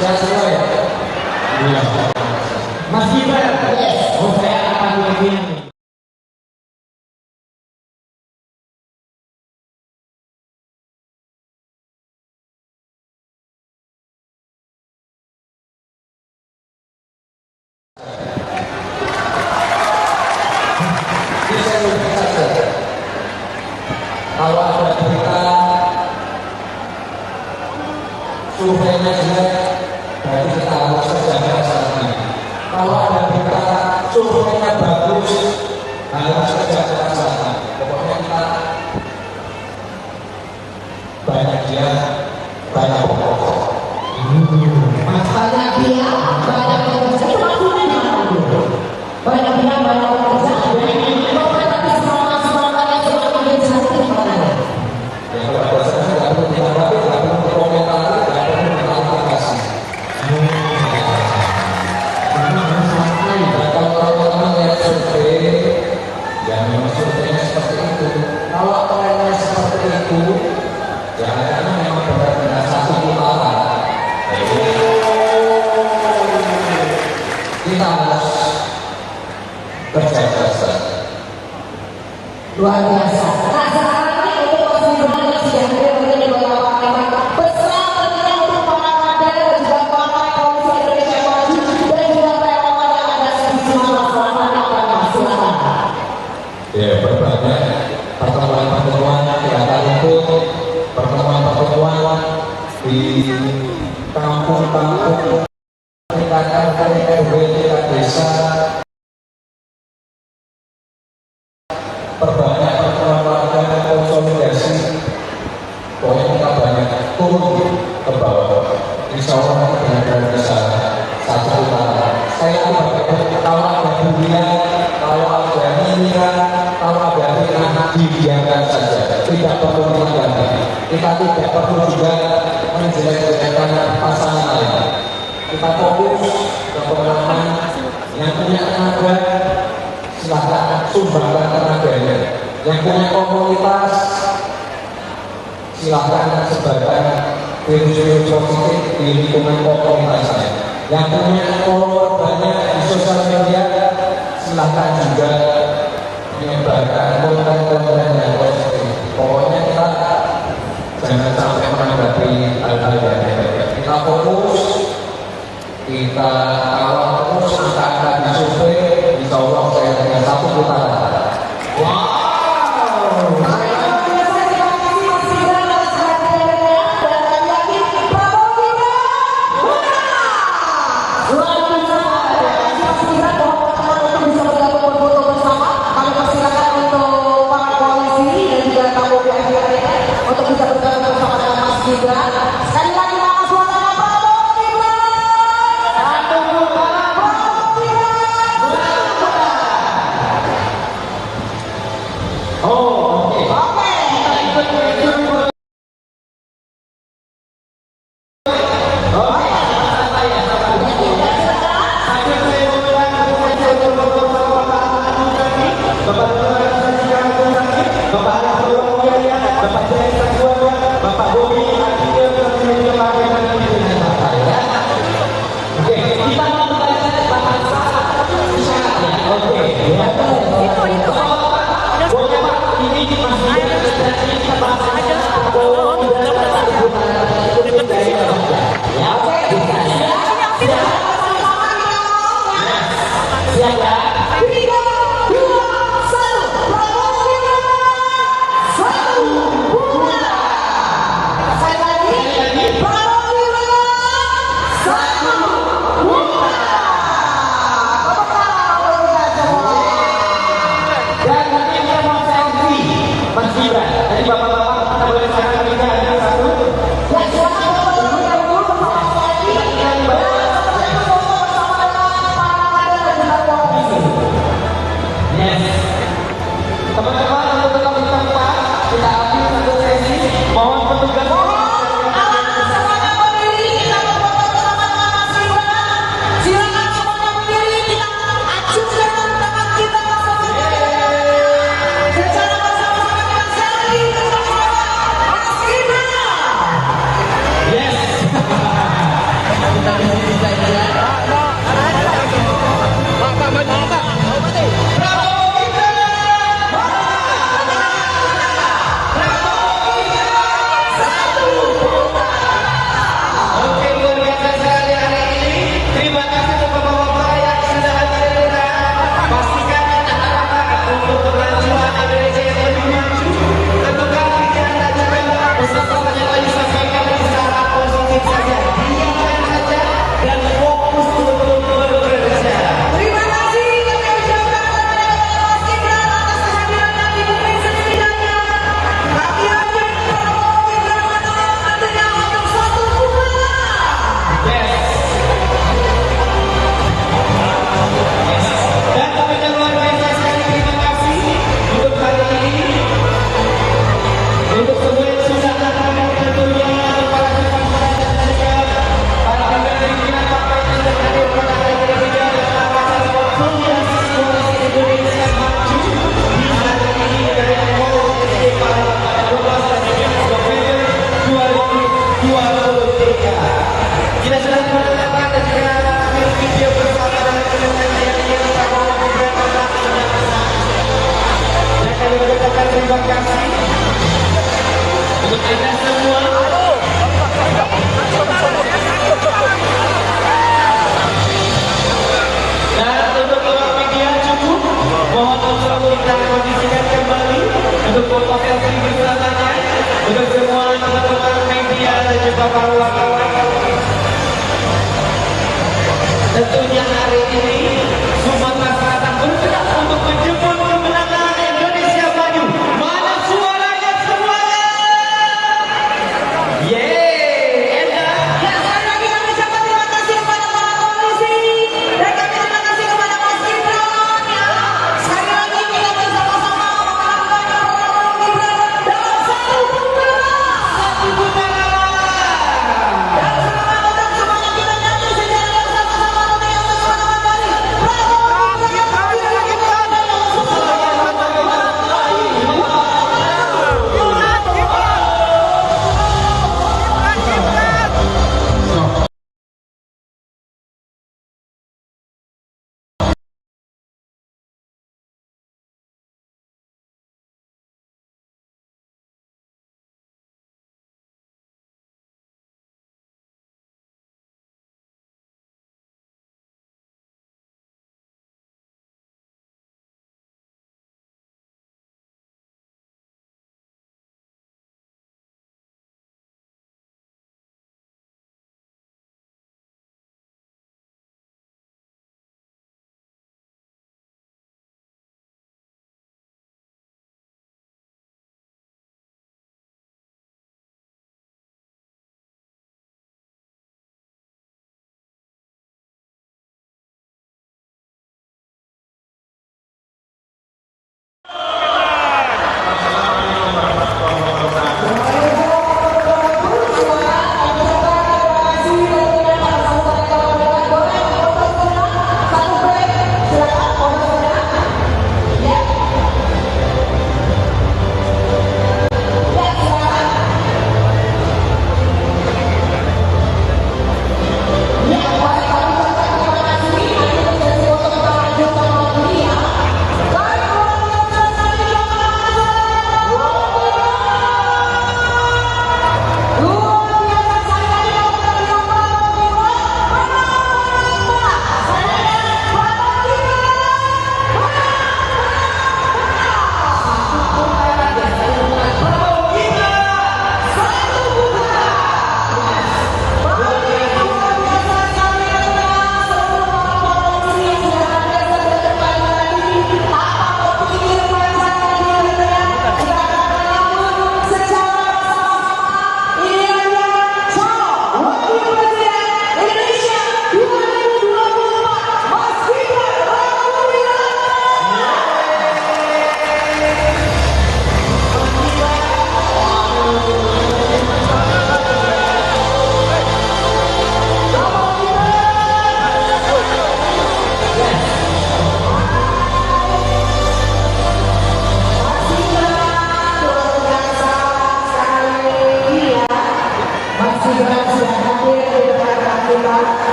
Sehat semua ya? Iya. Mas Gibran, yes. Oh saya akan begini. Bisa lebih saja. Kalau ada berita surveinya jelek, berarti kita harus kerja kesana. Kalau ada berita surveinya bagus, harus kerja kesana. Pokoknya kita banyak dia, banyak pokok. Banyak dia, banyak bekerja. Itu maksudnya gimana dulu? Banyak dia, banyak bekerja. Tapi semangat yang semakin menjadi mana? Ya kalau ada saya nggak perlu ditanggapi, nggak perlu dikomentari, nggak perlu diklarifikasi. Kalau teman-teman lihat survei, ya memang surveinya seperti itu. Kalau trennya seperti itu, ya karena memang benar-benar satu putaran. Kita harus kerja keras. Luar biasa. Nah sekarang ini untuk Mas Gibran yang sudah hadir di beberapa kali besar tentunya untuk para kader dan juga para Koalisi Indonesia Maju dan juga relawan yang ada di sini selama silakan. Ya berbagai pertemuan-pertemuan kita ikut pertemuan-pertemuan di kampung-kampung tingkat RW, tingkat desa, perbanyak pertemuan warga, konsolidasi. Pokoknya kita banyak turun ke bawah. Insya Allah benar-benar bisa satu putaran. Saya kalau ada dunia, kalau ada minyak, kalau ada fitnah, dibiarkan saja. Tidak perlu menanggapi. Kita tidak perlu juga menjelek-jelekan pasangan lain. Kita fokus ke pemenangan yang punya tenaga, silahkan sumbangkan tenaganya. Yang punya komunitas, silahkan sebarkan virus-virus positif di lingkungan komunitasnya. Yang punya follower banyak di sosial media, silahkan juga menyebarkan konten-konten yang positif. Pokoknya kita jangan sampai menanggapi hal-hal yang negatif. Kita fokus, kita kawal terus angka-angka di survei. Insya Allah saya dengan satu putaran. Wow. Untuk bisa bergabung bersama dengan Mas Gibran. Sekali lagi nama suaranya Prabowo Gibran. Satu putaran Prabowo Gibran. Oh, oke. Oke, kita ikut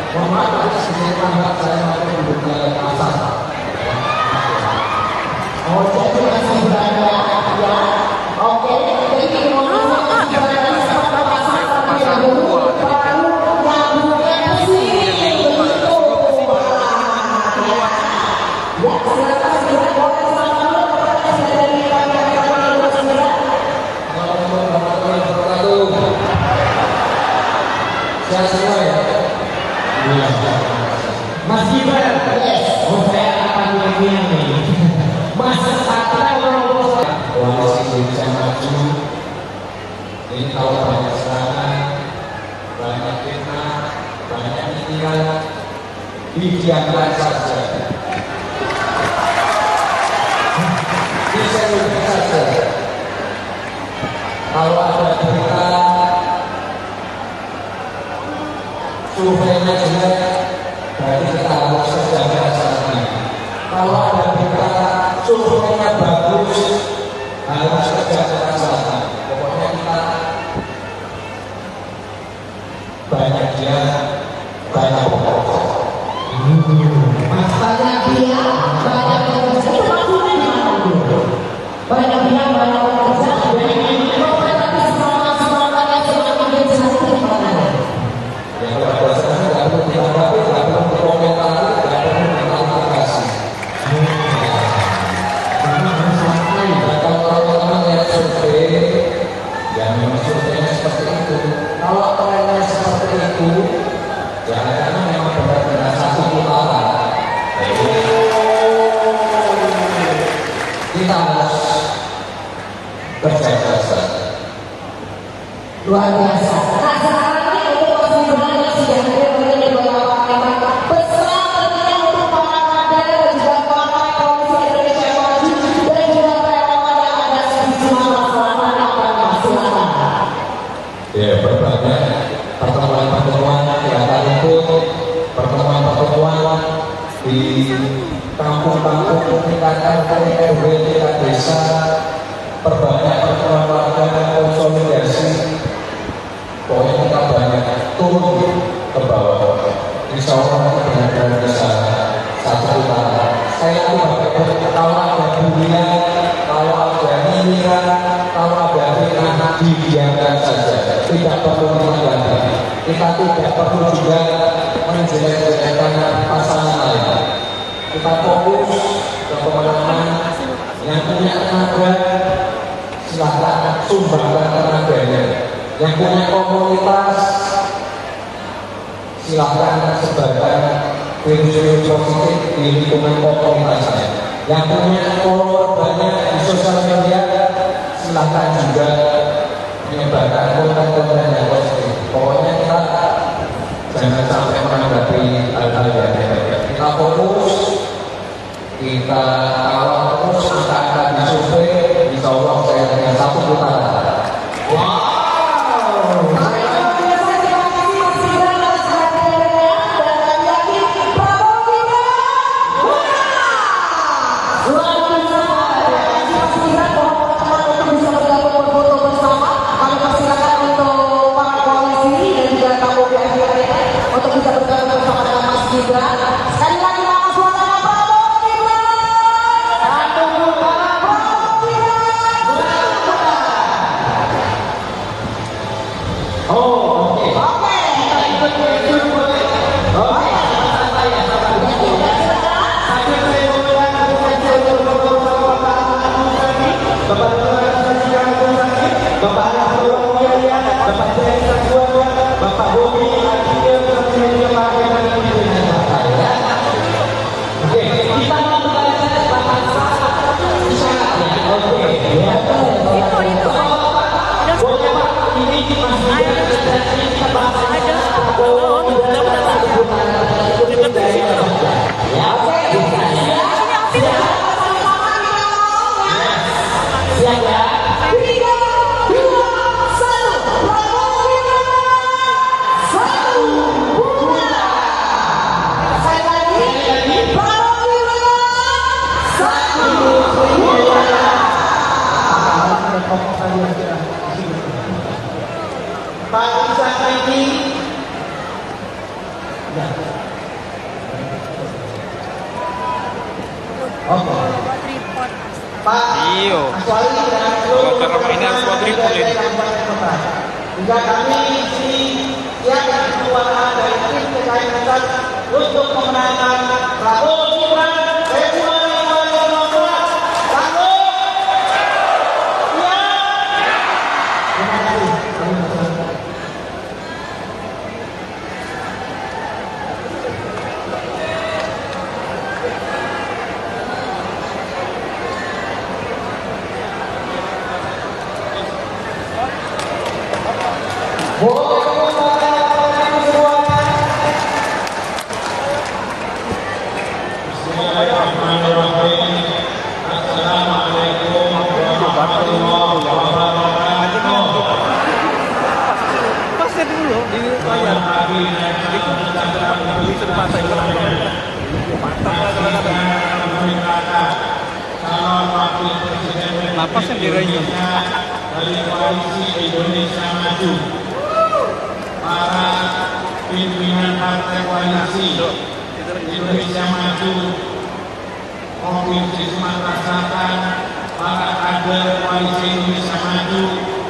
Mohon maaf sedikit lambat saya mampu duduk di pasar. Oh, jadi masih berada ya. Oke, jadi mau masih berada di pasar terlebih dahulu, baru nyambungnya ke sini begitu. Ya, silakan segera boleh selamat kepada dari kami segera. Assalamualaikum warahmatullahi wabarakatuh. Sehat semua ya. Mas Gibran, yes. Oh, saya akan bilang nih. Mas Satra Koalisi Indonesia Maju ini kalau banyak serangan, banyak fitnah, banyak nyinyiran, didiamkan saja. Diseluruhkan saja. Kalau ada berita surveinya jelek, berarti kita harus sejaga saja. Kalau ada berita surveinya bagus, harus sejaga saja. Pokoknya kita banyak dia, banyak bekerja. Banyak dia, banyak bekerja. Itu maksudnya gimana? Banyak dia, banyak bekerja. Tapi semangat-semangatnya semakin jelas itu gimana? Ya kalau ada sesuatu tidak perlu ditanggapi, tidak perlu dikomentari, tidak perlu diklarifikasi. Dan kalau teman-teman lihat survei, ya memang surveinya seperti itu. Kalau trennya seperti itu, ya karena memang benar-benar satu putaran. Kita harus berjaga saja. Luar biasa. Nah, sekarang ini untuk Mas Gibran yang sudah hadir begini beberapa kalimat pesan tentunya untuk para kader dan juga partai Koalisi Indonesia Maju dan juga relawan yang ada di sejumlah masyarakat yang silakan. Ya, berbagai pertemuan-pertemuan yang akan ikut, pertemuan-pertemuan di kampung-kampung, tingkat RT, RW, tingkat desa, perbanyak pertemuan warga, konsolidasi. Pokoknya kita banyak turun ke bawah. Insya Allah kita benar-benar bisa satu putaran. Saya itu kalau ada dunia, kalau ada nyinyiran, kalau ada fitnah, didiamkan saja. Tidak perlu ditanggapi. Kita tidak perlu juga menjelek-jelekkan pasangan lain. Kita fokus ke pemenangan yang punya tenaga, silakan sumbangkan tenaganya. Yang punya komunitas, silahkan sebarkan virus-virus positif di lingkungan komunitasnya. Yang punya follower banyak di sosial media, silahkan juga menyebarkan konten-konten yang positif. Pokoknya kita jangan sampai menanggapi hal-hal yang negatif. Kita fokus, kita kawal terus angka-angka di survei. Insya Allah saya dengan satu putaran. Wow. Untuk bisa bergabung bersama dengan Mas Gibran. Sekali lagi nama suaranya Prabowo Gibran. Satu putaran Prabowo Gibran. Oh, oke. Oke. Kita ikut itu boleh. Oke. Saya Bapak Bobi, oke, kita mau bertanya Bapak oke, ya. Boleh Pak, ini masih kita bahas siap ya. 3, 2, 1, Prabowo Gibran. 1 putaran. Sekali lagi Prabowo Gibran. 1 putaran. Pak Isa ini Oke. Pak, Iyo. kecuali dengan seluruh Kalau cara mainnya harus buat tripod ini. Juga kami di sini siapkan kekuatan dari tim TKI Pusat untuk memenangkan Prabowo Gibran Februari 2015. Lalu, ya. Terima kasih. Pasnya dulu di layar. Itu kesempatan napasnya dirayu. Dari koalisi Indonesia Maju, para pimpinan partai koalisi Indonesia Maju Provinsi Sumatera Selatan, para kader koalisi Indonesia Maju,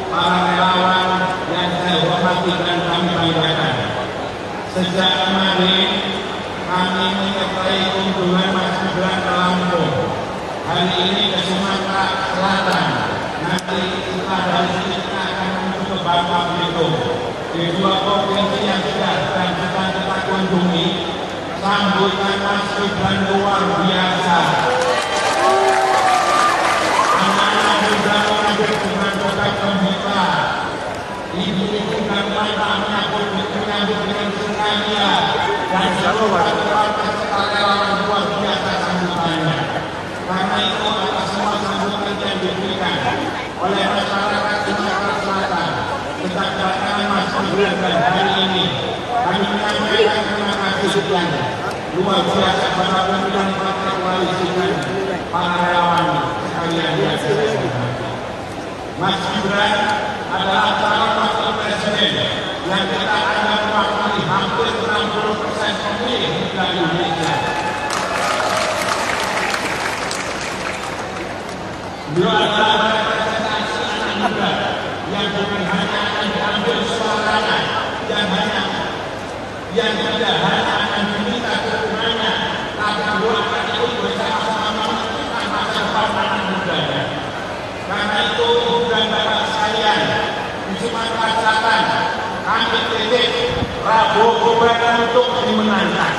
para relawan yang saya hormati dan kami banggakan. Sejak kemarin kami menyertai kunjungan Mas Gibran ke Lampung, hari ini ke Sumatera Selatan. Nanti setelah dari sini kita akan menuju ke Bangka Belitung. Di dua provinsi yang sudah dan sedang kita kunjungi, sambutan Mas Gibran luar biasa. Anak-anak muda mengambil dengan kotak pembuka. Ibu-ibu dan bapak menyambut dengan sukacita dan seluruh partai relawan luar biasa sambutannya. Karena itu atas semua sambutan yang diberikan oleh masyarakat Sumatera Selatan tentang kedatangan Mas Gibran dan hari ini kami menyampaikan terima kasih yang luar biasa kepada pimpinan partai koalisi dan para relawan sekalian yang saya hormati. Mas Gibran adalah calon wakil presiden yang kita anggap mewakili hampir 60% pemilih di Indonesia. Beliau adalah representasi anak muda yang bukan hanya akan diambil suaranya, yang tidak hanya akan diminta dukungannya, tapi beliau akan ikut bersama-sama menentukan masa depan anak mudanya. Karena itu, ibu dan bapak sekalian, di Sumatera Selatan, kami kritik Prabowo Gibran untuk dimenangkan.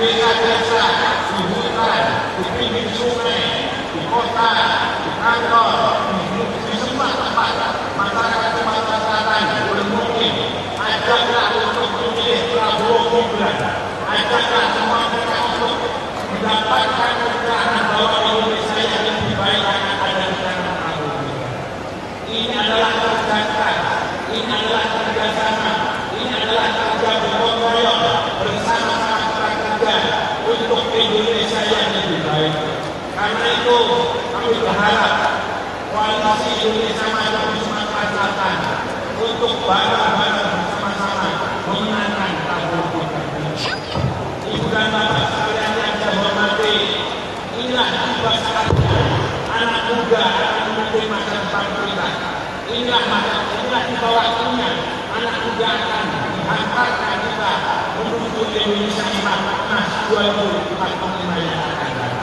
Di desa-desa, di hutan, di pinggir sungai, di kota, di kantor, di semua tempat masyarakat Sumatera Selatan boleh mungkin ajaklah untuk memilih Prabowo Gibran, ajaklah semua mereka untuk mendapatkan keterangan bahwa Indonesia yang lebih baik akan ada di tangan Prabowo Gibran. Ini adalah kerja keras, ini adalah kerjasama, ini adalah kerja gotong royong bersama-sama untuk Indonesia yang lebih baik. Karena itu kami berharap koalisi Indonesia Maju di Sumatera Selatan untuk bareng-bareng bersama-sama memenangkan Prabowo Gibran. Ibu dan bapak sekalian yang saya hormati, inilah tiba saatnya anak muda akan memilih masa depan kita. Inilah tiba waktunya anak muda akan menghantarkan kita menuju Indonesia emas 2045 yang akan datang.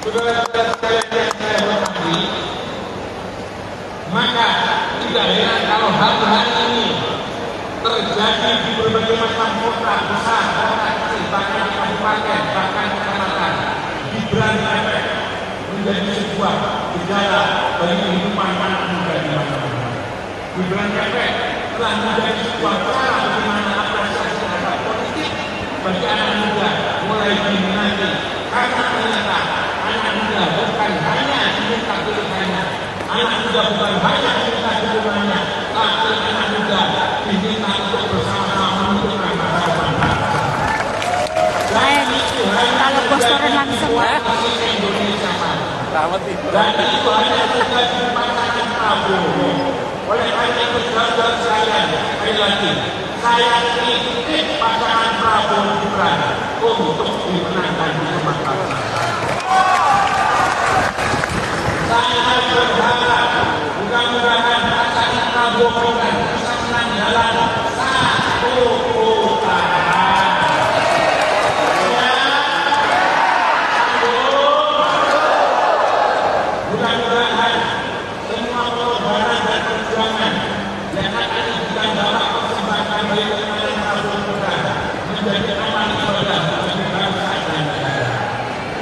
Saudara-saudara sekalian yang saya hormati, maka tidak heran kalau hari-hari ini terjadi di berbagai macam kota besar, kota kecil, bahkan di kabupaten, bahkan kecamatan, Gibran efek menjadi sebuah gejala bagi kehidupan anak muda di mana-mana. Gibran efek telah menjadi sebuah cara bagaimana apresiasi terhadap politik bagi anak muda mulai diminati, karena ternyata anak muda bukan hanya diminta pilihannya, anak muda bukan hanya diminta dukungannya, tapi anak muda diminta untuk bersama-sama menentukan masa depan. Kalau posternya langsung Indonesia Maju. Selamat nih. Dan itu hanya tugas pasangan Prabowo. Oleh karena itu saudara sekali lagi, saya titip pasangan Prabowo Gibran untuk dimenangkan di Sumatera Selatan. Saya berharap mudah-mudahan pasangan Prabowo Gibran bisa menang dalam satu putaran. Mudah-mudahan semua pengorbanan dan perjuangan yang akan dibawa persembahkan bagi pasangan Prabowo Gibran menjadi amal ibadah bagi bangsa dan negara.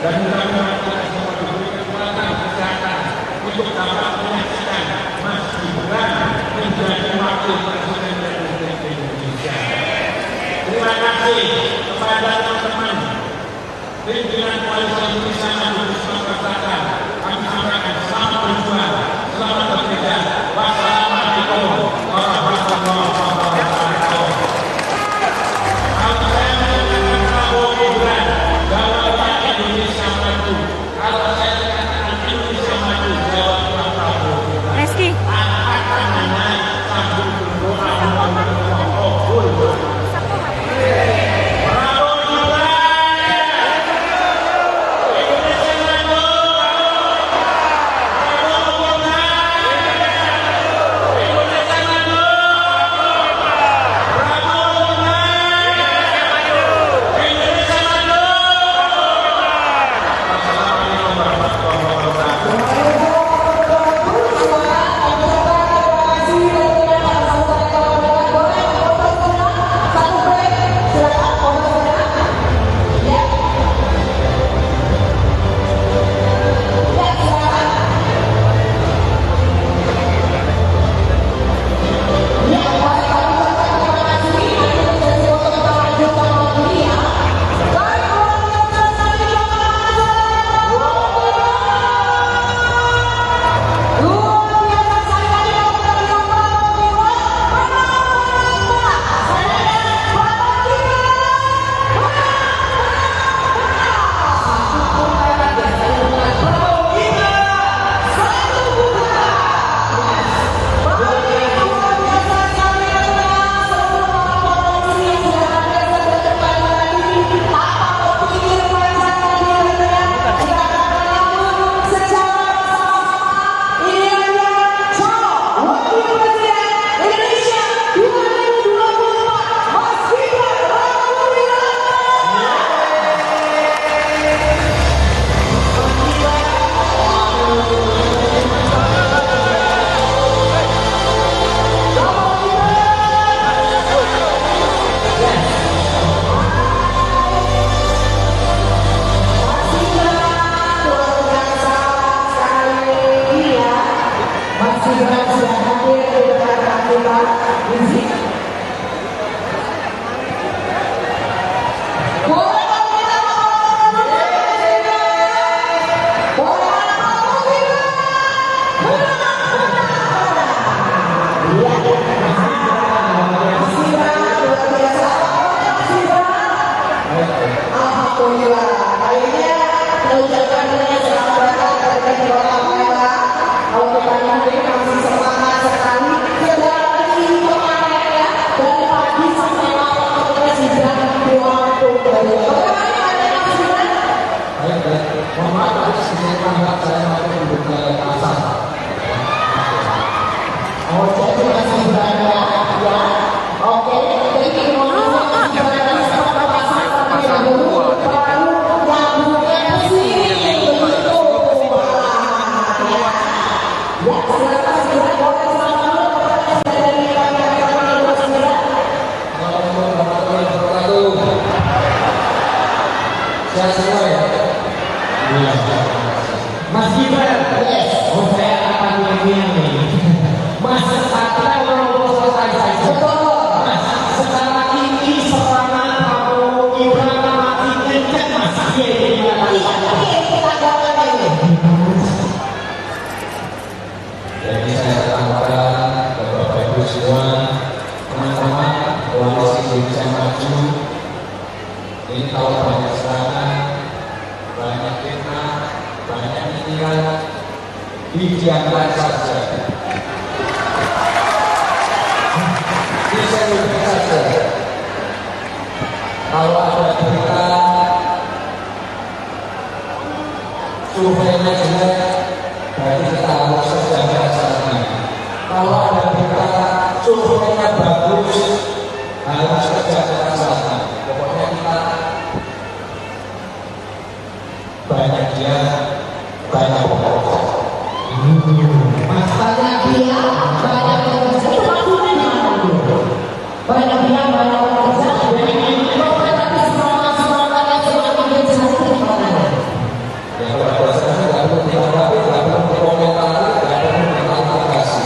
Dan mudah-mudahan kita semua diberi kekuatan kesehatan untuk dapat menyaksikan Mas Gibran menjadi wakil presiden Republik Indonesia. Terima kasih kepada teman-teman pimpinan Koalisi Indonesia Maju di Sumatera Selatan. Kami sampaikan selamat berjuang, selamat bekerja. Wassalamualaikum warahmatullahi wabarakatuh. Kalau saya mengatakan Prabowo Gibran Jawa Indonesia Maju, kalau saya mengatakan Indonesia Maju Jawa Prabowo Gibran, Reski. akan naik sambil berdoa Mas Gibran, oh saya akan bilang nih, Mas sekarang kalau selesai Mas sekarang ini serangan Prabowo Gibran makin kencang Mas. Jadi saya katakan kepada Bapak Ibu semua, teman-teman Koalisi Indonesia Maju, ini kalau banyak serangan, banyak fitnah, banyak pikiran, didiamkan saja. Disebutkan saja. Kalau ada berita surveinya jelek, berarti kita harus kerja sana. Kalau ada berita surveinya bagus, harus kerja sana. Pokoknya kita banyak dia, banyak pokok. Banyak dia, banyak bekerja. Itu maksudnya banyak dia, banyak bekerja. Tapi semangat yang semakin berjasa gimana? Ya kalau proses tidak perlu ditanggapi, tidak perlu dikomentari, tidak perlu diklarifikasi.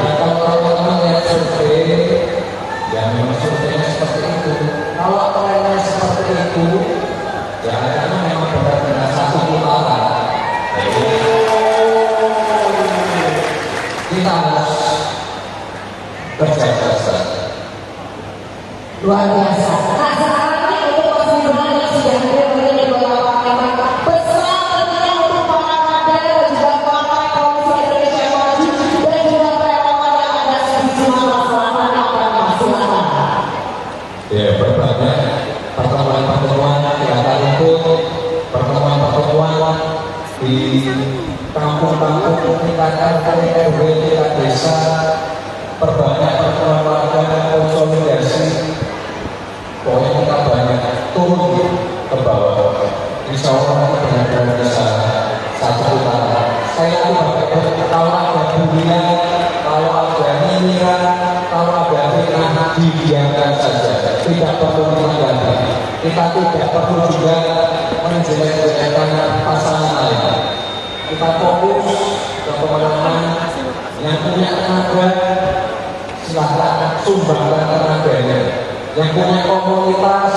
Dan kalau teman-teman lihat survei, ya memang surveinya seperti itu. Kalau trennya seperti itu, ya karena memang benar-benar satu putaran. Kita harus kerja keras. Luar biasa. Nah sekarang ini untuk Mas Gibran yang sudah hadir di beberapa memang pesan tentunya untuk para kader dan juga partai Koalisi Indonesia Maju dan juga relawan yang ada di sini selama silakan. Ya berbagai pertemuan-pertemuan yang akan ikut, pertemuan-pertemuan di kampung-kampung, tingkat RT, RW, tingkat desa, perbanyak pertemuan warga, konsolidasi. Pokoknya kita banyak turun ke bawah. Insya Allah kita benar-benar bisa satu putaran. Saya itu kalau ada dunia, kalau ada nyinyiran, kalau ada fitnah, didiamkan saja. Tidak perlu ditanggapi. Kita tidak perlu juga menjelek-jelekkan pasangan lain. Kita fokus ke pemenangan yang punya tenaga, silahkan sumbangkan tenaganya. Yang punya komunitas,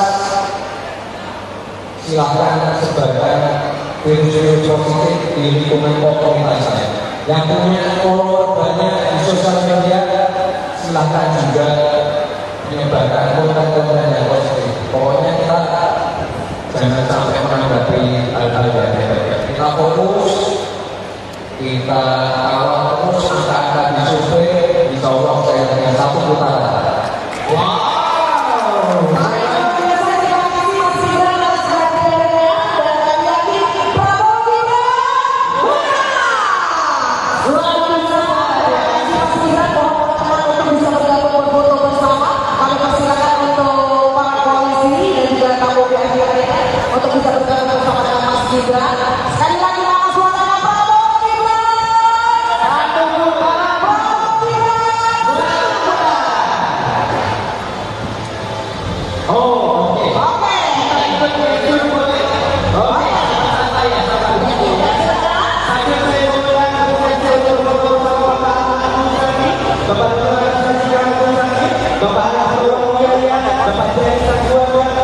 silahkan sebarkan virus-virus positif di lingkungan komunitasnya. Yang punya follower banyak di sosial media, silahkan juga menyebarkan konten-konten yang positif. Pokoknya kita jangan sampai menanggapi hal-hal yang negatif. Kita fokus, kita kawal terus angka-angka di survei, insya Allah saya dengan satu putaran. Wow. Untuk bisa bergabung bersama dengan Mas Gibran. Sekali lagi nama suaranya Prabowo Gibran. Satu putaran Prabowo Gibran. Oh, oke. Oke.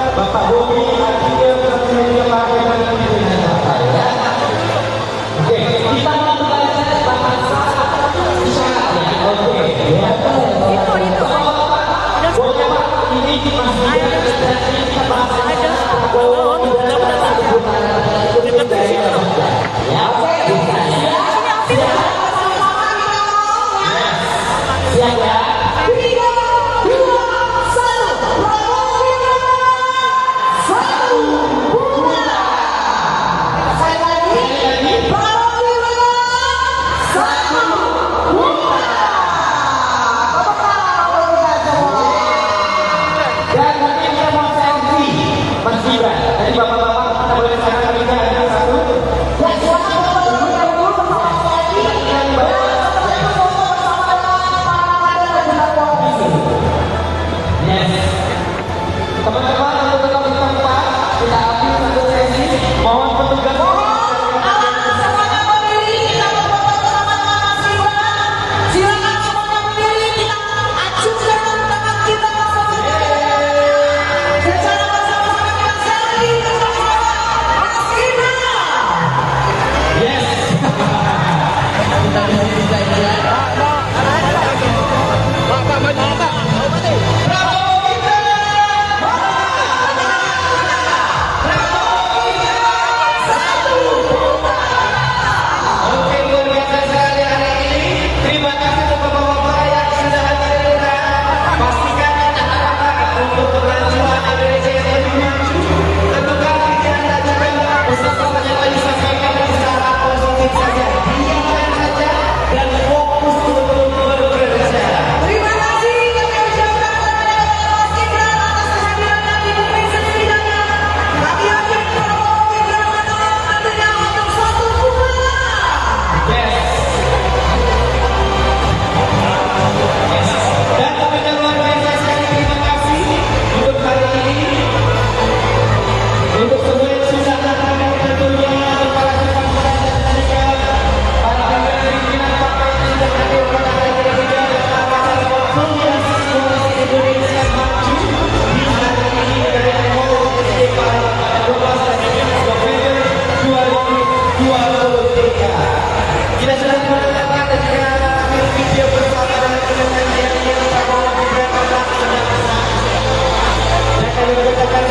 Bapak Bobi, Siap ya? 3, 2, 1. Prabowo Gibran. 1 putaran. Sekali lagi. Prabowo Gibran. 1 putaran. Tepuk tangan Prabowo Gibran semua. dan nanti kita mau selfie Mas Gibran. Tadi bapak-bapak kita boleh sangat tiga ada satu. Ya silakan Bapak dulu bersama lagi. Dan setelah itu foto bersama dengan para kader dan juga koalisi. Yes. Teman-teman untuk tetap di tempat kita ambil satu sesi. Mohon petugas. Semuanya berdiri, kita berfoto bersama dengan Mas Gibran. Silakan semuanya berdiri, kita acungkan tangan kita secara bersama-sama dengan selfie bersama Mas Gibran. Yes. Kita bisa juga ya. Pak, maju, Pak. Prabowo Gibran.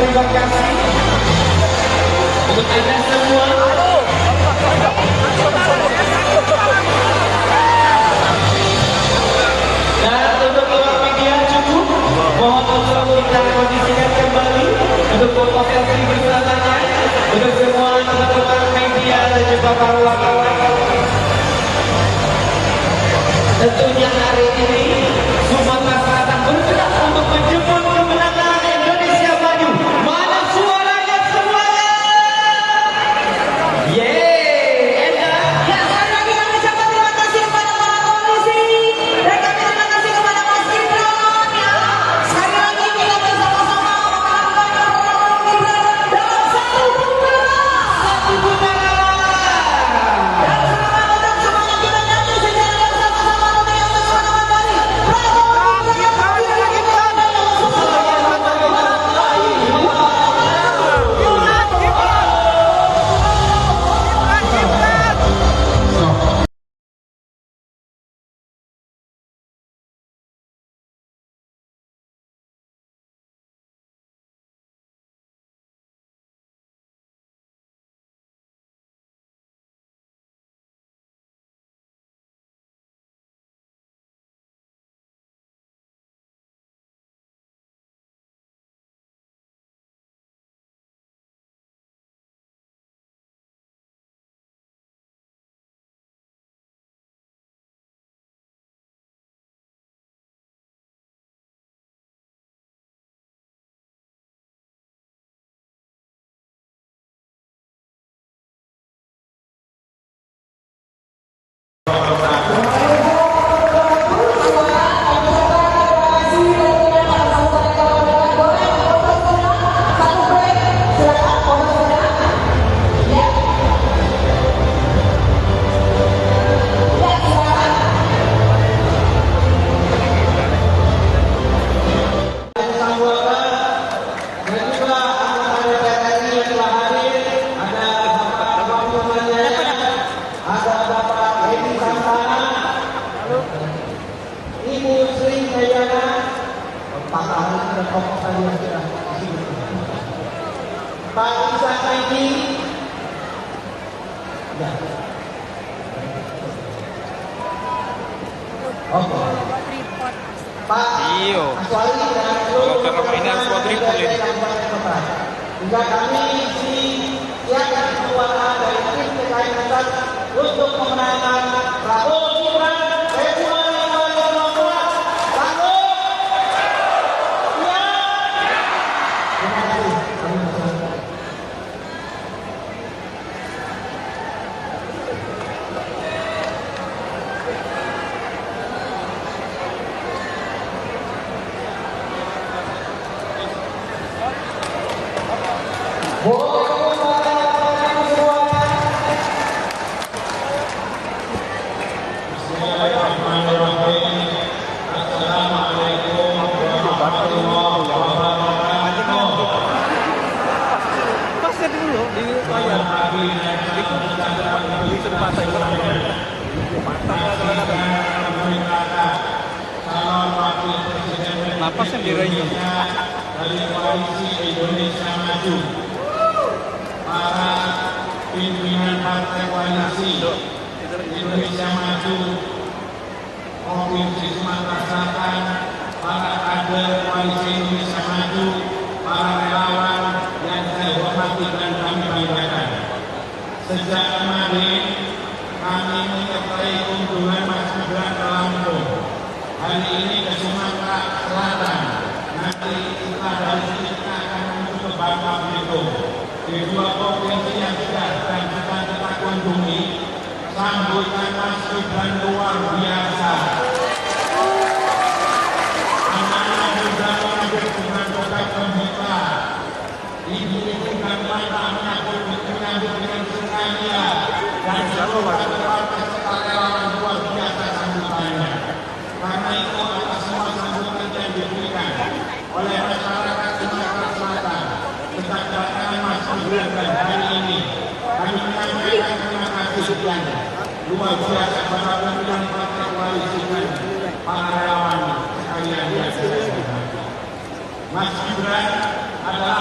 terima kasih untuk Anda semua. Dan untuk awak media cukup, mohon untuk kita kondisikan kembali untuk foto selfie bersamanya untuk semua teman-teman media dan juga para wartawan. Tentunya hari ini Sumatera Selatan bergerak untuk menjemput kemenangan Indonesia Maju. Mana suaranya semuanya? Yeay, Ya, sekali lagi kami ucapkan terima kasih kepada para polisi dan kami terima kasih kepada Mas Gibran. Ya, sekali lagi kita bersama-sama mengharapkan Prabowo Gibran dalam satu putaran. Dan selamat untuk semuanya kita nyanyi secara bersama-sama untuk yang bersama dari Prabowo Gibran yang Pak Isa Saidi, Pak Iyo. Aswali dan seluruh Kalau permainan kuadripol ini. Hingga kami di siapkan suara dari tim TKI Pusat untuk memenangkan Prabowo Gibran Februari 2024. Sanggup? Ya. Terima kasih. Pasnya dulu di layar. Itu kesempatan itu. Napasnya dirayu. Dari koalisi Indonesia Maju, para pimpinan partai koalisi Indonesia Maju Provinsi Sumatera Selatan, para kader koalisi Indonesia Maju, para relawan yang saya hormati dan kami banggakan. Sejak kemarin kami menyertai kunjungan Mas Gibran ke Lampung. Hari ini ke Sumatera Selatan. Nanti kita dari sini kita akan menuju ke Bangka Belitung. Di dua provinsi yang sudah dan kita kunjungi, sambutan Mas Gibran luar biasa. Anak-anak sudah mengambil dengan doa gembira. Ibu-ibu dan bapak-bapak menyambut dengan sukacita dan seluruh partai serta relawan luar biasa sambutannya. Karena itu atas semua sambutan yang diberikan oleh masyarakat Sumatera Selatan tentang kedatangan Mas Gibran dan hari ini kami menyampaikan terima kasih yang luar biasa kepada pimpinan partai koalisi dan para relawan sekalian yang saya hormati. Mas Gibran adalah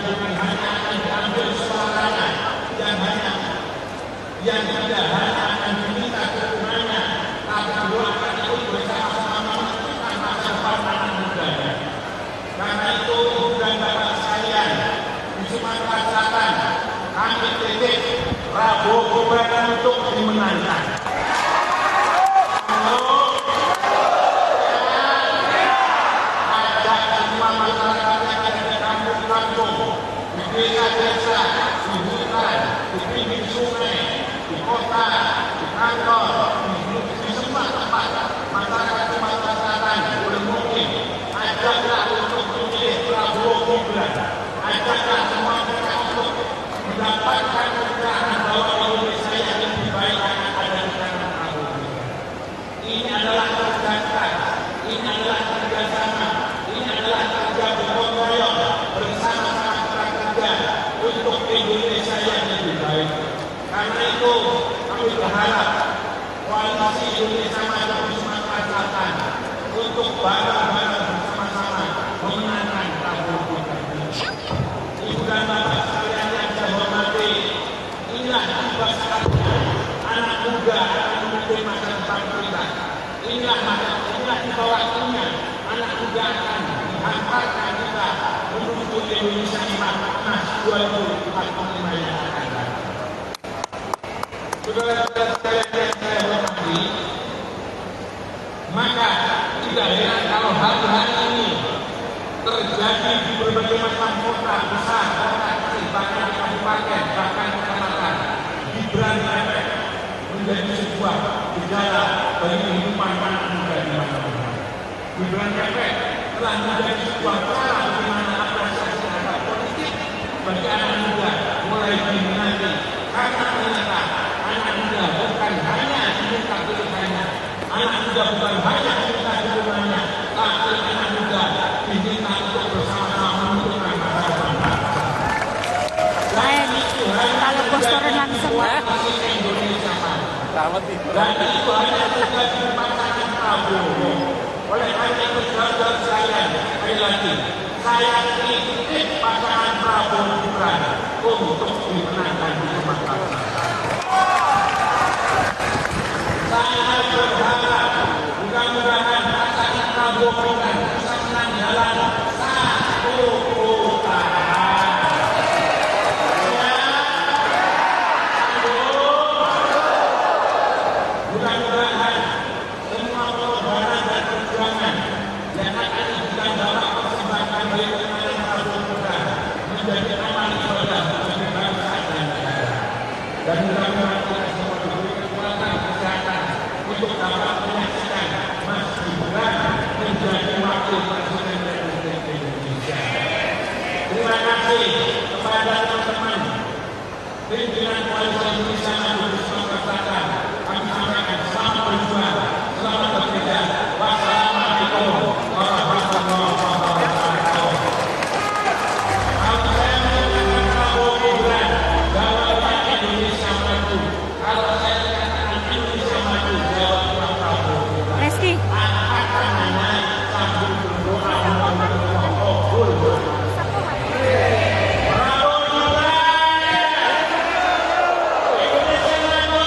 bukan hanya akan diambil suaranya, yang tidak hanya akan diminta dukungannya, tapi juga akan ikut bersama-sama menentukan masa depan anak mudanya. Karena itu, ibu dan bapak sekalian, di Sumatera Selatan, kami titip Prabowo Gibran untuk dimenangkan. Ajak semua masyarakat yang ada di kampung-kampung, di desa-desa, di hutan, di pinggir sungai, di kota, di kantor, di semua tempat masyarakat Sumatera Selatan boleh mungkin. Ajaklah untuk memilih Prabowo Gibran. Ajaklah semua mereka untuk mendapatkan pencerahan bahwa Indonesia yang lebih baik akan ada di tangan Prabowo Gibran. Ini adalah kerja keras, ini adalah kerjasama, ini adalah kerja gotong royong bersama-sama kita kerja untuk Indonesia yang lebih baik. Karena itu kami berharap koalisi Indonesia Maju di Sumatera Selatan untuk bareng-bareng bersama-sama memenangkan Prabowo Gibran. Ibu dan bapak sekalian yang saya hormati, inilah tugas saatnya anak muda akan memimpin masa depan kita. Inilah di bawah ini anak muda akan dihantarkan kita menuju Indonesia emas 2045 yang akan datang. Saudara-saudara sekalian yang saya hormati, maka tidak heran kalau hari-hari ini terjadi di berbagai macam kota besar, kota kecil, bahkan di kabupaten, bahkan di kecamatan, Gibran efek menjadi sebuah gejala bagi kehidupan anak muda di masa depan. Gibran efek telah menjadi sebuah cara bagaimana apresiasi terhadap politik bagi anak muda mulai diminati, karena ternyata anak muda bukan hanya diminta pilihannya, anak muda bukan hanya diminta dukungannya, tapi anak muda diminta untuk bersama-sama menentukan masa depan. Kalau posternya langsung Indonesia maju. Selamat tidur. Dan itu hanya terjadi di pasangan Prabowo. Oleh karena itu, saudara sekalian, sekali lagi, saya titip pasangan Prabowo Gibran untuk dimenangkan di Sumatera Selatan. Saya berharap mudah-mudahan pasangan Prabowo Gibran bisa menang dalam satu putaran. Mudah-mudahan semua pengorbanan dan perjuangan yang akan kita dapat persembahkan bagi kemenangan Prabowo Gibran menjadi amal ibadah bagi bangsa dan negara. Dan mudah-mudahan kita semua diberi kekuatan kesehatan untuk dapat menyaksikan Mas Gibran menjadi wakil presiden Republik Indonesia. Terima kasih kepada teman-teman pimpinan Koalisi Indonesia Maju di Sumatera Selatan. Kami sampaikan selamat berjuang, selamat bekerja. Wassalamualaikum warahmatullahi wabarakatuh. Kalau saya mengatakan Prabowo Gibran, jawablah Indonesia Maju. Kalau saya mengatakan Indonesia Maju, jawablah Prabowo Gibran. Reski. Akan hanya sambil berdoa memohon kabul. Prabowo Gibran, Indonesia Maju.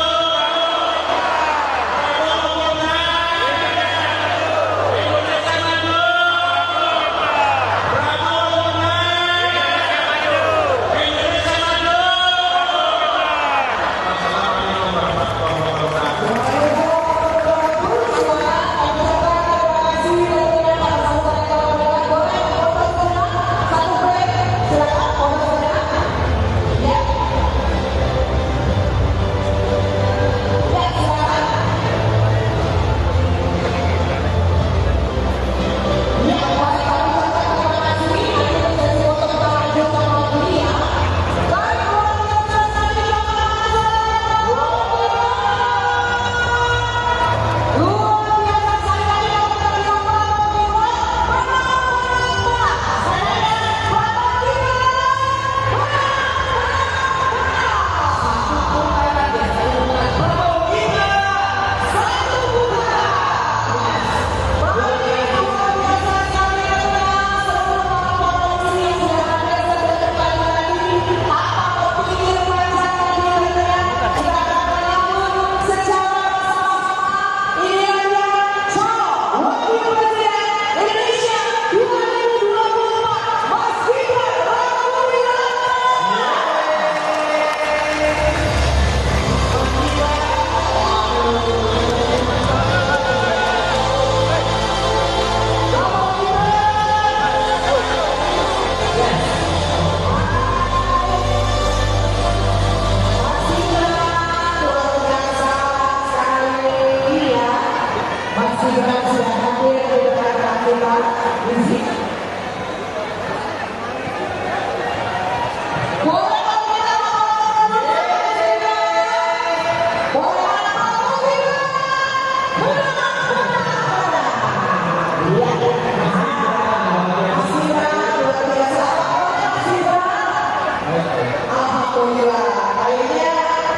Alhamdulillah, akhirnya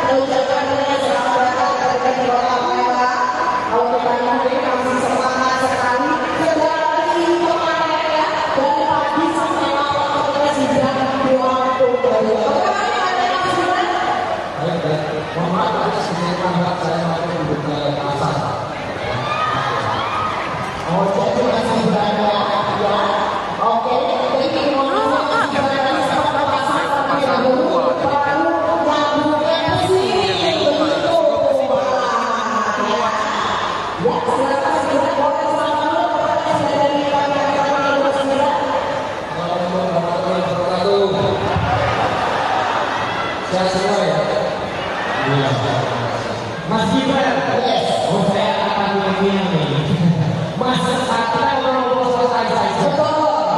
mengucapkan selamat datang kepada Bapak Mela. Kalau kita nanti masih semangat sekali, sudah lagi kemarin ya, dari pagi sampai malam kita sidang di waktu baru. Bagaimana Mas Gibran? Mohon maaf, sedikit lambat saya masih duduk di pasar. Oh, jadi Mas Gibran ya? Oke, jadi mohon maaf Mas Gibran sampai pasar terlebih dahulu, baru nyambungnya ke sini. Begitu. Ya, silakan Mas Gibran, boleh selamat dulu kepada saya dari kami yang terhormat Mas Gibran. Assalamualaikum warahmatullahi wabarakatuh. Sehat semua ya? Iya. Mas Gibran, oh saya akan begini nih. Mas, kita mau selesai saja.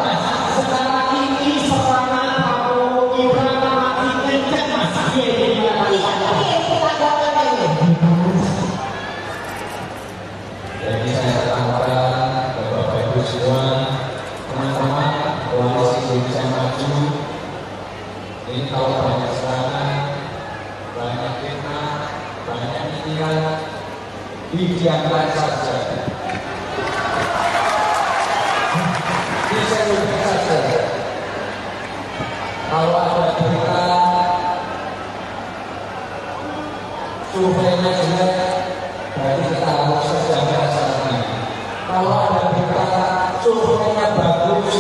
Mas, sekarang ini serangan Prabowo Gibran makin kencang Mas. Jadi saya katakan ke Bapak Ibu semua, teman-teman koalisi Indonesia Maju, ini kalau banyak serangan, banyak fitnah, banyak pikiran, didiamkan saja. Diseluruhkan saja. Kalau ada berita surveinya jelek, berarti kita harus kerjakan sana. Kalau ada berita surveinya bagus,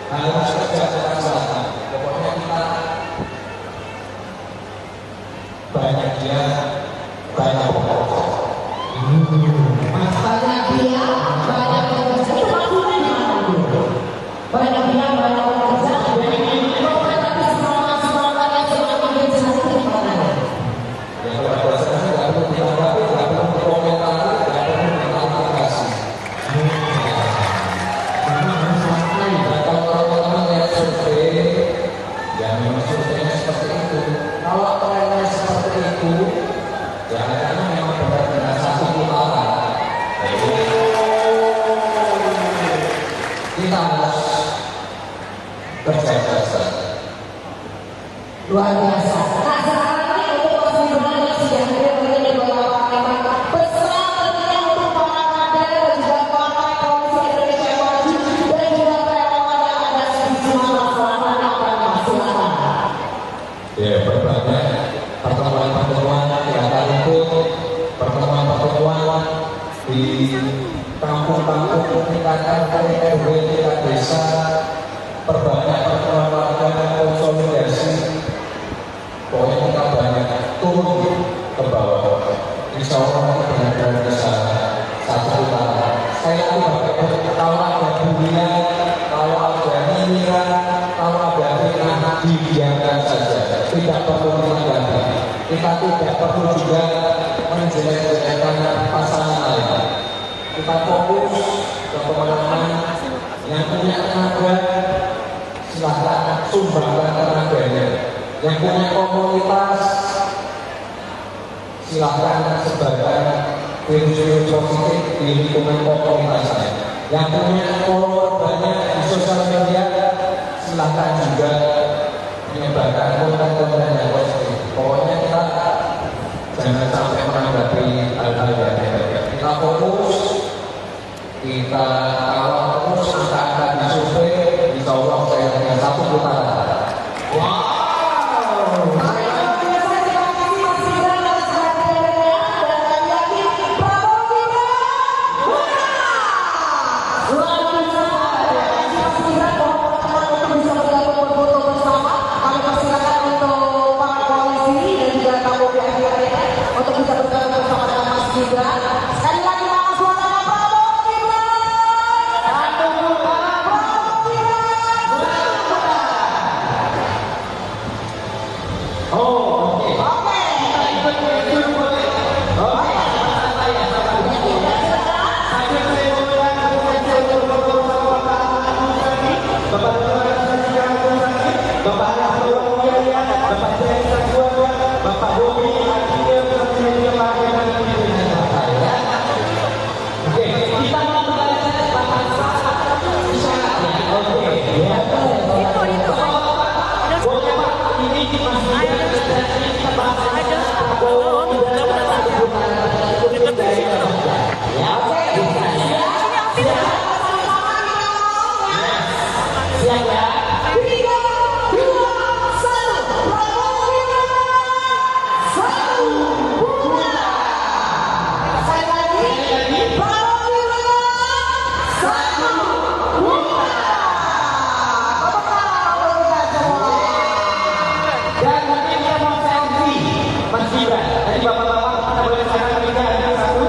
harus kerjakan sana. Pokoknya kita banyak dia, banyak bekerja. Banyak dia, banyak bekerja. Itu maksudnya gimana? Banyak dia, banyak bekerja. Tapi semangat yang semakin kencang itu gimana? Ya kalau ada sana nggak perlu ditanggapi, nggak perlu dikomentari, nggak perlu diklarifikasi. Dan kalau teman-teman lihat survei, ya memang surveinya seperti itu. Kalau trennya seperti itu, ya karena memang benar-benar satu putaran. Jadi kita harus kerja keras. Luar biasa. Nah, sekarang ini untuk Mas Gibran yang sudah hadir dari beberapa memang pesan penting untuk para kader dan juga partai koalisi Indonesia Maju dan juga relawan yang ada di sejumlah masyarakat akan silakan. Ya berbagai pertemuan-pertemuan yang akan ikut, pertemuan-pertemuan di kampung-kampung tingkatan RW, tingkat desa, perbanyak pertemuan warga konsolidasi. Pokoknya kita banyak turun ke bawah. Insya Allah kita benar-benar bisa satu putaran. Saya itu kalau ada dunia, kalau ada nyinyir, kalau ada fitnah, didiamkan saja. Tidak perlu ditanggapi. Kita tidak perlu juga menjelek-jelekkan pasangan lain. Kita fokus ke pemenangan yang punya tenaga, silahkan sumbangkan tenaganya. Yang punya komunitas, silahkan sebarkan virus-virus positif di lingkungan komunitasnya. Yang punya follower banyak di sosial media, silahkan juga menyebarkan konten-konten yang positif. Pokoknya kita jangan sampai menanggapi hal-hal yang negatif. Kita fokus, kita kawal terus angka-angka di survei, insya Allah saya dengan satu putaran. Wow. Untuk bisa bergabung bersama dengan Mas Gibran. Sekali lagi nama suaranya Prabowo Gibran. Prabowo Gibran. Oh, oke. Oke. Kita ikut boleh. Oke. Bapak Bobi, akhirnya bersedia melakukan oke, kita mau belajar bahasa isyarat ya. Oke, ya. Itu. Boleh Pak. ini masih terjadi kita bahas Prabowo siap ya. 3, 2, 1, Prabowo Gibran 1 bunga. Saya lagi Prabowo Gibran 1 bunga. Tepuk tangan untuk kita semua. Dan nanti kita mau selfie Mas Gibran. Tadi bapak-bapak kita boleh sangat kita ada satu.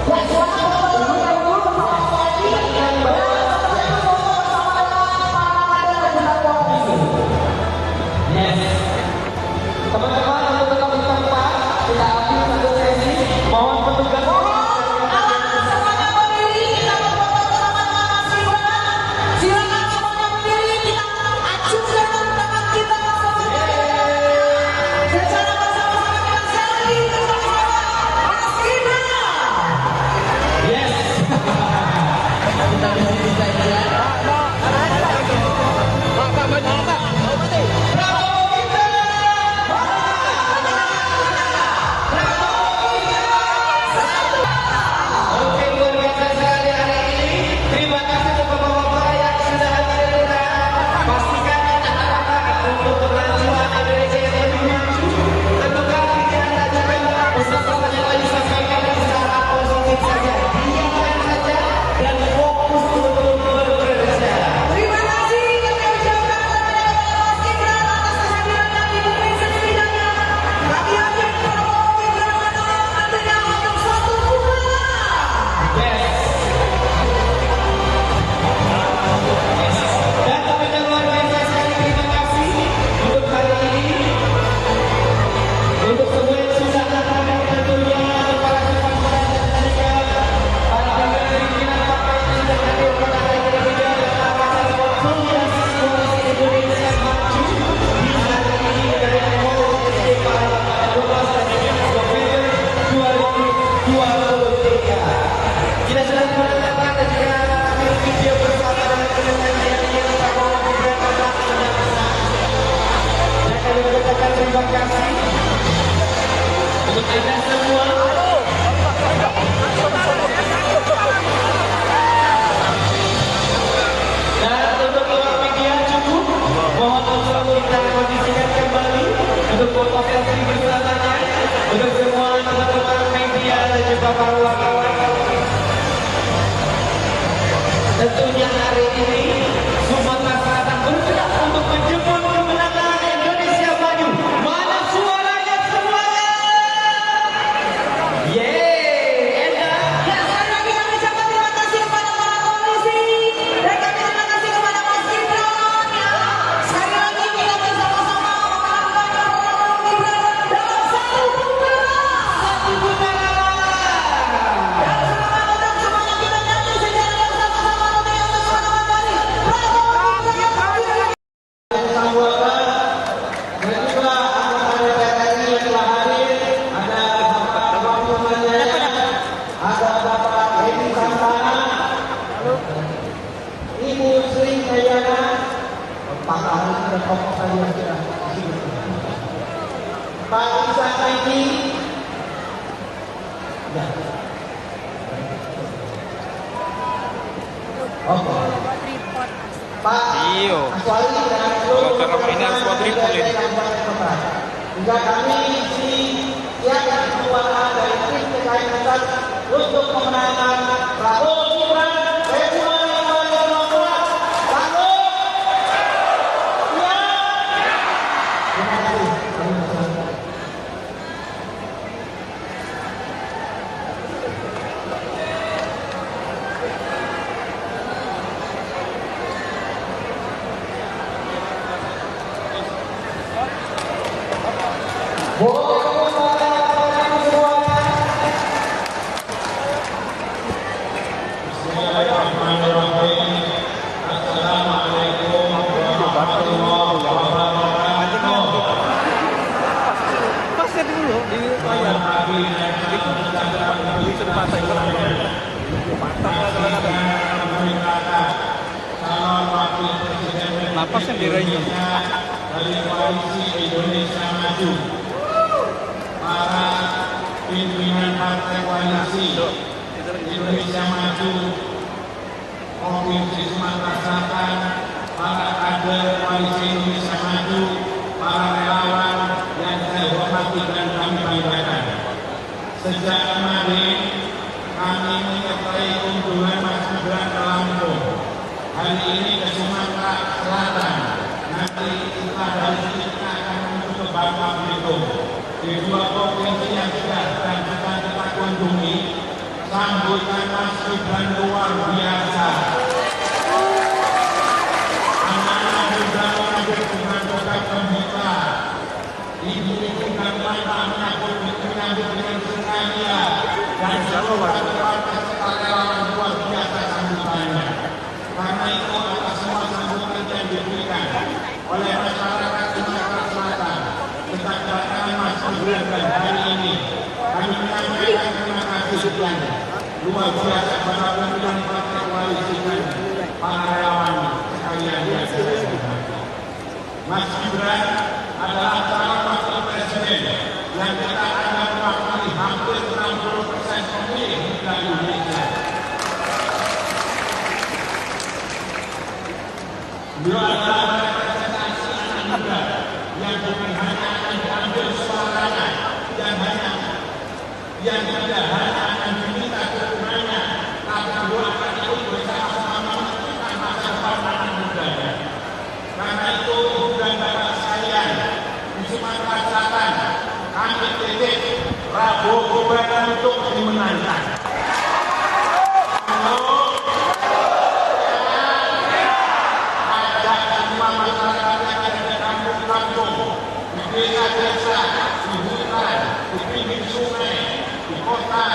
Ya silakan bapak-bapak yang dulu bersama lagi. Dan satu foto bersama dengan para kader dan juga koalisi. Yes. Teman-teman untuk tetap di tempat kita ambil satu sesi. Mohon petugas Anak semuanya berdiri, kita berfoto bersama dengan Mas Gibran. Silakan semuanya berdiri, kita acungkan tangan kita semuanya. Secara bersama-sama kita selfie bersama Mas Gibran. Yes. Kita bisa saja. Oke, luar biasa sekali hari ini. Terima kasih untuk bapak-bapak yang sudah hadir. Pastikan anak-anak untuk keberlangsungan Indonesia yang lebih maju. Tentukan pikiran dan juga pesan-pesan yang tadi disampaikan secara positif saja. Diamkan saja dan fokus untuk bekerja. Terima kasih kami ucapkan kepada Mas Gibran atas kehadirannya di bumi setidaknya. Kami ajak Prabowo Gibran adalah nantinya untuk 1 bunga. Yes. Dan teman-teman luar biasa sekali terima kasih untuk hari ini. Untuk semua yang sudah datang dan tentunya para kepala dan juga para pimpinan partai yang sudah hadir pada hari ini dan para konsolidasi koalisi Indonesia Maju di hari ini dari Mall Istiqlal pada 12 November 2023. Kita sudah mendatangkan dan juga ambil video bersama dengan penyanyi yang Prabowo Gibran adalah yang besar. Dan kami mengucapkan terima kasih untuk Anda semua. Dan untuk awak media cukup, mohon untuk kita kondisikan kembali untuk foto selfie bersamanya untuk semua teman-teman media dan juga para wartawan. Tentunya hari ini Sumatera Selatan bergerak untuk menjemput kemenangan Indonesia Maju. Mana suaranya semuanya? Yeay, enak. Ya, sekali lagi kami ucapkan terima kasih kepada para koalisi dan kami terima kasih kepada Mas Gibran. Ya, sekali lagi kita bersama-sama mengharapkan Prabowo Gibran dalam 1 bunga. Satu bunga. Dan semangat untuk semuanya kita nyanyi secara bersama-sama dengan semangat dari Prabowo Gibran. Sambutan dan juga anggota DPR RI yang telah hadir. Ada Bapak Wahyu Manjaya, ada Bapak Hedi Santana, Ibu Sri Dayana, Pak Ahli dan tokoh tadi yang sudah disebutkan. Pak Isa Saidi, ya. Oke. Pak Iyo. Aswali dan seluruh Kalau karena ini harus buat tripolin. juga kami di siap dan kekuatan dari tim TKI pusat untuk memenangkan Prabowo Gibran Februari 2024. Prabowo, ya. Terima kasih. Boleh semuanya. Bismillahirrahmanirrahim. Assalamualaikum warahmatullahi wabarakatuh. Pasnya dulu di layar. Di sudut pantai. Napasnya di range. dari Koalisi Indonesia Maju, para pimpinan partai koalisi Indonesia Maju Provinsi Sumatera Selatan, para kader Koalisi Indonesia Maju, para relawan yang saya hormati dan kami banggakan. Sejak kemarin kami menyertai kunjungan Mas Gibran ke Lampung, hari ini ke Sumatera Selatan, nanti setelah dari sini kita akan menuju ke Bangka Belitung. Di dua provinsi yang sudah dan sedang kita kunjungi, sambutan Mas Gibran luar biasa. Anak-anak muda mengambil dengan berkat gembira, ibu-ibu dan bapak menyambut dengan sukacita, dan seluruh partai relawan luar biasa sambutannya. Karena itu atas semua sambutan yang diberikan oleh masyarakat Sumatera Selatan, kita kedatangan Mas Gibran dan hari ini kami menyampaikan terima kasih sekian luar biasa pada pimpinan partai koalisi dan para relawan sekalian yang saya hormati. Mas Gibran adalah calon wakil presiden yang kita anggap mewakili hampir 60% pemilih di Indonesia. Beliau adalah representasi anak muda yang bukan hanya akan diambil suaranya, yang tidak hanya akan diminta dukungannya, tapi beliau akan ikut bersama-sama menentukan masa depan anak mudanya. Karena itu, ibu dan bapak sekalian, di Sumatera Selatan, kami titip Prabowo Gibran untuk dimenangkan. Masyarakat yang ada di kampung-kampung, di desa-desa, di hutan, di pinggir sungai, di kota,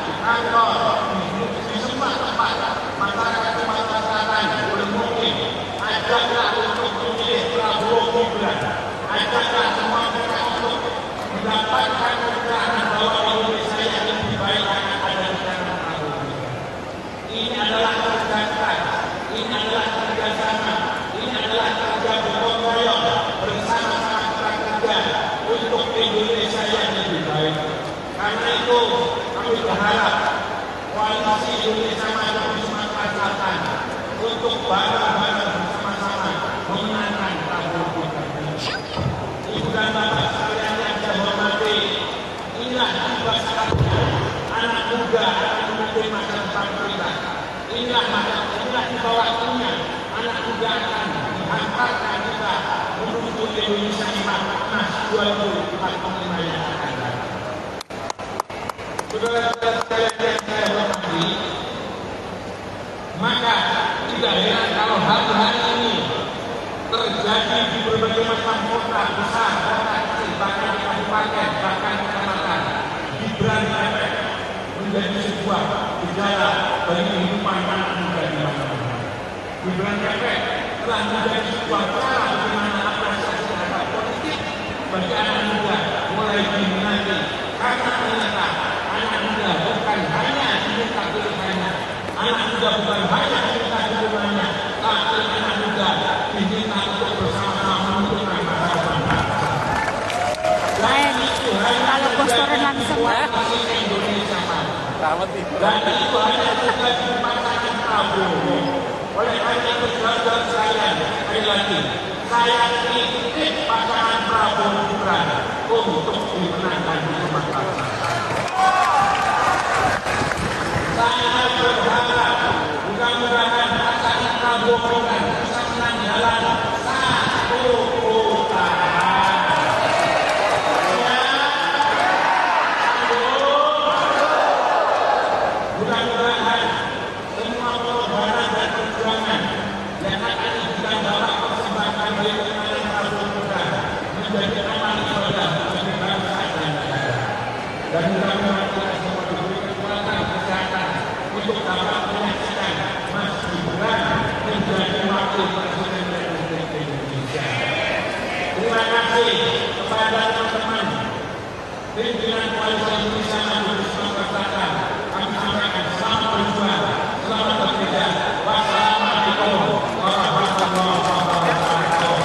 di kantor, di semua tempat masyarakat Sumatera Selatan boleh mungkin ajaklah untuk memilih Prabowo Gibran, ajaklah semua mereka untuk mendapatkan keterangan bahwa Indonesia yang lebih baik akan ada di tangan Prabowo Gibran. Ini adalah kerja keras, ini adalah kerjasama, ini adalah kerja gotong royong bersama-sama kita kerja untuk Indonesia yang lebih baik. Karena itu kami berharap Koalisi Indonesia Maju di Sumatera Selatan untuk bareng-bareng bersama-sama memenangkan Prabowo Gibran. Ibu dan bapak sekalian yang saya hormati, inilah tiba saatnya anak muda akan memimpin masa depan kita. Inilah tiba waktunya anak muda akan menghantarkan kita menuju Indonesia emas 2045 yang akan datang. Saudara-saudara sekalian yang saya hormati, maka tidak heran kalau hari-hari ini terjadi di berbagai macam kota besar, kota kecil, bahkan di kabupaten, bahkan di kecamatan, Gibran efek menjadi sebuah gejala bagi kehidupan anak muda di masa depan. Gibran efek telah menjadi sebuah cara bagaimana apresiasi terhadap politik bagi anak muda mulai diminati, karena ternyata anak muda bukan hanya diminta pilihannya, anak muda bukan hanya diminta dukungannya, tapi anak muda diminta untuk bersama-sama menentukan masa depan bangsa. Kalau posternya langsung Indonesia Maju. Dan itu hanya juga di pasangan Prabowo. Oleh karena itu saudara sekalian, sekali lagi, saya titip pasangan Prabowo Gibran untuk dimenangkan di Sumatera Selatan. Saya berharap mudah-mudahan pasangan Prabowo Gibran bisa menang jalan satu putaran. Mudah-mudahan semua pengorbanan dan perjuangan yang akan kita bawa persembahkan dari kemenangan Prabowo Gibran menjadi amal ibadah bagi bangsa dan negara. Dan mudah-mudahan kita semua diberi kekuatan kesehatan untuk dapat menyaksikan Mas Gibran menjadi wakil presiden Republik Indonesia. Terima kasih kepada teman-teman pimpinan Koalisi Indonesia Maju di Sumatera Selatan. Kami sampaikan selamat berjuang, selamat bekerja. Wassalamualaikum warahmatullahi wabarakatuh.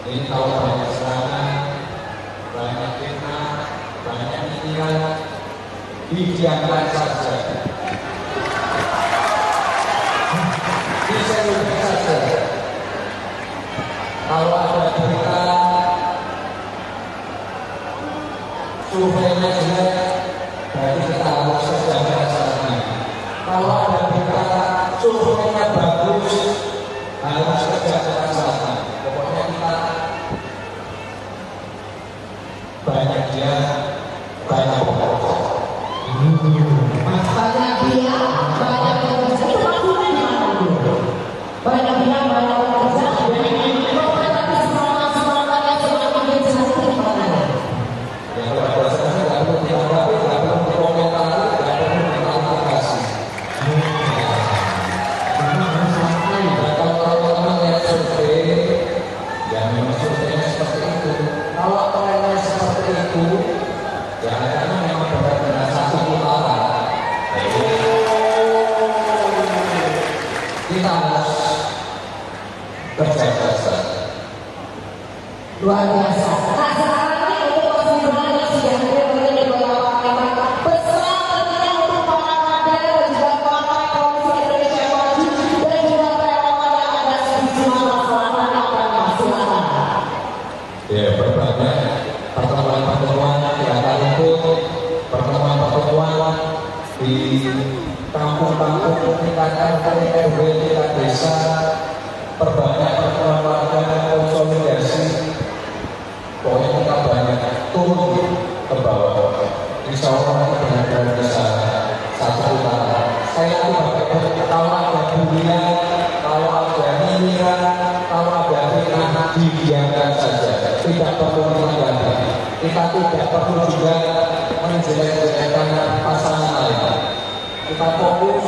Ini kalau banyak serangan, banyak fitnah, banyak nyinyiran, didiamkan saja. Diseluruhkan saja. Kalau ada berita surveinya jelek, berarti kita harus sedangkan saja. Kalau ada berita surveinya bagus, harus kerjakan saja. Pokoknya kita banyak dia, banyak bekerja. Banyak dia, banyak bekerja. Itu maksudnya gimana dulu? Banyak dia, banyak bekerja. Tapi semangat yang semakin berjasa itu gimana? Ya kalau prosesnya tidak perlu ditanggapi, tidak perlu dikomentari, tidak perlu diklarifikasi. Dan kalau teman-teman yang survei, ya memang surveinya seperti itu. Kalau trennya seperti itu, ya karena memang benar-benar satu putaran. Kita harus kerja keras. Luar biasa. Nah sekarang ini untuk Mas Gibran yang sudah hadir di beberapa tempat pesan tentunya untuk para kader dan juga partai Koalisi Indonesia Maju dan juga relawan yang ada di Sumatera Selatan yang akan silakan. Ya berbagai pertemuan-pertemuan yang akan ikut pertemuan-pertemuan di kampung-kampung tingkat RT, RW, tingkat desa, perbanyak pertemuan warga konsolidasi. Pokoknya kita banyak turun ke bawah. Insya Allah kita benar-benar bisa satu putaran. Saya tidak kalau ada bulian, kalau ada nyinyiran, kalau ada fitnah, didiamkan saja. Tidak perlu ditanggapi. Kita tidak perlu juga menjelek-jelekkan pasangan lain. Kita fokus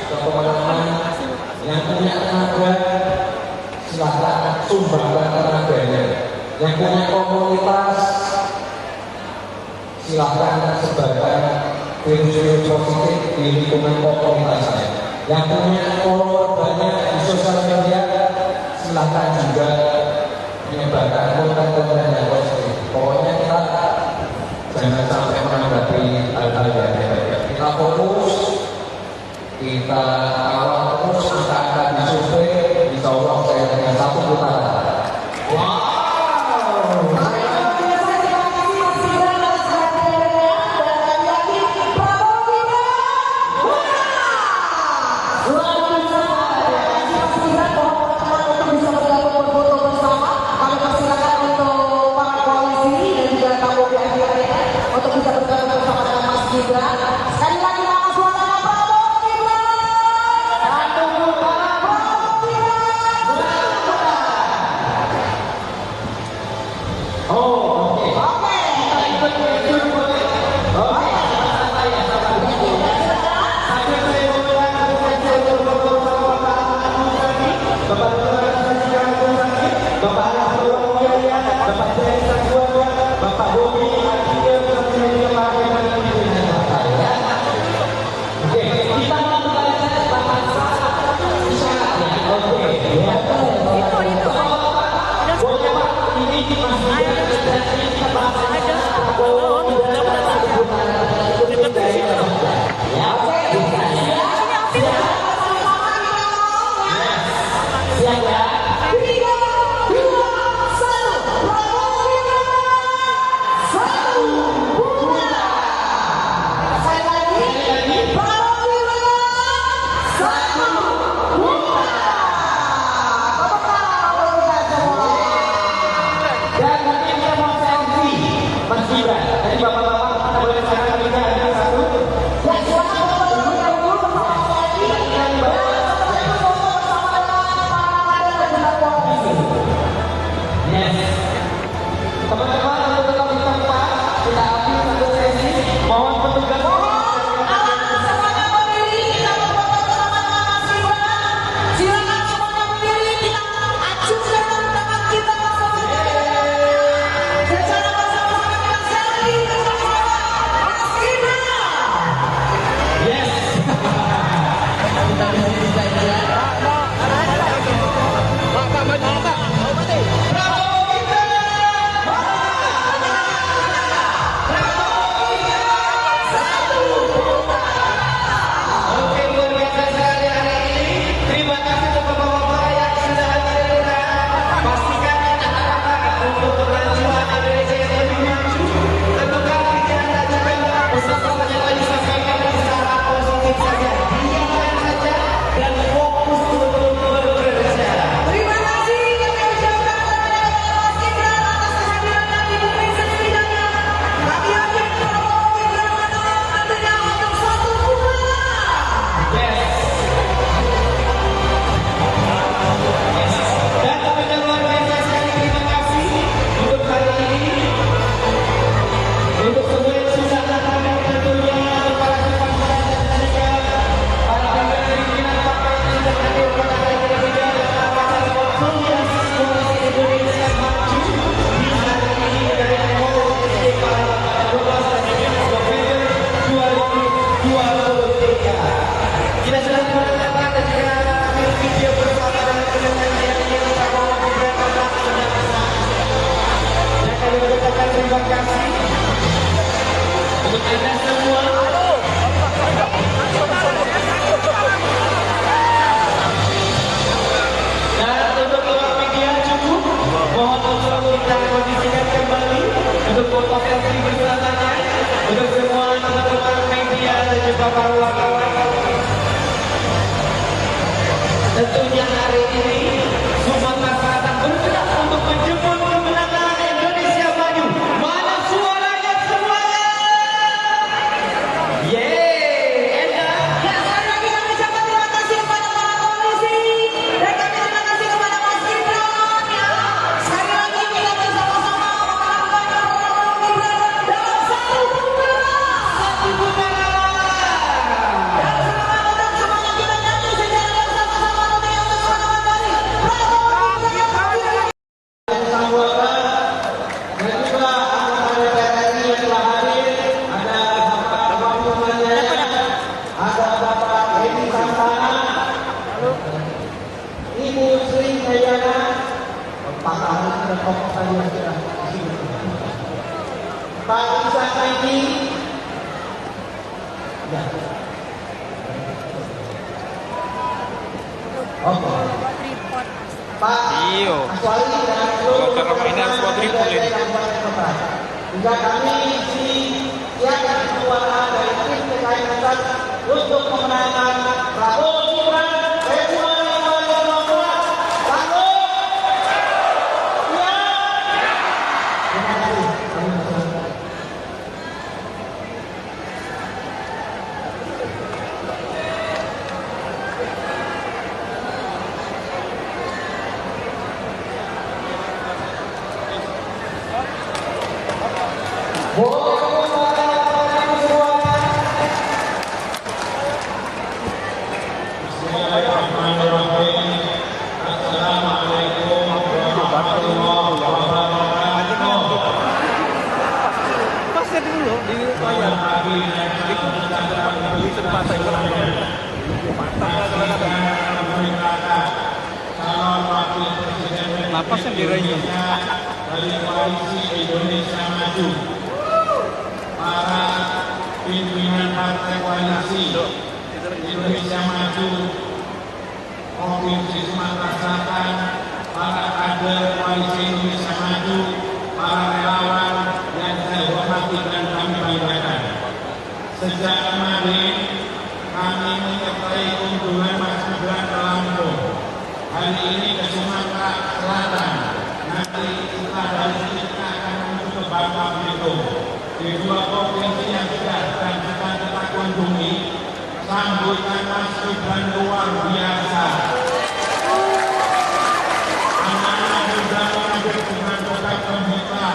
ke pemenangan yang punya tenaga, silahkan sumbangkan tenaganya. Yang punya komunitas, silahkan sebarkan virus-virus positif di lingkungan komunitasnya. Yang punya follower banyak di sosial media, silahkan juga menyebarkan konten-konten yang positif. Pokoknya kita jangan sampai menanggapi hal-hal yang negatif. Kita fokus, kita kawal terus angka-angka di survei, insya Allah saya dengan satu putaran. Wow. Untuk bisa bergabung bersama dengan Mas Gibran. Sekali lagi nama suaranya Prabowo Gibran. Prabowo Gibran. Oh, oke. Oke. Kita ikut menuju boleh. Oke. Bapak Bobi, kita mau membaca Bapak isyarat ya. Oke. Boleh Pak, ini masih ada bahasa untuk Anda semua. Dan untuk awak media cukup, mohon untuk kita kondisikan kembali untuk foto selfie bersamanya untuk semua teman-teman media dan juga para wartawan. Tentunya hari ini Sumatera Selatan bergerak untuk menjemput kemenangan Indonesia Maju. Mana suaranya semuanya? Yeay, enak. Ya, sekali lagi kami ucapkan terima kasih kepada para polisi dan kami terima kasih kepada Mas Gibran. Ya, sekali lagi kita bersama-sama melakukan program Gibran dalam satu putaran. Dan semangat untuk semuanya kita nyanyi secara bersama-sama untuk yang bersama dari Prabowo Gibran. Dan juga anggota DPR RI yang telah hadir, ada Bapak Wakil Manjaya, ada Bapak Edi Santana, Ibu Sri Dayana, Pak Ahli dan tokoh tadi yang sudah disebut, Pak Isa Saidi, ya. Oke. Pak Iyo. Aswari dan seluruh Kalau terminal Swadripol ini. juga kami di sini siapkan suara dari tim TKI Pusat untuk memenangkan Prabowo Gibran Februari 2024. Sanggup? Ya. Terima kasih. Kami berserah. Bismillahirrahmanirrahim. Assalamualaikum warahmatullahi wabarakatuh. Pasnya dulu di layar. Di tempat Calon Wakil Presiden Lapasnya dirayu. dari Koalisi Indonesia Maju, para pimpinan partai koalisi Indonesia Maju Provinsi Sumatera Selatan, para kader Koalisi Indonesia Maju, para relawan yang saya hormati dan kami banggakan. Sejak kemarin kami menyertai kunjungan Mas Gibran ke Lampung. Hari ini ke Sumatera Selatan. Nanti setelah dari sini kita akan menuju ke Bangka Belitung. Di dua provinsi yang sudah dan kita kunjungi, sambutan Mas Gibran luar biasa. Anak-anak sudah mengambil dengan kota pembuka.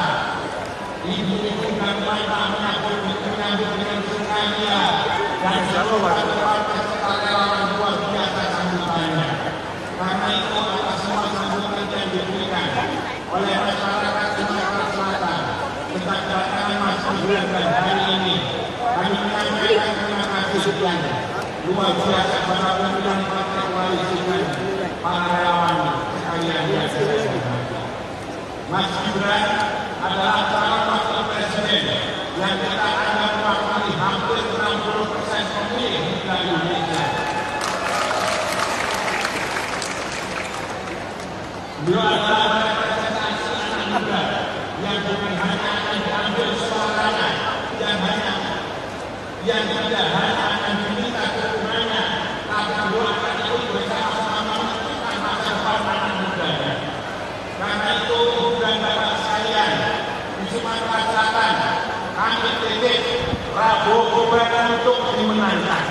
Ibu-ibu dan bapak menyambut dengan sukacita dan seluruh partai serta relawan luar biasa sambutannya. Karena itu atas semua sambutan yang diberikan oleh masyarakat Sumatera Selatan sejak kedatangan Mas Gibran dan hari ini, kami menyampaikan terima kasih yang luar biasa kepada pimpinan partai koalisi dan para relawan sekalian yang saya hormati. Mas Gibran adalah calon wakil presiden yang kita anggap mewakili hampir 60% pemilih di Indonesia. Beliau adalah representasi anak muda yang bukan hanya akan diambil suaranya, yang tidak hanya akan diminta dukungannya, tapi beliau akan ikut bersama-sama menentukan masa depan anak mudanya. Karena itu, ibu dan bapak sekalian di Sumatera Selatan, kami titip Prabowo Gibran untuk dimenangkan.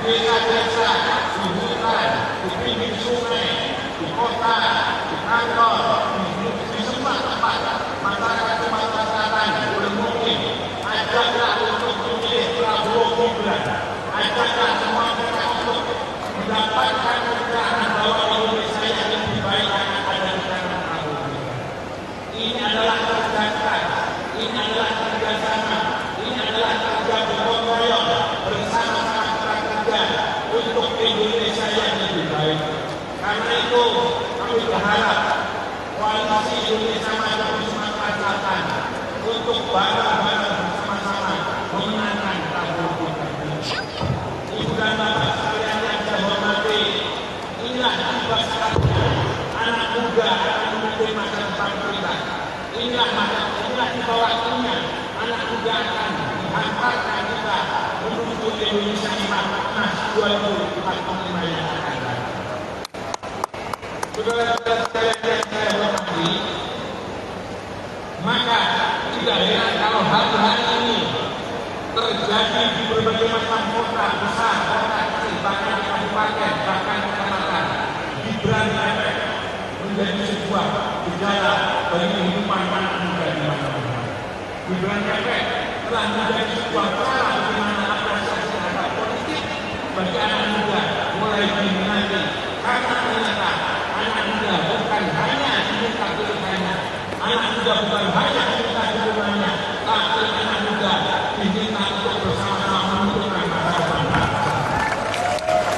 Di desa-desa, di hutan, di pinggir sungai, di kota, di kantor, di semua tempat masyarakat Sumatera Selatan boleh mungkin ajaklah untuk memilih Prabowo Gibran, ajaklah semua mereka untuk mendapatkan pencerahan bahwa Indonesia yang lebih baik akan ada di 2045 yang akan datang. Saudara-saudara sekalian yang saya hormati, maka tidak heran kalau hari-hari ini terjadi di berbagai macam kota besar, kota kecil, bahkan di kabupaten, bahkan di kecamatan, Gibran efek menjadi sebuah gejala bagi kehidupan anak muda di mana-mana. Gibran efek telah menjadi sebuah cara bagaimana apresiasi terhadap politik bagi anak muda mulai diminati, karena ternyata anak muda bukan hanya diminta pilihannya, anak muda bukan hanya diminta dukungannya, tapi anak muda diminta untuk bersama-sama menentukan masa depan bangsa.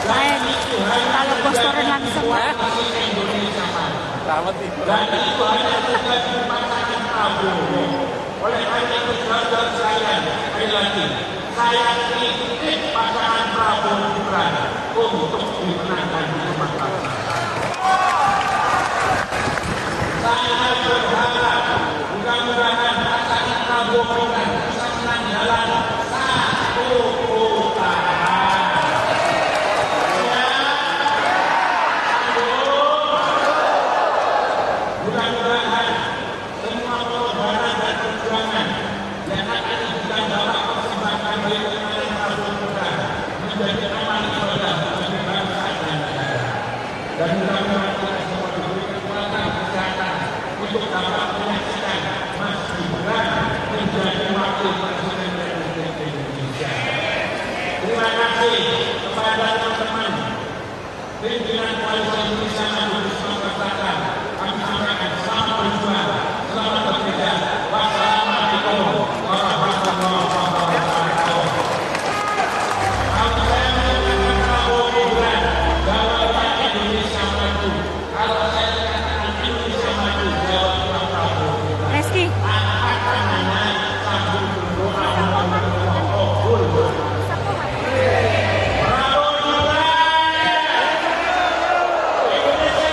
Dan itu hanya terjadi di koalisi Indonesia Maju. Dan itu hanya terjadi di pasangan Prabowo. Oleh karena itu saudara sekalian, sekali lagi, saya kritik pasangan Prabowo Gibran untuk dimenangkan di rumah bangsa. Saya berharap mudah-mudahan pasangan Prabowo Gibran bisa menang dalam satu putaran. Mudah-mudahan semua pengorbanan dan perjuangan yang akan kita dapat persembahkan bagi pasangan Prabowo Gibran menjadi amal ibadah bagi bangsa dan negara. Dan mudah-mudahan kita semua diberi kekuatan kesehatan untuk dapat menyaksikan Mas Gibran menjadi wakil presiden Republik Indonesia. Terima kasih kepada teman-teman pimpinan Koalisi Indonesia Maju di Sumatera Selatan. Kami sampaikan selamat berjuang, selamat bekerja. Wassalamualaikum warahmatullahi wabarakatuh. Kalau saya mengatakan Prabowo Gibran, jawabnya Indonesia Maju. Kalau saya mengatakan Indonesia Maju, jawabnya Prabowo Gibran. Reski. Akan naik sambil berdoa Prabowo Gibran, Indonesia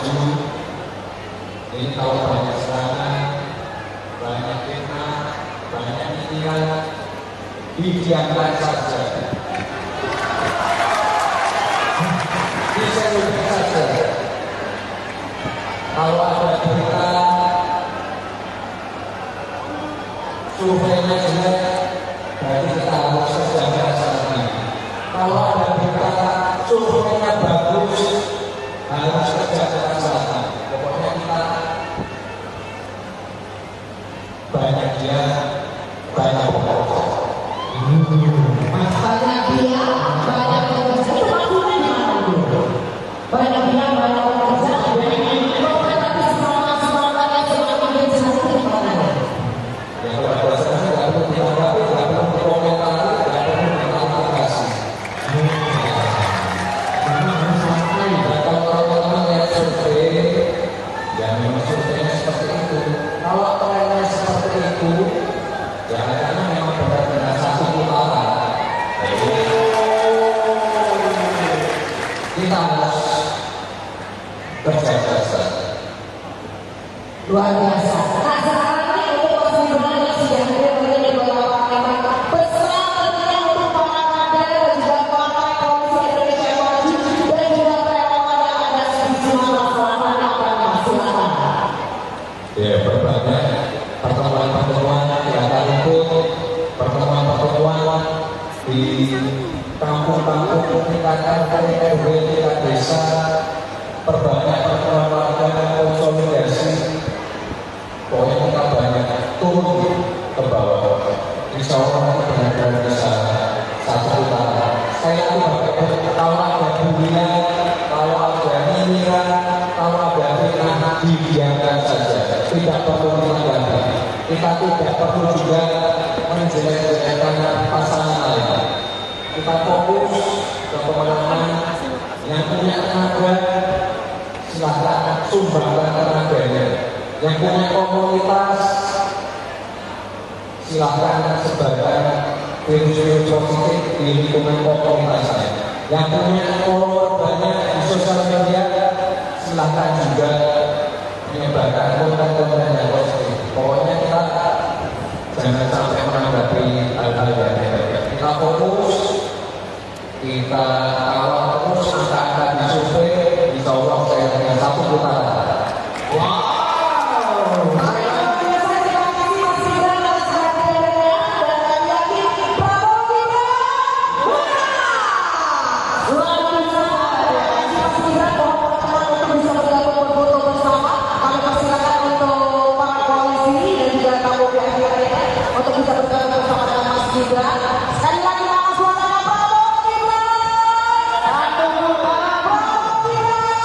maju. Ini kalau banyak serangan, banyak fitnah, banyak pikiran, didiamkan saja. Diselubung saja. Kalau ada berita surveinya jelek, berarti kita harus sejajar sana. Kalau ada berita surveinya bagus, harus sejajar sana. Pokoknya kita banyak dia, banyak bekerja. Banyak dia, banyak bekerja. Itu maksudnya gimana dulu? Banyak dia, banyak bekerja. Tapi semangat-semangatnya semakin jelas itu gimana? Ya kalau ada saya tidak perlu ditanggapi, tidak perlu dikomentari, tidak perlu diklarifikasi. Dan kalau teman-teman lihat survei, ya memang surveinya seperti itu. Kalau trennya seperti itu, ya karena memang benar-benar satu putaran. Kita harus berjaga saja. Luar biasa. Nah sekarang ini untuk Mas Gibran yang sudah hadir di beberapa partai berserah tentunya untuk para kader dan juga partai Koalisi Indonesia Maju dan juga relawan yang ada di sejumlah masalah apa silakan. Ya berbagai pertemuan-pertemuan yang akan ikut, pertemuan-pertemuan di kampung-kampung, tingkat RT, RW, tingkat desa, perbanyak pertemuan warga, konsolidasi. Pokoknya kita banyak turun ke bawah. Insya Allah benar-benar bisa satu putaran. Saya itu kalau ada dunia, kalau ada nyinyiran, kalau ada fitnah, didiamkan saja. Tidak perlu ditanggapi. Kita tidak perlu juga menjelek-jelekkan pasangan lain. Kita fokus ke pemenangan yang punya tenaga, silahkan sumbangkan tenaganya. Yang punya komunitas, silahkan sebarkan virus-virus positif di lingkungan komunitasnya. Yang punya follower banyak di sosial media, silahkan juga menyebarkan konten-konten yang positif. Pokoknya kita jangan sampai menanggapi hal-hal yang negatif. Kita fokus, kita kawal terus angka-angka di survei, insya Allah saya dengan satu putaran. Wow. Untuk bisa bergabung bersama dengan Mas Gibran. Sekali lagi nama suara Prabowo Gibran. Prabowo Gibran.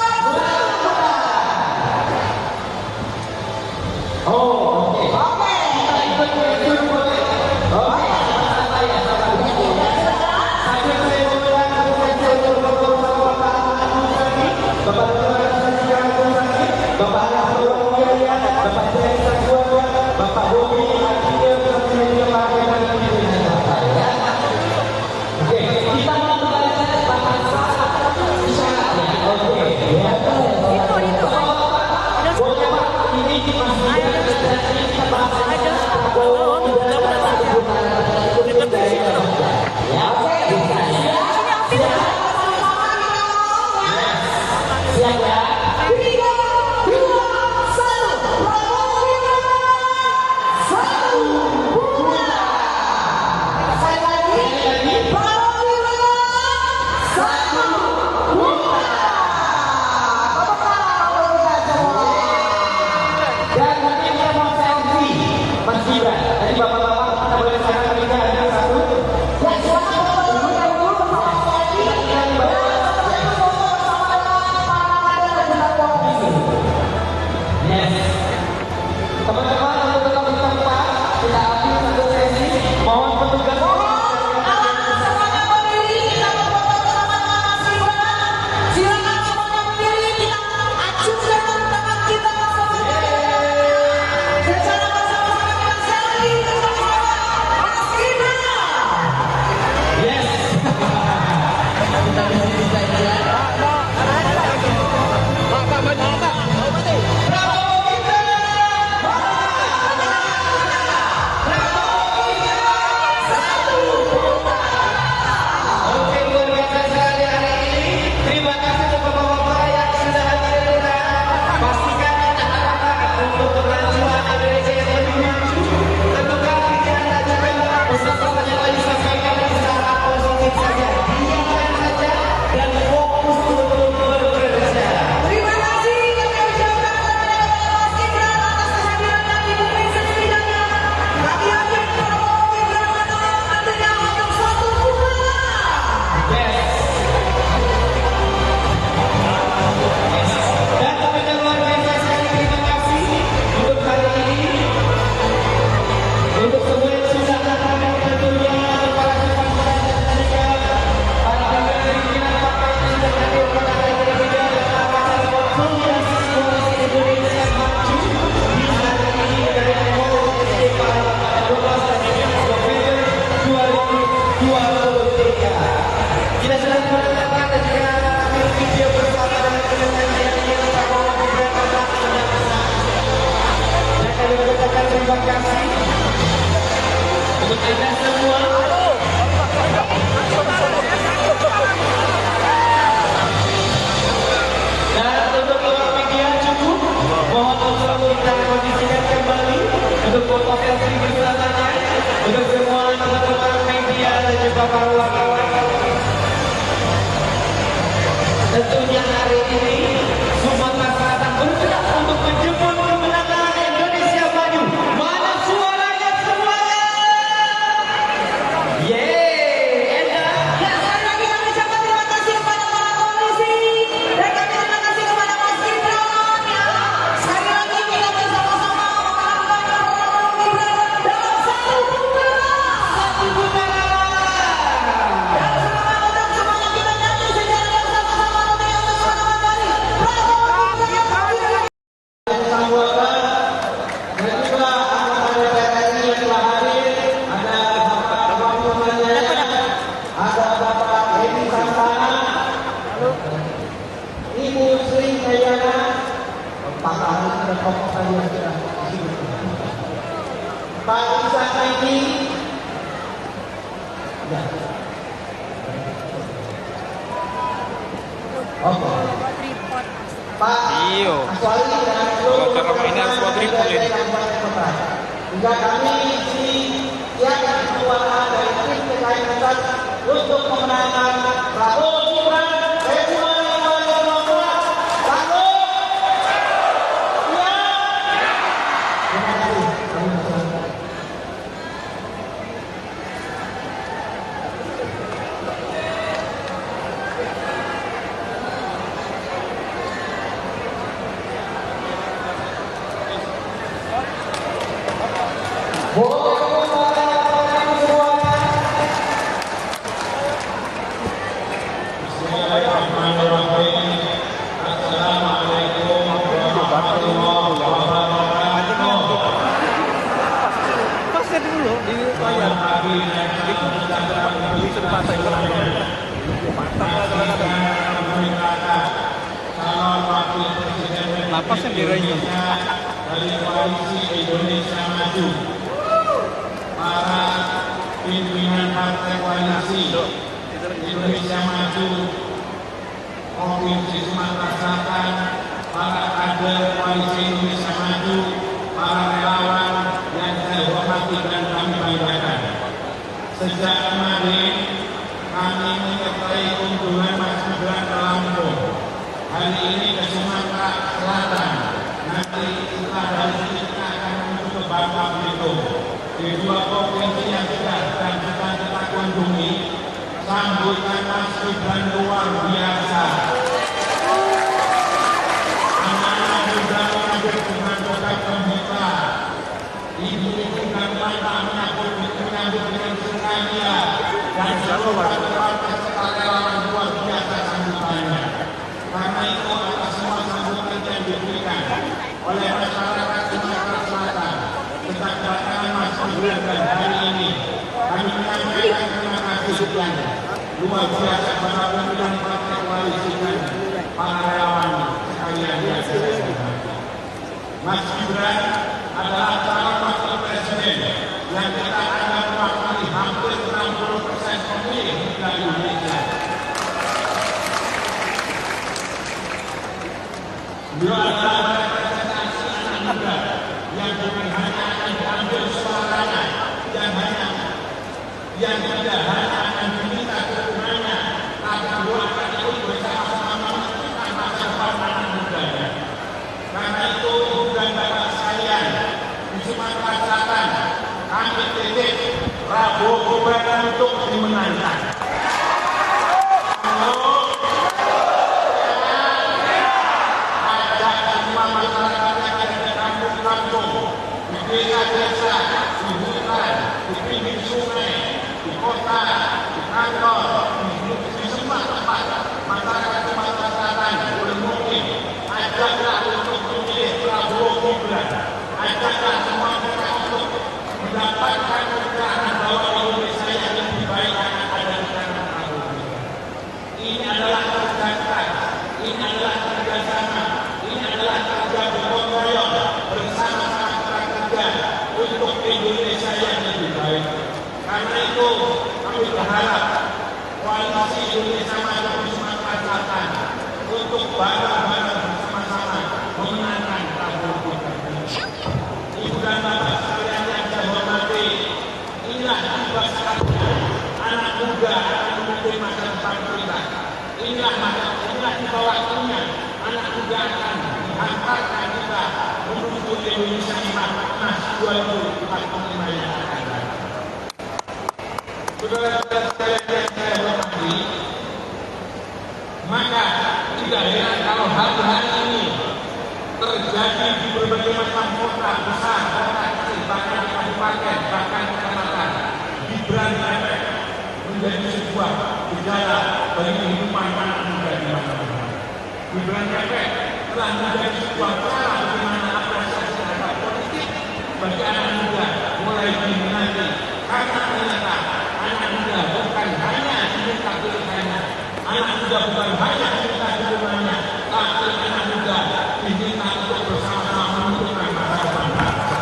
Oh, oke. Oke. Kita ikut itu boleh. Oke. Bapak Bobi, oke, kita mau belajar bahasa isyarat ya. Oke, ya. Boleh Pak, ini kita bahas Prabowo ya, oke, bisa ya. Siap ya. 3, 2, 1. Prabowo Gibran. 1 bulan. Saya lagi. Prabowo Gibran. 1 bulan. Tepuk tangan untuk kita semua. Dan nanti kita mau selfie, Mas Gibran. Tadi bapak-bapak kita boleh sekarang kita ada satu. Ya silakan Bapak dulu bersama saya lagi. Dan setelah itu foto bersama dengan para kader dan juga koalisi. Yes. Teman-teman untuk tetap di tempat, kita ambil satu sesi. Mohon petugas. Semuanya berdiri, kita berfoto bersama dengan Mas Gibran. Silakan semuanya berdiri, kita acungkan tangan kita semuanya. Secara bersama-sama kita selfie bersama Mas Gibran. Yes. Kita di sini saja. Pak, maju, Pak. untuk Anda semua. Dan untuk awak media cukup, mohon untuk kita kondisikan kembali untuk foto selfie bersamanya untuk semua teman-teman media dan juga para wartawan. Tentunya hari ini Sumatera Selatan bergerak untuk menjemput kemenangan Indonesia Maju. Mana suaranya semuanya? Yeay, Enda. Ya, sekali lagi kami ucapkan terima kasih kepada para polisi dan kami terima kasih kepada Mas Gibran. Ya, sekali lagi kita bersama-sama mengharapkan Prabowo Gibran dalam satu putaran. Dan selamat untuk semuanya kita nyanyi secara yang sama-sama untuk yang bersama dari Prabowo Gibran. Sambutan dan juga anggota DPR RI yang telah hadir, ada Bapak Wahyu Manjaya, ada Bapak Hedi Santana, Ibu Sri Kayana, Pak Haris dan tokoh tadi yang sudah disebut, Pak Isa Saidi, ya. Oke. Pak Iyo. Aswali dan seluruh Kalau cara mainnya harus buat triple ini. hingga kami di siapkan ketuaan dari tim terkait pusat untuk memenangkan Prabowo Gibran Februari 2024. Satu, dua, terima kasih. Boleh semuanya. Bismillahirrahmanirrahim. Assalamualaikum warahmatullahi wabarakatuh. Pasnya dulu di layar. Di sepatah itu. Calon wakil presiden Napasnya dirayu. dari koalisi Indonesia Maju, para pimpinan partai koalisi Indonesia Maju Provinsi Sumatera Selatan, para kader koalisi Indonesia Maju, para relawan yang saya hormati dan kami banggakan. Sejak kemarin kami menyertai kunjungan Mas Gibran ke Lampung. Hari ini ke Sumatera Selatan. Nanti setelah dari sini kita akan menuju ke Bangka Belitung. Di dua provinsi yang sudah dan sedang kita kunjungi, sambutan Mas Gibran luar biasa. Anak-anak sudah mengambil dengan doa gembira. Ibu-ibu dan bapak menyambut dengan sukacita dan seluruh partai serta relawan luar biasa sambutannya. Karena itu atas semua sambutan yang diberikan oleh masyarakat Sumatera Selatan tentang kedatangan Mas Gibran dan hari ini kami menyampaikan terima kasih yang luar biasa kepada pimpinan partai koalisi dan para relawan sekalian yang saya hormati. Mas Gibran adalah calon wakil presiden yang kita anggap mewakili hampir 60% pemilih di Indonesia. Beliau adalah representasi anak muda yang bukan hanya akan diambil suaranya, yang tidak hanya akan diminta dukungannya, tapi beliau akan ikut bersama-sama menentukan masa depan anak mudanya. Karena itu ibu dan bapak sekalian di Sumatera Selatan, kami titip Prabowo Gibran untuk dimenangkan. Di desa-desa, di hutan, di pinggir sungai, di kota, di kantor, di semua tempat masyarakat Sumatera Selatan boleh mungkin ajaklah untuk memilih Prabowo Gibran, ajaklah semua mereka untuk mendapatkan pencerahan bahwa Indonesia yang lebih baik akan ada di tangan Prabowo Gibran. Ini adalah kerja keras, ini adalah kerjasama, ini adalah kerja gotong royong bersama-sama untuk Indonesia yang lebih baik. menghantarkan kita menuju Indonesia Emas 2045 yang akan datang. Saudara-saudara sekalian yang saya hormati, maka tidak heran kalau hari-hari ini terjadi di berbagai macam kota besar, kota kecil, bahkan di kabupaten, bahkan kecamatan, Gibran menjadi sebuah gejala bagi kehidupan anak muda di mana-mana. Gibran telah menjadi sebuah cara bagaimana apresiasi terhadap politik bagi anak muda mulai diminati, karena ternyata anak muda bukan hanya diminta pilihannya, anak muda bukan hanya diminta dukungannya, tapi anak muda diminta untuk bersama-sama menentukan masa depan bangsa.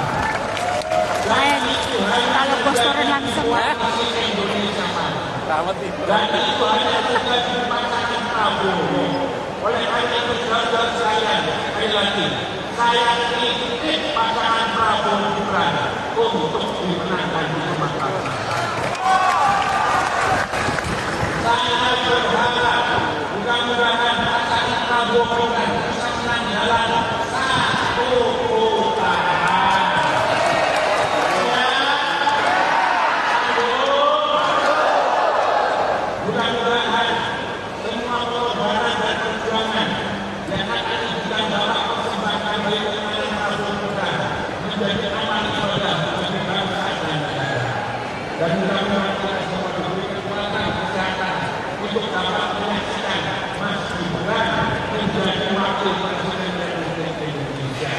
Kalau posternya langsung Indonesia maju. Dan itu hanya terjadi di pasangan Prabowo. Oleh karena itu saudara saya, sekali lagi, saya kritik pasangan Prabowo Gibran untuk dimenangkan di Sumatera Selatan. Saya berharap mudah-mudahan pasangan Prabowo Gibran bisa menang dalam satu putaran. Mudah-mudahan semua pengorbanan dan perjuangan yang akan kita dapat persembahkan bagi kemenangan Prabowo Gibran menjadi amal ibadah bagi bangsa dan negara. Dan mudah-mudahan kita semua diberi kekuatan kesehatan untuk dapat menyaksikan Mas Gibran menjadi wakil presiden Republik Indonesia.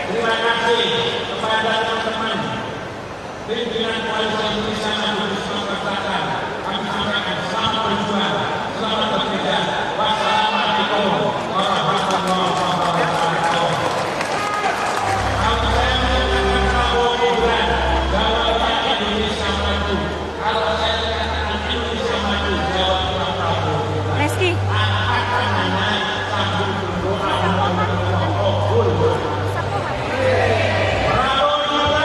Terima kasih kepada teman-teman pimpinan Koalisi Indonesia Maju di Sumatera Selatan. Kami sampaikan selamat berjuang, selamat bekerja. Wassalamualaikum warahmatullahi wabarakatuh. Kalau saya mengatakan Prabowo Gibran, jawaban Indonesia Maju. Kalau saya mengatakan Indonesia Maju, jawaban Prabowo Gibran. Reski. Akan hanya sambil berdoa mudah-mudahan kabul. Prabowo Gibran.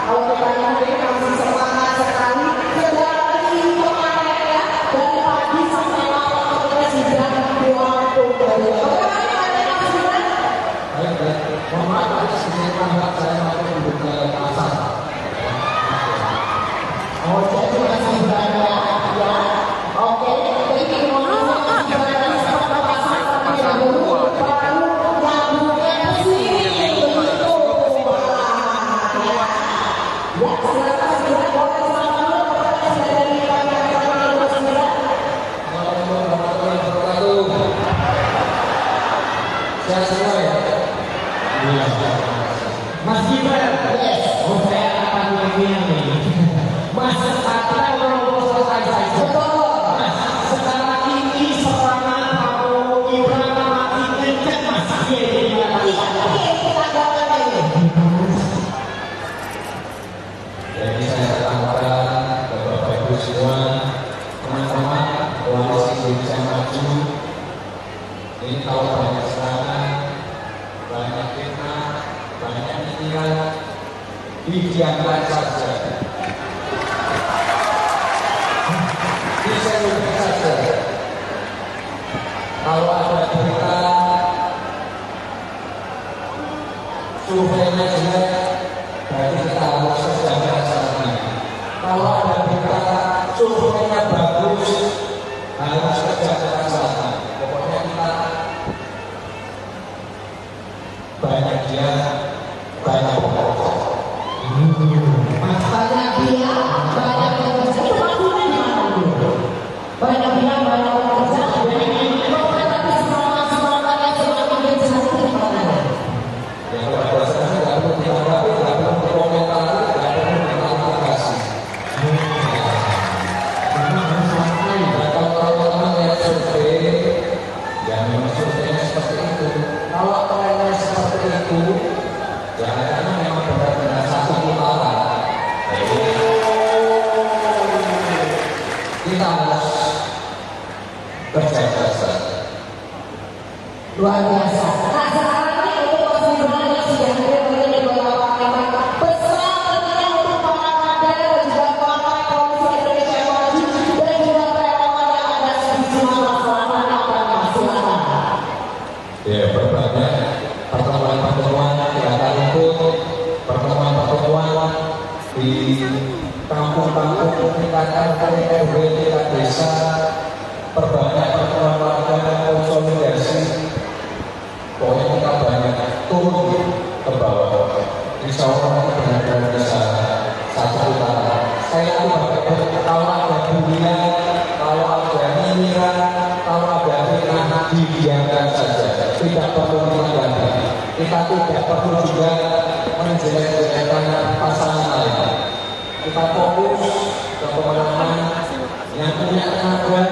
Kalau kita masih semangat sekali, tidak lagi kemarin Ini kalau banyak serangan, banyak fitnah, banyak pikiran, didiamkan saja. Disebut saja. Kalau ada berita surveinya jelek, berarti kita harus kerjakan saatnya. Kalau ada berita surveinya bagus, harus kerjakan saatnya. Pokoknya kita banyak dia, banyak bekerja. Banyak dia, banyak bekerja. Itu maksudnya gimana dulu? Banyak dia, banyak bekerja. Tapi semangat yang semakin gencar itu gimana? Ya kalau ada saya nggak perlu ditanggapi, nggak perlu dikomentari, nggak perlu diklarifikasi. Dan kalau teman-teman lihat survei, ya memang surveinya seperti itu. Kalau trennya seperti itu, ya karena memang benar-benar satu putaran. Kita harus kerja keras. Luar biasa. Nah sekarang ini untuk Mas Gibran yang sudah hadir mungkin di beberapa kalimat pesan tentunya untuk para kader dan juga partai Koalisi Indonesia Maju dan juga relawan yang ada di sejumlah masyarakat apa silakan. Ya berbanyak pertemuan-pertemuan di akar rumput, pertemuan-pertemuan di kampung-kampung, tingkatan RW, tingkat desa, perbanyak pertemuan warga, konsolidasi. Pokoknya kita banyak turun ke bawah. Insya Allah kita benar-benar bisa satu putaran. Saya itu kalau ada dunia, kalau ada nyinyiran, kalau ada fitnah, didiamkan saja. Tidak perlu ditanggapi. Kita tidak perlu juga menjelek-jelekkan pasangan lain. Kita fokus ke pemenangan yang punya tenaga,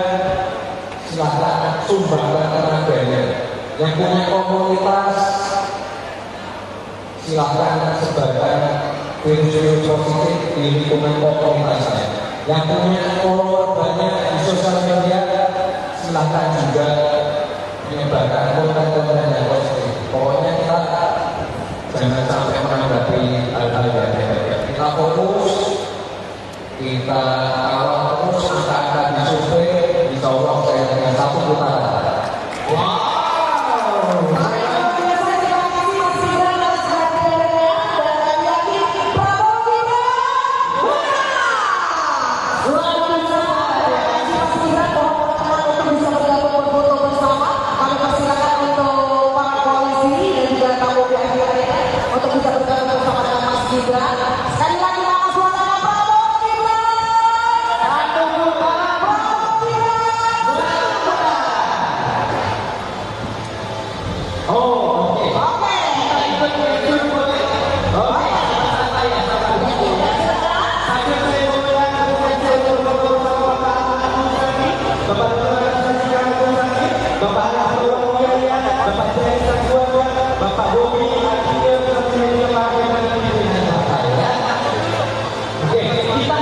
silahkan sumbangkan tenaganya. Yang punya komunitas, silahkan sebarkan virus-virus positif di lingkungan komunitasnya. Yang punya follower banyak di sosial media, silahkan juga menyebarkan konten-konten yang positif. Pokoknya kita jangan sampai menanggapi hal-hal yang negatif. Kita fokus, kita kawal terus angka-angka di survei, insya Allah saya dengan satu putaran. Wow. Untuk bisa bergabung bersama dengan Mas Gibran. Sekali lagi nama suaranya Prabowo Gibran. Satu putaran Prabowo Gibran. Oh, oke. Oke. Kita ikut boleh. Oke. Sambil saya Bapak Bapak Bobi, oke, kita mau bahasa isyarat ya. Oke, ya. Itu.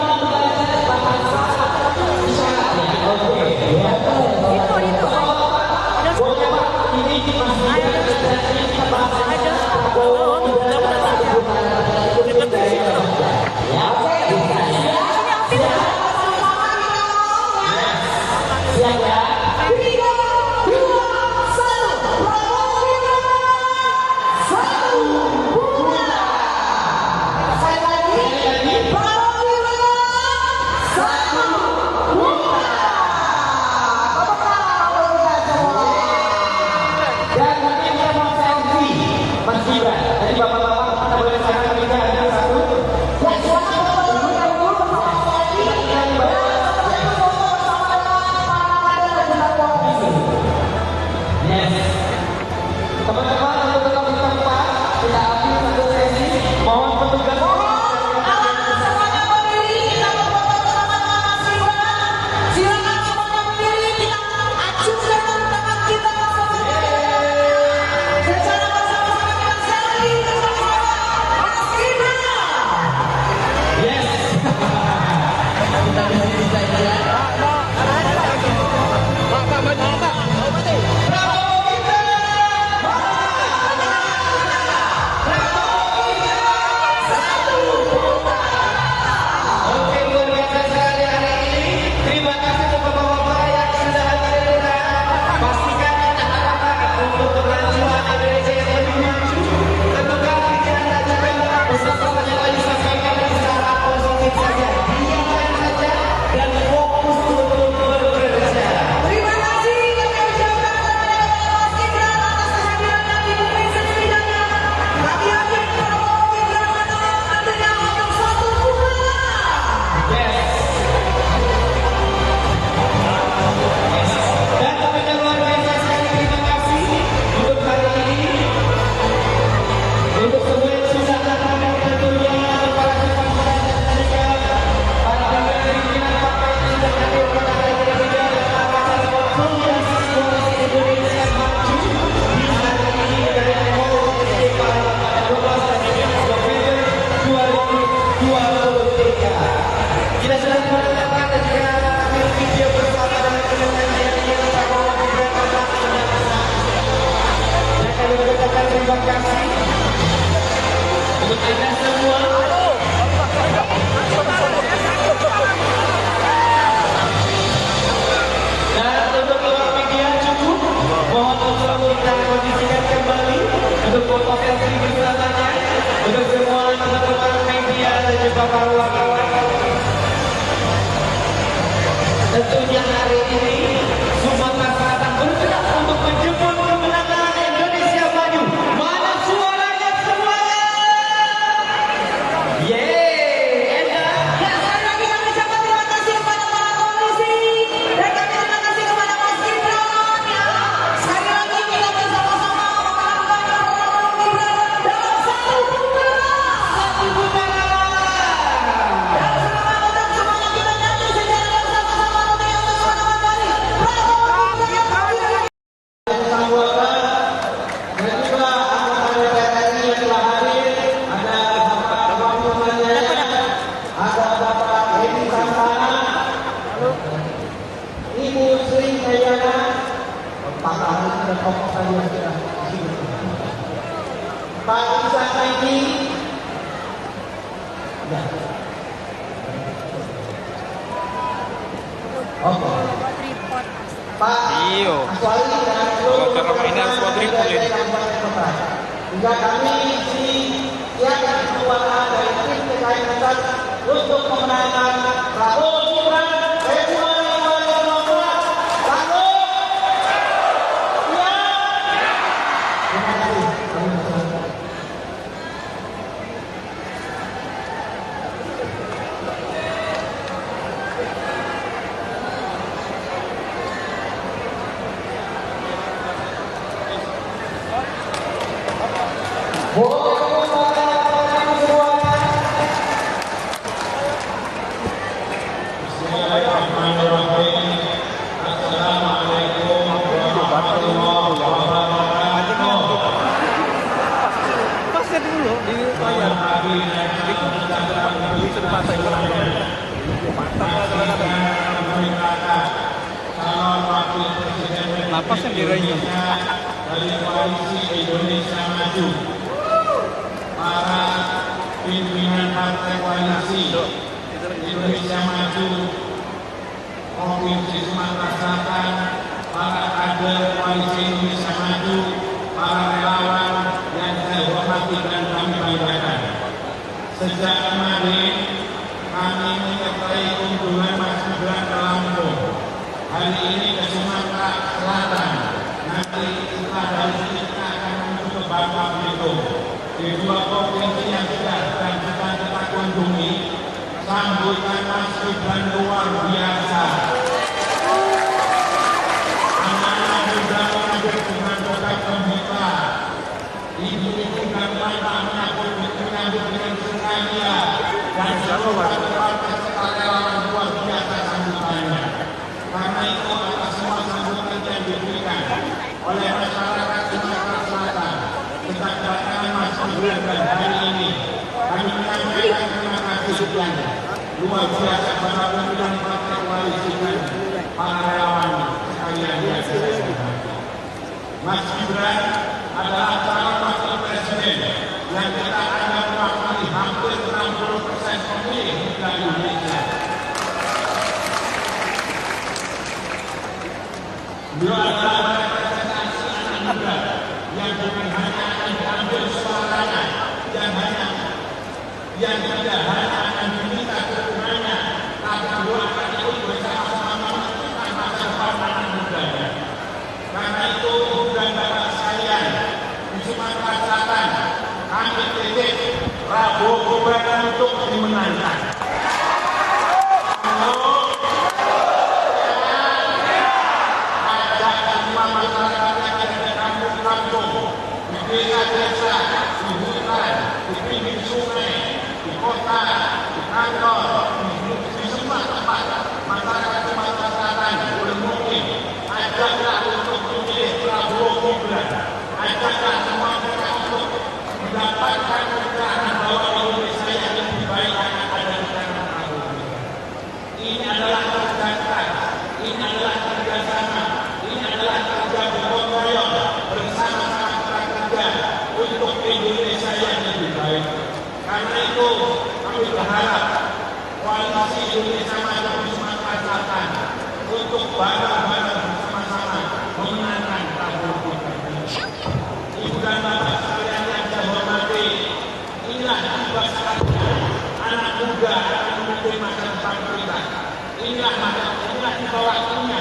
Boleh Pak, ini masih kita bahas siap ya. 3, 2, 1, Prabowo Gibran. 1 putaran. Sekali lagi Prabowo Gibran. 1 putaran. hari ini Sumatera Selatan bergerak untuk menjemput kemenangan Indonesia Maju. Mana suaranya semuanya? Yeay, Ya, sekali lagi kami ucapkan terima kasih kepada para koalisi dan kami terima kasih kepada Mas Gibran. Ya, sekali lagi kita bersama-sama melakukan program Gibran dalam satu putaran. Dan selamat untuk semuanya kita nyanyi secara bersama-sama untuk yang bersama dari Prabowo Gibran. Sambutan dan juga anggota DPR RI yang telah hadir, ada Bapak Wakilnya, ada Bapak Edi Santana, Ibu Sri Dayana, Pak Ahli dan tokoh tadi yang sudah disebut, Pak Isa Saidi, ya. Oke. Tripod. Pak Iyo. Aswali dan seluruh Kalau karena ini harus buat tripod ini. hingga kami di siapkan kekuatan dari tim TKI Pusat untuk memenangkan Prabowo Gibran Februari 2024. Prabowo, ya. Terima kasih. Boleh kemudian semuanya. Bismillahirrahmanirrahim. Assalamualaikum warahmatullahi wabarakatuh. Pasnya dulu di layar. Di kesempatan Calon Wakil Presiden Napasnya dirayu. dari Koalisi Indonesia Maju, para pimpinan partai koalisi Indonesia Maju Provinsi Sumatera Selatan, para kader Koalisi Indonesia Maju, para relawan yang saya hormati dan kami banggakan. Sejak kemarin kami menyertai kunjungan Mas Gibran ke Lampung. Hari ini ke Sumatera Selatan. Nanti setelah dari sini kita akan menuju ke Bangka Belitung. Di dua provinsi yang sudah dan sedang kita kunjungi, sambutan Mas Gibran luar biasa. Anak-anak muda mengambil dengan berkat gembira. Ibu-ibu dan bapak-bapaknya pun menyambut dengan sukacita dan seluruh partai sukarelawan luar biasa sambutannya. Karena itu atas semua sambutan yang diberikan oleh masyarakat Sumatera Selatan, kita kedatangan Mas Gibran dan hari ini kami menyampaikan terima kasih yang luar biasa kepada pimpinan partai koalisi dan para relawan sekalian yang saya hormati. Mas Gibran adalah calon wakil presiden yang kita anggap mewakili hampir 60% pemilih di Indonesia. Beliau adalah representasi anak muda yang bukan hanya akan diambil suaranya, yang tidak hanya akan diminta dukungannya, tapi beliau akan ikut bersama-sama menentukan masa depan anak mudanya. Karena itu, ibu dan bapak sekalian, di Sumatera Selatan, kami titip Prabowo Gibran untuk dimenangkan. Masyarakat yang ada di kampung-kampung, di desa-desa, di hutan, di pinggir sungai, di kota, di kantor, di semua tempat masyarakat Sumatera Selatan boleh mungkin ajaklah untuk memilih Prabowo Gibran, ajaklah semua mereka untuk mendapatkan pencerahan bahwa Indonesia yang lebih baik akan ada di tangan Prabowo Gibran. Ini adalah kerja, ini adalah kerjasama. Ini adalah kerja gotong royong bersama-sama kita kerja untuk Indonesia yang lebih baik. Karena itu kami berharap koalisi Indonesia Maju di Sumatera Selatan untuk bareng-bareng bersama-sama memenangkan Prabowo Gibran. Ibu dan bapak sekalian yang saya hormati, inilah tiba saatnya anak muda akan memimpin masa depan kita. Inilah tiba waktunya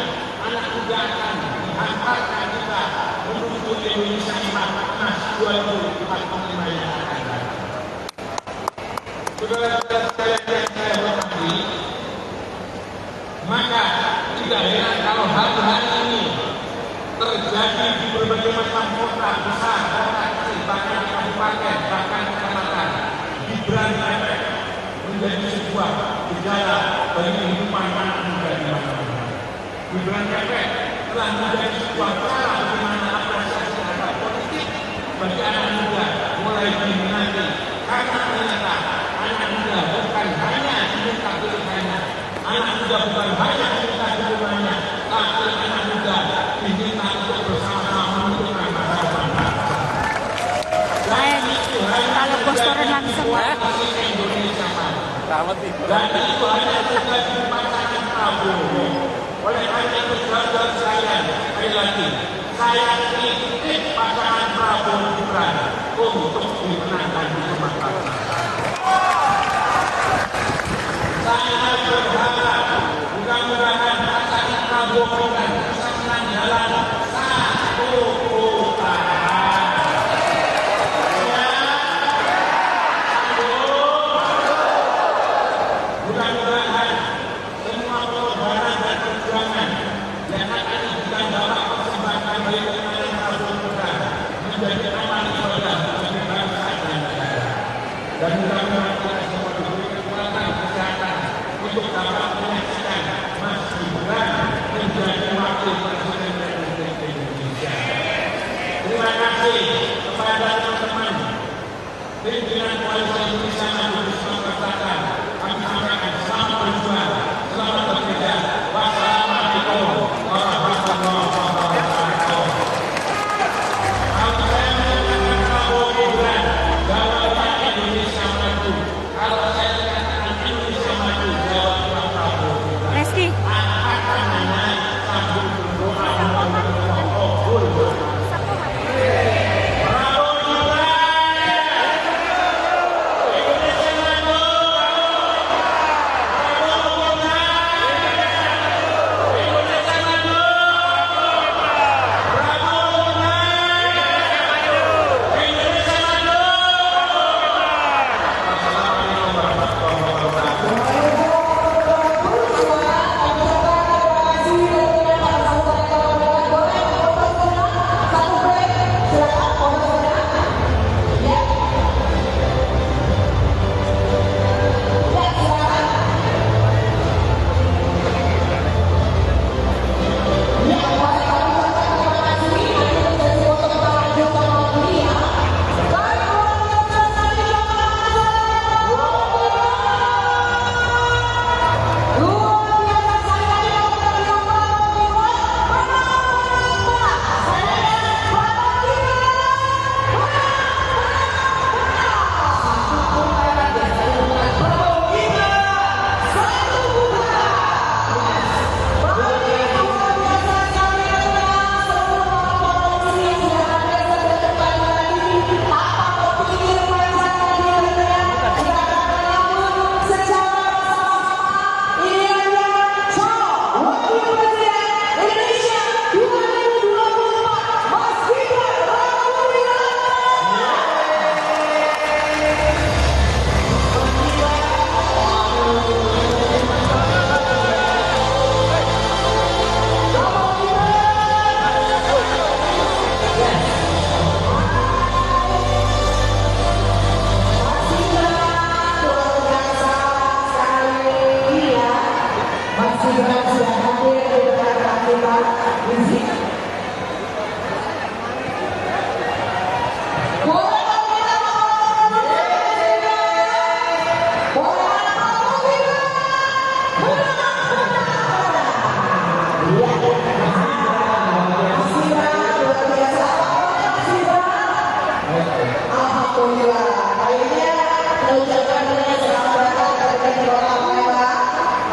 kalau hari-hari ini terjadi di berbagai macam kota besar, kota kecil, bahkan di kabupaten, bahkan di kecamatan, Gibran efek menjadi sebuah gejala bagi kehidupan anak muda di masyarakat. Gibran efek telah menjadi sebuah cara bagaimana apresiasi terhadap politik bagi anak muda mulai diminati, karena ternyata anak muda bukan hanya diminta pilihannya, anak muda bukan hanya diminta dukungannya, tapi anak muda diminta untuk bersama-sama menentukan masa depan. Kalau posteran langsung Indonesia dan itu hanya terjadi di pasangan Prabowo. Oleh karena itu saudara saya, sekali lagi saya kritik pasangan Prabowo Gibran untuk dimenangkan di Sumatera Selatan. Saya berharap mudah-mudahan pasangan Prabowo Gibran bisa menang dalam satu putaran. Mudah-mudahan semua pengorbanan dan perjuangan yang akan diberikan dalam persembahan bagi kemenangan Prabowo Gibran menjadi amal ibadah bagi bangsa dan negara. Dan mudah-mudahan kita semua diberi kekuatan kesehatan untuk dapat menyaksikan Mas Gibran menjadi wakil presiden Republik Indonesia. Terima kasih kepada teman-teman pimpinan Koalisi Indonesia Maju di Sumatera Selatan. Kami sampaikan selamat berjuang, selamat bekerja. Wassalamualaikum warahmatullahi wabarakatuh. Kalau saya mengatakan Prabowo Gibran, jawablah Indonesia Maju. Kalau saya mengatakan Indonesia Maju, jawablah Prabowo Gibran. Reski. Akan naik sambil berdoa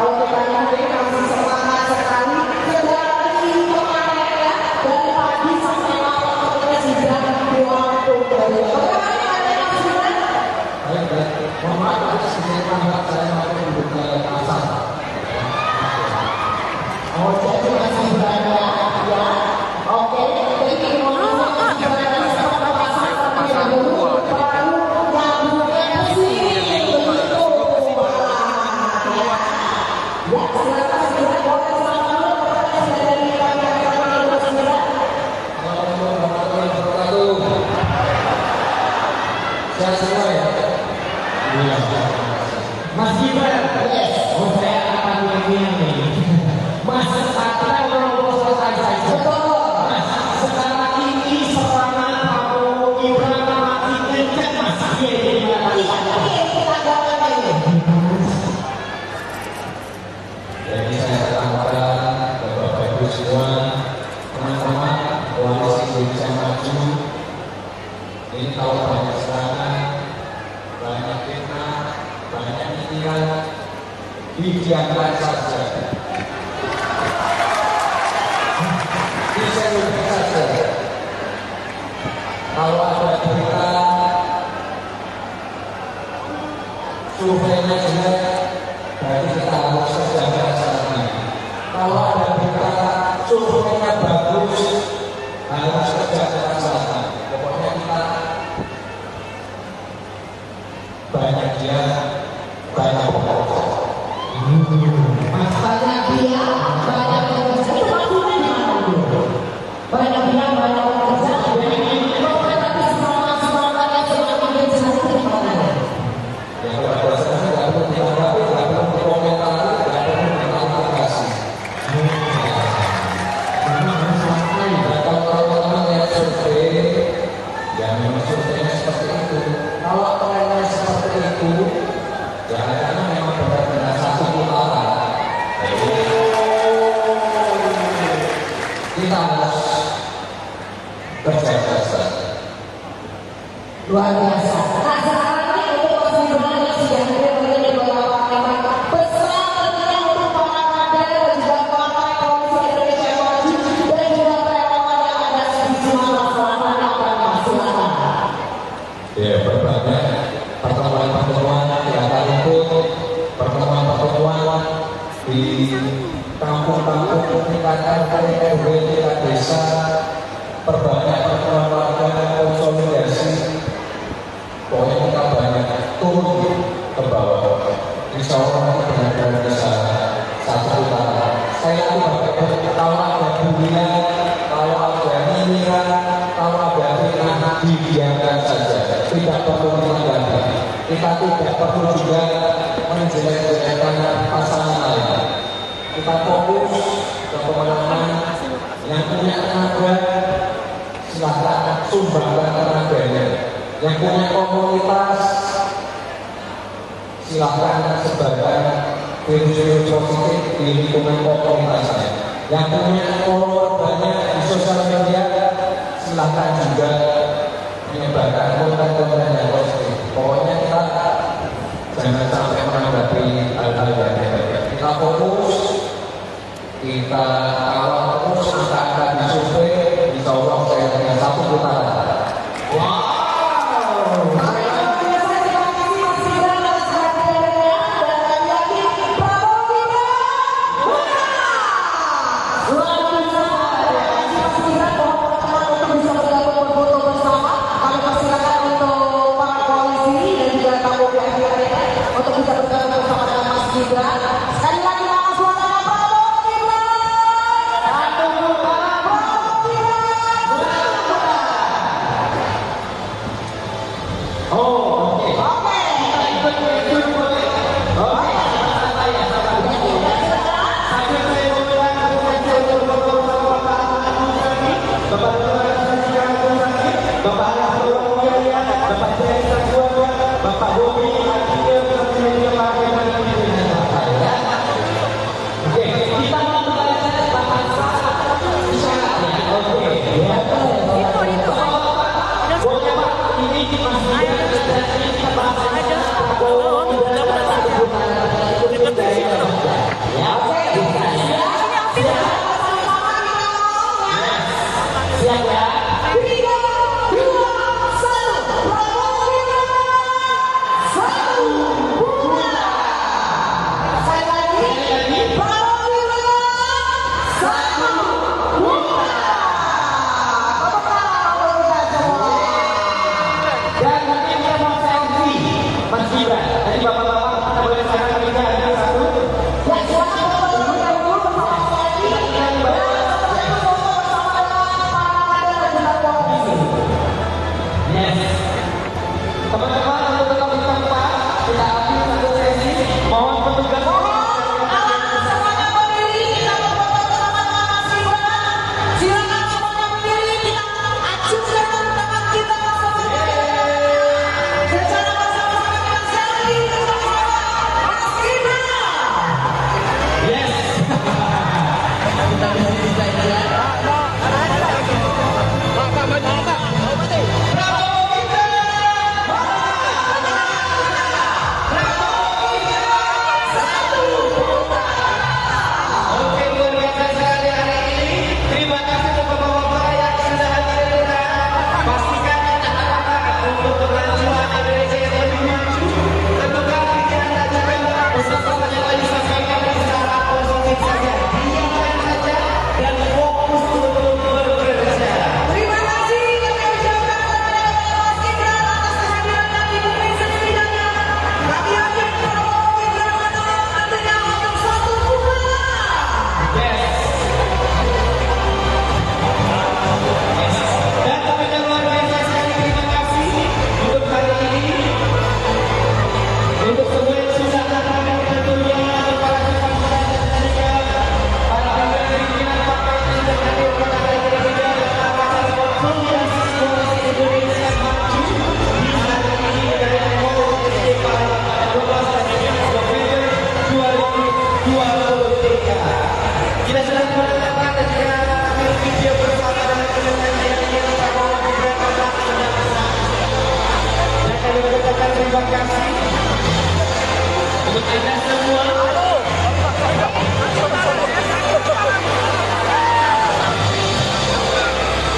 Kalau kita masih semangat sekali, semua teman-teman koalisi Indonesia Maju. Ini kalau banyak serangan, banyak fitnah, banyak pikiran, didiamkan saja. Diseluruh saja. Kalau ada berita surveinya jelek, berarti kita harus kerjakan saat ini. Kalau ada berita surveinya bagus, harus kerjakan saat ini. Pokoknya kita banyak dia, banyak bekerja. Banyak dia, banyak bekerja. Itu maksudnya gimana dulu? Banyak dia, banyak bekerja. Tapi semangat-semangatnya semakin jelas itu gimana? Ya kalau saya tidak perlu ditanggapi, tidak perlu dikomentari, tidak perlu diklarifikasi. Dan kalau teman-teman yang survei, ya memang surveinya seperti itu. Kalau trennya seperti itu, ya karena memang benar-benar satu putaran. Kita harus kerja keras. Luar biasa. Nah sekarang ini untuk Mas Gibran yang sudah hadir menjadi beberapa kalimat pesan tentunya untuk para kader dan juga partai koalisi Indonesia Maju dan juga relawan yang ada di Sumatera Selatan yang akan silakan. Ya berbagai pertemuan-pertemuan di akar rumput, pertemuan-pertemuan di kampung-kampung, tingkatan RW, tingkat desa, perbanyak pertemuan warga konsolidasi. Pokoknya kita banyak turun ke bawah. Insya Allah kita benar-benar bisa satu putaran. Saya itu kalau ada dunia, kalau ada nyinyir, kalau ada fitnah, didiamkan saja. Tidak perlu ditanggapi. Kita tidak perlu juga menjelek-jelekkan pasangan lain. Kita fokus ke pemenangan yang punya tenaga, silakan sumbangkan tenaganya. Yang punya komunitas, silakan sebarkan virus-virus positif di lingkungan komunitasnya. Yang punya follower banyak di sosial media, silakan juga menyebarkan konten-konten yang positif. Pokoknya kita jangan sampai menanggapi hal-hal yang negatif. Kita fokus, kita kawal terus angka-angka di survei. Insya Allah saya dengan satu putaran. Wow. Untuk bisa bergabung bersama dengan Mas Gibran. Sekali lagi nama suaranya Prabowo Gibran. Satu putaran Prabowo Gibran. Oh, oke. Kita ikut itu boleh. Oke. Saya sambil saya memulai untuk Bapak Bapak Bapak Bapak Bobi, oke, kita mau siap ya? 3, 2, 1, Prabowo Gibran. Satu putaran. Saya lagi Prabowo Gibran. Satu putaran. Dan nanti kita mau selfie Mas Gibran. Tadi bapak-bapak kita boleh sana kita ada satu. Ya silakan Bapak yang dulu bersama saya lagi. Dan setelah itu foto bersama dengan para kader dan juga koalisi. Yes. Teman-teman untuk tetap di tempat kita ambil satu sesi. Mohon petugas. Mohon alat semuanya berdiri, kita berfoto bersama dengan Mas Gibran. Silakan terima kasih untuk Anda semua.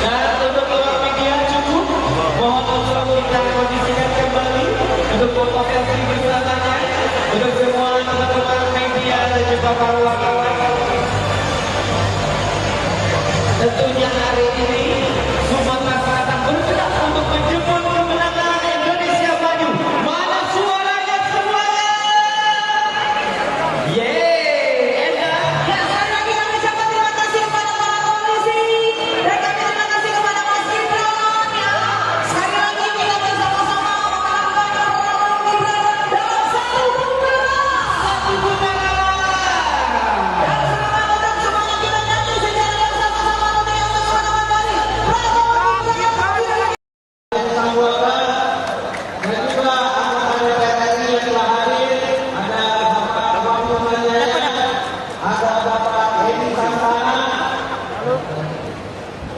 Dan untuk awak media cukup, mohon untuk kita kondisikan kembali untuk foto selfie bersamanya untuk semua teman-teman media dan juga para wartawan. Tentunya hari ini Sumatera Selatan bergerak untuk menjemput kemenangan Indonesia Maju. Mana suaranya semuanya? Yeay, enak. Ya, sekali lagi kami ucapkan terima kasih kepada para polisi dan kami terima kasih kepada Mas Gibran. Ya, sekali lagi kita bersama-sama melakukan program Gibran dalam satu putaran. Dan sekarang untuk semuanya kita nyanyi secara bersama-sama untuk yang teman-teman dari Prabowo Gibran. Sambutan dan juga anggota DPR RI yang telah hadir, ada Bapak Wahyu Manjaya, ada Bapak Edi Santana,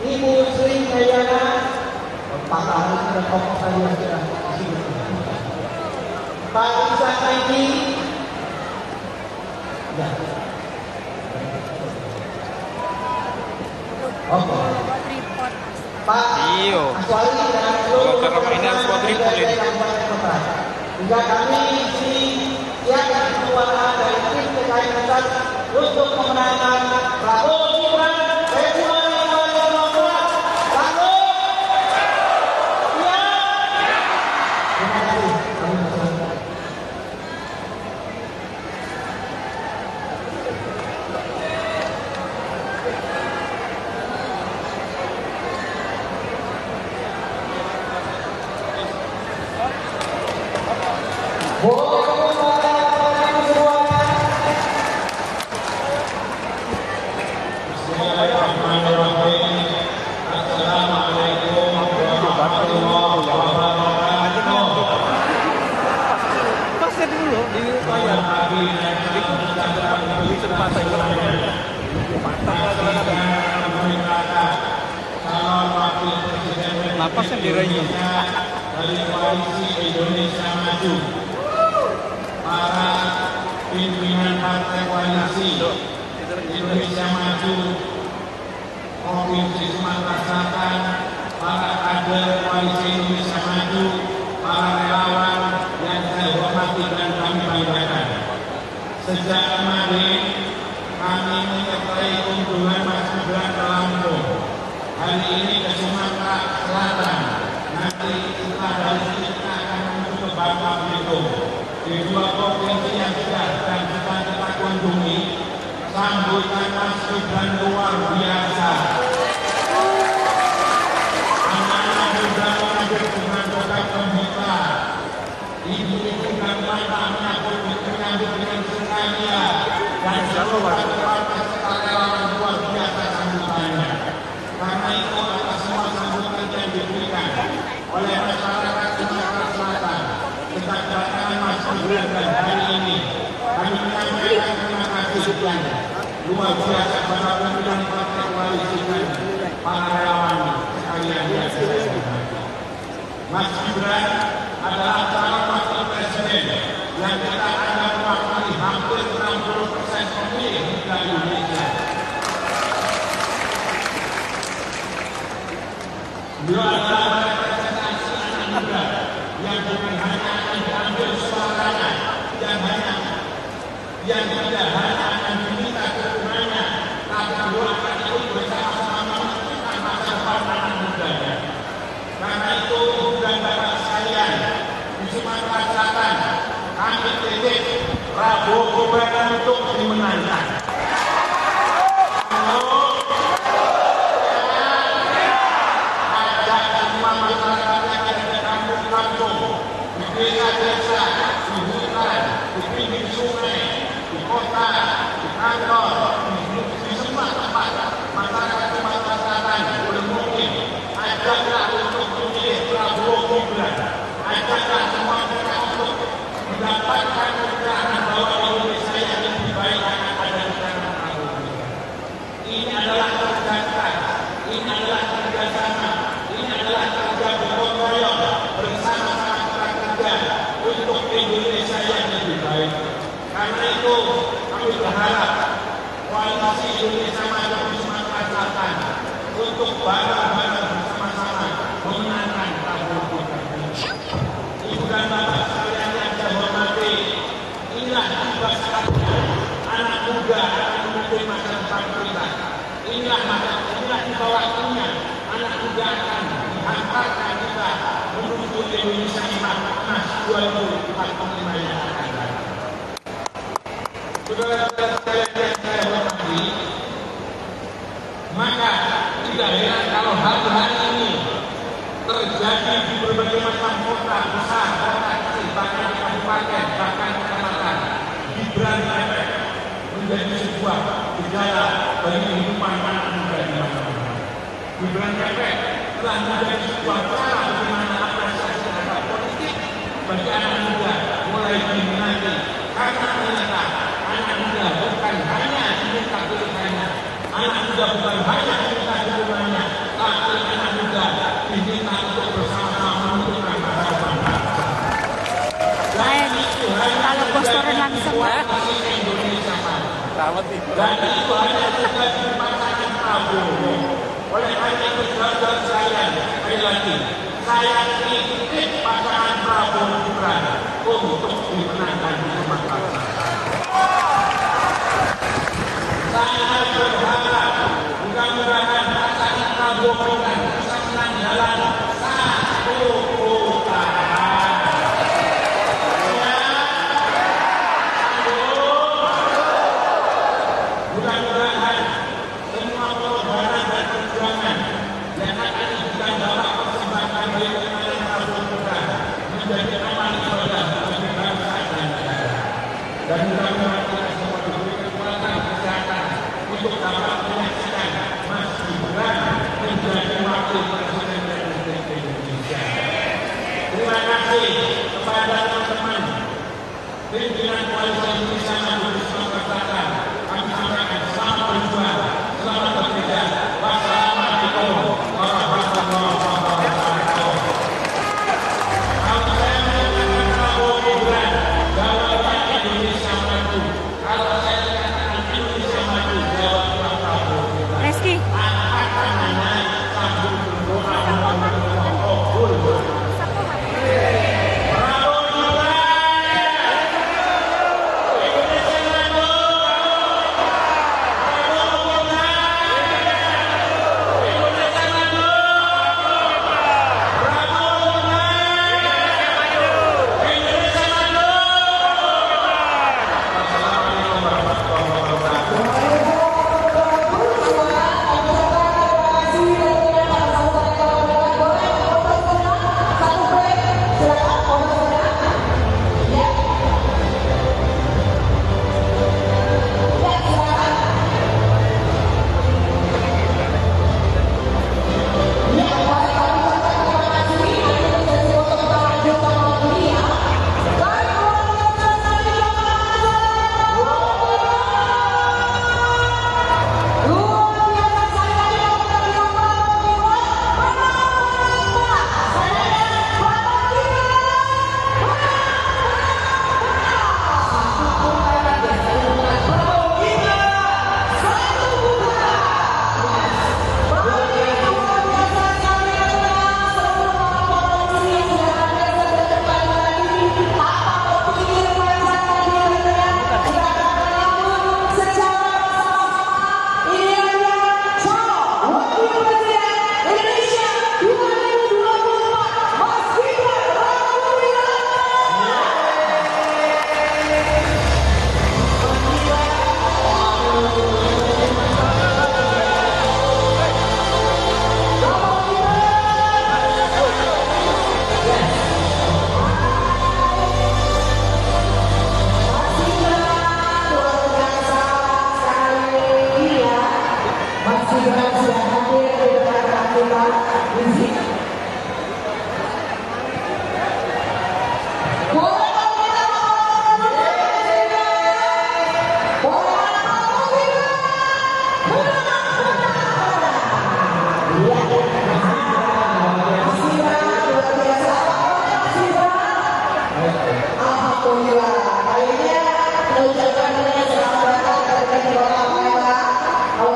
Ibu Sri Kayana, Pak Ahli dan tokoh tadi yang sudah disebut, Pak Isa Kaidi, ya. Oke. Pak Iyo. Aswali dan seluruh Karena mainan semua triplin. juga kami di siapkan keluarga dari tim TKI Pusat untuk memenangkan Prabowo Gibran Februari 2024. Satu, ya. Terima kasih. Kami berserah. Boleh tepuk tangan kepada semuanya. Bismillahirrahmanirrahim. Assalamualaikum warahmatullahi wabarakatuh. Pasir dulu di layar. Di sepatah itu. Calon Wakil Presiden Napasnya dirayu. dari Koalisi Indonesia Maju, para pimpinan partai koalisi Indonesia Maju Provinsi Sumatera Selatan, para kader Koalisi Indonesia Maju, para relawan yang saya hormati dan kami banggakan. Sejak kemarin kami menyertai kunjungan Mas Gibran ke Lampung. Hari ini ke Sumatera Selatan. Nanti kita dari sini kita akan menuju ke Bangka Belitung. Di dua provinsi yang sudah dan sedang kita kunjungi, sambutan Mas Gibran luar biasa. Anak-anak muda mengambil dengan berkat gembira. Ibu-ibu dan bapak-bapaknya pun menyambut dengan sukacita dan serta relawan luar biasa sambutannya. Karena itu atas semua sambutan yang diberikan oleh masyarakat Sumatera Selatan sejak kedatangan Mas Gibran dan hari ini kami menyampaikan terima kasih sekian luar biasa kepada pimpinan partai koalisi dan para relawan sekalian yang saya hormati. Mas Gibran adalah calon wakil presiden yang kita anggap mewakili hampir 60% pemilih di Indonesia. Beliau adalah representasi anak muda yang bukan hanya akan diambil suaranya, yang tidak hanya akan diminta dukungannya, tapi beliau akan ikut bersama-sama menentukan masa depan anak mudanya. Karena itu, ibu dan bapak sekalian, di Sumatera Selatan, kami titip Prabowo Gibran untuk dimenangkan. Masyarakat yang ada di kampung-kampung, di desa-desa, di hutan, di pinggir sungai, di kota, waktunya anak muda akan dihantarkan kita menuju Indonesia emas 2045 yang akan datang. Saudara-saudara sekalian yang saya hormati, maka tidak heran kalau hari-hari ini terjadi di berbagai macam kota besar, kota kecil, bahkan di kabupaten, bahkan kecamatan, Gibran efek menjadi sebuah gejala bagi kehidupan anak muda di mana-mana. Gibran efek telah menjadi sebuah cara bagaimana apresiasi terhadap politik bagi anak muda mulai diminati, karena ternyata anak muda bukan hanya diminta pilihannya, anak muda bukan hanya diminta dukungannya, tapi anak muda diminta untuk bersama-sama menentukan masa depan. Kalau bos turun langsung Indonesia dan itu hanya terjadi di pasangan Prabowo. Oleh karena itu saudara sekalian, sekali lagi saya kritik pasangan Prabowo Gibran untuk dimenangkan di Sumatera Selatan. Saya berharap mudah-mudahan pasangan Prabowo Gibran bisa menang dalam satu putaran. Mudah-mudahan semua pengorbanan dan perjuangan yang akan kita bawa persembahkan bagi kemenangan Prabowo Gibran menjadi amal ibadah bagi bangsa dan negara. Dan mudah-mudahan kita semua diberi kekuatan kesehatan untuk dapat menyaksikan Mas Gibran menjadi wakil presiden Republik Indonesia. Terima kasih kepada teman-teman pimpinan Koalisi Indonesia Maju di Sumatera Selatan. Kami sampaikan selamat berjuang, selamat bekerja. Wassalamualaikum warahmatullahi wabarakatuh. Kalau saya mengatakan Prabowo Gibran, jawaban Indonesia Maju. Kalau saya mengatakan Indonesia Maju, jawaban Prabowo Gibran. Reski. Akan naik sambil berdoa memohon kabul.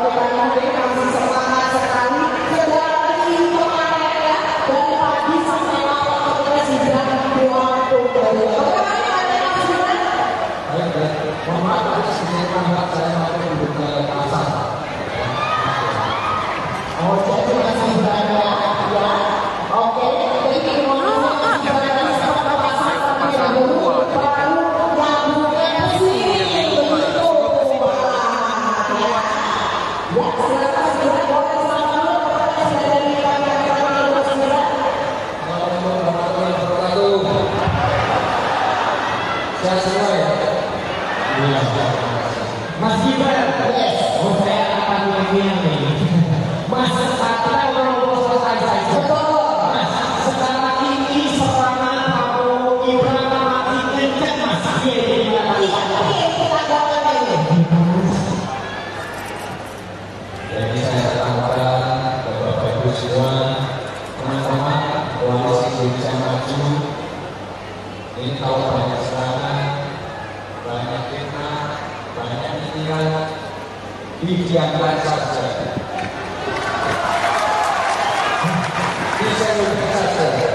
Kalau kita masih semangat sekali, segala lagi kemarin Oh, jadi masih banyak ya. Oke, jadi kita mau Sehat semua ya? Mas Gibran, oh saya akan bagian nih. Mas, kita udah selesai saja. Mas, sekarang ini serangan Prabowo Gibran makin kencang Mas. Jadi saya katakan Bapak Ibu semua, teman-teman koalisi Indonesia Maju, ini kalau banyak serangan, banyak fitnah, banyak inilah, didiamkan saja. Diseluruhkan saja.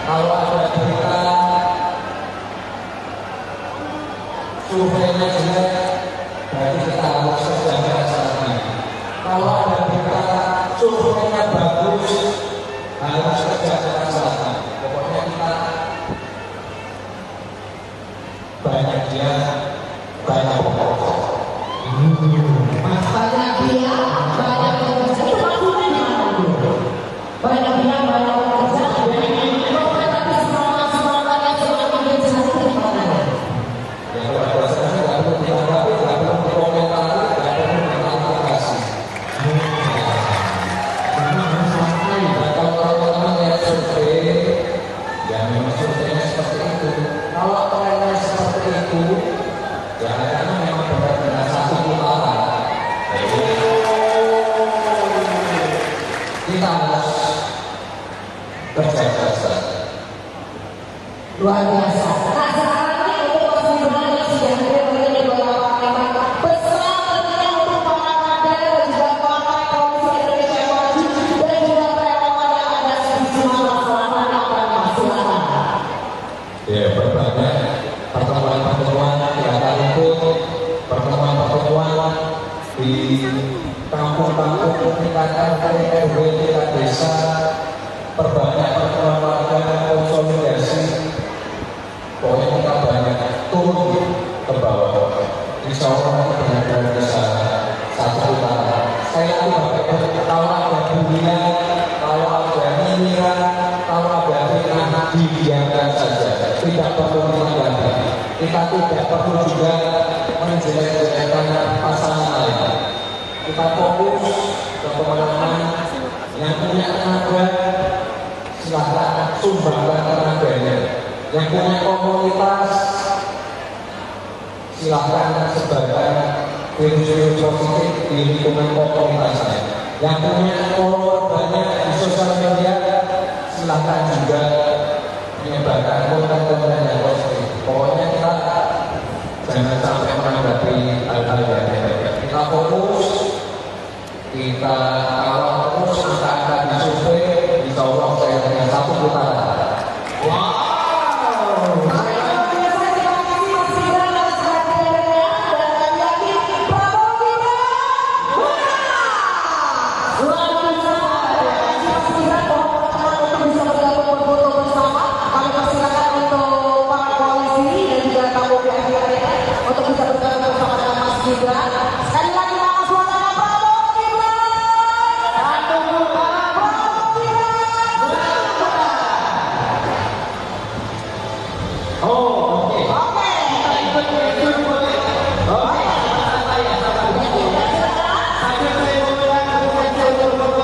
Kalau ada berita surveinya jelek, berarti kita harus kerjakan sana. Kalau ada berita surveinya bagus, harus kerjakan sana. Pokoknya kita banyak dia, banyak bekerja. banyak dia, banyak bekerja. Itu maksudnya gimana dulu? Banyak dia, banyak bekerja. Tapi semangat-semangatnya semakin kencang itu gimana? Yang pada saya tidak perlu ditanggapi, tidak perlu dikomentari, tidak perlu diklarifikasi. Dan kalau teman-teman yang survei, ya memang surveinya seperti itu. Kalau trennya seperti itu, ya karena memang benar-benar satu putaran. Jadi kita harus kerja keras. Luar biasa. Nah, sekarang ini untuk Mas Gibran yang sudah hadir menjadi beberapa kalimat pesan pentingnya untuk para kader dan juga partai Koalisi Indonesia Maju dan juga relawan yang ada di Sumatera Selatan apa yang silakan. Ya, berbagai pertemuan-pertemuan gerakan rumput, pertemuan-pertemuan di kampung-kampung tingkat RT, RW, tingkat desa, perbanyak pertemuan warga, konsolidasi. Pokoknya kita banyak turun ke bawah. Insya Allah benar-benar bisa satu putaran. Saya tidak kalau ada dunia, kalau ada nyinyiran, kalau ada fitnah, didiamkan saja. Tidak perlu ditanggapi. Kita tidak perlu juga menjelek-jelekkan pasangan lain. Kita fokus ke pemenangan yang punya tenaga, silahkan sumbangkan tenaganya. Yang punya komunitas, silahkan sebarkan virus-virus positif di lingkungan komunitasnya. Yang punya follower banyak di sosial media, silahkan juga menyebarkan konten-konten yang positif. Pokoknya kita jangan sampai menanggapi hal-hal yang negatif. Kita fokus, kita kawal terus angka-angka di survei, insya Allah saya dengan satu putaran. Wow. Sekali lagi nama suara Prabowo Gibran. Prabowo Gibran. Oh, oke. Oke. Oke. Saya mau bilang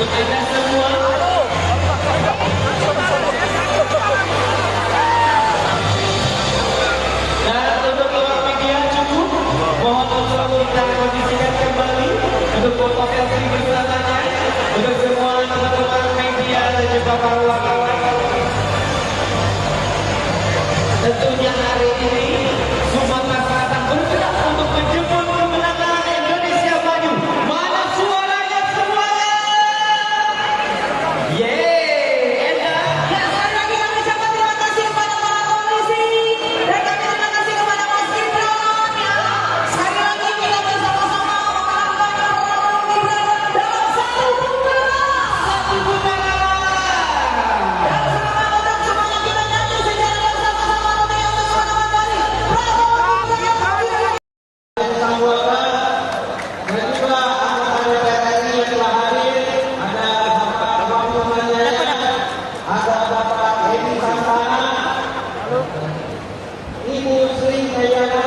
untuk Anda semua. Dan untuk awak media cukup, mohon untuk kita kondisikan kembali untuk foto selfie bersamanya untuk semua teman-teman media dan juga para wartawan. Tentunya hari ini Sumatera Selatan bergerak untuk menjemput kemenangan Indonesia Maju. Mana suaranya semuanya? Yeay, enak. Ya, sekali lagi kami ucapkan terima kasih kepada para polisi dan kami terima kasih kepada Mas Gibran. Ya, sekali lagi kita bersama-sama melakukan program Gibran dalam satu putaran. Dan selamat untuk semuanya kita nyanyi secara bersama-sama untuk yang teman-teman dari Prabowo Gibran. Anggota dan juga anggota DPR RI yang telah hadir, ada Bapak Wahyu Manjaya, ada Bapak Edi Santana, Ibu Sri Dayana,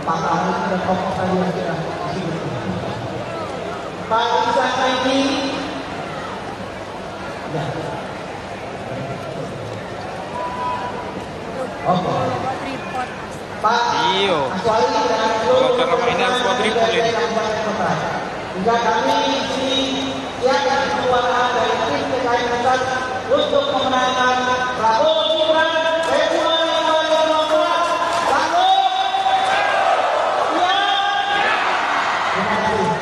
Pak Ahli dan tokoh tadi yang sudah disebut, Pak Isa Saidi, ya. Oke. Pak Iyo. Aswali dan seluruh Kalau cara mainnya harus buat dribble ini. hingga kami di siapkan kekuatan dari tim terkait pusat untuk memenangkan Prabowo Gibran Februari 2024. Prabowo, ya. Terima kasih.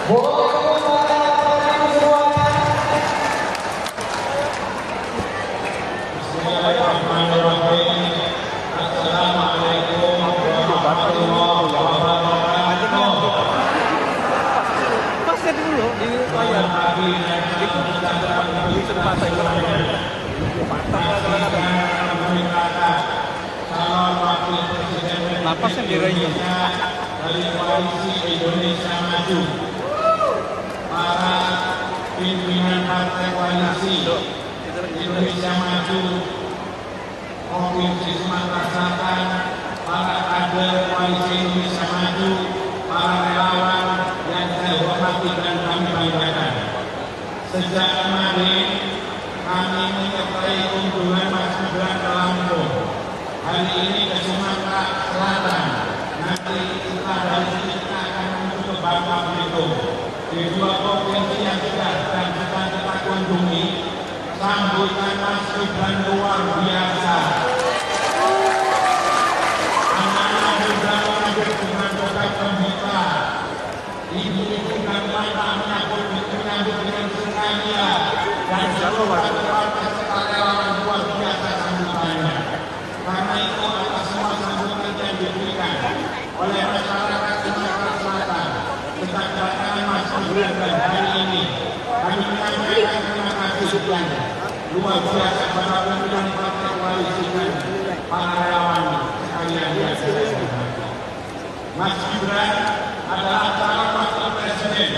Boleh kepada semuanya. Bismillahirrahmanirrahim. Assalamualaikum warahmatullahi wabarakatuh. Pasnya dulu di layar. Itu di tempat saya Calon Wakil Presiden napasnya dirayu. dari Koalisi Indonesia Maju, para pimpinan partai koalisi Indonesia Maju Provinsi Sumatera Selatan, para kader Koalisi Indonesia Maju, para relawan yang saya hormati dan kami banggakan. Sejak kemarin kami menyertai kunjungan Mas Gibran ke Lampung. Hari ini ke Sumatera Selatan. Nanti kita dari sini kita akan menuju ke Bangka Belitung. Di dua provinsi yang sudah dan sedang kita kunjungi, sambutan Mas Gibran luar biasa. Anak-anak muda mengambil dengan program gembira. Ibu-ibu dan bapak menyambut dengan sukacita dan seluruh partai sukarelawan luar biasa sambutannya. Karena itu atas semua sambutan yang diberikan oleh masyarakat Sumatera Selatan tentang kedatangan Mas Gibran dan hari ini kami menyampaikan terima kasih yang luar biasa kepada pimpinan partai koalisi dan para relawan sekalian yang saya hormati. Mas Gibran adalah calon wakil presiden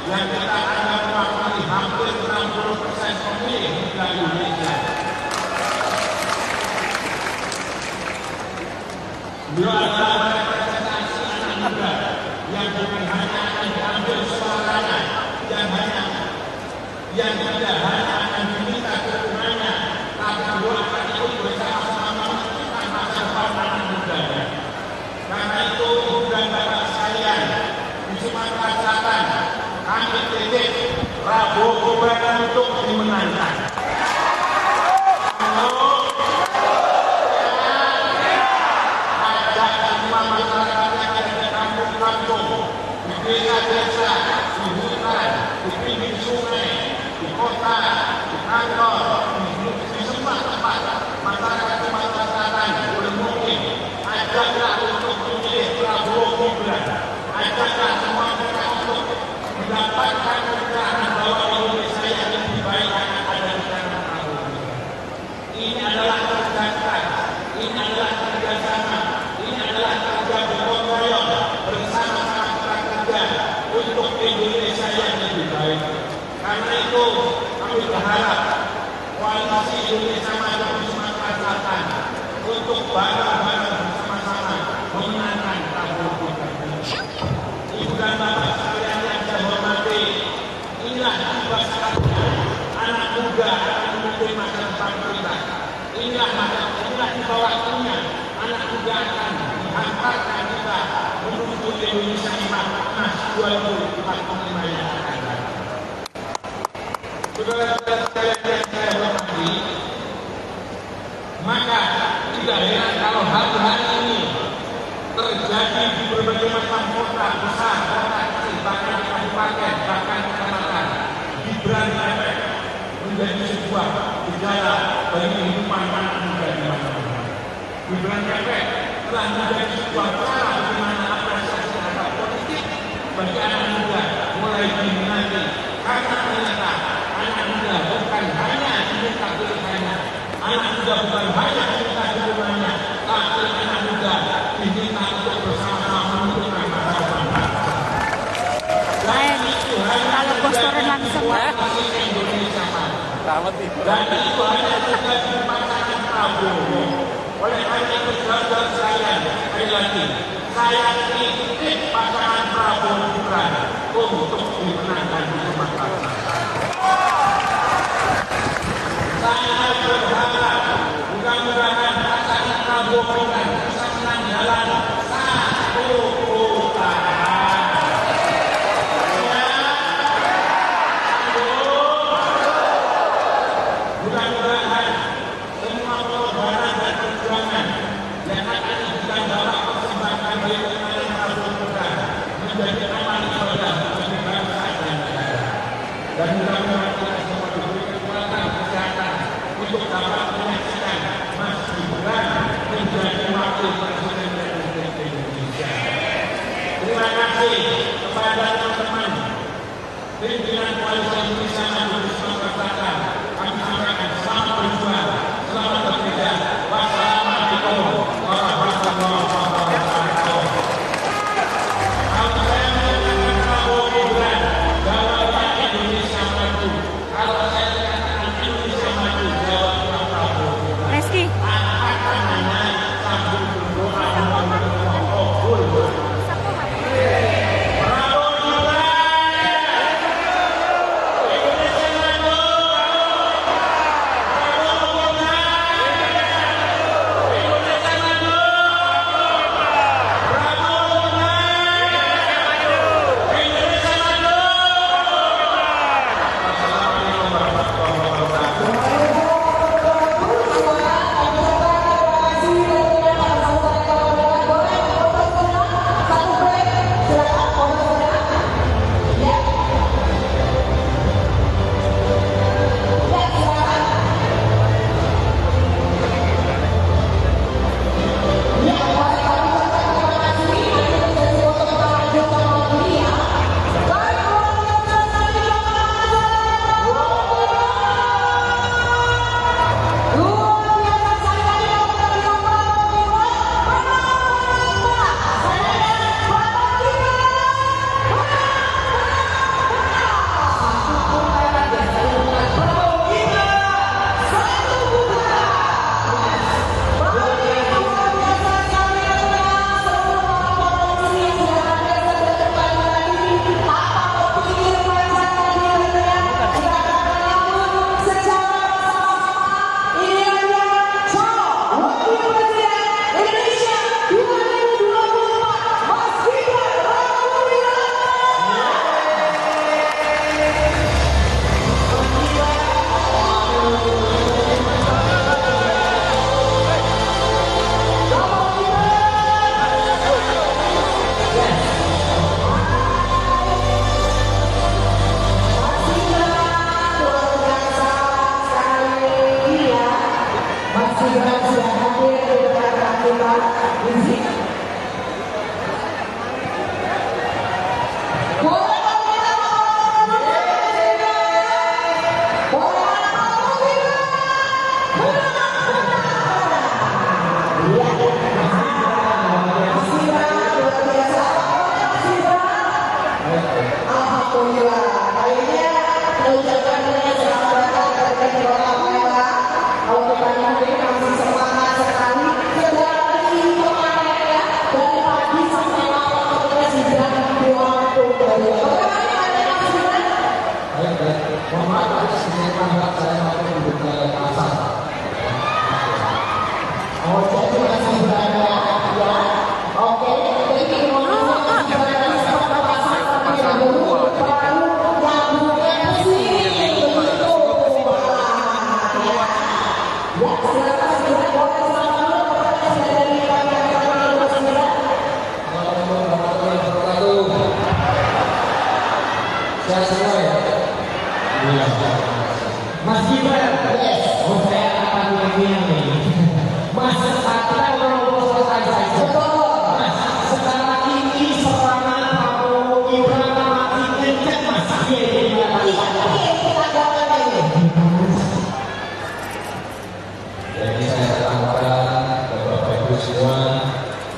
yang kita anggap mewakili hampir 60% pemilih di Indonesia. Beliau adalah representasi anak muda yang bukan hanya akan diambil suaranya, yang tidak hanya akan diminta dukungannya, tapi beliau akan ikut bersama-sama menentukan masa depan anak mudanya. Karena itu, ibu dan bapak sekalian, di Sumatera Selatan, kami titip Prabowo Gibran untuk dimenangkan. Di desa-desa, di hutan, di pinggir sungai, di kota, di kantor, di semua tempat masyarakat Sumatera Selatan boleh mungkin ajaklah untuk memilih Prabowo Gibran, ajaklah semua mereka untuk mendapatkan pencerahan bahwa Indonesia yang lebih baik akan ada di tangan Prabowo Gibran. Ini adalah kerja keras, ini adalah kerjasama, ini adalah kerja gotong royong bersama-sama kita kerja untuk Indonesia yang lebih baik. kami berharap koalisi Indonesia Maju Sumatera Selatan untuk bareng-bareng bersama-sama memenangkan Prabowo. Ibu dan bapak sekalian yang saya hormati, inilah tiba saatnya anak muda akan memimpin masa depan kita. Inilah tiba waktunya anak muda akan menghantarkan kita menuju Indonesia Emas 2045 yang akan datang. Saudara-saudara sekalian yang saya hormati, maka tidak heran kalau hari-hari ini terjadi di berbagai macam kota besar, kota kecil, bahkan di kabupaten, bahkan di kecamatan, Gibran efek menjadi sebuah gejala bagi kehidupan anak muda di mana-mana. Gibran efek telah menjadi sebuah cara bagaimana apresiasi terhadap politik bagi anak muda mulai diminati, karena ternyata anak muda bukan hanya diminta pilihannya, anak muda bukan hanya diminta dukungannya, tapi anak muda diminta untuk bersama-sama menentukan masa depan bangsa. Kalau posteran langsung ya. Indonesia Maju. Dan itu hanya terjadi di pasangan Prabowo. Oleh karena itu saudara sekalian, sekali lagi, saya titip pasangan Prabowo Gibran untuk dimenangkan di Sumatera Selatan. Saya berharap mudah-mudahan pasangan Prabowo Gibran bisa menang dalam satu putaran. Mudah-mudahan semua pengorbanan dan perjuangan yang akan kita bawa persembahkan bagi pasangan Prabowo Gibran menjadi amal ibadah bagi bangsa dan negara. Dan mudah-mudahan kita semua diberi kekuatan kesehatan untuk dapat menyaksikan Mas Gibran menjadi wakil presiden Republik Indonesia. Terima kasih kepada teman-teman pimpinan Koalisi Indonesia Maju Sumatera Selatan. Kami sampaikan selamat berjuang, selamat bekerja. Wassalamualaikum warahmatullahi wabarakatuh. Kalau saya mengatakan Prabowo Gibran, jawabnya Indonesia Maju. Kalau saya mengatakan Indonesia Maju, jawabnya Prabowo Gibran. Reski. Akan hanya sambil berdoa memohon kabul. Prabowo Gibran, Indonesia Maju. Alhamdulillah, akhirnya mengucapkan selamat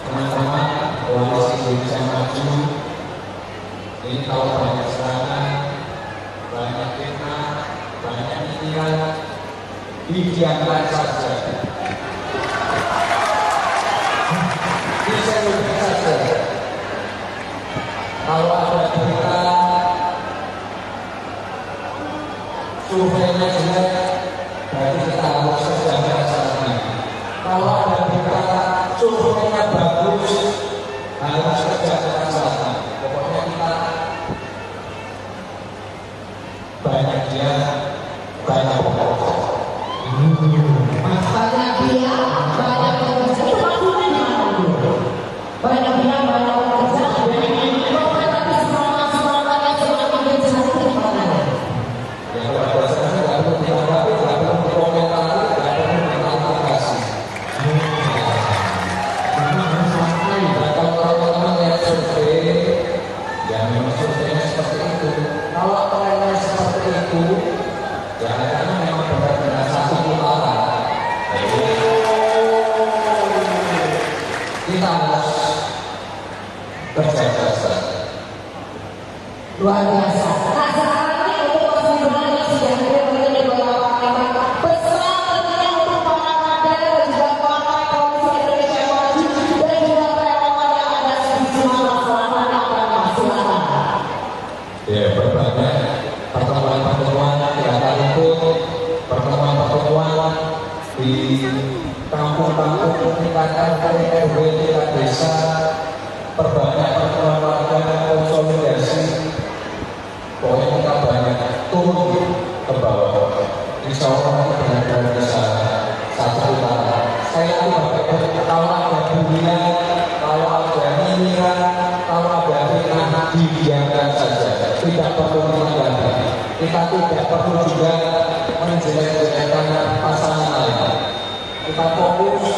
teman-teman koalisi Indonesia Maju ini kalau banyak serangan, banyak fitnah, banyak nyinyiran, didiamkan saja. Disebutkan saja. Kalau ada berita surveinya jelek, berarti kita harus kerja keras. Kalau ada berita surveinya bagus, harus kerja keras. Pokoknya kita banyak dia, banyak bekerja. Banyak dia, banyak bekerja. Itu maksudnya gimana? Banyak dia, banyak bekerja. Tapi semangat yang semakin gencar itu gimana? Ya kalau saya nggak perlu ditanggapi, nggak perlu dikomentari, nggak perlu diklarifikasi. Dan kalau teman-teman yang survei, ya memang surveinya seperti itu. Kalau trennya seperti itu, ya karena memang benar-benar satu putaran. Kita harus kerja keras. Luar biasa. Nah sekarang ini untuk Mas Gibran yang sudah hadir di beberapa partai pesan tentunya untuk para kader dan juga partai koalisi Indonesia Maju dan juga relawan yang ada di Sumatera Selatan yang akan silakan. Ya berbagai pertemuan-pertemuan tidak ikut pertemuan-pertemuan di kampung-kampung tingkatan RW tingkat desa, perbanyak pertemuan warga konsolidasi. Pokoknya kita banyak turun ke bawah. Insya Allah kita benar-benar bisa satu putaran. Saya itu kalau ada dunia, kalau ada nyinyiran, kalau ada fitnah, didiamkan saja. Tidak perlu ditanggapi. Kita tidak perlu juga menjelek-jelekkan pasangan lain. Kita fokus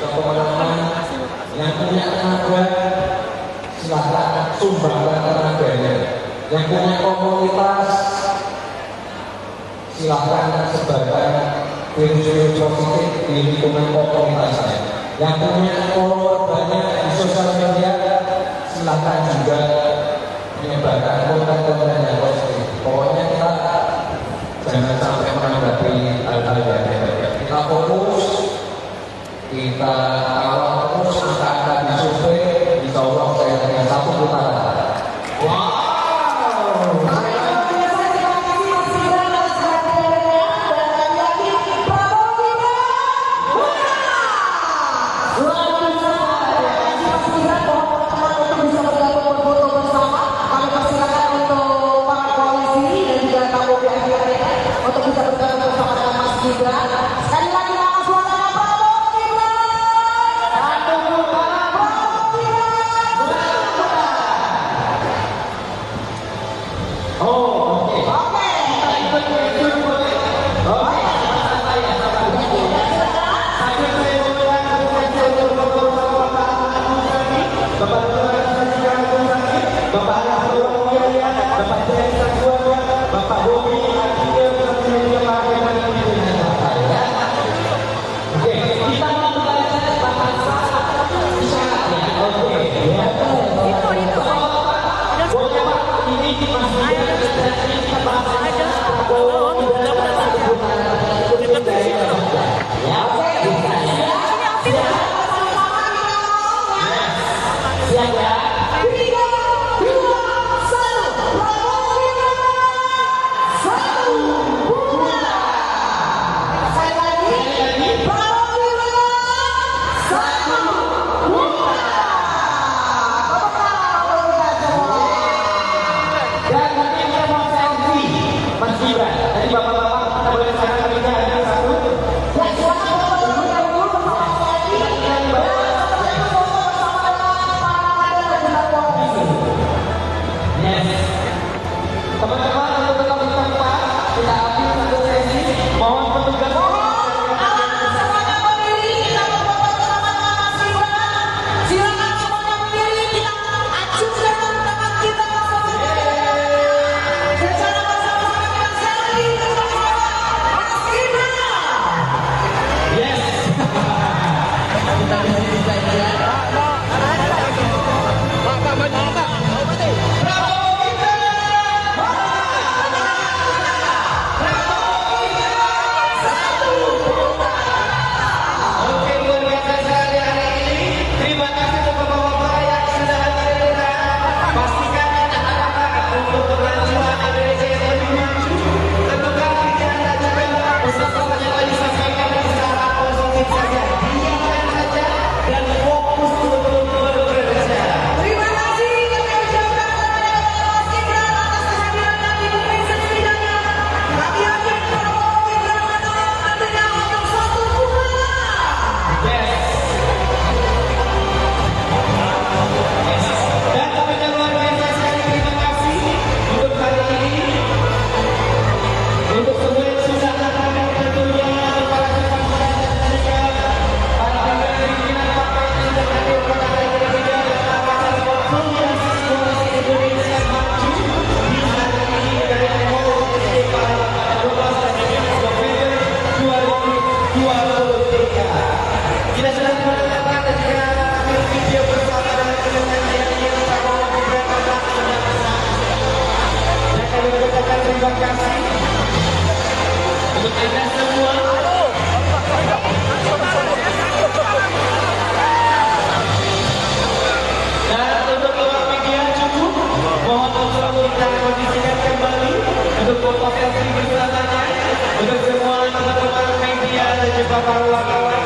ke pemenangan yang punya tenaga, silahkan sumbangkan tenaganya. Yang punya komunitas, silahkan sebarkan virus-virus positif di lingkungan komunitasnya. Yang punya follower banyak di sosial media, silahkan juga menyebarkan konten-konten yang positif. Pokoknya kita jangan sampai menanggapi hal-hal yang negatif. Kita fokus, kita kawal terus angka-angka di survei. Insya Allah saya dengan satu putaran. Wow. Untuk bisa bergabung bersama dengan Mas Gibran. Sekali lagi nama suaranya Prabowo Gibran. foto selfie bersamanya untuk semua teman-teman media dan juga para wartawan.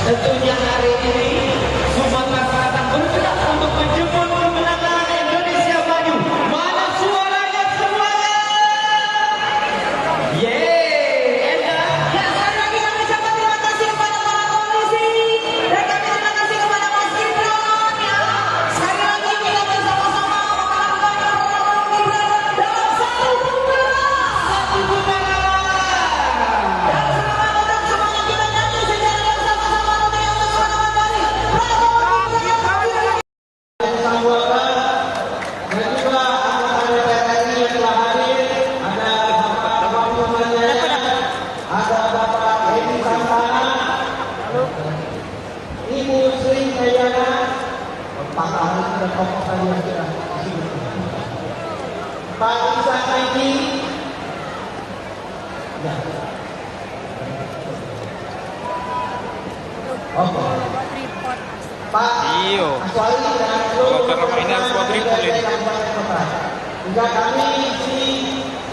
Tentunya hari ini Sumatera Selatan bergerak untuk menjemput kemenangan Indonesia Maju. Mana suaranya semuanya? Yeay, enak. Ya, sekali lagi kami ucapkan terima kasih kepada para polisi dan kami terima kasih kepada Mas Gibran. Ya, sekali lagi kita bersama-sama melakukan program Gibran dalam satu putaran. Dan selamat untuk semuanya kita nyanyi secara bersama-sama untuk yang bersama-sama dari Prabowo Gibran. Sambutan dan juga anggota DPR RI yang telah hadir, ada Bapak Muhammad Yahya, ada Bapak Edi Santana, Ibu Sri Dayana, Pak Ahli dan tokoh tadi yang sudah disebutkan, Pak Isa Saidi, ya. Oke. Pak Iyo. Aswali dan seluruh Kalau karena ini harus buat report ini. juga kami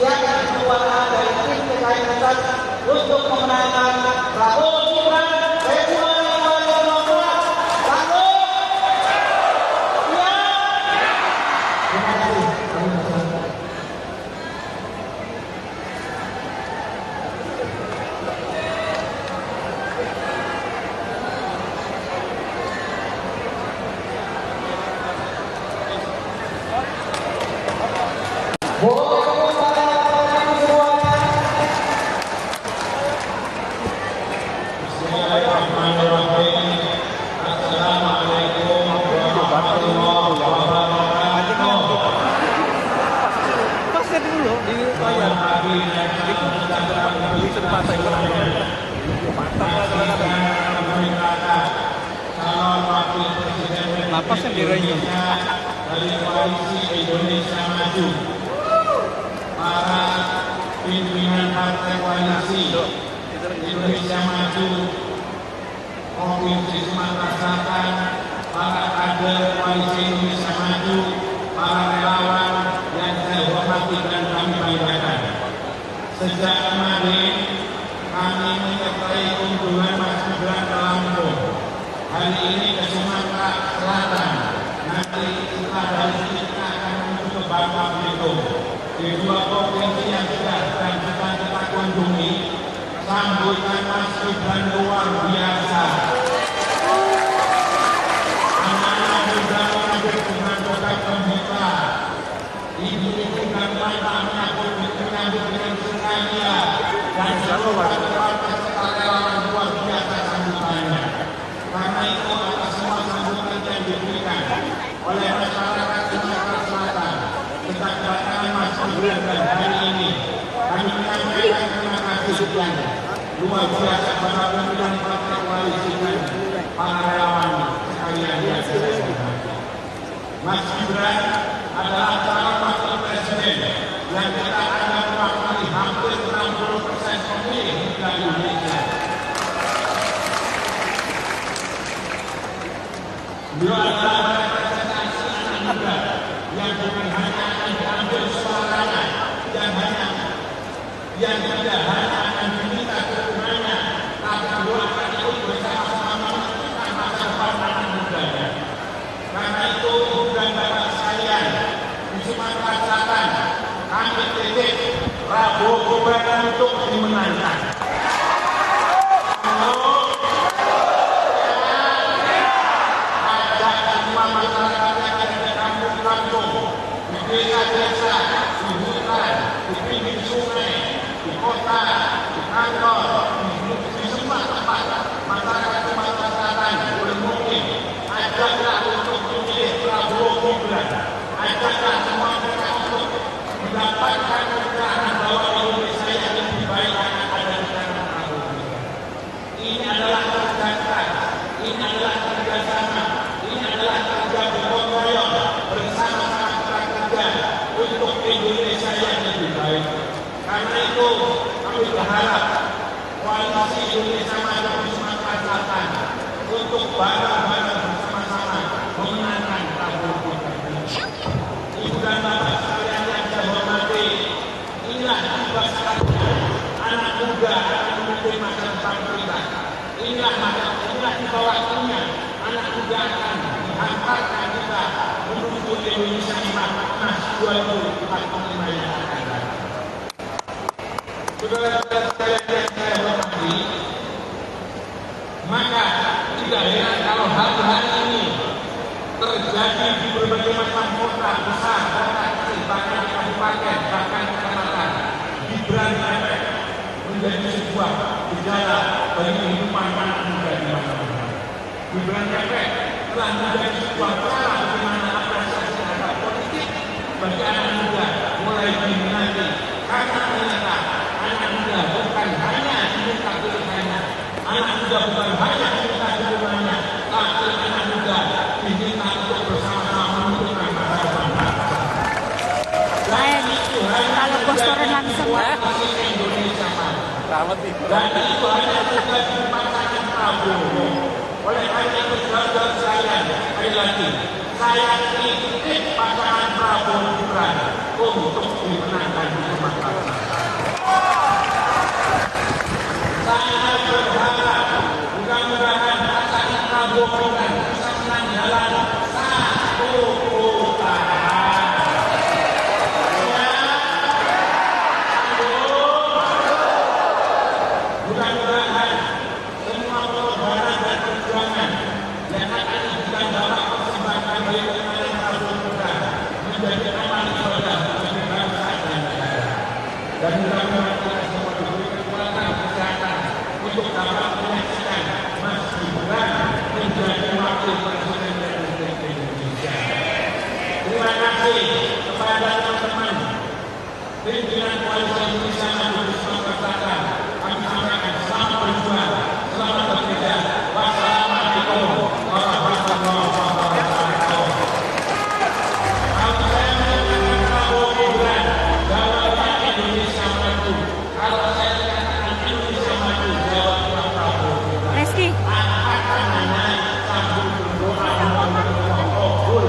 siapkan kekuatan dari tim TKI Pusat untuk memenangkan Prabowo Gibran Februari 2024. Prabowo, ya. Terima kasih. Boleh tepuk tangan semuanya. Bismillahirrahmanirrahim. Assalamualaikum warahmatullahi wabarakatuh. Pasnya dulu di layar. Itu beli sepatah itu. Napasnya direnyum. Dari koalisi Indonesia Maju, para pimpinan partai koalisi Indonesia Maju Provinsi Sumatera Selatan, para kader koalisi Indonesia Maju, para relawan yang saya hormati dan kami banggakan. Sejak kemarin kami menyertai kunjungan Mas Gibran ke Lampung, hari ini ke Sumatera Selatan. Nanti setelah dari sini kita akan menuju ke Bangka Belitung. Di dua provinsi yang sudah dan kita kunjungi, sambutan Mas Gibran luar biasa. Anak-anak muda mengambil dengan berbagai pembuka. Ibu-ibu dan bapaknya pun menyambut dengan sukacita dan seluruh partai relawan luar biasa sambutannya. Karena itu atas semua sambutan yang diberikan oleh masyarakat Sumatera Selatan tentang kedatangan Mas Gibran dan hari ini kami menyampaikan terima kasih yang luar biasa kepada pimpinan partai koalisi dan para relawan sekalian yang saya hormati. Mas Gibran adalah calon wakil presiden yang kita anggap mewakili hampir 60% pemilih di Indonesia. Beliau adalah representasi anak muda yang bukan hanya akan diambil suaranya, yang tidak hanya akan diminta dukungannya, tapi beliau akan ikut bersama-sama menentukan masa depan anak mudanya. Karena itu, ibu dan bapak sekalian, di Sumatera Selatan, kami titip Prabowo Gibran untuk dimenangkan. Masyarakat yang ada di kampung-kampung, di desa-desa, di hutan, di pinggir sungai, di kota, di kantor, di semua tempat masyarakat Sumatera Selatan boleh mungkin ajaklah untuk memilih Prabowo Gibran, ajaklah semua mereka untuk mendapatkan pencerahan bahwa Indonesia yang lebih baik akan ada di tangan Prabowo Gibran. Ini adalah kerja keras, ini adalah kerjasama. Ini adalah kerja gotong royong bersama-sama kita kerja untuk Indonesia yang lebih baik. Karena itu kami berharap koalisi Indonesia Maju di Sumatera Selatan untuk bareng-bareng bersama-sama memenangkan Prabowo Gibran. Ibu dan bapak sekalian tiba waktunya anak muda akan menghantarkan kita menuju Indonesia emas 2045 yang akan datang. Saudara-saudara sekalian yang saya hormati, maka tidak heran kalau hari-hari ini terjadi di berbagai macam kota besar, kota kecil, bahkan di kabupaten, bahkan di kecamatan, Gibran menjadi sebuah gejala bagi kehidupan anak muda di mana-mana. Gibran telah menjadi sebuah cara bagaimana apresiasi terhadap politik bagi anak muda mulai diminati, karena ternyata anak muda bukan hanya diminta pilihannya, anak muda bukan hanya diminta dukungannya, tapi anak muda diminta untuk bersama-sama menentukan masa depan bangsa. Kalau posternya langsung Indonesia maju. Dan itu hanya juga di pasangan Prabowo. Oleh karena itu saudara sekalian, sekali lagi, saya kritik pasangan Prabowo Gibran untuk dimenangkan di Sumatera. Saya berharap mudah-mudahan pasangan Prabowo Gibran bisa menang dalam satu putaran. Mudah-mudahan semua pengorbanan dan perjuangan yang akan diberikan dalam persembahan bagi kemenangan Prabowo Gibran menjadi amal ibadah bagi bangsa dan negara. Dan mudah-mudahan kita semua diberi kekuatan kesehatan untuk dapat menyaksikan Mas Gibran menjadi wakil presiden Republik Indonesia. Terima kasih kepada teman-teman pimpinan Koalisi Indonesia Maju di Sumatera Selatan. Kami sampaikan selamat berjuang, selamat bekerja. Wassalamualaikum warahmatullahi wabarakatuh. Kalau saya mengatakan Prabowo Gibran, jawabnya Indonesia Maju. Kalau saya mengatakan Indonesia Maju, jawabnya Prabowo Gibran. Reski. Angkat tangannya sambil berdoa mudah-mudahan kabul.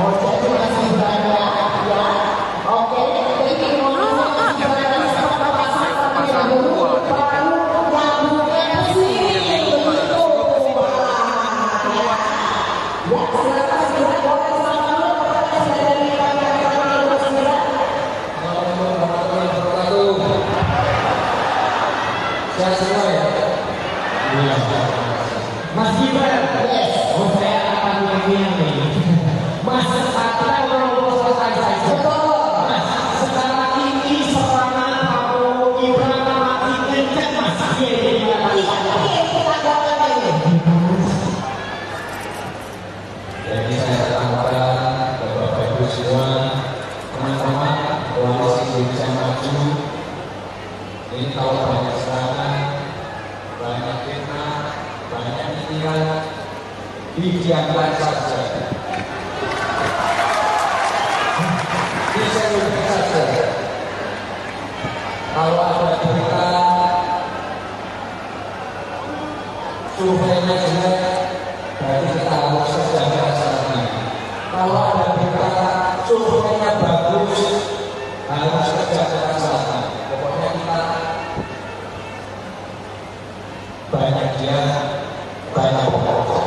Oh, Indonesia Maju ini kalau banyak serangan, banyak fitnah, banyak nyinyiran, didiamkan saja, diseluruhkan saja. Kalau ada berita surveinya jelek, berarti kita harus sejajar lagi. Kalau ada berita surveinya bagus, harus sejajar lagi. Pokoknya kita banyak dia, banyak bekerja.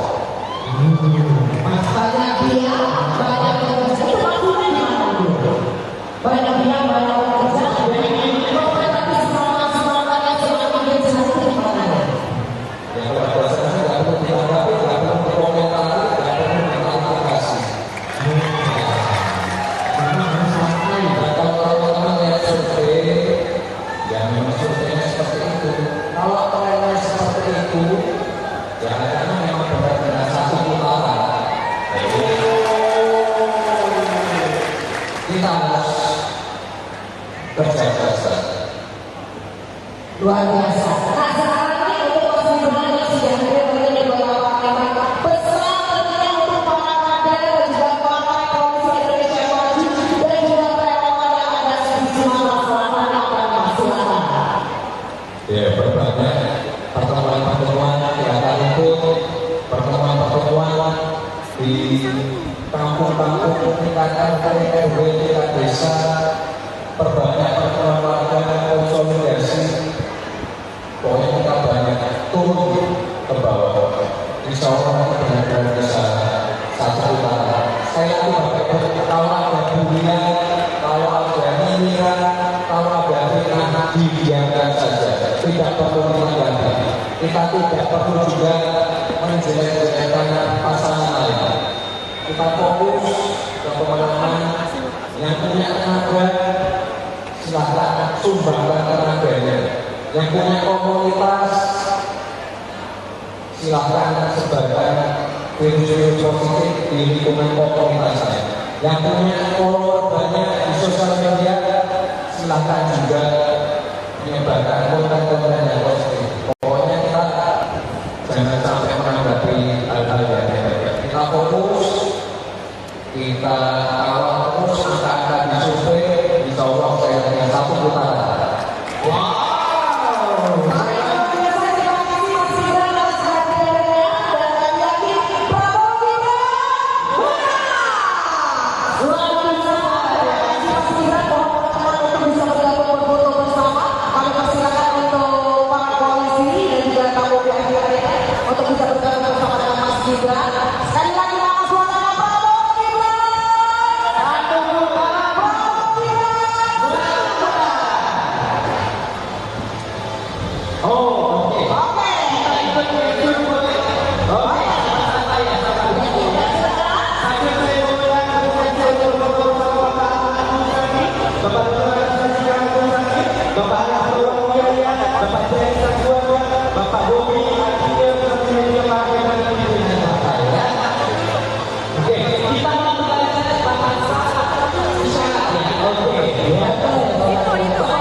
Banyak dia, banyak bekerja. Itu maksudnya gimana dulu? Banyak dia, banyak bekerja. Tapi semangat-semangatnya semakin jelas itu gimana? Ya kalau saya tidak perlu ditanggapi, tidak perlu dikomentari, tidak perlu diklarifikasi. Dan kalau teman-teman lihat survei, ya memang surveinya seperti itu. Kalau trennya seperti itu, ya karena memang benar-benar satu putaran. Kita harus kerja keras. Luar biasa. Nah sekarang ini untuk Mas Gibran yang sudah hadir menjadi ketua parlemen, pesan tentunya untuk para kader dan juga partai Koalisi Indonesia Maju dan juga relawan yang ada di Sumatera Selatan yang akan silakan. Ya berbagai pertemuan-pertemuan yang akan ikut, pertemuan-pertemuan di kampung-kampung tingkat RT, RW, tingkat desa, perbanyak pertemuan warga konsolidasi. Pokoknya kita banyak turun ke bawah. Insya Allah benar-benar bisa satu putaran. Saya itu kalau ada bulian, kalau ada nyinyiran, kalau ada fitnah, didiamkan saja. Tidak perlu ditanggapi. Kita tidak perlu juga menjelek-jelekkan pasangan lain. Kita fokus ke pemenangan. Yang punya tenaga, silahkan sumbangkan tenaganya. Yang punya komunitas, silahkan sebarkan virus-virus positif di lingkungan komunitasnya. Yang punya follower banyak di sosial media, silahkan juga menyebarkan konten-konten yang positif. Pokoknya kita jangan sampai menanggapi hal-hal yang negatif. Kita fokus, kita kawal terus angka-angka di survei, insya Allah saya punya satu putaran. Wow. Untuk bisa bergabung bersama dengan Mas Gibran. Sekali lagi nama suaranya Prabowo Gibran. Satu putaran Prabowo Gibran. Oh, oke. Oke. Kita ikut boleh. Oke. Bapak Bobi, oke, kita mau bertanya Bapak isyaratnya, oke,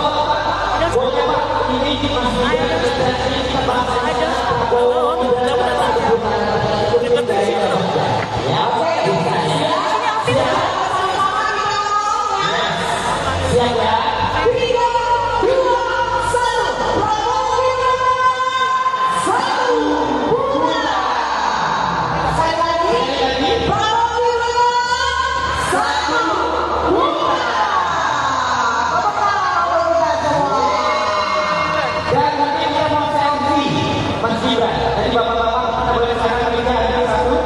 ya. Boleh Pak, ini masih kita bahas aja. Ya, siap ya. 3, 2, 1, Prabowo Gibran. Satu putaran. Sekali lagi Prabowo Gibran. Satu putaran. Tepuk tangan untuk kita semua. Dan nanti kita mau selfie, Mas Gibran. Tadi bapak-bapak kita boleh sana kita ada satu.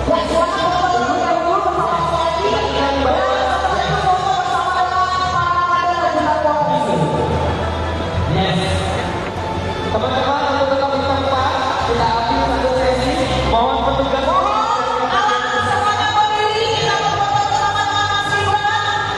Ya silakan Bapak yang dulu bersama selfie. Dan setelah itu foto bersama dengan para kader dan juga koalisi. Yes. Teman-teman untuk tetap di tempat, kita ambil satu sesi. Mohon petugas. Mohon alat semuanya berdiri, kita berfoto bersama dengan Mas Gibran.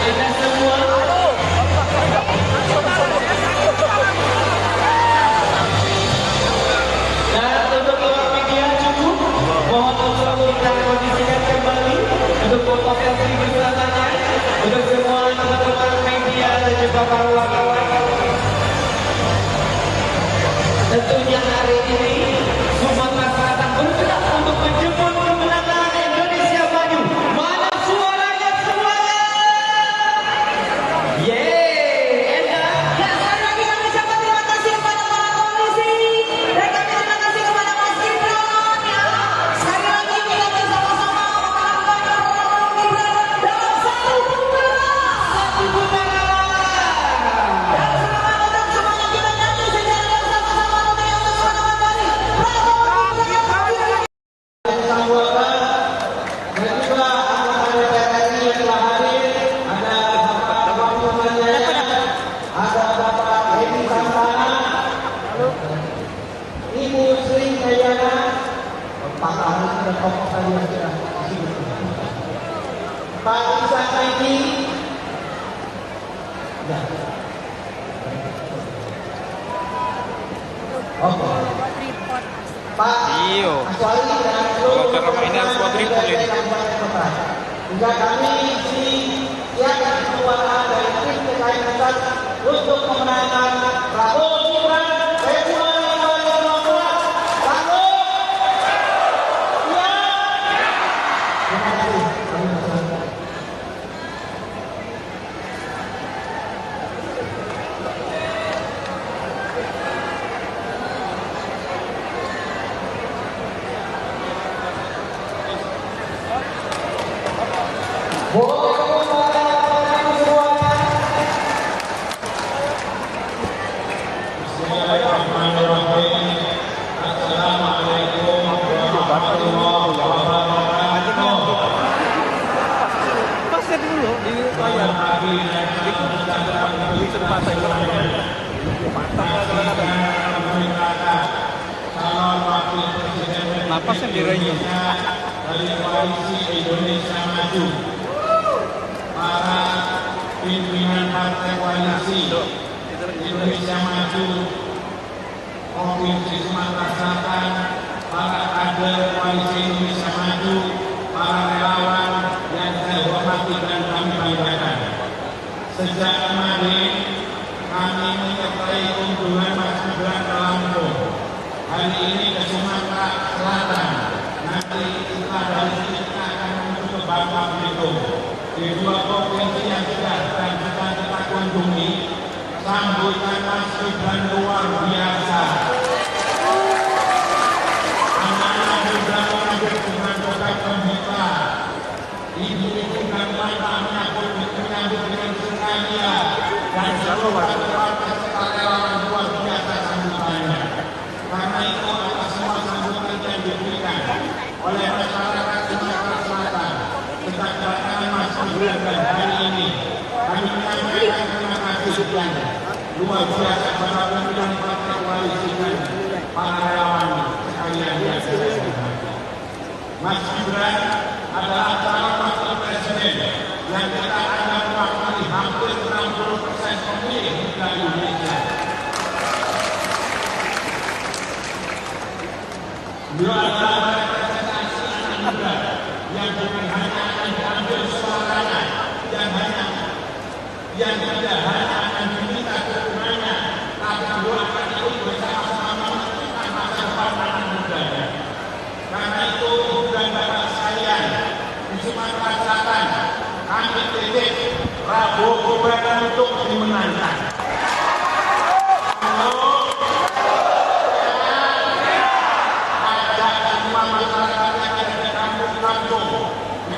Anda semua. Dan untuk awak media cukup. Mohon untuk kita kondisikan kembali untuk foto selfie bersamanya untuk semua teman-teman media dan juga para wartawan. Tentunya hari ini Sumatera Selatan bergerak untuk menjemput kemenangan Indonesia Maju. Mana suaranya semuanya? Yeay, enak. Ya, sekali lagi kami ucapkan terima kasih kepada para polisi dan kami terima kasih kepada Mas Gibran. Ya, sekali lagi kita bersama-sama melakukan program Gibran dalam satu putaran. Dan selamat untuk semuanya kita nyanyi secara bersama-sama untuk yang bersama kali. Bravo, Gibran. Sambutan dan juga anggota DPR RI yang telah hadir, ada Bapak Bambang Manjaya, ada Bapak Edi Santana, Ibu Sri Kayana, Pak Ahli dan tokoh tadi yang sudah disebut, Pak Isa Saidi, ya. Oke. Pak Aswali dan seluruh ini harus buat report ini. juga kami di siapkan keluarga dari tim TKI Pusat untuk memenangkan Prabowo Gibran Februari 2024. Prabowo, ya. Terima kasih. Boleh tepuk tangan semuanya. Bismillahirrahmanirrahim. Assalamualaikum warahmatullahi wabarakatuh. Pasnya dulu di layar. Itu beli sepasang Calon Wakil Presiden napasnya direnya. dari Koalisi Indonesia Maju, para pimpinan partai koalisi Indonesia Maju Provinsi Sumatera Selatan, para kader Koalisi Indonesia Maju, para relawan yang saya hormati dan kami banggakan. Sejak kemarin kami menyertai kunjungan Mas Gibran ke Lampung. Hari ini ke Sumatera Selatan. Nanti kita dari sini kita akan menuju ke Bangka Belitung. Di dua provinsi yang sudah dan sedang kita kunjungi, sambutan Mas Gibran luar biasa. Anak-anak muda mengambil dengan berbagai pembuka. Ibu-ibu dan bapak menyambut dengan sukacita dan seluruh relawan luar biasa sambutannya. Karena itu atas semua sambutan yang diberikan oleh masyarakat Sumatera Selatan sejak kedatangan Mas Gibran dan hari ini kami menyampaikan terima kasih sekian luar biasa kepada pimpinan partai koalisi dan para relawan sekalian yang saya hormati. Mas Gibran adalah calon wakil presiden yang kita anggap mewakili hampir 60% pemilih di Indonesia. Beliau adalah representasi anak muda yang bukan hanya akan diambil suaranya, yang tidak hanya akan diminta dukungannya, tapi beliau akan ikut bersama-sama menentukan masa depan anak mudanya. Karena itu, ibu dan bapak sekalian di Sumatera Selatan, kami titip Prabowo Gibran untuk dimenangkan. Masyarakat yang ada di kampung-kampung, di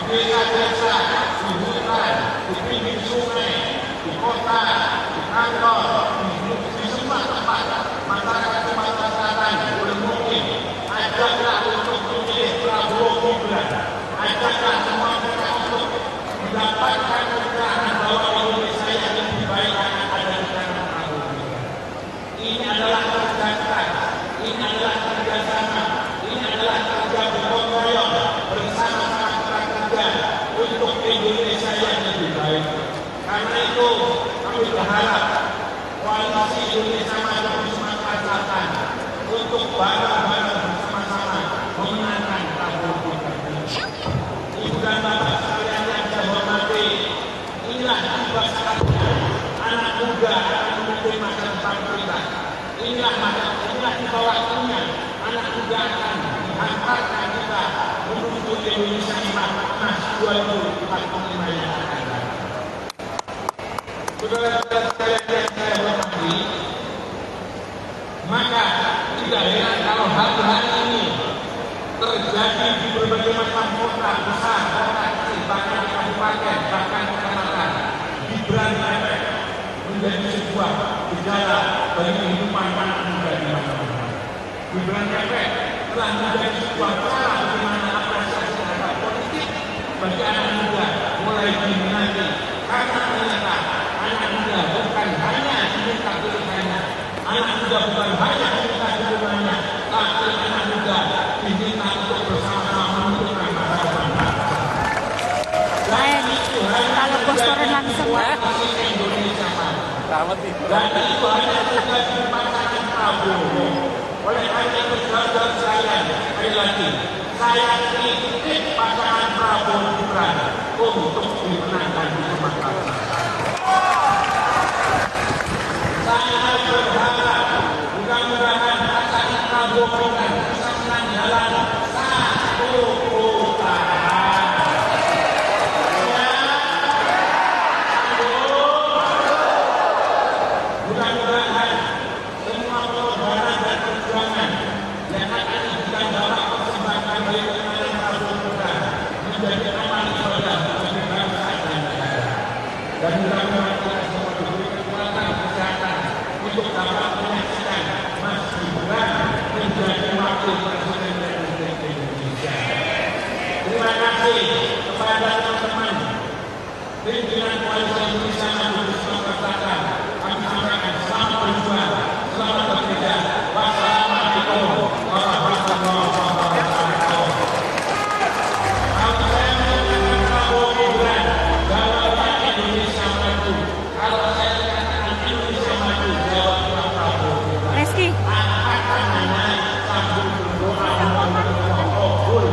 bareng-bareng bersama-sama memenangkan Prabowo Gibran. Ibu dan bapak sekalian yang saya hormati, inilah tiba saatnya anak muda akan memimpin masa depan kita. Inilah tiba waktunya anak muda akan menghantarkan kita menuju Indonesia emas 2045 yang akan datang. Saudara-saudara sekalian yang saya hormati, maka tidak heran kalau hari-hari ini terjadi di berbagai macam kota besar, kota kecil, bahkan di kabupaten, bahkan di kecamatan, Gibran efek menjadi sebuah gejala bagi kehidupan anak muda di masa depan. Gibran efek telah menjadi sebuah cara bagaimana apresiasi terhadap politik bagi anak muda mulai diminati, karena ternyata anak muda bukan hanya diminta pilihannya, anak muda bukan hanya diminta dukungannya, tapi anak muda diminta untuk bersama-sama menentukan masa depan. Dan itu hanya posternya langsung Indonesia dan itu hanya terjadi pasangan Prabowo. Oleh karena itu saudara sekalian, sekali lagi saya kritik pasangan Prabowo Gibran untuk dimenangkan di Sumatera Selatan. Saya berharap mudah-mudahan pasangan Prabowo Gibran bisa menang jalan satu putaran. Mudah-mudahan semua pengorbanan dan perjuangan yang akan diberikan dalam persembahan bagi kemenangan Prabowo Gibran menjadi amal ibadah bagi bangsa dan negara. Dan mudah-mudahan kita semua diberi kekuatan kesehatan untuk dapat menyaksikan Mas Gibran menjadi wakil presiden Republik Indonesia. Terima kasih kepada teman-teman pimpinan Koalisi Indonesia Maju di Sumatera Selatan. Kami sampaikan selamat berjuang, selamat bekerja. Wassalamualaikum warahmatullahi wabarakatuh. Kalau saya mengatakan Prabowo Gibran, jawabnya Indonesia Maju. Kalau saya mengatakan Indonesia Maju, jawabnya Prabowo Gibran. Reski. Angkat tangannya sambil berdoa memohon kabul.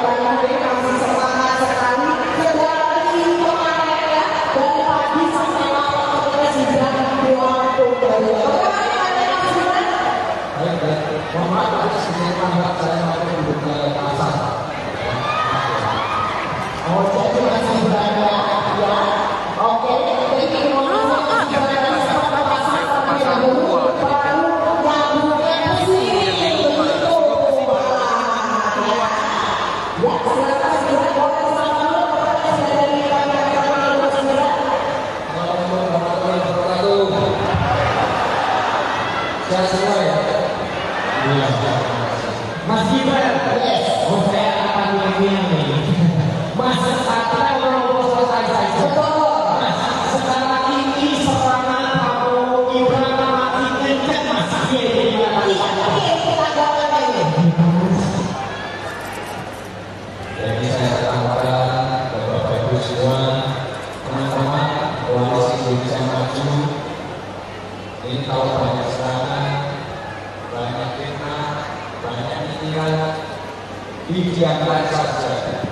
Kalau kita masih semangat sekali, Mohon maaf tadi sedikit lambat saya mampu duduknya pasar. Oh, jadi masih berada ya. Oke, jadi mohon maaf berada di pasar terlebih dahulu. Baru yang sini begitu. Ya, silakan boleh selamat kepada saudari kami yang akan bersedia. Assalamualaikum warahmatullahi wabarakatuh. Sehat semua ya? Iya. Mas Gibran, yes. Oh, saya akan nyanyian nih. Mas, sekarang kalau selesai saja. Mas, sekarang ini serangan Prabowo Gibran makin kencang, Mas. Iya, kita gagal ini. Jadi saya katakan Bapak Ibu semua, teman-teman koalisi Indonesia Maju, ini kalau banyak serangan, banyak fitnah, banyak nyinyiran, didiamkan saja.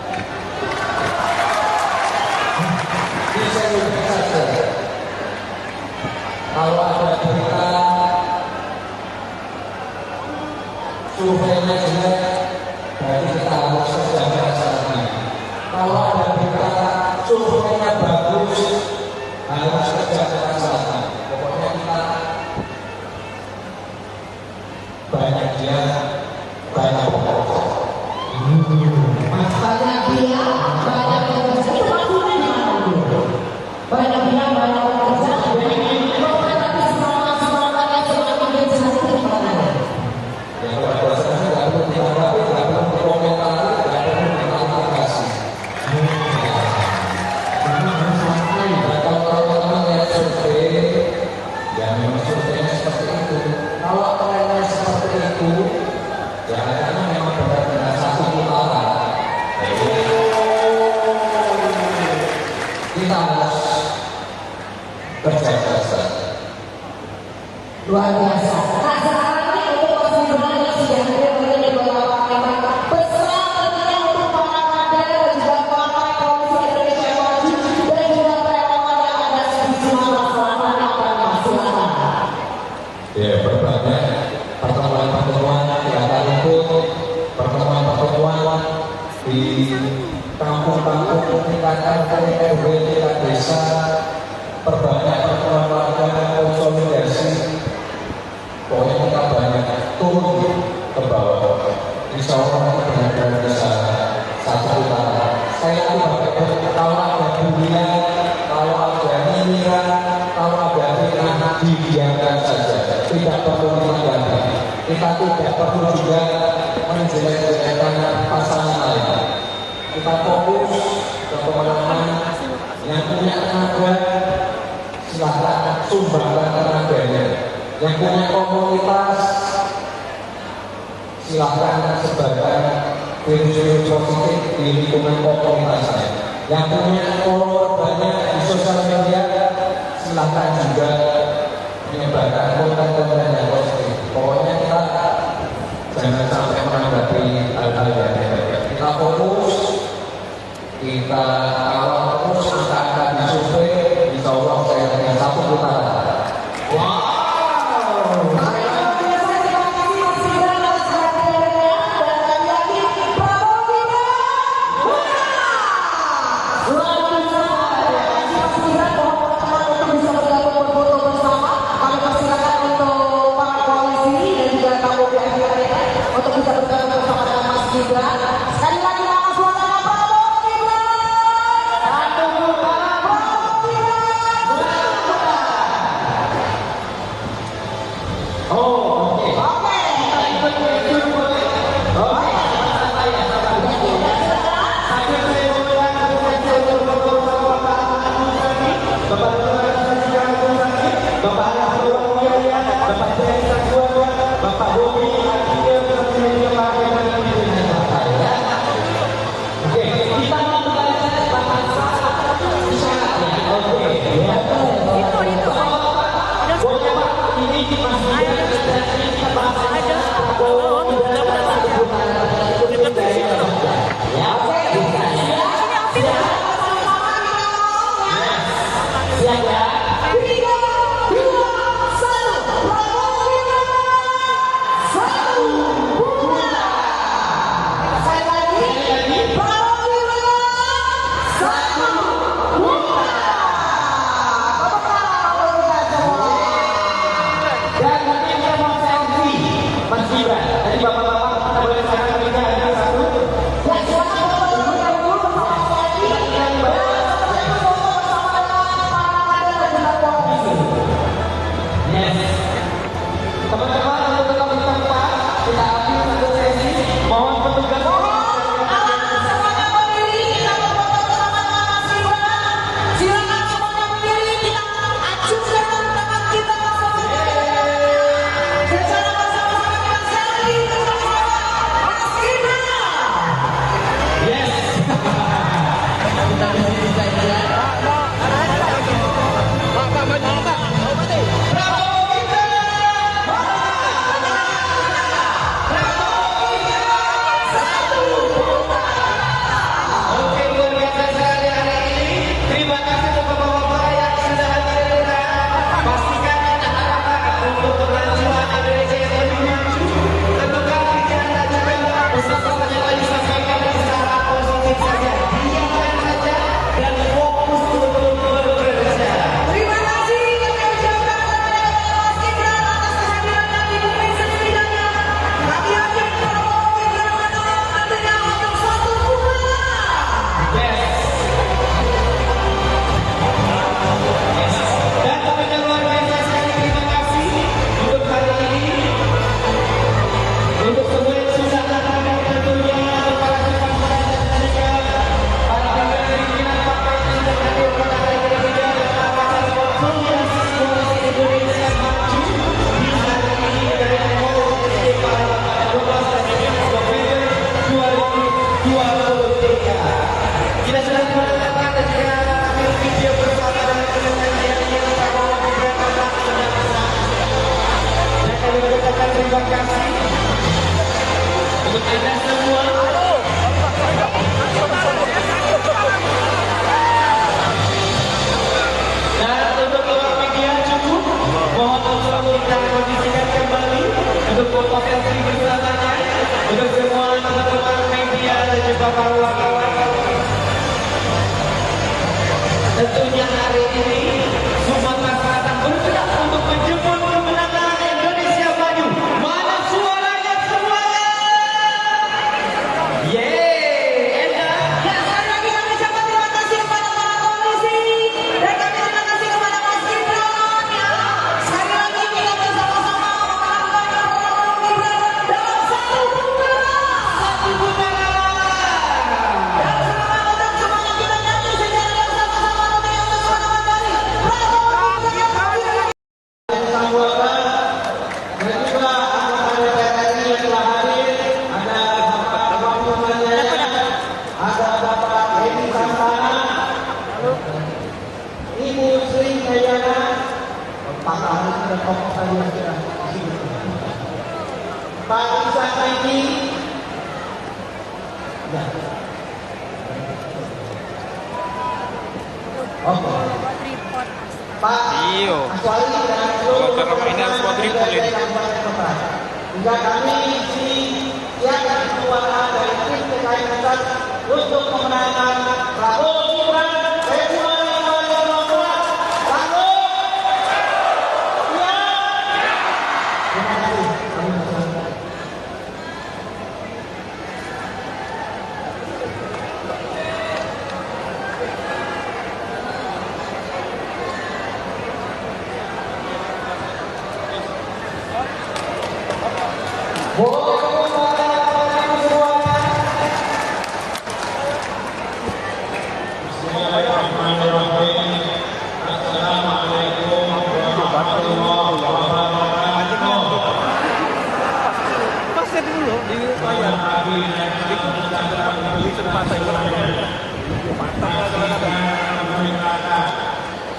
Diseluruhkan saja. Kalau ada berita surveinya jelek, berarti kita harus sejajar sana. Kalau ada berita surveinya bagus, harus sejajar sana. Pokoknya kita banyak dia, banyak bekerja. Banyak dia, banyak bekerja. Itu maksudnya gimana dulu? Banyak dia, banyak bekerja. Tapi semangat-semangatnya semakin kencang itu gimana? Ya kalau bahasanya nggak perlu ditanggapi, nggak perlu dikomentari, nggak perlu diklarifikasi. Nah, kalau teman-teman yang survei, ya memang surveinya seperti itu. Kalau trennya seperti itu, ya karena memang benar-benar satu putaran. Jadi, kita harus kerja keras. Luar biasa. Nah, sekarang ini untuk Mas Gibran yang sudah hadir di beberapa tempat pesan tentunya untuk para kader dan juga para koalisi Indonesia Maju dan juga relawan yang ada di sini selatan apa silakan. Ya, berbagai pertemuan-pertemuan di akar rumput, pertemuan-pertemuan di kampung-kampung tingkatan RW, tingkat desa, perbanyak pertemuan warga, konsolidasi. Pokoknya kita banyak turun ke bawah. Insya Allah benar-benar bisa satu putaran. Saya tidak kalau ada bulian, kalau ada nyinyiran, kalau ada fitnah, didiamkan saja. Tidak perlu ditanggapi. Kita tidak perlu juga menjelek-jelekkan pasangan lain. Kita fokus ke teman-teman yang punya tenaga, silahkan sumbangkan tenaganya. Yang punya komunitas, silahkan sebarkan virus-virus positif di lingkungan komunitasnya. Yang punya follower banyak di sosial media, silahkan juga menyebarkan konten-konten yang positif. Pokoknya kita jangan sampai menanggapi hal-hal yang negatif. Kita fokus, kita kawal terus angka-angka di survei, insya Allah saya dengan satu putaran. Wow. Untuk bisa bergabung bersama dengan Mas Gibran. Sekali lagi nama suara Prabowo Gibran. Anda semua. Dan untuk awak media cukup. Mohon untuk kita kondisikan kembali untuk foto selfie bersamanya untuk semua teman-teman media dan juga para wartawan. Tentunya hari ini Sumatera Selatan bergerak untuk menjemput kemenangan Indonesia Maju. Mana suaranya semuanya? Yeay, Enda. Ya, sekali lagi kami ucapkan terima kasih kepada para polisi dan kami terima kasih kepada Mas Gibran. Ya, sekali lagi kita bersama-sama melakukan program Gibran dalam satu putaran. Dan selamat untuk semuanya kita nyanyi secara bersama-sama dengan suara dari Prabowo Gibran. Sambutan dan juga anggota DPR RI yang telah hadir, ada Bapak Wahyu Manjaya, ada Bapak Hedi Santana, Ibu Sri Kayana, Pak Haris dan tokoh tadi yang sudah disebut, Pak Isa Saidi, ya. Oke. Pak Aswali dan seluruh Cara mainnya harus buat dribble ini. hingga kami di siapkan keluarga dari tim TKI Pusat untuk memenangkan Prabowo Gibran Februari 2024. Prabowo, ya. Terima kasih. Boleh semuanya. Bismillahirrahmanirrahim. Assalamualaikum warahmatullahi wabarakatuh. Pasnya dulu di layar. Di tempat saya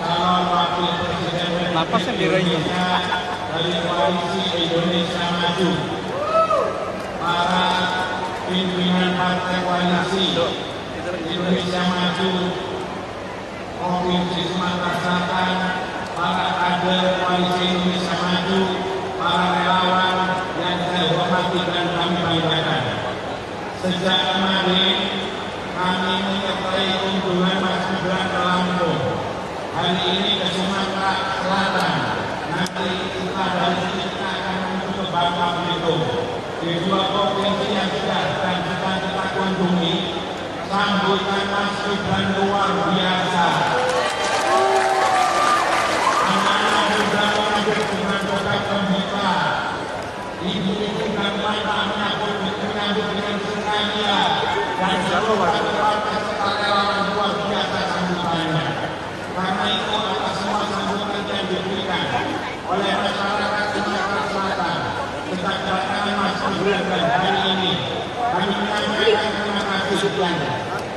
Calon Wakil Presiden Napasnya dirayu. dari Koalisi Indonesia Maju, para pimpinan partai koalisi Indonesia Maju Provinsi Sumatera Selatan, para kader koalisi Indonesia Maju, para relawan yang saya hormati dan kami banggakan. Sejak kemarin kami menyertai kunjungan Mas Gibran ke Lampung. Hari ini ke Sumatera Selatan. Nanti setelah dari sini kita akan menuju ke Bangka Belitung. Di dua provinsi yang sudah dan sedang kita kunjungi, sambutan Mas Gibran luar biasa. Anak-anak sudah mengambil dengan doa gembira. Ibu-ibu dan bapak menyambut dengan sengaja dan seluruh partai serta relawan luar biasa sambutannya. Karena itu atas semua sambutan yang diberikan oleh masyarakat Sumatera Selatan sejak kedatangan Mas Gibran dan hari ini kami menyampaikan terima kasih yang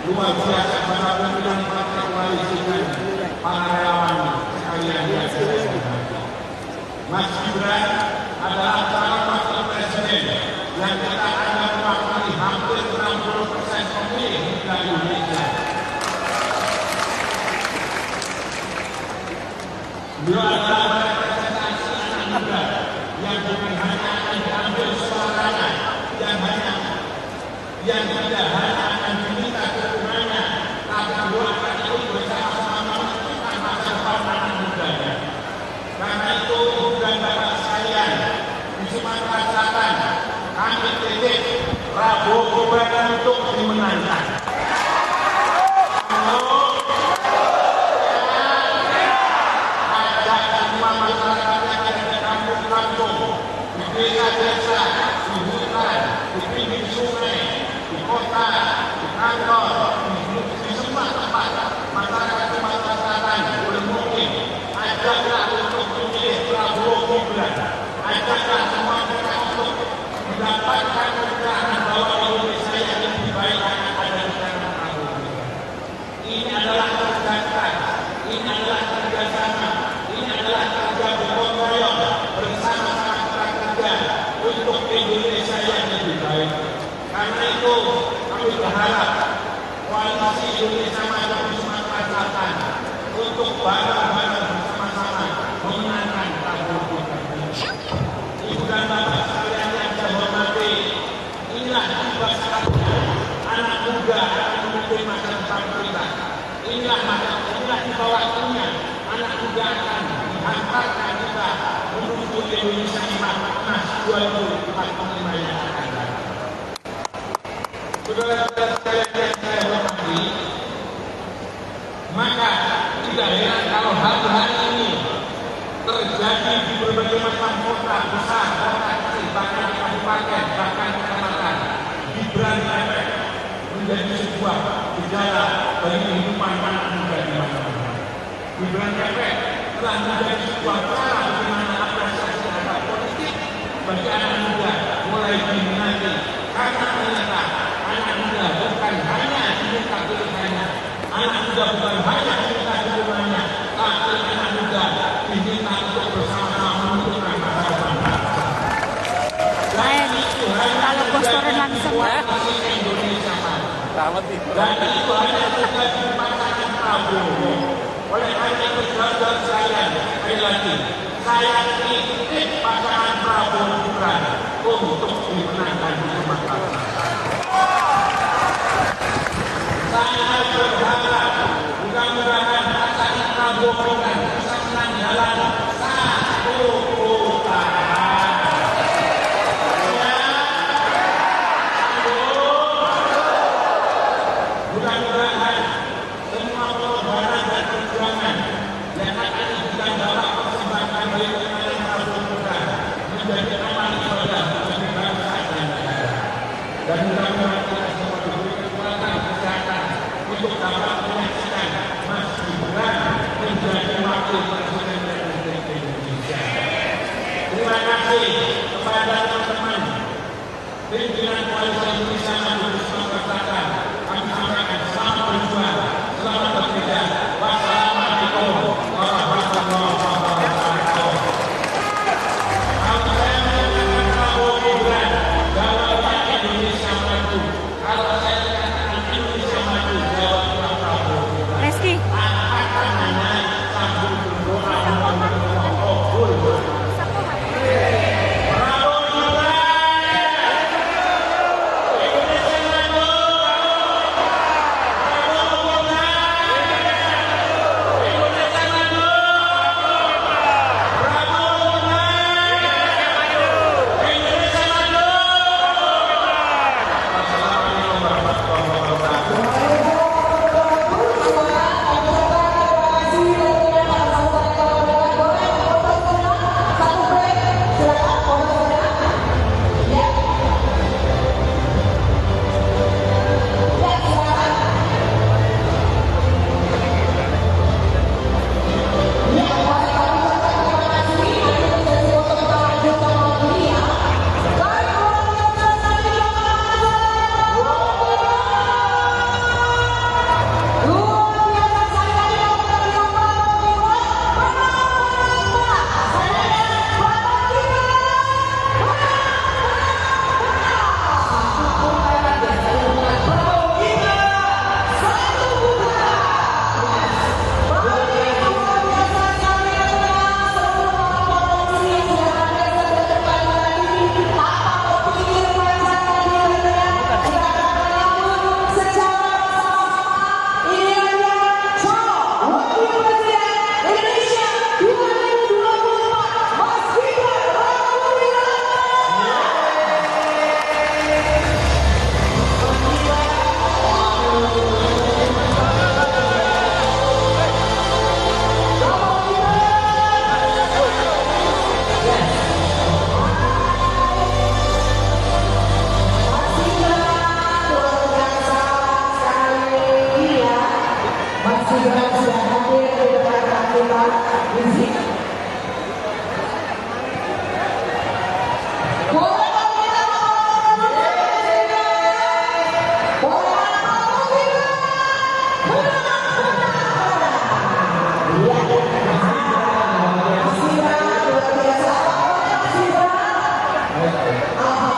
luar biasa kepada pimpinan partai koalisi dan para relawan sekalian yang saya hormati. Mas Gibran adalah calon wakil presiden yang kita anggap mewakili hampir 60% pemilih di Indonesia. Beliau adalah representasi anak muda yang bukan hanya akan diambil suaranya, yang tidak hanya akan diminta dukungannya, tapi beliau akan ikut bersama-sama menentukan masa depan anak mudanya. Karena itu, ibu dan bapak sekalian di Sumatera Selatan, kami titip Prabowo Gibran untuk dimenangkan. Di desa-desa, di hutan, di pinggir sungai, di kota, di kantor, di semua tempat masyarakat Sumatera Selatan boleh mungkin ajaklah untuk memilih Prabowo Gibran, ajaklah semua mereka untuk mendapatkan pencerahan bahwa Indonesia yang lebih baik akan ada di tangan Prabowo Gibran. Ini adalah kerja keras, ini adalah kerjasama, ini adalah kerja gotong royong bersama-sama untuk Indonesia yang lebih baik. berharap koalisi Indonesia Maju di Sumatera Selatan untuk bareng-bareng bersama-sama memenangkan Prabowo. Ibu dan bapak sekalian yang saya hormati, inilah tiba saatnya anak muda akan memimpin masa depan kita. Inilah di bawah waktunya anak muda akan menghantarkan kita menuju Indonesia Emas 2045 yang akan datang. Saudara-saudara sekalian yang saya hormati, maka tidak heran kalau hari-hari ini terjadi di berbagai macam kota besar, kota kecil, bahkan di kabupaten, bahkan di kecamatan, Gibran menjadi sebuah gejala bagi kehidupan anak muda di mana-mana. Gibran telah menjadi sebuah cara bagaimana apresiasi terhadap politik bagi anak muda mulai diminati, karena ternyata anak muda bukan hanya diminta pilihannya, anak muda bukan hanya diminta dukungannya, tapi anak muda diminta untuk bersama-sama menentukan masa depan bangsa. Kalau bos turun langsung Indonesia Maju. Dan itu hanya terjadi di pasangan Prabowo. Oleh karena itu saudara sekalian, sekali lagi saya titip pasangan Prabowo Gibran untuk dimenangkan di Sumatera Selatan. Saya berharap mudah-mudahan pasangan Prabowo Gibran bisa menang dalam satu putaran. Mudah-mudahan semua pengorbanan dan perjuangan yang akan kita dapat persembahkan bagi kemenangan Prabowo Gibran menjadi amal ibadah bagi bangsa dan negara. Dan mudah-mudahan kita semua diberi kekuatan kesehatan untuk dapat menyaksikan Mas Gibran menjadi wakil presiden Republik Indonesia. Terima kasih kepada teman-teman pimpinan Koalisi Indonesia Maju di Sumatera Selatan. Kami sampaikan selamat berjuang, selamat bekerja. Wassalamualaikum warahmatullahi wabarakatuh. Kalau saya mengatakan Prabowo Gibran, jawabnya Indonesia Maju. Kalau saya mengatakan Indonesia Maju, jawabnya Prabowo Gibran. Reski. Akan hanya sambung berdoa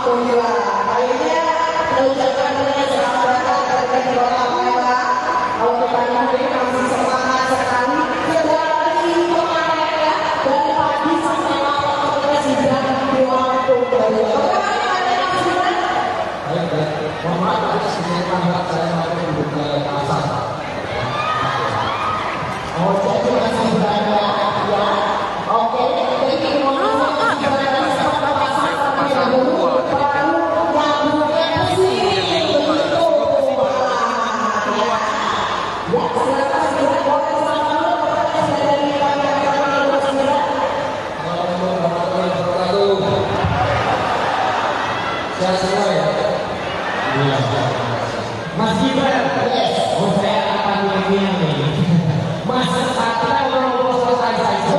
Alhamdulillah, akhirnya mengucapkan selamat datang Ade masih semangat sekali. Dari kemarin ya, dari pagi sampai malam kita sidang di waktu dari. Bagaimana Ade Mas Gibran? Baik, mohon maaf atas kesalahan saya mampu duduk ke pasar. Oh, jadi masih berada ya. Oke, jadi mohon maaf berada sampai pasar terlebih dahulu. Baru nyambungnya ke sini begitu. Ya, silakan Gibran boleh selamat pertanyaan dari kami yang kami Mas Gibran. Assalamualaikum warahmatullahi wabarakatuh. Sehat semua ya? Iya. Mas Gibran, oh saya akan nanya nih. Mas, sekarang mau selesai saja.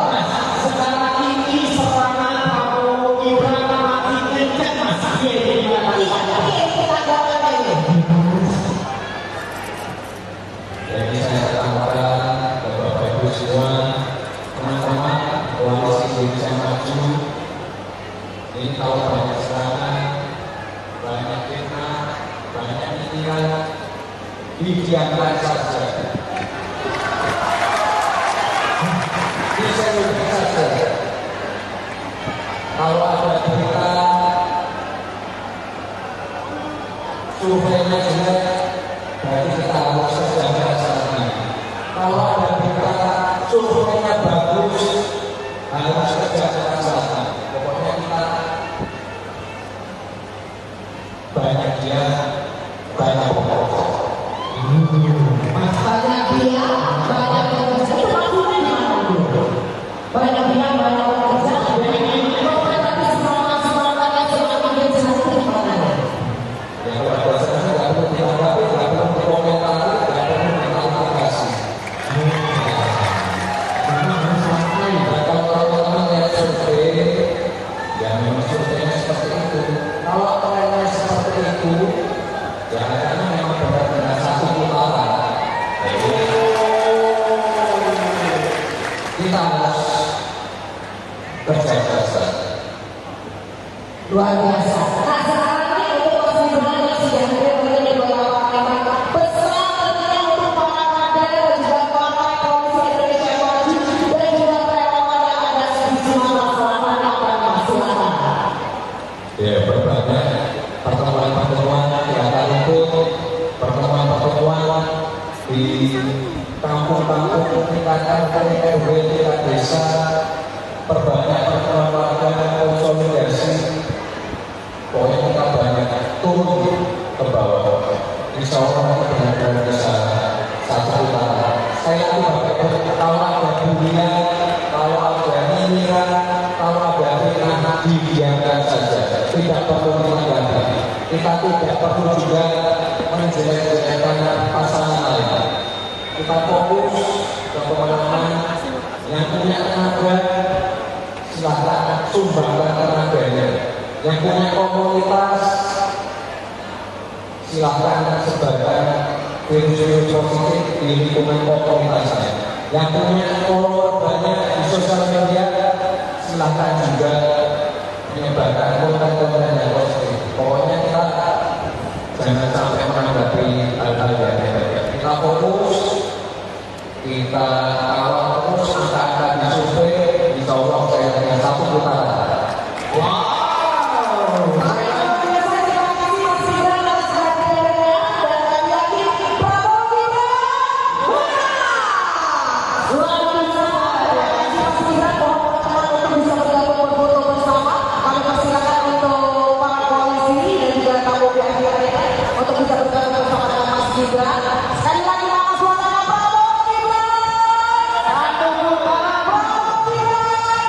Mas, sekarang ini serangan Prabowo Gibran makin kencang Mas. Jadi saya katakan kepada Bapak Ibu semua, teman-teman koalisi Indonesia Maju, ini kalau banyak serangan, banyak fitnah, banyak pikiran, didiamkan saja. Disebut saja. Kalau ada berita surveinya jelek, berarti kita harus kerja sana. Kalau ada berita surveinya bagus, harus kerja sana. Pokoknya kita banyak dia, banyak bekerja. Banyak dia, banyak bekerja. Itu maksudnya gimana dulu? Banyak dia, banyak bekerja. Tapi semangat-semangatnya semakin jelas itu gimana? Ya kalau ada saya nggak perlu ditanggapi, nggak perlu dikomentari, nggak perlu diklarifikasi. Dan kalau teman-teman lihat survei, ya memang surveinya seperti itu. Kalau trennya seperti itu, ya karena memang benar-benar satu putaran. Jadi kita harus kerja keras. Luar biasa. Nah sekarang ini untuk Mas Gibran yang sudah hadir di beberapa kalimat pesan tentunya untuk para kader dan juga partai koalisi Indonesia Maju dan juga relawan yang ada di sini selama apa silakan. Ya berbagai pertemuan-pertemuan yang akan ikut, pertemuan-pertemuan di kampung-kampung tingkat RT, RW, tingkat desa, perbanyak pertemuan warga, konsolidasi. Pokoknya kita banyak turun ke bawah. Insya Allah kita benar-benar bisa satu putaran. Saya itu kalau ada dunia, kalau ada nyinyiran, kalau ada fitnah, didiamkan saja. Tidak perlu ditanggapi. Kita tidak perlu juga menjelek-jelekkan pasangan lain. Kita fokus ke pemenangan yang punya tenaga, silahkan sumbangkan tenaganya. Yang punya komunitas, silahkan sebarkan virus-virus positif di lingkungan komunitasnya. Yang punya follower banyak di sosial media, silahkan juga menyebarkan konten-konten yang positif. Pokoknya kita jangan sampai menanggapi hal-hal yang negatif. Kita fokus, kita kawal terus angka-angka di survei, insya Allah saya dengan satu putaran. Wow. Untuk bisa bergabung bersama dengan Mas Gibran. Sekali lagi nama suaranya Prabowo Gibran. Satu putaran Prabowo Gibran.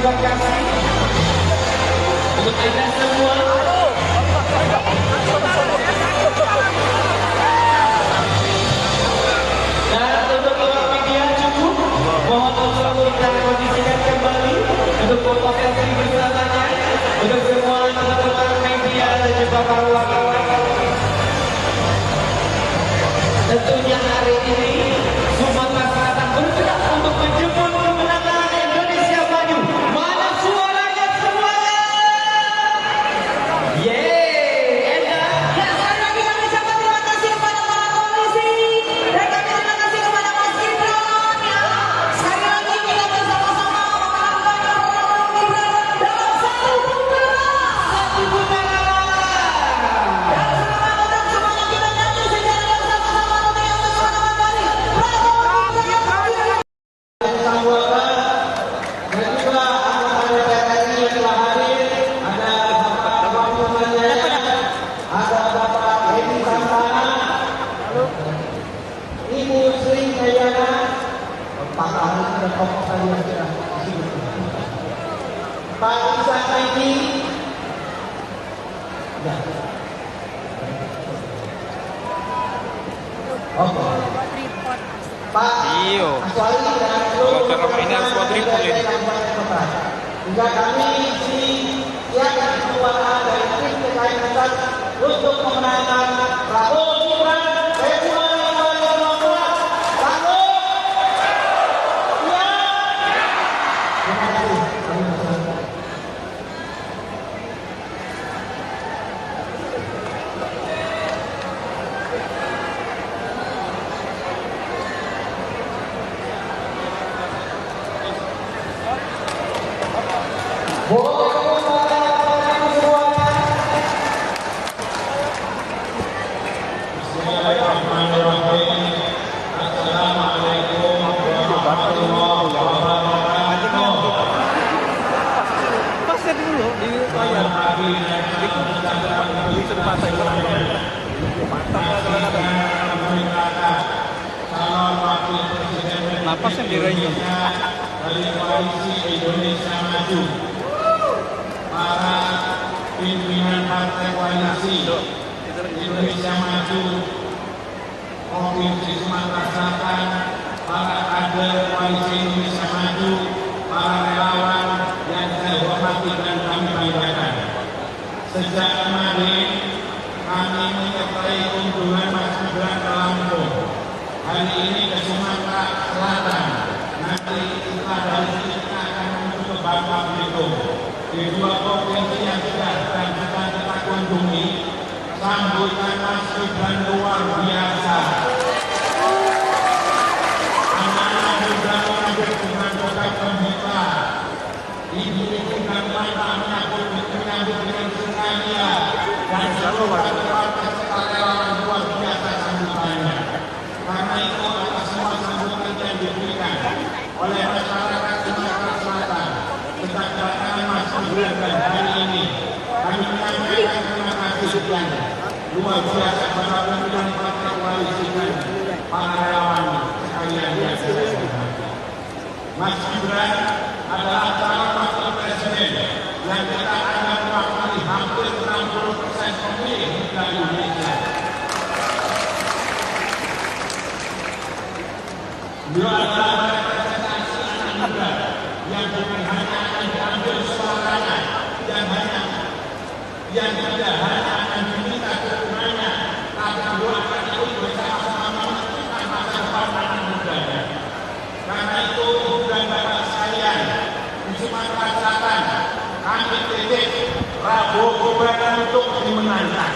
terima kasih untuk Anda semua. Dan untuk awak media cukup, mohon untuk kita kondisikan kembali untuk foto selfie bersamanya untuk semua teman-teman media dan juga para wartawan. Tentunya hari ini Sumatera Selatan bergerak untuk menjemput kemenangan Indonesia Maju. Mana suaranya semuanya? Yeay, enak. Ya, sekali lagi kami ucapkan terima kasih kepada para koalisi dan kami terima kasih kepada Mas Gibran. Ya, sekali lagi kita bersama-sama melakukan program Gibran dalam satu putaran. Dan selamat datang semuanya, kita nyanyi secara bersama-sama untuk yang bersama dari Prabowo Gibran. Sambutan dan juga anggota DPR RI yang telah hadir, ada Bapak Wakil Manjaya, ada Bapak Edi Santana, Ibu Sri Dayana, Pak Ahli dan tokoh tadi yang sudah disebutkan, Pak Isa Saidi, ya. Oke. Pak Aswali dan seluruh ini harus buat report ini. juga kami siapkan kekuatan dari tim terkait pusat untuk memenangkan Prabowo Gibran Februari 2024. Prabowo, ya. Terima kasih. Boleh Bismillahirrahmanirrahim. Assalamualaikum warahmatullahi wabarakatuh. Pasnya dulu di layar. Itu beli kesempatan Calon Wakil Presiden napasnya direnyum. dari Koalisi Indonesia Maju, para pimpinan partai koalisi Indonesia Maju Provinsi Sumatera Selatan, para kader Koalisi Indonesia Maju, para relawan yang saya hormati dan kami banggakan. Sejak kemarin kami menyertai kunjungan Mas Gibran ke Lampung, hari ini ke Sumatera Selatan, nanti kita dari sini kita akan menuju ke Bangka Belitung. Di dua provinsi yang sudah dan kita kunjungi, sambutan Mas Gibran luar biasa. Anak-anak muda mengambil dengan program pembuka, ibu-ibu dan bapaknya pun menyambut dengan sukacita dan seluruh partai relawan luar biasa sambutannya. Karena itu atas semua sambutan yang diberikan oleh masyarakat Sumatera Selatan sejak kedatangan Mas Gibran dan hari ini kami menyampaikan terima kasih yang luar biasa kepada pimpinan partai koalisi dan para relawan sekalian yang saya hormati. Mas Gibran adalah calon wakil presiden yang kita anggap mewakili hampir 60% pemilih di Indonesia. Beliau adalah representasi anak muda yang bukan hanya akan diambil suaranya, yang tidak hanya akan diminta dukungannya, tapi beliau akan ikut bersama-sama menentukan masa depan anak mudanya. Karena itu, ibu dan bapak sekalian, di Sumatera Selatan, kami titip Prabowo Gibran untuk dimenangkan.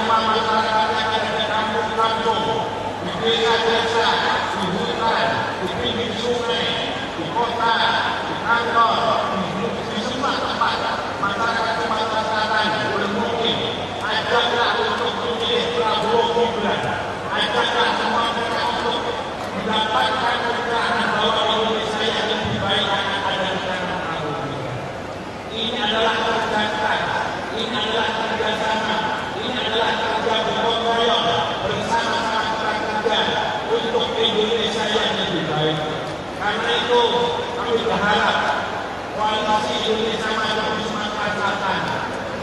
Masyarakat yang ada di kampung-kampung, di desa-desa, di hutan, di pinggir sungai, di kota, di kantor, di semua tempat masyarakat Sumatera Selatan boleh mungkin ajaklah untuk memilih Prabowo Gibran, ajaklah semua mereka untuk mendapatkan pencerahan bahwa Indonesia yang lebih baik akan ada di berharap koalisi Indonesia Maju di Sumatera Selatan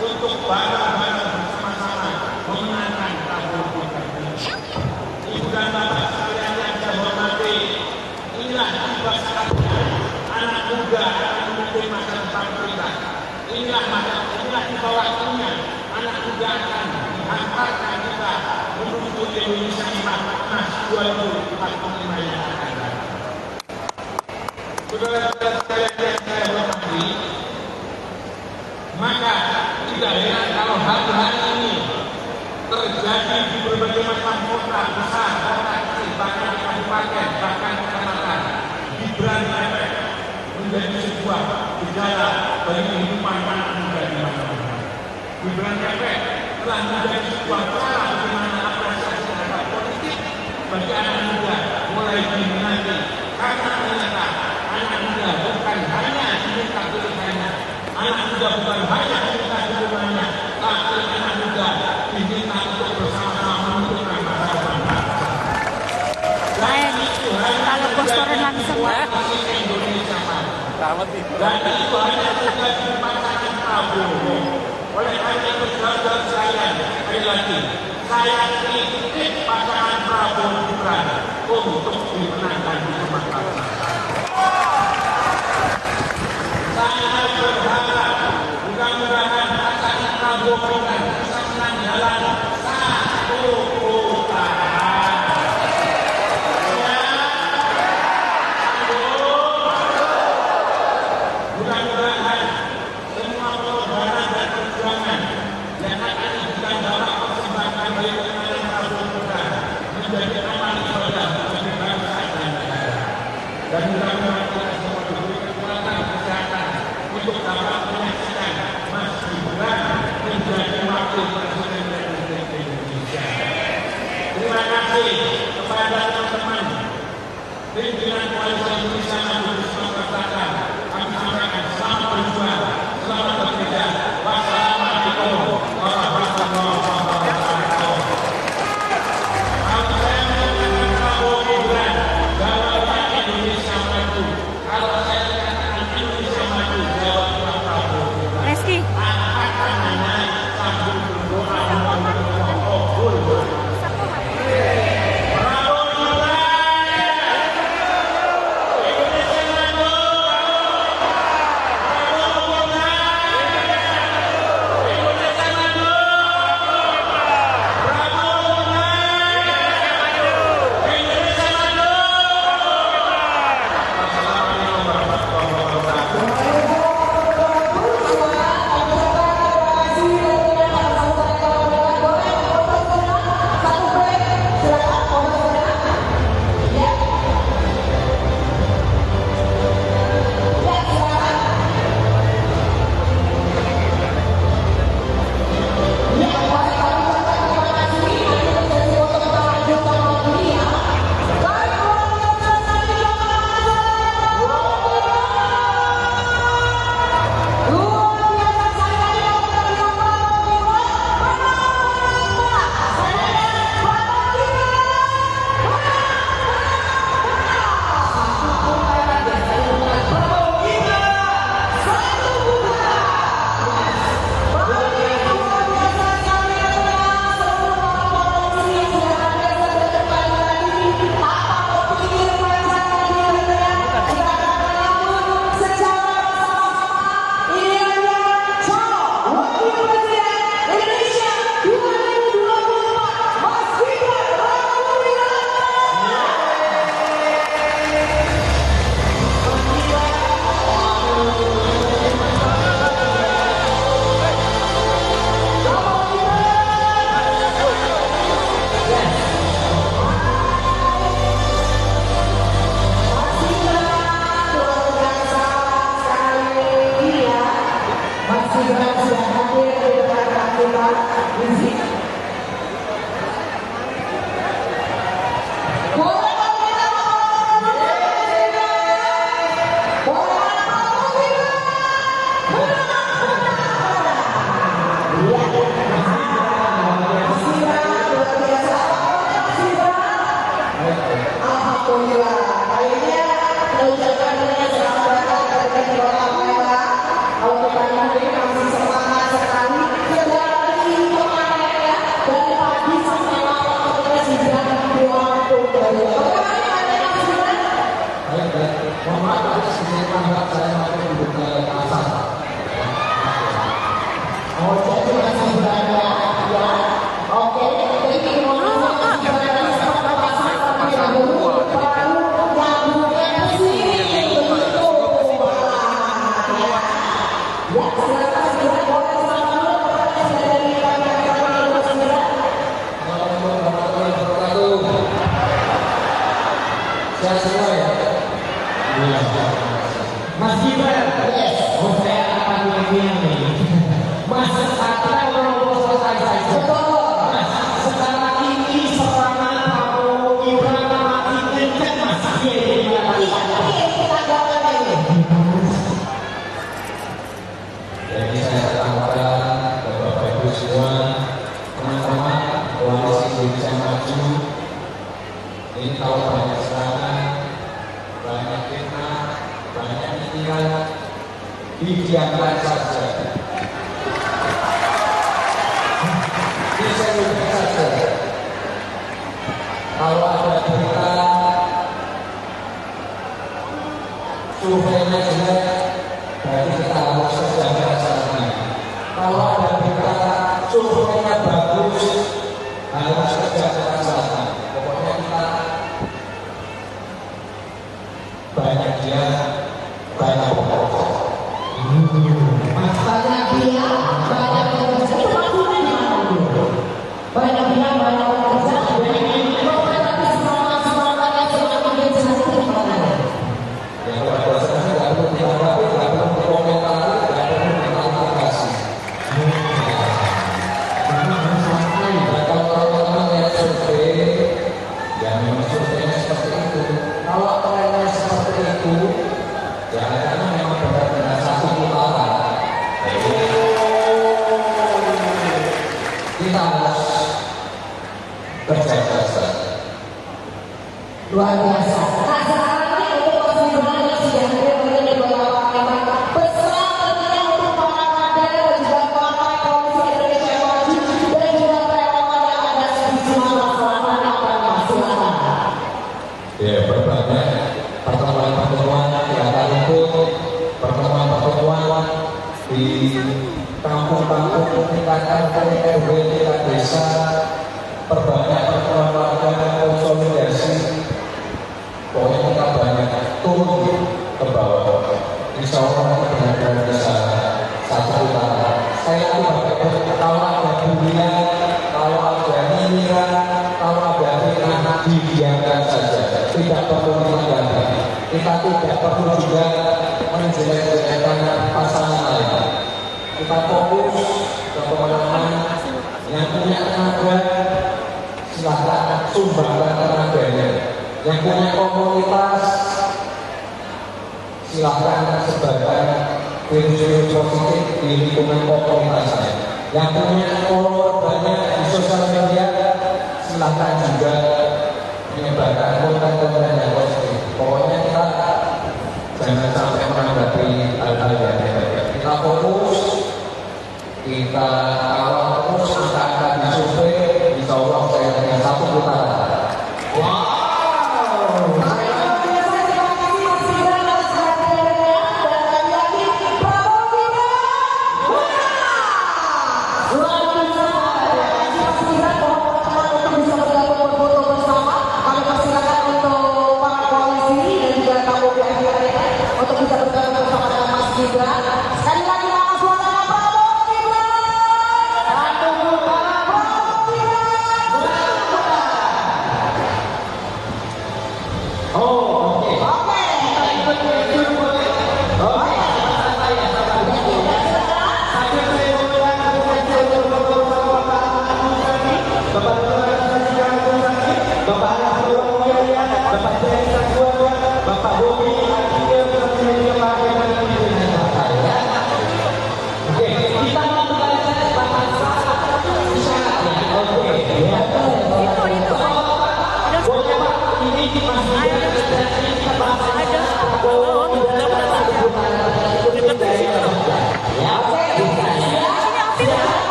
untuk bareng-bareng bersama-sama memenangkan Prabowo Gibran. Ibu dan bapak sekalian yang saya hormati, inilah tiba saatnya anak muda akan memimpin masa depan kita. Inilah tiba waktunya anak muda akan menghantarkan kita menuju Indonesia Emas 2045 yang akan datang. Saudara-saudara sekalian yang saya hormati, maka tidak heran kalau hari-hari ini terjadi di berbagai macam kota besar, kota kecil, bahkan di kabupaten, bahkan di kecamatan, Gibran menjadi sebuah gejala bagi kehidupan anak muda di masa depan. Gibran telah menjadi sebuah cara bagaimana apresiasi terhadap politik bagi anak muda mulai diminati, karena ternyata anak muda bukan hanya diminta pilihannya, anak muda bukan hanya diminta dukungannya, tapi anak muda diminta untuk bersama-sama menentukan masa depan bangsa. Dan itu hanya posternya langsung Indonesia Maju. Dan itu hanya terjadi di pasangan Prabowo. Oleh karena itu saudara sekalian, sekali lagi, saya kritik pasangan Prabowo Gibran untuk dimenangkan di Sumatera Selatan. Saya berharap mudah-mudahan pasangan Prabowo Gibran bisa menang dalam satu putaran. Mudah-mudahan semua pengorbanan dan perjuangan yang akan diberikan dalam persembahan bagi kemenangan Prabowo Gibran menjadi amal ibadah bagi bangsa dan negara. Dan mudah-mudahan kita semua diberi kekuatan kesehatan untuk dapat menyaksikan Mas Gibran menjadi wakil presiden Republik Indonesia. Terima kasih kepada teman-teman pimpinan Koalisi Indonesia Maju di Sumatera Selatan. Kami sampaikan selamat berjuang, selamat bekerja. Wassalamualaikum warahmatullahi wabarakatuh. Kalau saya mengatakan Prabowo Gibran, jawabnya Indonesia Maju. Kalau saya mengatakan Indonesia Maju, jawabnya Prabowo Gibran. Reski. Angkat tangannya sambil berdoa mudah-mudahan kabul. Prabowo Gibran, Indonesia Maju. Alhamdulillah, kayaknya mengucapkan selamat Mas, kita mau selesai saja. Mas, sekarang ini serangan Prabowo Gibran makin kencang mas. Jadi saya katakan Bapak Ibu semua, teman-teman koalisi Indonesia Maju, ini kalau banyak serangan, banyak fitnah, banyak nyinyiran, didiamkan saja. Diseluruhkan saja. Kalau ada berita surveinya jelek, berarti kita harus kerja keras lagi. Kalau ada berita surveinya bagus, harus kerja keras lagi. Pokoknya kita banyak dia, banyak bekerja. Banyak dia, banyak bekerja. Itu maksudnya gimana dulu? Banyak dia, banyak bekerja. Tapi semangat-semangatnya semakin kencang itu gimana? Ya kalau saya tidak perlu ditanggapi, tidak perlu dikomentari, tidak perlu diklarifikasi. Dan kalau teman-teman lihat survei, ya memang surveinya seperti itu. Kalau trennya seperti itu, ya karena memang benar-benar satu putaran. Kita harus kerja keras. Luar biasa. Nah sekarang ini untuk Mas Gibran yang sudah hadir menjadi beberapa kalimat pesan tentunya untuk para kader dan juga partai koalisi Indonesia Maju dan juga relawan yang ada di Sumatera Selatan yang akan silakan. Ya berbagai pertemuan-pertemuan di atas rumput, pertemuan-pertemuan di kampung-kampung, tingkat RW, tingkat desa, perbanyak pertemuan warga konsolidasi. Pokoknya kita banyak turun ke bawah. Insya Allah kita benar-benar bisa satu putaran. Saya itu kalau ada bulian, kalau ada nyinyiran, kalau ada fitnah, didiamkan saja. Tidak perlu ditanggapi. Kita tidak perlu juga menjelek-jelekkan pasangan lain. Kita fokus ke pemenangan yang punya tenaga, silahkan sumbangkan tenaganya. Yang punya komunitas, silahkan sebarkan virus-virus positif di lingkungan komunitasnya. Yang punya follower banyak di sosial media, silahkan juga menyebarkan konten-konten yang positif. Pokoknya kita jangan sampai menanggapi hal-hal yang negatif. Kita fokus, kita kawal terus angka-angka di survei, insya Allah saya dengan satu putaran. Wow. Untuk bisa bergabung bersama dengan Mas Gibran. Sekali lagi nama suaranya Prabowo Gibran.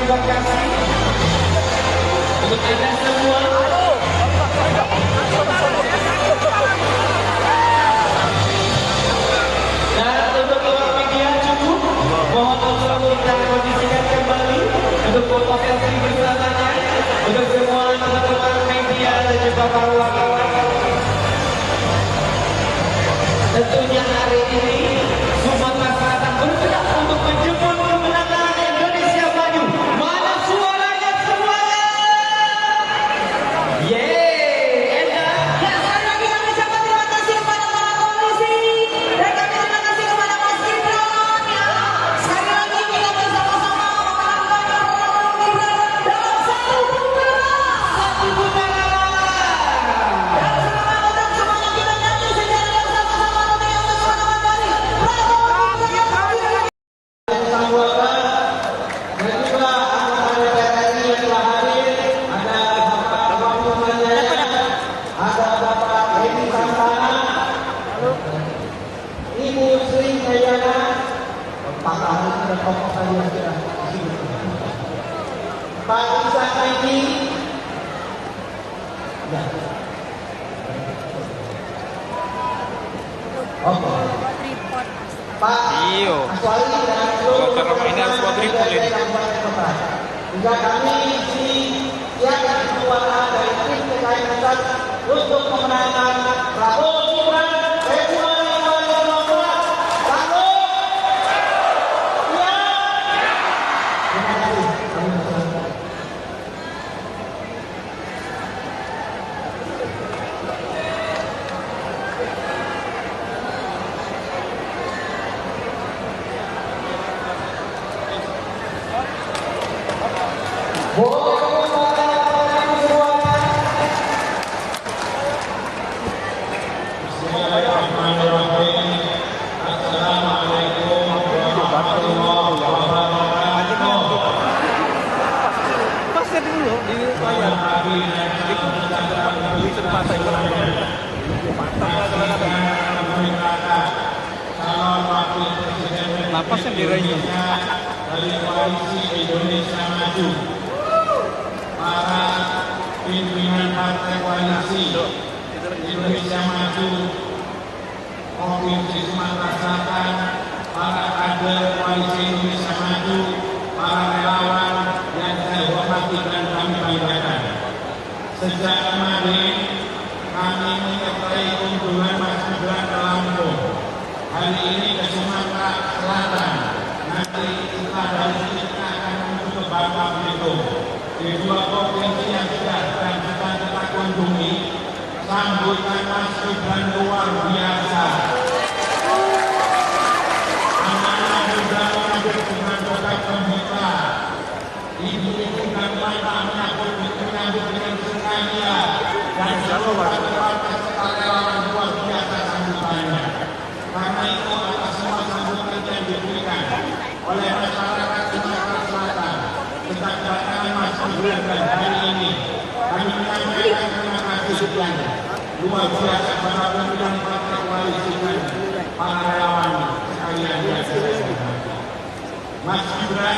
terima kasih untuk Anda semua. Dan untuk awak media cukup, mohon untuk kita kondisikan kembali untuk foto selfie bersamanya untuk semua teman-teman media dan juga para wartawan. Tentunya hari ini Sumatera Selatan bergerak untuk menjemput kemenangan Indonesia Maju. Mana suaranya semuanya? Yeay, enak. Ya, sekali lagi kami ucapkan terima kasih kepada para polisi dan kami terima kasih kepada Mas Gibran. Ya, sekali lagi kita bersama-sama memenangkan program Gibran dalam satu putaran. Dan sekarang untuk semuanya kita nyanyi secara bersama-sama untuk yang bersama-sama dari Prabowo Gibran. Sambutan dan juga anggota DPR RI yang telah hadir, ada Bapak Bambang Mandaya, ada Bapak Edi Santana, Ibu Sri Jayana, Pak Ahli dan tokoh tadi yang sudah disebut, Pak Isa Kaidi, ya. Oke. Pak Aswali dan seluruh ini harus buat report ini. juga kami di siapkan kekuatan dari tim TKI pusat untuk memenangkan Prabowo Gibran Februari 2024. Prabowo, ya. Terima kasih. Kami berserah. Boleh kembali semuanya. Bismillahirrahmanirrahim. Assalamualaikum warahmatullahi wabarakatuh. Pasnya dulu di layar. Itu beli sepasang lapasnya dirainya dari koalisi Indonesia Maju, para pimpinan partai koalisi Indonesia Maju Provinsi Sumatera Selatan, para kader koalisi Indonesia Maju, para relawan yang saya hormati dan kami banggakan. Sejak kemarin kami menyertai kunjungan Mas Gibran ke Lampung. Hari ini ke Sumatera Selatan. Nanti kita dari sini kita akan menuju ke Bangka Belitung. Di dua provinsi yang sudah dan sedang kita kunjungi, sambutan Mas Gibran luar biasa. Anak-anak muda mengambil dengan rokat gembira. Ibu-ibu dan bapak menyambut dengan sengaja dan seluruh relawan luar biasa sambutannya. Karena itu atas semua sambutan yang diberikan oleh masyarakat Sumatera Selatan sejak kedatangan Mas Gibran dan hari ini kami menyampaikan terima kasih sekian luar biasa kepada pimpinan partai koalisi dan para relawan sekalian yang saya hormati. Mas Gibran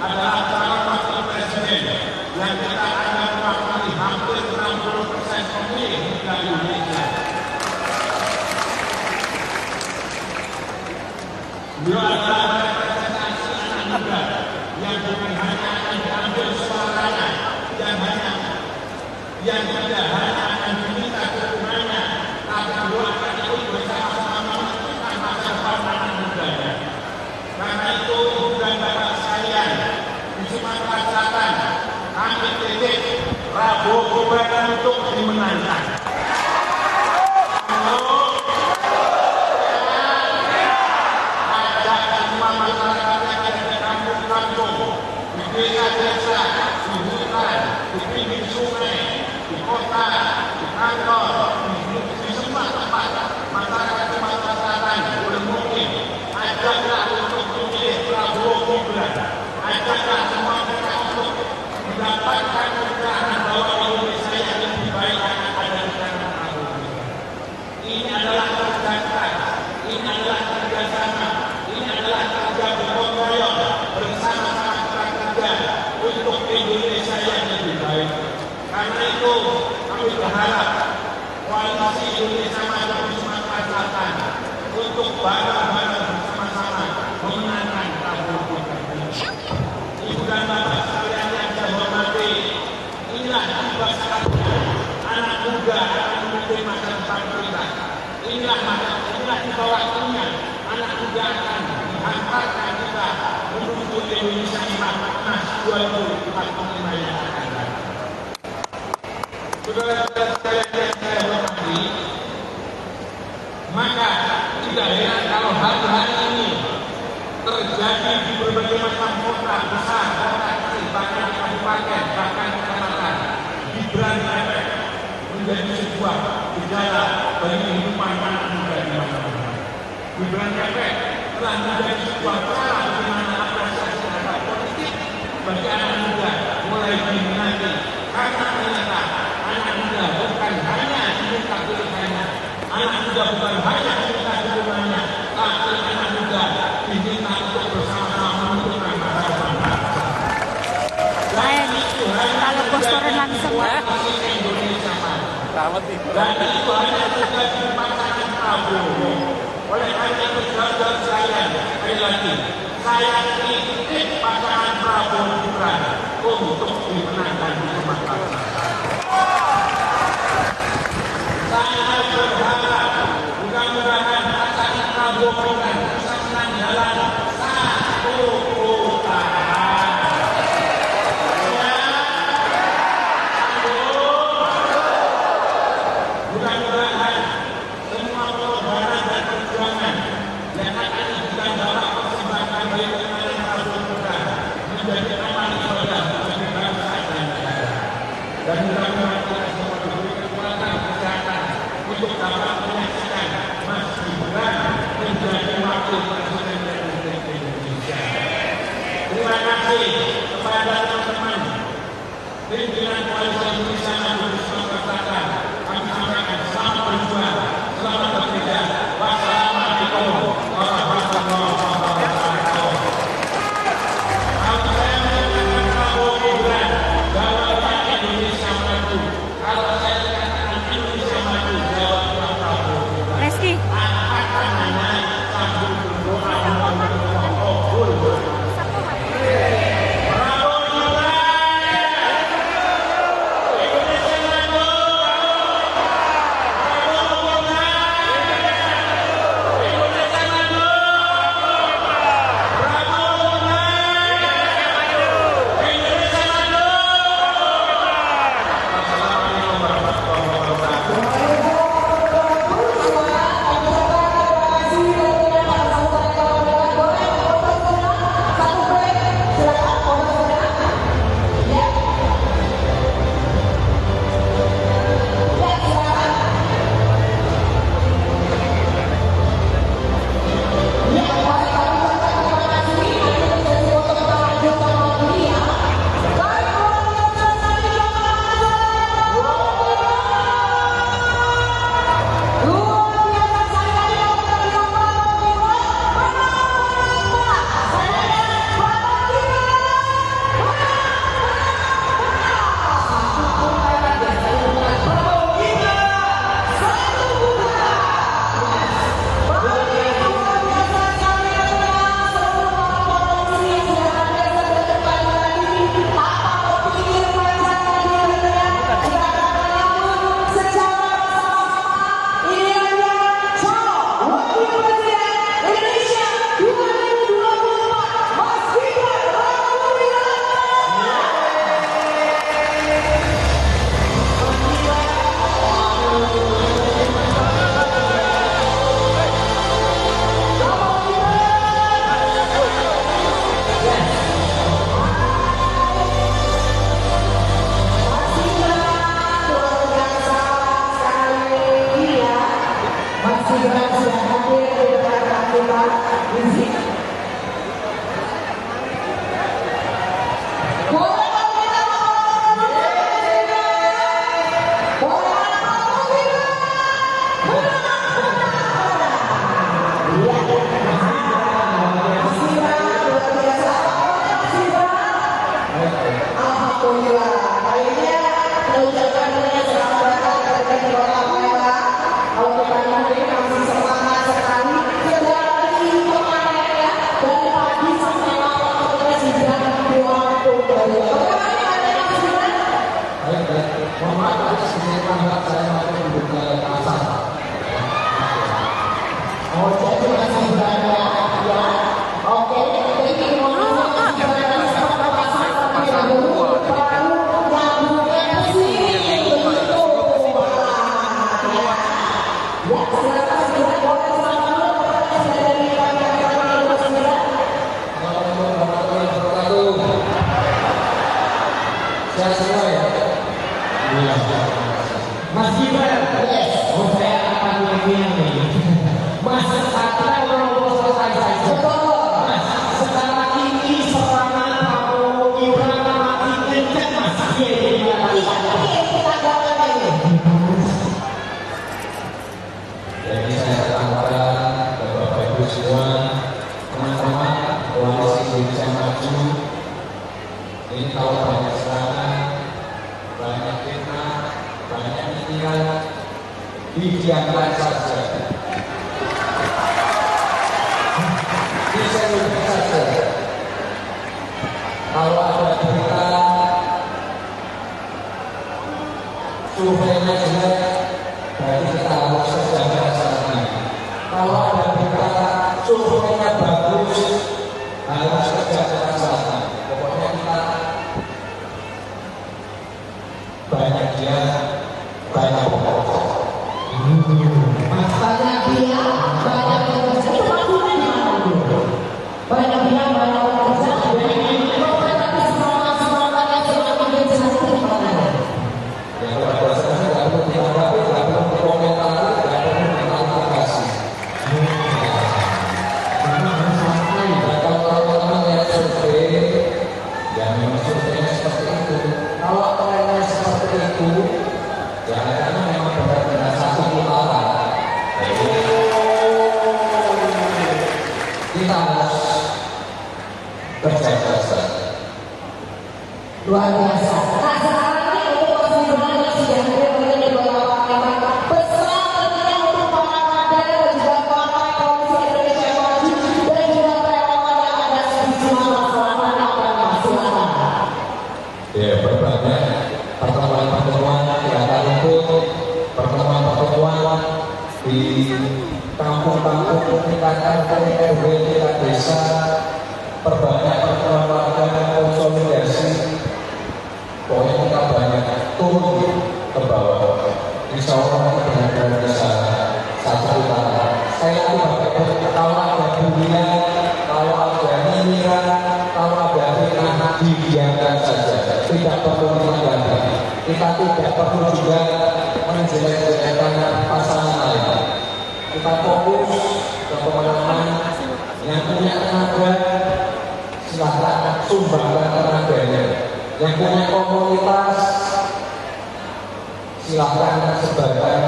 adalah calon wakil presiden yang kita akan mewakili hampir 60% pemilih di Indonesia. Beliau adalah representasi anak muda yang bukan hanya akan diambil suaranya, yang tidak hanya akan diminta dukungannya, tapi beliau akan ikut bersama-sama menentukan masa depan anak mudanya. Karena itu, ibu dan bapak sekalian, di Sumatera Selatan, kami titip Prabowo Gibran untuk dimenangkan. Masyarakat yang ada di kampung-kampung, di desa-desa, di hutan, di pinggir sungai, di kota, di kantor, di semua tempat masyarakat Sumatera Selatan boleh mungkin ajaklah untuk memilih Prabowo Gibran, ajaklah semua mereka untuk mendapatkan pencerahan bahwa Indonesia yang lebih baik akan ada di tangan Prabowo Gibran. Ini adalah kerja keras, ini adalah kerjasama, ini adalah kerja bergotong royong bersama-sama para kerja kami berharap koalisi Indonesia Maju di Sumatera Selatan untuk bareng-bareng bersama-sama memenangkan Prabowo Gibran. Ibu dan bapak sekalian yang saya hormati, inilah tiba saatnya anak muda akan memimpin masa depan kita. Inilah tiba waktunya anak muda akan menghantarkan kita menuju Indonesia Emas 2045 yang akan datang. Saudara-saudara sekalian yang saya hormati, maka tidak heran kalau hari-hari ini terjadi di berbagai macam kota besar, kota kecil, bahkan di kabupaten, bahkan di kecamatan, Gibran efek menjadi sebuah gejala bagi kehidupan anak muda di mana-mana. Gibran efek telah menjadi sebuah cara bagaimana apresiasi terhadap politik bagi anak muda mulai diminati, karena ternyata anak muda bukan hanya diminta pilihannya, anak muda bukan hanya diminta dukungannya, tapi anak muda diminta untuk bersama-sama menentukan masa depan bangsa. Kalau bos turun langsung Indonesia Maju. Dan itu hanya terjadi di pasangan Prabowo. Oleh karena itu saudara sekalian, sekali lagi, saya kritik pasangan Prabowo Gibran untuk dimenangkan di Sumatera Selatan. Saya berharap mudah-mudahan pasangan Prabowo Gibran bisa menang jalan satu putaran. Mudah-mudahan semua pengorbanan dan perjuangan yang akan kita dalam persembahkan bagi kemenangan Prabowo Gibran menjadi amal ibadah bagi bangsa dan negara. Dan mudah-mudahan kita semua diberi kekuatan kesehatan untuk dapat menyaksikan Mas Gibran menjadi wakil presiden Republik Indonesia. Terima kasih kepada teman-teman pimpinan Koalisi Indonesia Maju di Sumatera Selatan. Kami sampaikan selamat berjuang, selamat bekerja. Wassalamualaikum warahmatullahi wabarakatuh. Kalau saya mengatakan Prabowo Gibran, jawabnya Indonesia Maju. Kalau saya katakan Indonesia Maju, jawabnya Prabowo Gibran. Reski. Angkat tangannya sambil berdoa memohon kabul. Prabowo Gibran, Indonesia sini tambah saya mau duduk ke pasar. Oh, jadi masih banyak ya. Oke, jadi mau Sehat semua ya? Iya. Mas Gibran, yes. Oh saya akan nyanyian nih. Mas, sekarang kalau selesai saja. Mas, sekarang ini serangan Prabowo Gibran makin kencang Mas. Jadi saya katakan Bapak Ibu semua, teman-teman koalisi Indonesia Maju, ini kalau banyak serangan, banyak fitnah, banyak nyinyiran, didiamkan saja. Diselubung saja. Kalau ada berita surveinya jelek, berarti kita harus sejajar sana. Kalau ada berita surveinya bagus, harus sejajar sana. Pokoknya kita banyak dia, banyak bekerja. banyak dia, banyak bekerja. Itu maksudnya gimana dulu? Banyak dia, banyak bekerja. Tapi semangat yang semakin kencang itu gimana? Yang berdasarkan tidak perlu ditanggapi, tidak perlu dikomentari, tidak perlu diklarifikasi. Dan kalau teman-teman yang survei, ya memang surveinya seperti itu. Kalau trennya seperti itu, ya karena memang benar-benar satu putaran. Jadi kita harus kerja keras. Luar biasa. Nah, sekarang ini untuk Mas Gibran yang sudah hadir di beberapa partai pesan tentunya untuk para kader dan juga partai koalisi Indonesia Maju dan juga relawan yang ada di sini masyarakat yang silakan. Ya, berbagai pertemuan-pertemuan di akar rumput, pertemuan-pertemuan di kampung-kampung, tingkat RT, RW, tingkat desa, perbanyak pertemuan warga, konsolidasi. Pokoknya kita banyak turun ke bawah. Insya Allah kita benar-benar bisa satu putaran. Saya tidak kalau ada bulian, kalau ada nyinyiran, kalau ada fitnah, didiamkan saja. Tidak perlu ditanggapi. Kita tidak perlu juga menjelek-jelekkan pasangan lain. Kita fokus ke pemenangan yang punya tenaga, silahkan sumbangkan tenaganya. Yang punya komunitas, silahkan sebarkan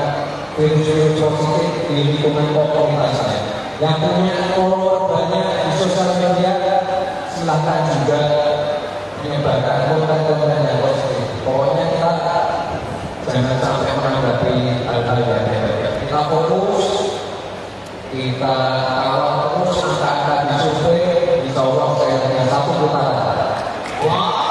virus-virus positif di lingkungan komunitasnya. Yang punya follower banyak di sosial media, silahkan juga menyebarkan konten-konten yang positif. Pokoknya kita jangan sampai menanggapi hal-hal yang negatif. Kita fokus, kita kawal terus angka-angka di survei, insya Allah saya dengan satu putaran. Wow.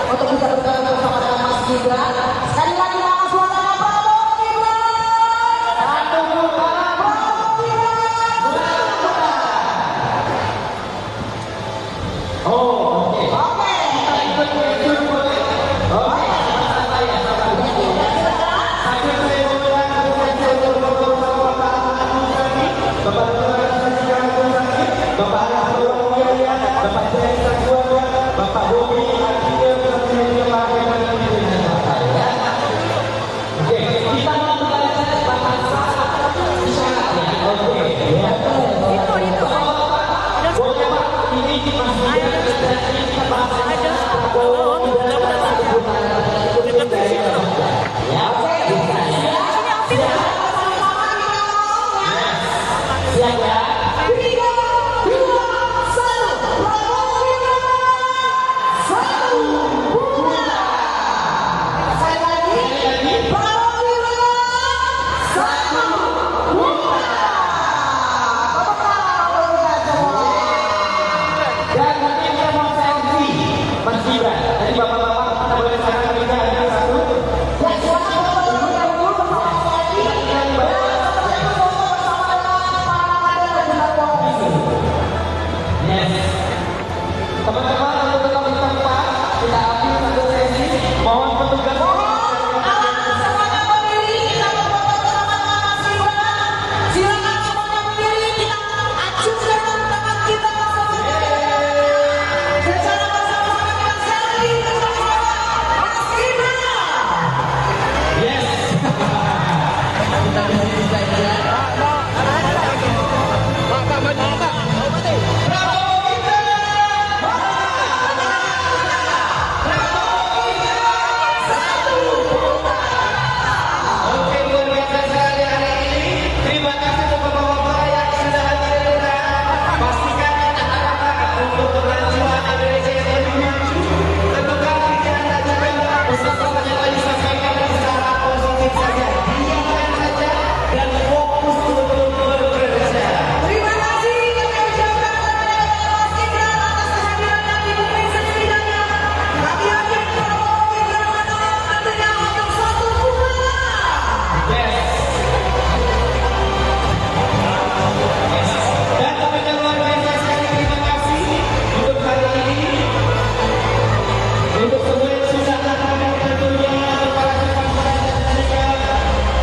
Untuk bisa bergabung bersama dengan Mas Gibran. Sekali lagi nama suaranya Prabowo Gibran. Prabowo Gibran. Oh, oke. Oke. Kita ikut boleh? Oke. Bapak Bobi, oke, kita mau belajar bahasa isyarat ya. Oke, ya. Boleh Pak, ini masih ada bahasa Jadi bapak-bapak kita boleh saran juga ada satu. Ya, silakan Bapak berdahulu bersama Sandi dan satu foto bersama dengan para kader dan juga politisi. Yes. Teman-teman untuk tetap di tempat kita ambil satu sesi. Mohon petugas. Semuanya berdiri, kita berfoto bersama dengan Mas Gibran. Silakan semuanya berdiri, kita acungkan tangan kita secara bersama-sama dengan Sandi bersama Mas Gibran. Yes. Kita di sini saja. Oke, luar biasa sekali hari ini. Terima kasih untuk bapak-bapak yang sudah hadir. Pastikan anak-anak untuk kelanjutan Indonesia yang lebih maju. Tentukan pikiran dan juga usaha yang tadi disampaikan secara positif saja. Diamkan saja dan fokus untuk bekerja. Terima kasih kami ucapkan kepada Mas Gibran atas kehadirannya di bumi setidaknya. Kami yakin Prabowo Gibran menang tentunya untuk satu putaran. Yes. Dan teman-teman luar biasa sekali terima kasih untuk hari ini. Untuk semua yang sudah datang tentunya untuk para kepala dan juga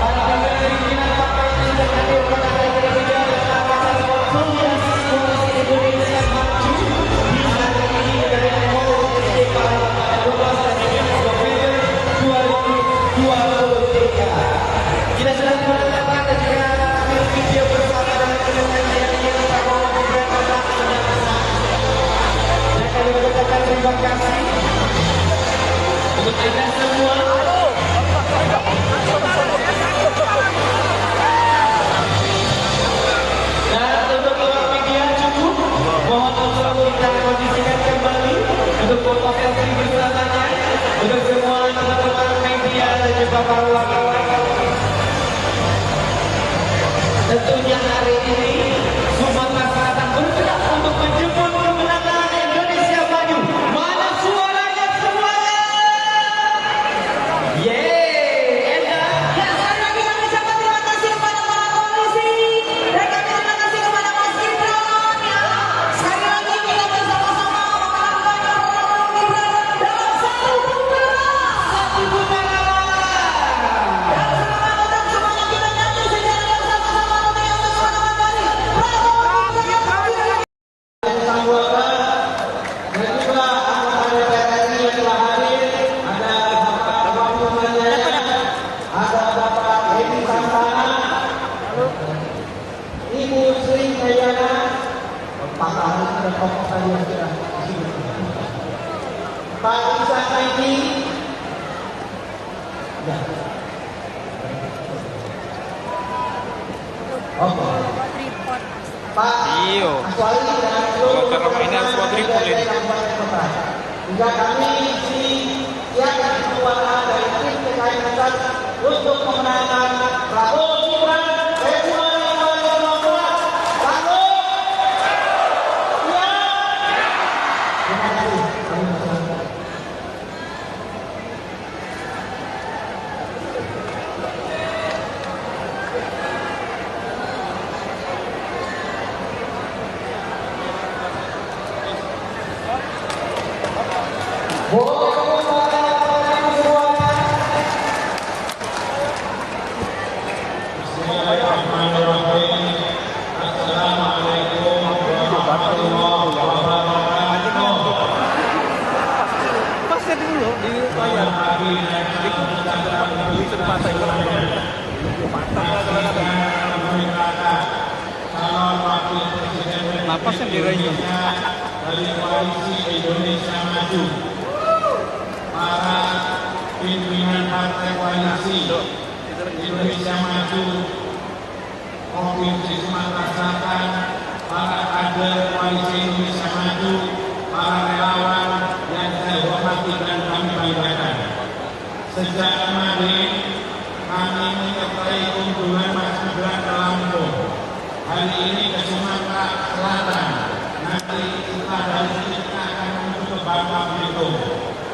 para pimpinan partai yang sudah hadir pada hari ini juga dan para komunitas koalisi Indonesia Maju di hari ini dari Koalisi pada 12 dan 13 November 2023. Kita sudah menonton dan juga ambil video bersama dengan penyanyi yang Prabowo Gibran menang sudah besar. Dan kami mengucapkan terima kasih untuk Anda semua. Dan untuk awak media cukup, mohon untuk kita kondisikan kembali untuk foto selfie bersamanya untuk semua teman-teman media dan juga para wartawan. Tentunya hari ini Sumatera Selatan bergerak untuk menjemput kemenangan Indonesia Maju. Mana suaranya semuanya? Yeay, enak. Ya, sekali lagi kami ucapkan terima kasih kepada para koalisi dan kami terima kasih kepada Mas Gibran. Ya, sekali lagi kita bersama-sama mengharapkan Prabowo Gibran dalam satu putaran. Satu putaran. Dan sekarang untuk semuanya kita nyanyi secara bersama-sama dengan suara dari Prabowo Gibran. Anggota dan juga anggota DPR RI yang telah hadir, ada Bapak Wahyu Manjaya, ada Bapak Hedi Santana, Ibu Sri Kayana, Pak Ari dan tokoh tadi yang sudah disebut, Pak Isa Saidi, ya. Oke. Pak Aswali dan seluruh juga kami di siapkan kekuatan dari tim TKI Pusat untuk memenangkan Prabowo Gibran Februari 2024. Prabowo, ya. Terima kasih. Kami berserah. Assalamualaikum warahmatullahi wabarakatuh. Pasnya dulu di layar. Di tempat saya. Calon wakil presiden Napasnya dirayu. dari Koalisi Indonesia Maju, para pimpinan partai koalisi Indonesia Maju Provinsi Sumatera Selatan, para kader Koalisi Indonesia Maju, para relawan yang saya hormati dan kami banggakan. Sejak kemarin kami menyertai kunjungan Mas Gibran ke Lampung. Hari ini ke Sumatera Selatan. Nanti kita dari sini kita akan menuju ke Bangka Belitung.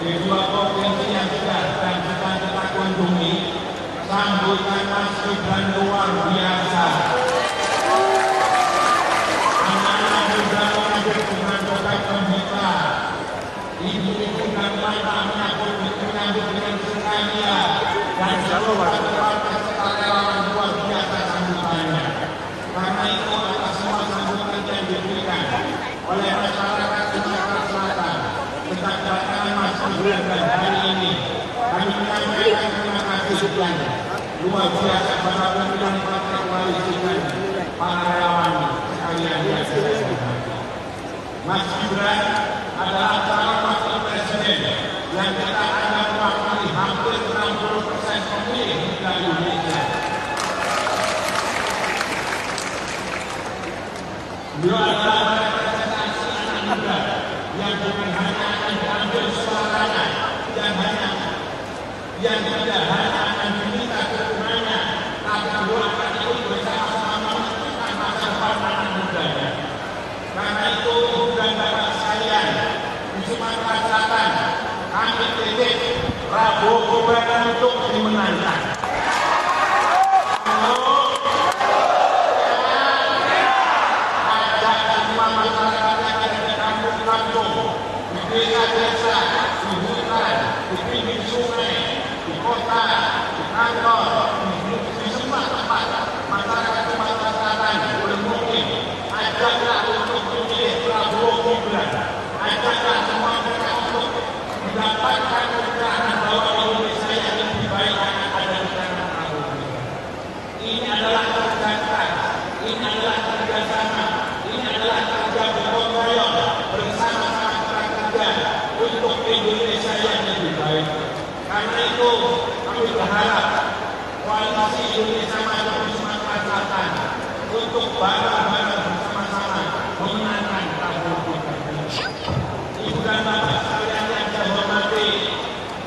di dua provinsi yang sudah dan sedang kita kunjungi, sambutan Mas Gibran luar biasa. Anak-anak muda mengambil dengan kota gembira, ibu-ibu dan bapak menyambut dengan sukacita dan seluruh peserta relawan luar biasa sambutannya. Karena itu atas semua sambutan yang diberikan oleh masyarakat Sumatera Selatan sejak kedatangan Mas Gibran dan hari ini, kami menyampaikan terima kasih sekian luar biasa pada pimpinan partai koalisi dan para relawan sekalian yang saya hormati. Mas Gibran adalah calon wakil presiden yang kita anggap mewakili hampir 60% pemilih di Indonesia. Beliau adalah representasi anak muda yang bukan hanya akan diambil suaranya yang tidak hanya akan diminta dukungannya, tapi beliau akan ikut bersama-sama menentukan masa depan anak mudanya. Karena itu, ibu dan bapak sekalian di Sumatera Selatan, kami titip Prabowo Gibran untuk dimenangkan. Di desa-desa, di hutan, di pinggir sungai, di kota, di kantor, di semua tempat masyarakat Sumatera Selatan boleh mungkin ajaklah untuk memilih Prabowo Gibran, ajaklah semua mereka untuk mendapatkan keterangan bahwa Indonesia yang lebih baik akan ada di tangan Prabowo Gibran. Ini adalah kerja keras, ini adalah kerjasama, ini adalah kerja gotong royong bersama-sama untuk Indonesia yang lebih baik. Karena itu kami berharap koalisi Indonesia Maju di Sumatera Selatan untuk bareng-bareng bersama-sama memenangkan Prabowo Gibran. Ibu dan bapak sekalian yang saya hormati,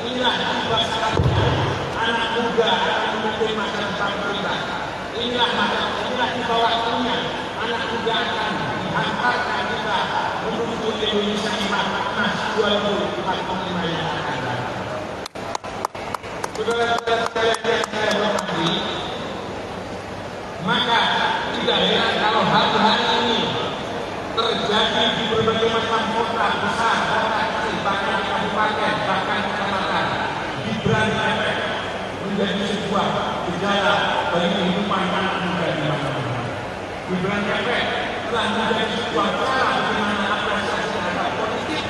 inilah tiba saatnya anak muda akan memimpin masa depan kita. Inilah tiba waktunya anak muda akan dihantarkan kita menuju Indonesia emas 2045 yang akan datang. Saudara-saudara sekalian yang saya hormati, maka tidak heran kalau hari-hari ini terjadi di berbagai macam kota besar, kota kecil, bahkan di kabupaten, bahkan kecamatan, Gibran efek menjadi sebuah gejala bagi kehidupan anak muda di mana-mana. Gibran efek telah menjadi sebuah cara bagaimana apresiasi terhadap politik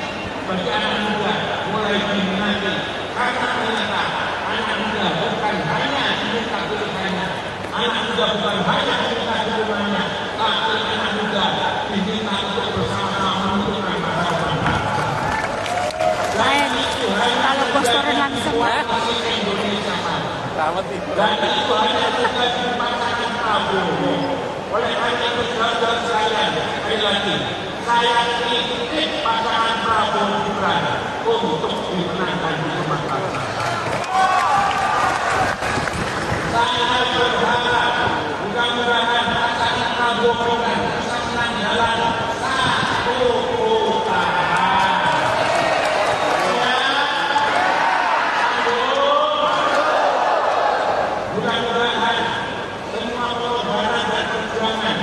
bagi anak muda mulai diminati, karena ternyata anak muda bukan hanya diminta pilihannya, anak muda bukan hanya diminta dukungannya, tapi anak muda diminta untuk bersama-sama menentukan masa depan bangsa. Dan itu hanya terjadi di koalisi Indonesia Maju. Dan itu hanya terjadi di pasangan Prabowo. Oleh karena itu, saudara sekalian, sekali lagi, saya titip pasangan Prabowo Gibran untuk dimenangkan di Sumatera Selatan. Saya berharap mudah-mudahan pasangan Prabowo Gibran bisa menang dalam satu putaran. Mudah-mudahan semua pengorbanan dan perjuangan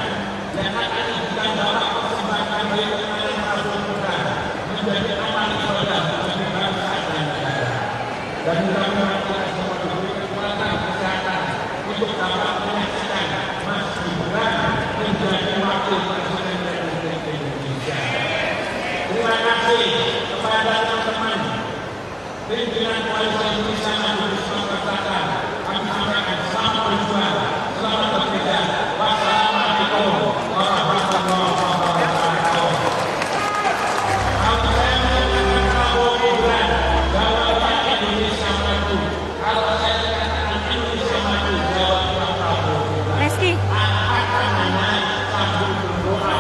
yang akan digambarkan persembahkan bagi kemenangan Prabowo Gibran menjadi amal ibadah bagi bangsa dan negara. Dan mudah-mudahan kita semua diberi kekuatan kesehatan untuk dapat menyaksikan Mas Gibran menjadi wakil presiden Republik Indonesia. Terima kasih kepada teman-teman pimpinan koalisi Indonesia Maju di Sumatera Selatan. Kami sampaikan selamat berjuang, selamat bekerja. Wassalamualaikum warahmatullahi wabarakatuh. Kalau saya mengatakan Prabowo Gibran, jawabnya Indonesia Maju. Kalau saya katakan Indonesia Maju, jawabnya Prabowo Gibran. Reski. Akan hanya sambil berdoa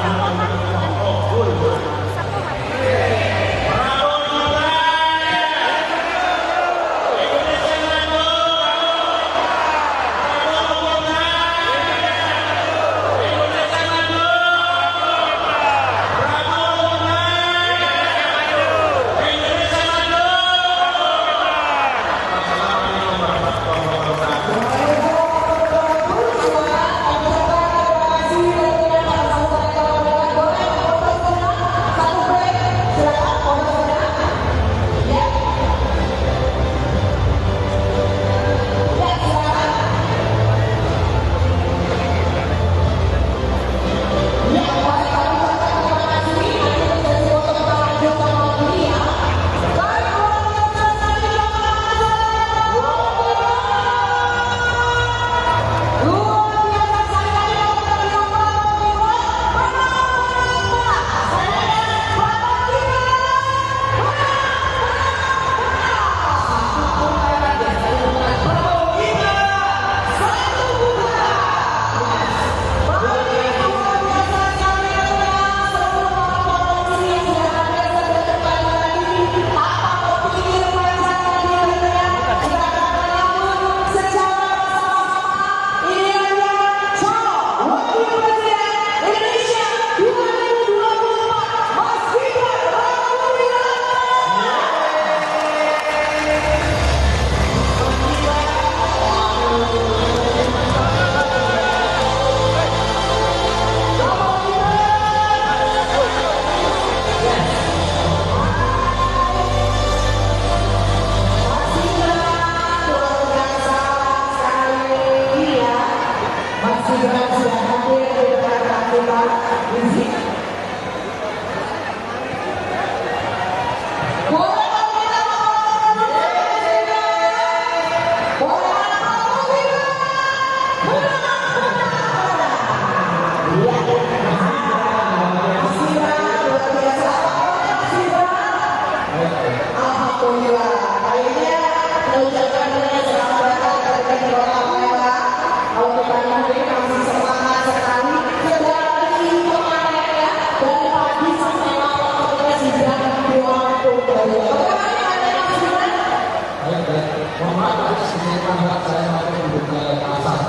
Mohon maaf, sedikit tambahan saya mampu mendukung pasar.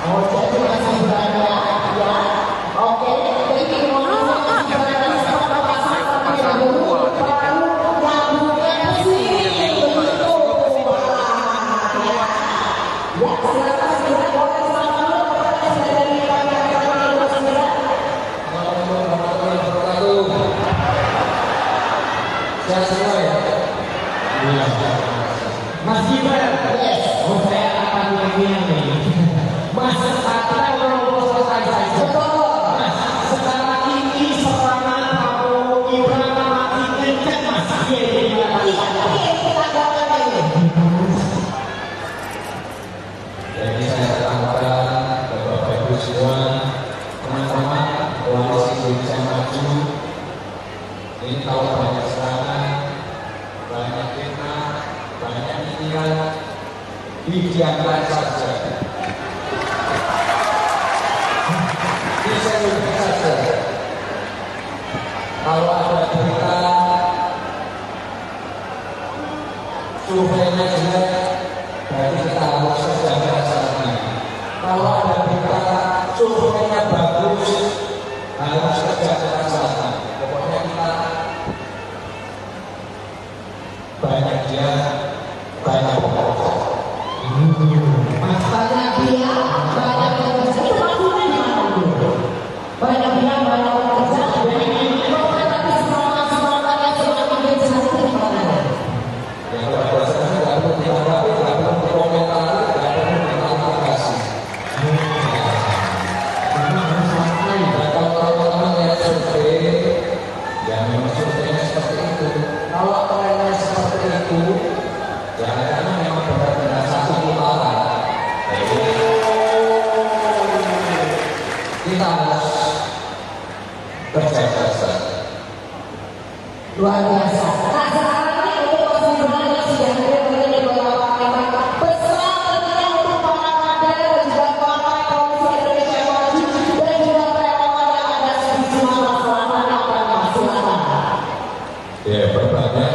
Oh, jadi masih banyak ya. Oke, jadi kita mau Mas Gibran, oh saya akan nih. Mas, sekarang kalau selesai saja. Mas, sekarang ini serangan Prabowo Gibran makin kencang Mas. Jadi saya katakan Bapak Ibu semua, teman-teman koalisi Indonesia Maju, ini kalau banyak serangan, banyak fitnah, banyak nyinyiran, didiamkan saja. Disebutkan saja. Kalau ada berita surveinya jelek, berarti kita harus sejajar sana. Kalau ada berita surveinya bagus, harus sejajar sana. Pokoknya kita banyak dia, banyak bekerja. banyak dia, banyak bekerja. Itu maksudnya gimana dulu? Banyak dia, banyak bekerja. Tapi semangat-semangatnya semakin kencang itu gimana? Yang berdasarkan tidak perlu ditanggapi, tidak perlu dikomentari, tidak perlu diklarifikasi. Dan kalau teman-teman yang survei, ya memang surveinya seperti itu. Kalau trennya seperti itu, ya karena memang benar-benar satu putaran. Jadi kita harus berjaga saja. Luar biasa. Nah, sekarang ini untuk Mas Gibran yang sudah hadir dari beberapa partai, pesan tentunya untuk para kader dan juga partai Koalisi Indonesia Maju dan juga relawan yang ada di Sumatera Selatan apa silakan. Ya, berbagai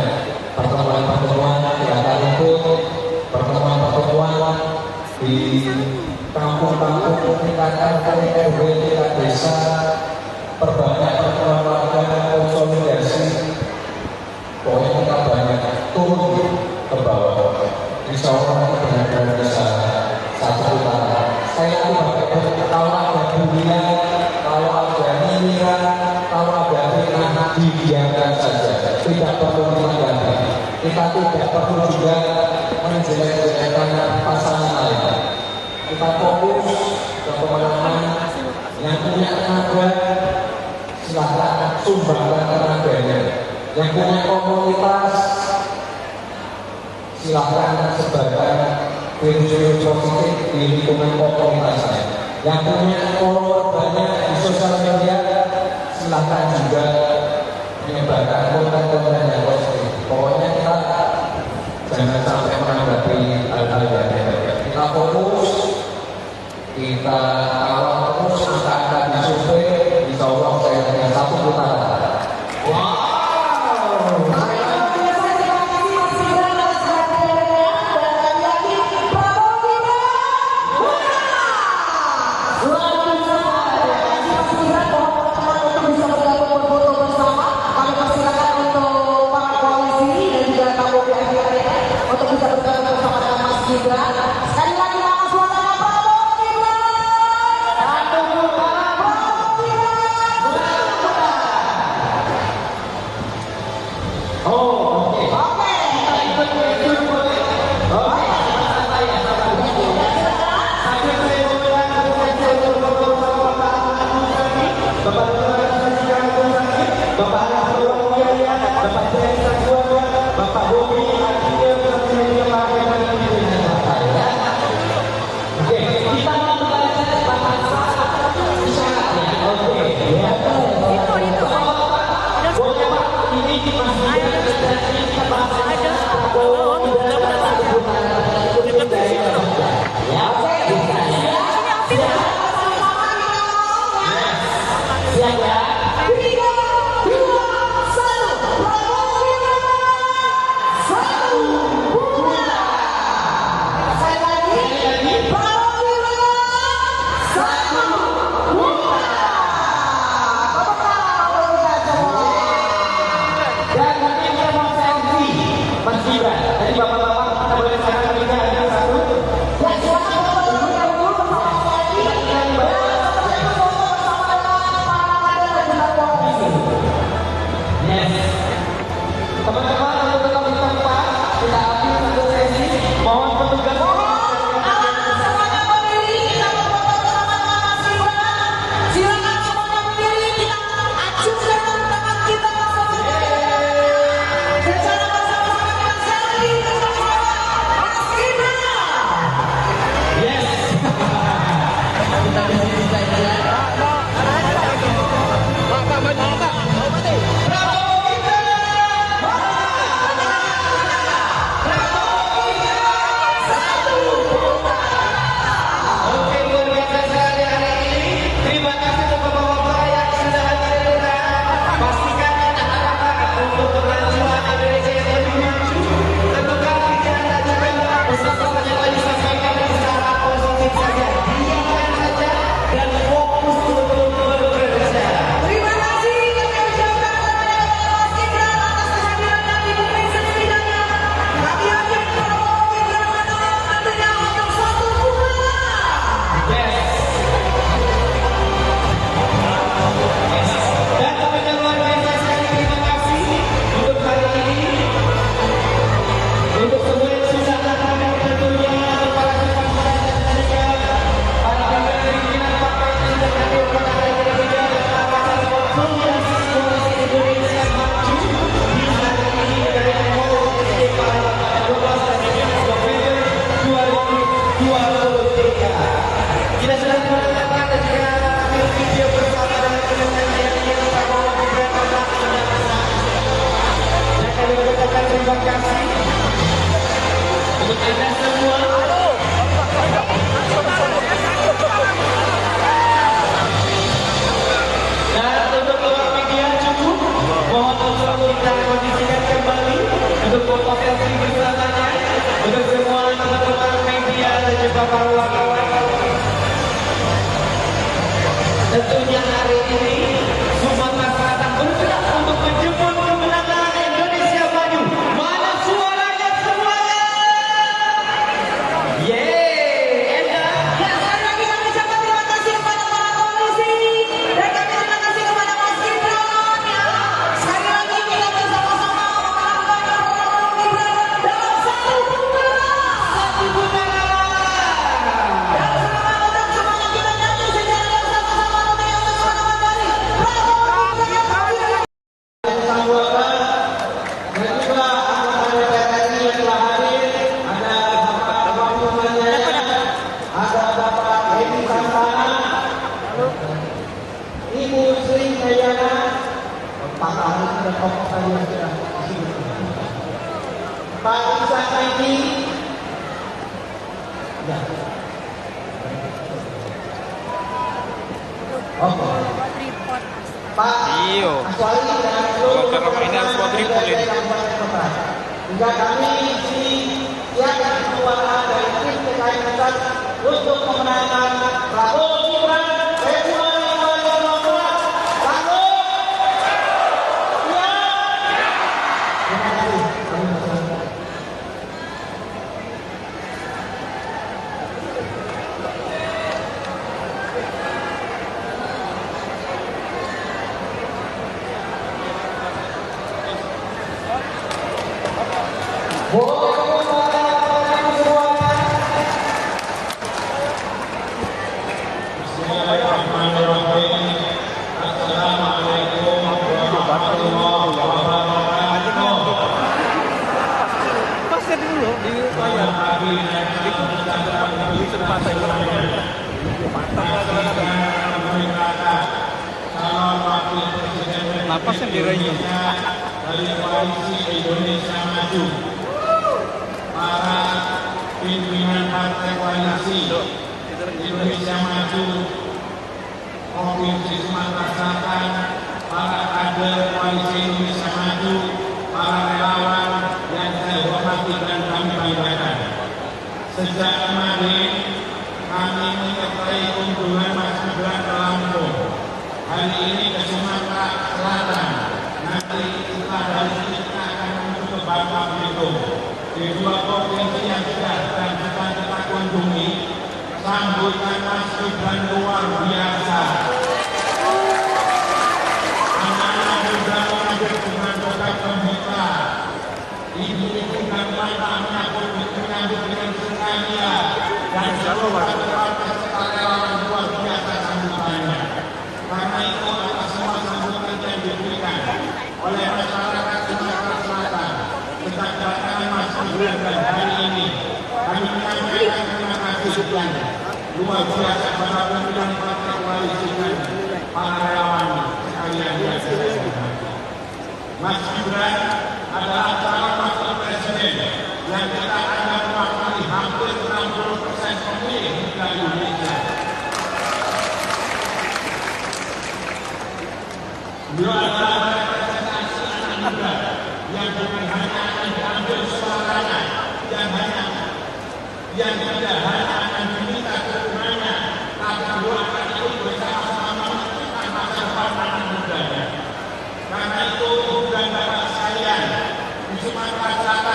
pertemuan-pertemuan yang akan ikut, pertemuan-pertemuan di kampung-kampung tingkat RT, RW, tingkat desa, perbanyak pertemuan warga, konsolidasi. Pokoknya kita banyak turun ke bawah. Insya Allah benar-benar bisa satu putaran. Saya tidak kalau ada dunia, kalau ada nyinyiran, kalau ada fitnah, didiamkan saja. Tidak perlu ditanggapi. Kita tidak perlu juga menjelek-jelekkan pasangan lain. Kita fokus ke pemenangan yang punya tenaga, silahkan sumbangkan tenaganya. Yang punya komunitas, silahkan sebarkan virus-virus positif di lingkungan komunitasnya. Yang punya follower banyak di sosial media, silahkan juga menyebarkan konten-konten yang positif. Pokoknya kita jangan sampai menanggapi hal-hal yang negatif. Kita fokus, kita kawal terus angka-angka di survei, insya Allah saya dengan satu putaran. Sekali lagi nama suara Prabowo Gibran. untuk Anda semua. Dan untuk awak media cukup, mohon untuk kita kondisikan kembali untuk foto selfie bersamanya untuk semua teman-teman media dan juga para wartawan. Tentunya hari ini Sumatera Selatan bergerak untuk menjemput kemenangan Indonesia Maju. Mana suaranya semuanya? Yeay, Enda. Ya, sekali lagi kami ucapkan terima kasih kepada para polisi dan kami terima kasih kepada Mas Gibran ya. Sekali lagi kita bersama-sama melakukan program Gibran dalam satu putaran. Dan selamat untuk semuanya kita nyanyi secara bersama-sama dengan teman-teman dari Prabowo Gibran. Sambutan dan juga anggota DPR RI yang telah hadir, ada Bapak Wahyu Manjaya, ada Bapak Hedi Santana, Ibu Sri Dayana, Pak Ahli dan tokoh tadi yang sudah disebut, Pak Isa Saidi, ya. Oke. Pak Aswali dan seluruh juga kami di sini siapkan kekuatan dari tim terkait pusat untuk memenangkan Prabowo Gibran Februari 2024. Prabowo, ya. Terima kasih. Boleh semuanya. Bismillahirrahmanirrahim. Assalamualaikum warahmatullahi wabarakatuh. Pasnya dulu di layar. Itu beli sepatu napasnya dirayu dari koalisi Indonesia Maju, para pimpinan partai koalisi Indonesia Maju Provinsi Sumatera Selatan, para kader koalisi Indonesia Maju, para relawan yang saya hormati dan kami banggakan. Sejak kemarin kami menyertai kunjungan Mas Gibran ke Lampung, hari ini ke Sumatera Selatan, nanti setelah dari sini kita akan menuju ke Bangka Belitung. Di dua provinsi yang sudah dan kita kunjungi, sambutan Mas Gibran luar biasa. Anak-anak muda mengambil dengan program pembuka, ibu-ibu dan bapak menyambut dengan sukacita dan seluruh partai relawan luar biasa sambutannya. Karena itu atas semua sambutan yang diberikan oleh masyarakat Sumatera Selatan sejak kedatangan Mas Gibran dan hari ini, kami menyampaikan terima kasih yang luar biasa kepada pimpinan partai koalisi dan para relawan sekalian yang saya hormati. Mas Gibran adalah calon wakil presiden yang kita anggap mewakili hampir 60% pemilih di Indonesia. Beliau adalah representasi anak muda yang bukan hanya akan diambil suaranya, yang tidak hanya akan diminta dukungannya, tapi beliau akan ikut bersama-sama menentukan masa depan anak mudanya. Karena itu, ibu dan bapak sekalian, di Sumatera Selatan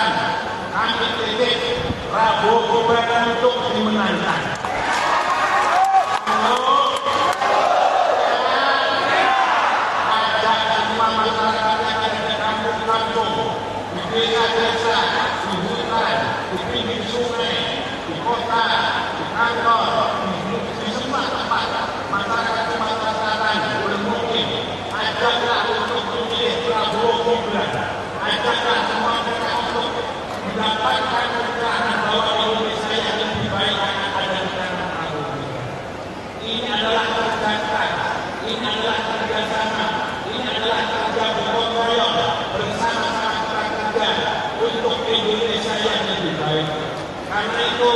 Karena itu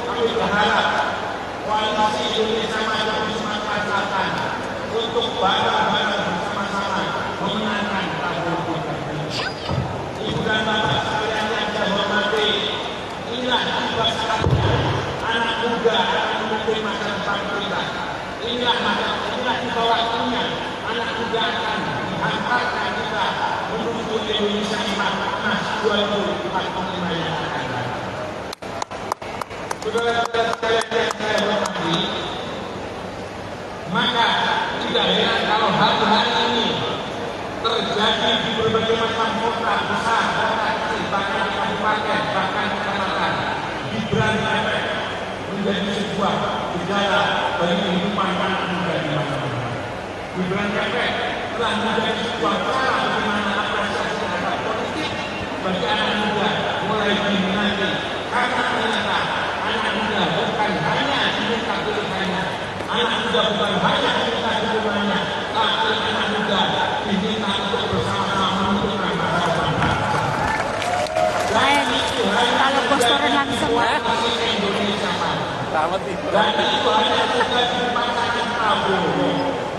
kami berharap koalisi Indonesia Maju di Sumatera Selatan untuk bareng-bareng bersama-sama memenangkan Prabowo Gibran. Ibu dan bapak sekalian yang saya hormati, inilah tiba saatnya anak muda akan memimpin masa depan kita. Inilah di bawah waktunya anak muda akan menghantarkan kita menuju Indonesia Emas 2045 yang akan datang. Saudara-saudara sekalian yang saya hormati, maka tidak heran kalau hari-hari ini terjadi di berbagai macam kota besar, kota kecil, bahkan di kabupaten, bahkan di kecamatan, Gibran efek menjadi sebuah gejala bagi kehidupan anak muda di masa depan. Gibran efek telah menjadi sebuah cara bagaimana apresiasi terhadap politik bagi anak muda mulai diminati, karena ternyata anak muda bukan hanya diminta pilihannya, anak muda bukan hanya diminta dukungannya, tapi anak muda diminta untuk bersama-sama menentukan masa depan bangsa. Kalau posteran langsung Indonesia Maju. Dan itu hanya tugas di pasangan Prabowo.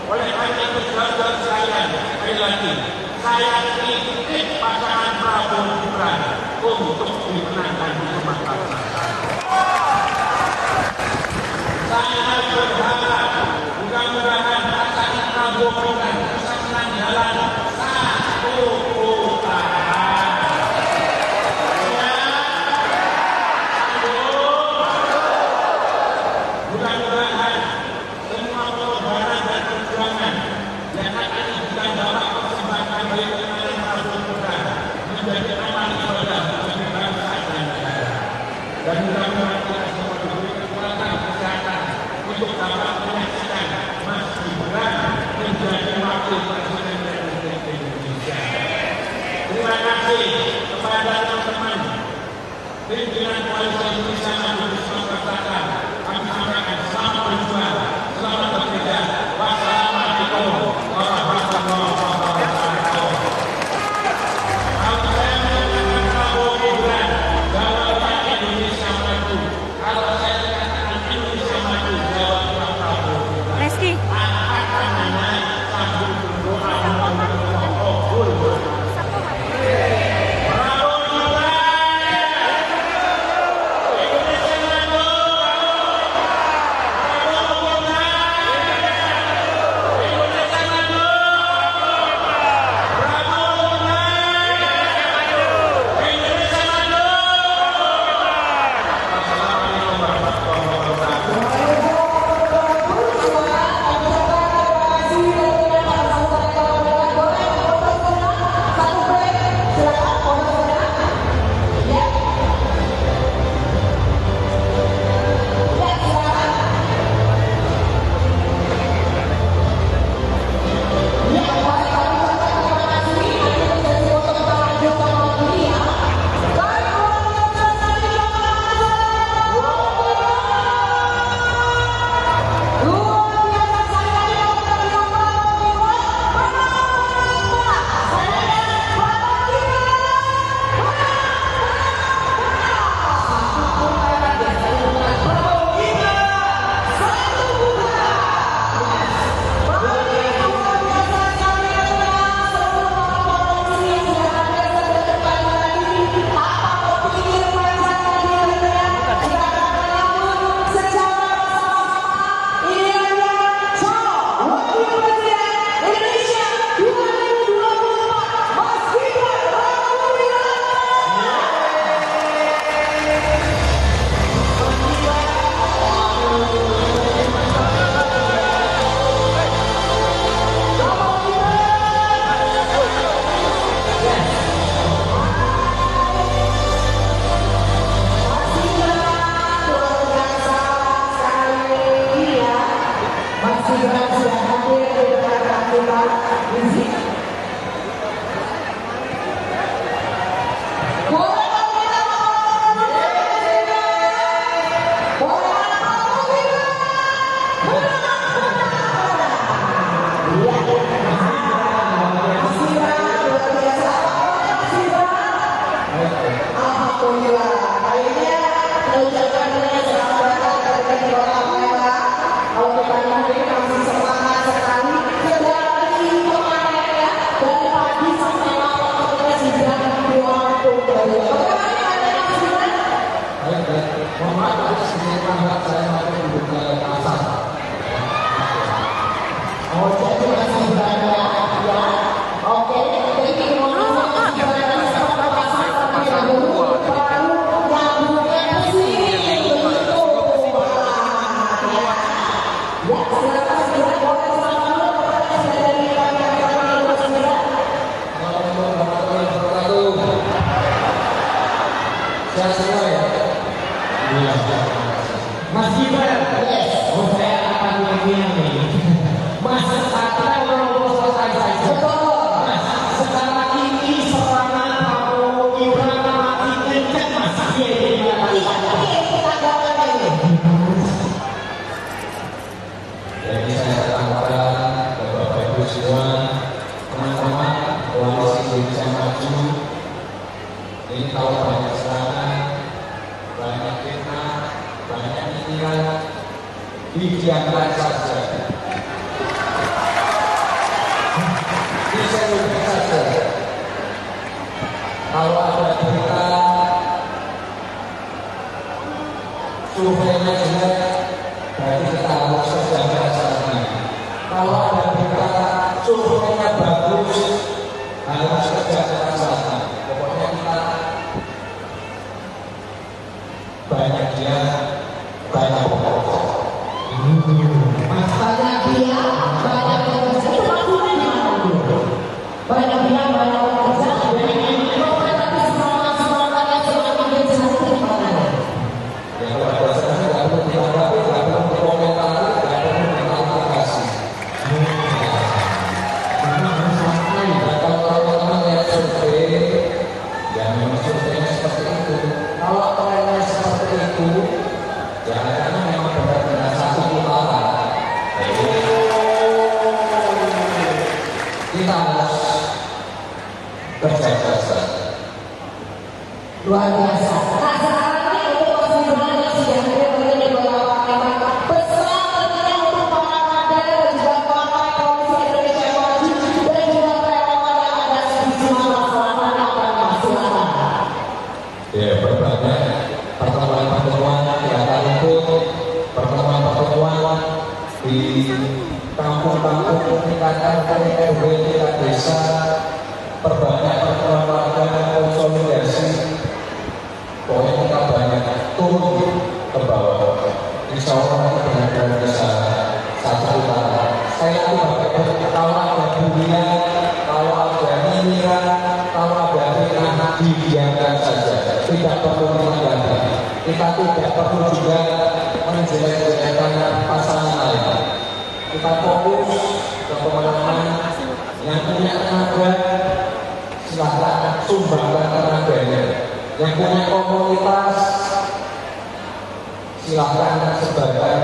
Oleh karena itu saudara sekalian, sekali lagi, saya titip pasangan Prabowo Gibran untuk dimenangkan di Sumatera Selatan. Saya berharap mudah-mudahan pasangan Prabowo Gibran bisa menang dalam satu putaran. Mudah-mudahan semua pengorbanan dan perjuangan yang akan kita dapat persembahkan bagi kemenangan Prabowo Gibran menjadi amal ibadah bagi bangsa dan negara. Dan mudah-mudahan kita semua diberi kekuatan kesehatan untuk dapat menyaksikan Mas Gibran menjadi wakil presiden Republik Indonesia. Terima kasih kepada teman-teman pimpinan Koalisi Indonesia Maju di Sumatera Selatan. Kami sampaikan selamat berjuang, selamat bekerja. Wassalamualaikum warahmatullahi wabarakatuh. Kalau saya mengatakan Prabowo Gibran, jawabnya Indonesia Maju. Kalau saya mengatakan Indonesia Maju, jawabnya Prabowo Gibran. Reski. Akan hanya sambil berdoa Prabowo Gibran. Oke, terima kasih banyak ya. Oke, jadi kita mau Sehat semua ya? Iya. Mas Gibran, oh saya akan begini nih. Mas, kita ngobrol selesai saja. Mas, sekarang ini serangan Prabowo Gibran makin kencang Mas. Jadi saya katakan Bapak Ibu semua, teman-teman koalisi Indonesia Maju, ini kalau banyak serangan, banyak fitnah, banyak nyinyiran, didiamkan saja. Diseluruhkan saja. Kalau ada berita surveinya jelek, berarti kita harus kerjakan saja. Kalau ada berita surveinya bagus, harus kerjakan saja. Pokoknya kita banyak dia, banyak bekerja. banyak dia, banyak bekerja. Itu maksudnya gimana dulu? Banyak dia, banyak bekerja. Tapi semangat yang semakin kencang itu gimana? Ya kalau ada serangan nggak perlu ditanggapi, nggak perlu dikomentari, nggak perlu diklarifikasi. Dan kalau teman-teman lihat survei, ya memang surveinya seperti itu. Kalau trennya seperti itu, ya karena memang benar-benar satu putaran. Jadi kita harus kerja keras. Luar biasa. Nah, sekarang ini untuk Mas Gibran yang sudah hadir di beberapa partai, pesan tentunya untuk para kader dan juga partai koalisi Indonesia Maju dan juga relawan yang ada di Sumatera Selatan akan silakan. Ya, berbagai pertemuan-pertemuan yang akan ikut, pertemuan-pertemuan di kampung-kampung, tingkatan RW, tingkat desa, perbanyak pertemuan warga, konsolidasi. Pokoknya kita banyak turun ke bawah. Insya Allah kita benar-benar bisa satu putaran. Saya itu kalau ada dunia, kalau ada nyinyiran, kalau ada fitnah, didiamkan saja. Tidak perlu ditanggapi. Kita tidak perlu juga menjelek-jelekkan pasangan lain. Kita fokus ke pemenangan yang punya tenaga, silahkan sumbangkan tenaganya. Yang punya komunitas, silahkan sebarkan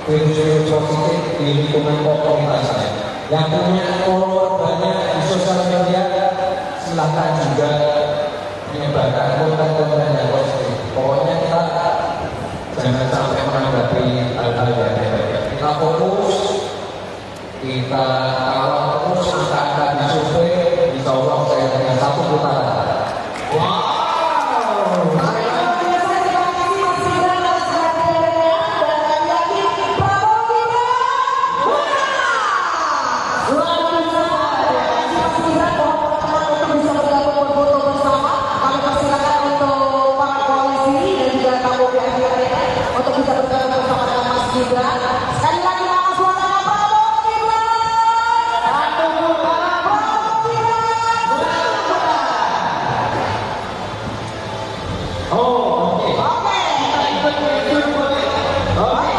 virus-virus positif di lingkungan komunitasnya. Yang punya follower banyak di sosial media, silahkan juga menyebarkan konten-konten yang positif. Pokoknya kita jangan sampai menanggapi hal-hal yang negatif. Kita fokus, kita kawal terus angka-angka di survei, insya Allah saya dengan satu putaran. Wow. Untuk bisa bergabung bersama dengan Mas Gibran. Sekali lagi nama suara Prabowo Gibran. Satu putaran Prabowo Gibran. Oh, oke. Oke. Kita ikut itu boleh. Oke.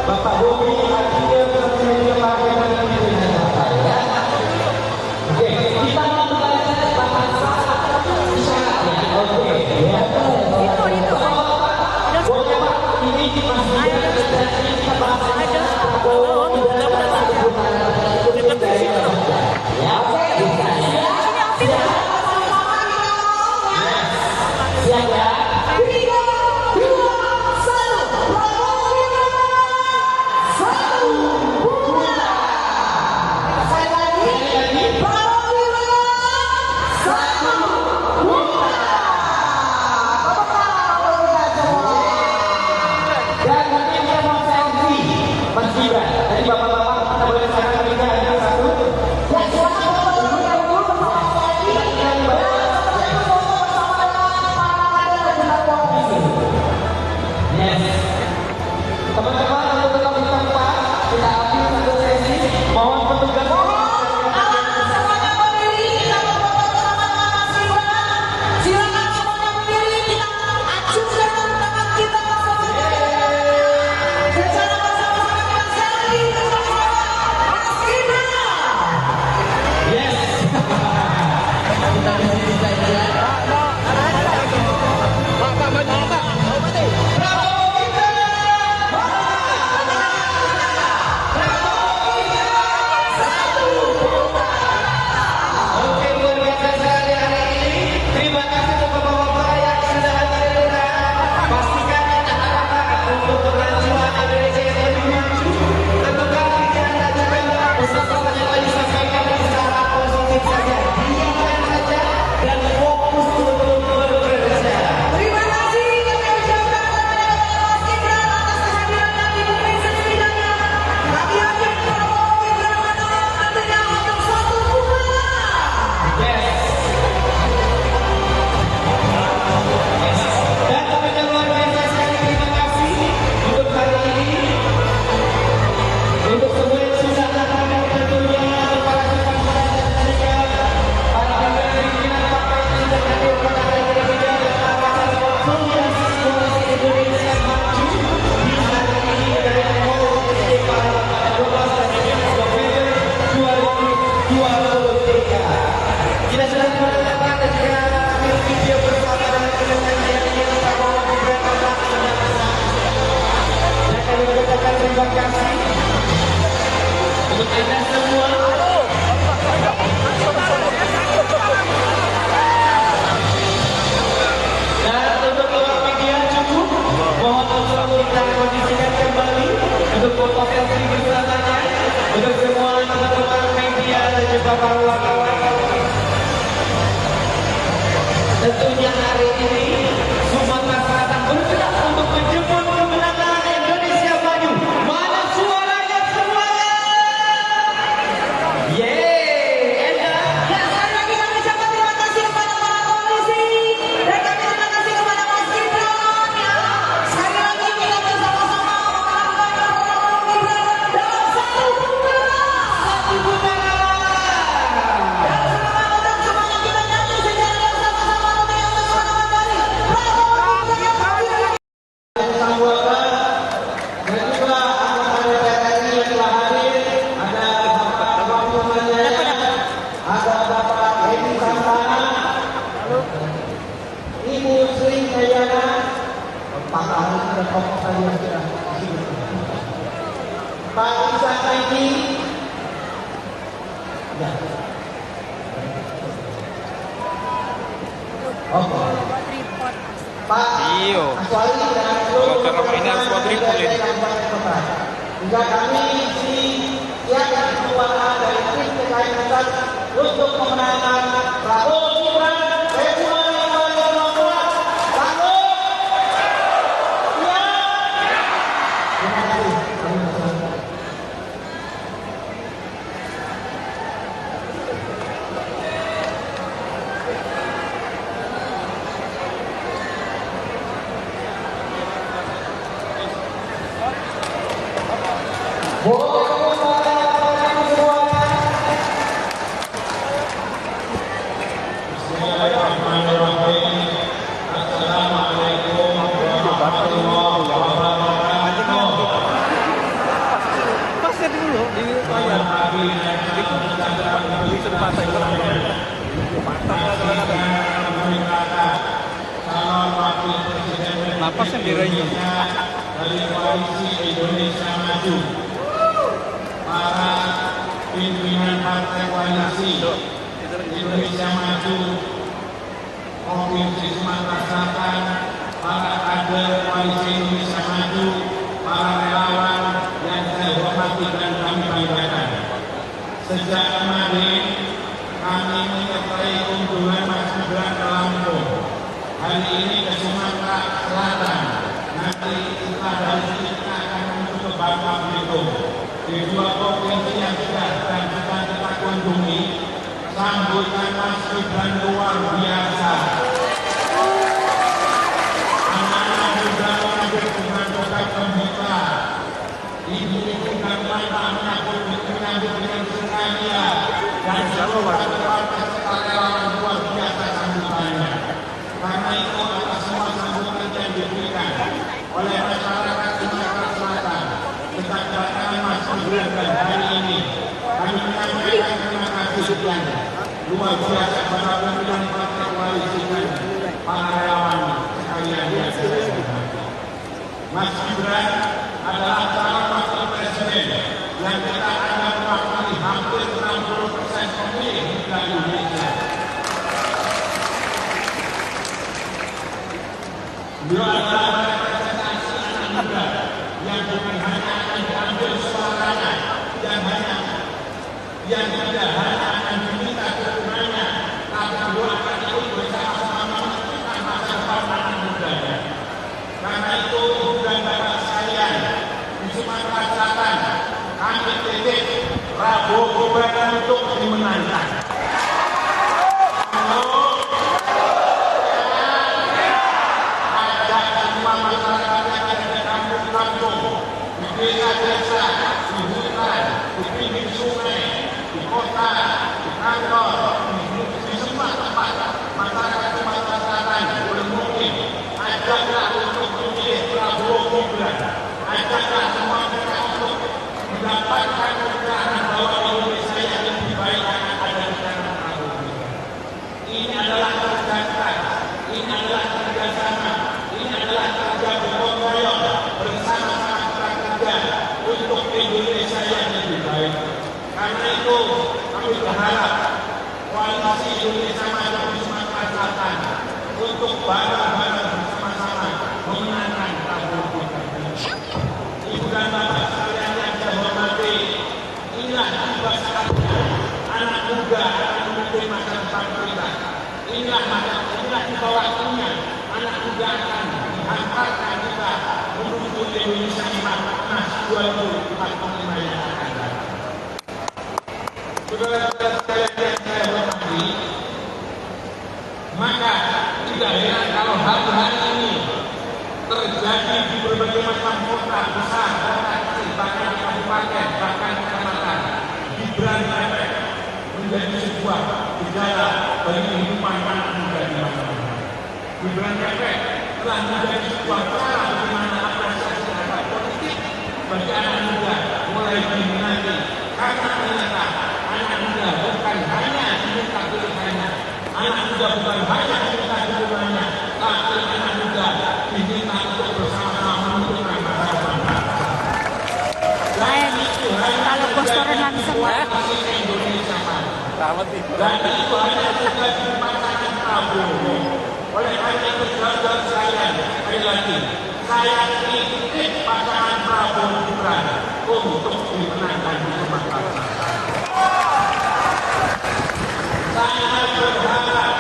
Bapak Bobi, oke, kita mau bahas isyarat ya. Oke, ya. Itu. Boleh Pak, ini masih Teman-teman untuk tetap di tempat, kita ambil satu sesi. Mohon petugas Semuanya berdiri, kita berfoto bersama-sama Mas Gibran. Silakan semuanya berdiri, kita acungkan tangan kita bersama-sama. Secara bersama-sama kita selfie bersama Mas Gibran. yes. Kita di sini saja. Oke, luar biasa sekali hari ini. Terima kasih untuk bapak-bapak yang sudah hadir. Pastikan anak-anak untuk kemajuan Indonesia yang lebih maju. Tentu kali Anda juga pesan-pesan yang tadi sampaikan secara positif saja. Diamkan saja dan fokus untuk bekerja. Terima kasih kami ucapkan kepada Mas Gibran atas kehadirannya di bumi setidaknya. Kami ajak Prabowo Gibran menolak nantinya untuk satu putaran. Yes. Dan tentunya luar biasa sekali terima kasih untuk hari ini. Untuk semua yang sudah datang dan tentunya para kepala dan juga para pimpinan partai yang sudah hadir pada hari ini dan kawasan konsolidasi koalisi Indonesia Maju di hari ini dari Polres pada 12 November 2023. Kita sudah mendapatkan dan juga ambil video bersama dengan penyajian yang Prabowo Gibran adalah dan kami mengucapkan terima kasih untuk Anda semua. Dan untuk awak media cukup, mohon untuk kita kondisikan kembali untuk foto selfie bersamanya untuk semua teman-teman media dan juga para wartawan. Tentunya hari ini Sumatera Selatan bergerak untuk menjemput kemenangan Indonesia Maju. Mana suaranya semuanya? Yeay, enak. Ya, sekali lagi kami ucapkan terima kasih kepada para koalisi dan kami terima kasih kepada Mas Gibran. Ya, sekali lagi kita bersama-sama mengharapkan Prabowo Gibran dalam satu putaran. Satu putaran. Dan sekarang untuk semuanya kita nyanyi secara bersama-sama untuk yang bersama kali. Prabowo Gibran. Sambutan dan juga anggota DPR RI yang telah hadir, ada Bapak Wahyu Manjaya, ada Bapak Edi Santana, Ibu Sri Dayana, Pak Ahli dan tokoh tadi yang sudah disebut, Pak Isa Kaidi, ya. Oke. Pak Aswali dan seluruh karena ini harus buat report ini. juga kami siapkan kekuatan dari tim terkait pusat untuk memenangkan Prabowo Gibran Februari 2024. Prabowo, ya. Terima kasih. Bismillahirrahmanirrahim. Assalamualaikum warahmatullahi wabarakatuh. Pasnya dulu di layar. Itu beli kesempatan Calon Wakil Presiden Napas yang dirayu. dari Koalisi Indonesia Maju, para pimpinan partai koalisi Indonesia Maju Provinsi Sumatera Selatan, para kader Koalisi Indonesia Maju, para relawan yang saya hormati dan kami banggakan. Sejak kemarin kami menyertai kunjungan Mas Gibran ke Lampung. Hari ini ke Sumatera Selatan. Nanti setelah dari sini kita akan menuju ke Bangka Belitung. Di dua provinsi yang sudah dan kita kunjungi, sambutan Mas Gibran luar biasa. Anak-anak muda mengambil dengan kota pembuka. Gibran hari ini kami menyampaikan terima kasih yang luar biasa kepada pimpinan partai koalisi dan para relawan sekalian yang saya hormati. Mas Gibran adalah calon wakil presiden yang kita anggap mewakili hampir 60% pemilih di Indonesia. Beliau adalah representasi anak muda yang bukan hanya akan diambil suaranya, yang tidak hanya akan diminta dukungannya, tapi beliau akan ikut bersama-sama menentukan masa depan anak mudanya. Karena itu, ibu dan bapak sekalian, di Sumatera Selatan, kami titip Prabowo Gibran untuk dimenangkan. Desa-desa, di hutan, di pinggir sungai, di kota, di kantor, di semua tempat masyarakat Sumatera Selatan boleh mungkin ajaklah untuk memilih Prabowo Gibran, ajaklah semua mereka untuk mendapatkan keterangan bahwa Indonesia yang lebih baik akan ada di tangan Prabowo Gibran. Ini adalah kerja keras, ini adalah kerjasama, ini adalah kerja gotong royong bersama-sama untuk Indonesia yang lebih baik. Karena itu kami berharap koalisi Indonesia Maju di Sumatera Selatan untuk bareng-bareng bersama-sama memenangkan Prabowo Gibran. Ibu dan bapak sekalian yang saya hormati, inilah tiba saatnya anak muda akan memimpin masa depan kita. Inilah tiba waktunya anak muda akan menghantarkan kita menuju Indonesia emas 2045 yang akan datang. Saudara-saudara sekalian yang saya hormati, maka tidak heran kalau hari-hari ini terjadi di berbagai macam kota besar, kota kecil, bahkan di kabupaten, bahkan di kecamatan, Gibran menjadi sebuah gejala bagi kehidupan anak muda di masa depan. Gibran telah menjadi sebuah cara bagaimana apresiasi terhadap politik bagi anak muda mulai diminati, karena ternyata anak muda bukan hanya diminta pilihannya, anak muda bukan hanya diminta dukungannya, tapi anak muda diminta untuk bersama-sama menentukan masa depan bangsa. Dan itu hanya terjadi di koalisi Indonesia Maju. Dan itu hanya terjadi di pasangan Prabowo. Oleh karena itu, saudara sekalian, sekali lagi, saya titip pasangan Prabowo Gibran untuk dimenangkan di Sumatera Selatan. Saya berharap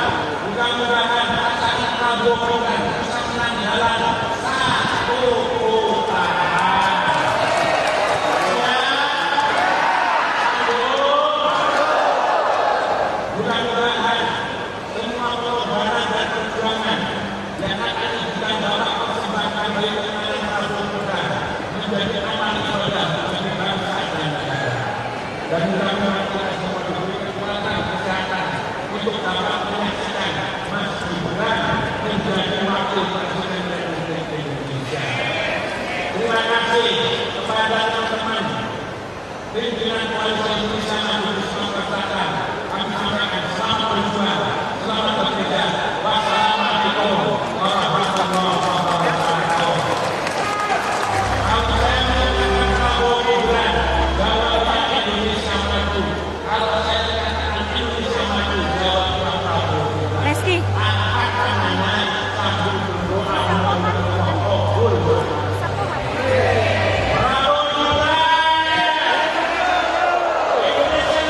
mudah-mudahan pasangan Prabowo Gibran bisa menang dalam satu putaran. Mudah-mudahan semua pengorbanan dan perjuangan yang akan kita bawa persembahkan bagi kemenangan Prabowo Gibran menjadi amal ibadah bagi bangsa dan negara. Dan mudah-mudahan kita semua diberi kekuatan kesehatan untuk dapat menyaksikan Mas Gibran menjadi wakil presiden Republik Indonesia. Terima kasih kepada teman-teman pimpinan koalisi Indonesia Maju di Sumatera Selatan. Kami sampaikan selamat berjuang, selamat bekerja. Wassalamualaikum warahmatullahi wabarakatuh. Kalau saya mengatakan Prabowo Gibran jawab Indonesia Maju. Kalau saya mengatakan Indonesia Maju jawab Prabowo Gibran. Reski. Akan naik sambil berdoa mudah-mudahan kabul. Prabowo Gibran. Indonesia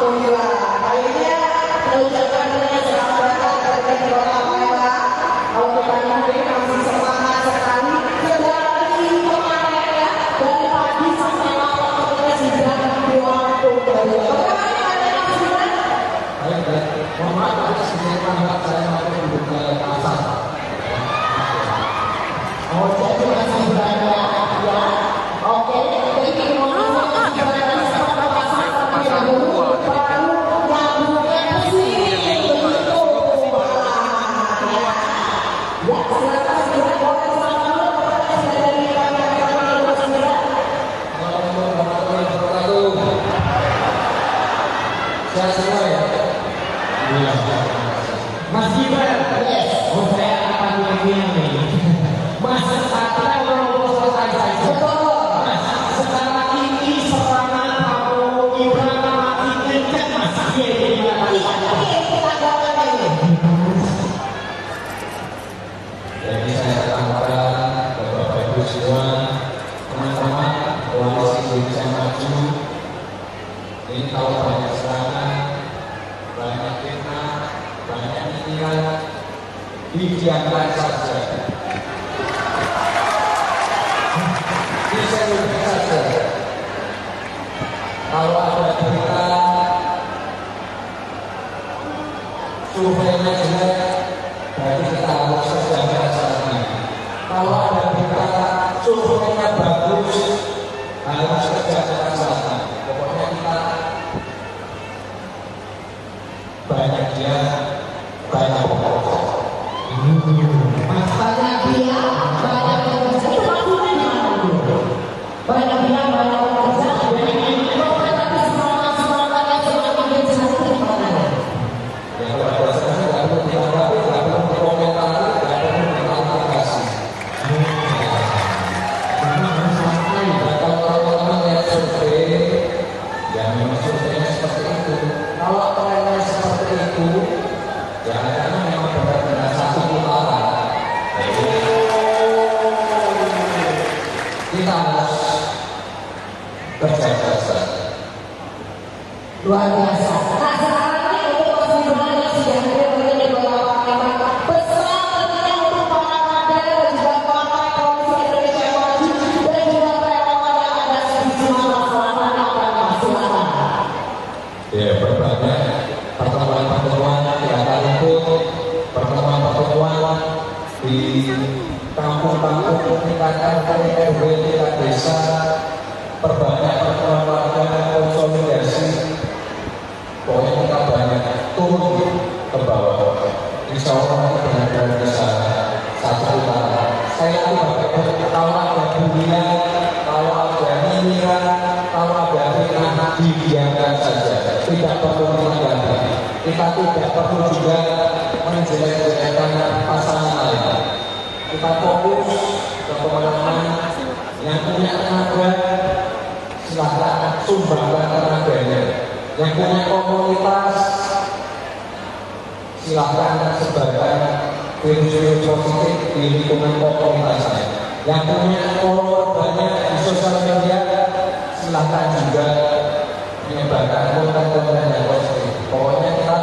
Alhamdulillah. Kayaknya mengucapkan dengan selamat datang kepada Kota Palembang. Kalau kita hari ini masih semangat sekali. Sedari kemarin ya, dari pagi sampai malam kita sudah di waktu. Bagaimana ada Mas Gibran? Baik. Mohon maaf atas kesalahan saya mampu duduk ke atas. Oh, jadi Mas Gibran ya. Oke, jadi ini Mas Gibran sampai pasar terlebih dahulu. Baru nyambungnya ke sini. Begitu. Ya, silakan Mas Gibran. Boleh selamat dulu kepada sudah dari kami Mas Gibran. Assalamualaikum warahmatullahi wabarakatuh. Sehat semua ya? Iya. Mas Gibran, oh saya akan bagian nih. Mas, kita ngobrol selesai saja. Mas, sekarang ini serangan Prabowo Gibran makin kencang Mas. Jadi saya katakan Bapak Ibu semua, teman-teman koalisi Indonesia Maju, ini kalau banyak serangan, banyak fitnah, banyak nyinyiran, didiamkan saja. Diseluruhkan saja. Kalau ada berita surveinya jelek, berarti kita harus kerjakan saja. Kalau ada berita surveinya bagus, harus kerjakan saja. Pokoknya kita banyak dia, banyak bekerja. Banyak dia, banyak bekerja. Itu maksudnya gimana dulu? Banyak dia, banyak bekerja. Tapi semangat-semangatnya semakin kencang itu gimana? Ya kalau saya tidak perlu ditanggapi, tidak perlu dikomentari, tidak perlu diklarifikasi. Dan kalau teman-teman lihat survei, ya memang surveinya seperti itu. Kalau trennya seperti itu, ya karena memang benar-benar satu putaran. Kita harus kerja keras. Luar biasa. Nah sekarang ini untuk Mas Gibran yang sudah hadir di Kota Palembang, pesan tentunya untuk para kader dan juga partai koalisi Indonesia Maju dan juga relawan yang ada di Sumatera Selatan akan silakan. Ya berbagai pertemuan-pertemuan di akar rumput, pertemuan-pertemuan di kampung-kampung tingkat RT, RW, tingkat desa, perbanyak pertemuan warga konsolidasi. Pokoknya kita banyak turun ke bawah. Insya Allah kita benar-benar bisa satu putaran. Saya itu kalau ada bulian, kalau ada nyinyiran, kalau ada fitnah, didiamkan saja. Tidak perlu ditanggapi. Kita tidak perlu juga menjelek-jelekkan pasangan lain. Kita fokus ke pemenangan yang punya tenaga, silahkan sumbangkan tenaganya. Yang punya komunitas, silahkan sebarkan virus-virus positif di lingkungan komunitasnya. Yang punya follower banyak di sosial media, silahkan juga menyebarkan konten-konten yang positif. Pokoknya kita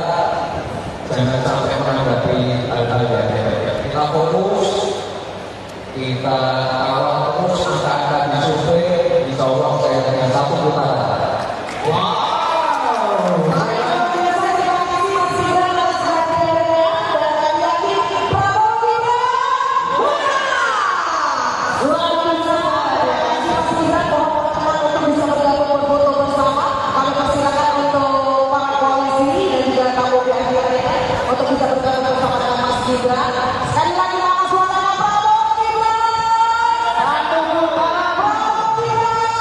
jangan sampai menanggapi hal-hal yang negatif. Kita fokus, kita kawal terus angka-angka di survei, insya Allah saya dengan satu putaran. Wow. Untuk bisa bergabung bersama dengan Mas Gibran. Sekali lagi nama suaranya Prabowo Gibran. Prabowo Gibran.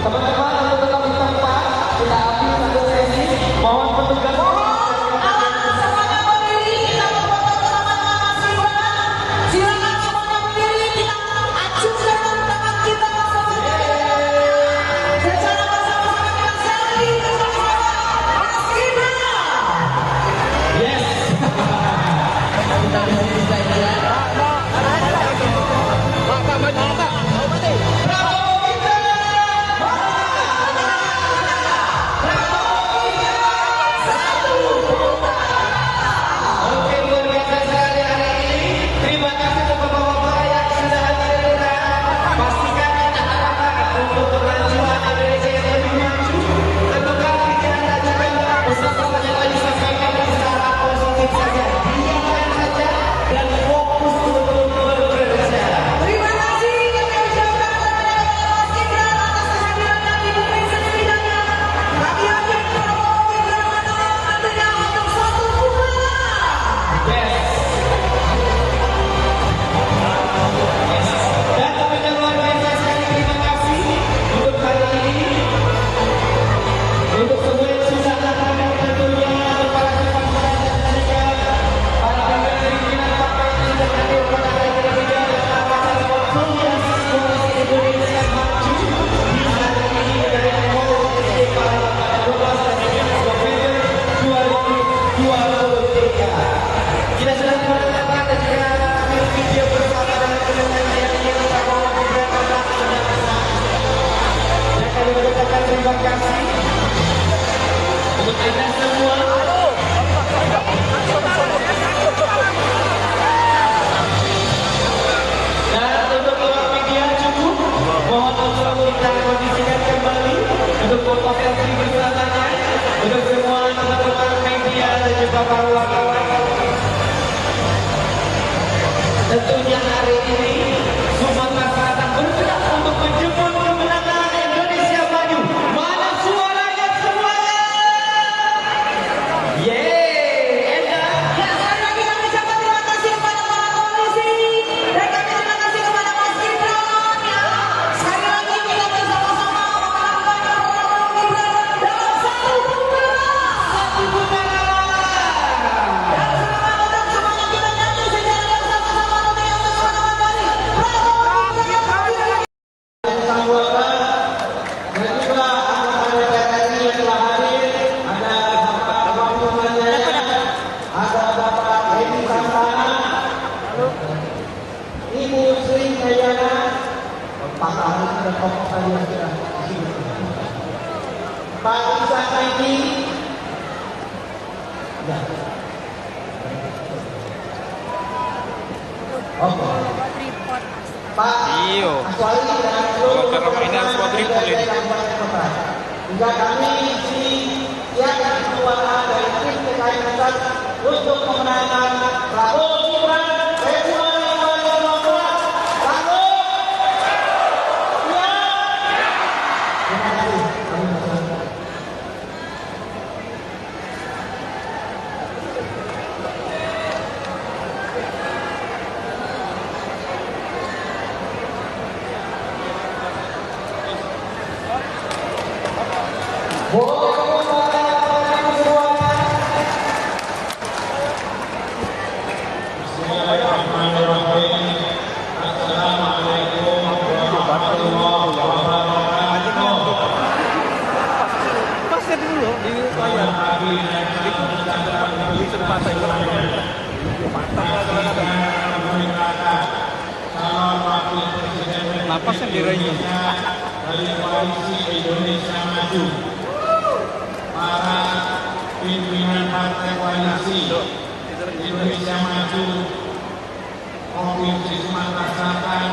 Teman-teman untuk tetap di tempat, kita ambil satu sesi. Mohon petugas. Terima kasih untuk Anda semua. Dan untuk awak media cukup. Mohon untuk kita kondisikan kembali untuk foto selfie bersamanya untuk semua teman-teman media dan juga para wartawan. Tentunya hari ini Sumatera Selatan bergerak untuk menjemput kemenangan Indonesia Maju. Mana suaranya semuanya? Yeay, enak. Ya, sekali lagi kami ucapkan terima kasih kepada para polisi dan kami terima kasih kepada Mas Gibran. Ya, sekali lagi kita bersama-sama melakukan program Gibran dalam satu putaran. Dan selamat untuk semuanya kita nyanyi secara bersama-sama untuk yang bersama-sama dari Prabowo Gibran. Anggota dan juga anggota DPR RI yang telah hadir, ada Bapak Bambang Mandaya, ada Bapak Edi Santana, Ibu Sri Kayana, Pak Ahli dan tokoh tadi yang sudah disebut, Pak Isa Saidi, ya. Oke. Pak Aswali dan seluruh juga kami di siapkan keluarga dari tim TKI Pusat untuk memenangkan Prabowo Gibran Februari 2024. Prabowo, ya. Terima kasih. Boleh semuanya. Bismillahirrahmanirrahim. Assalamualaikum warahmatullahi wabarakatuh. Pasnya dulu di layar. Itu beli sepasang Calon Wakil Presiden Napasnya diraih dari Koalisi Indonesia Maju. Para pimpinan partai koalisi Indonesia Maju Provinsi Sumatera Selatan,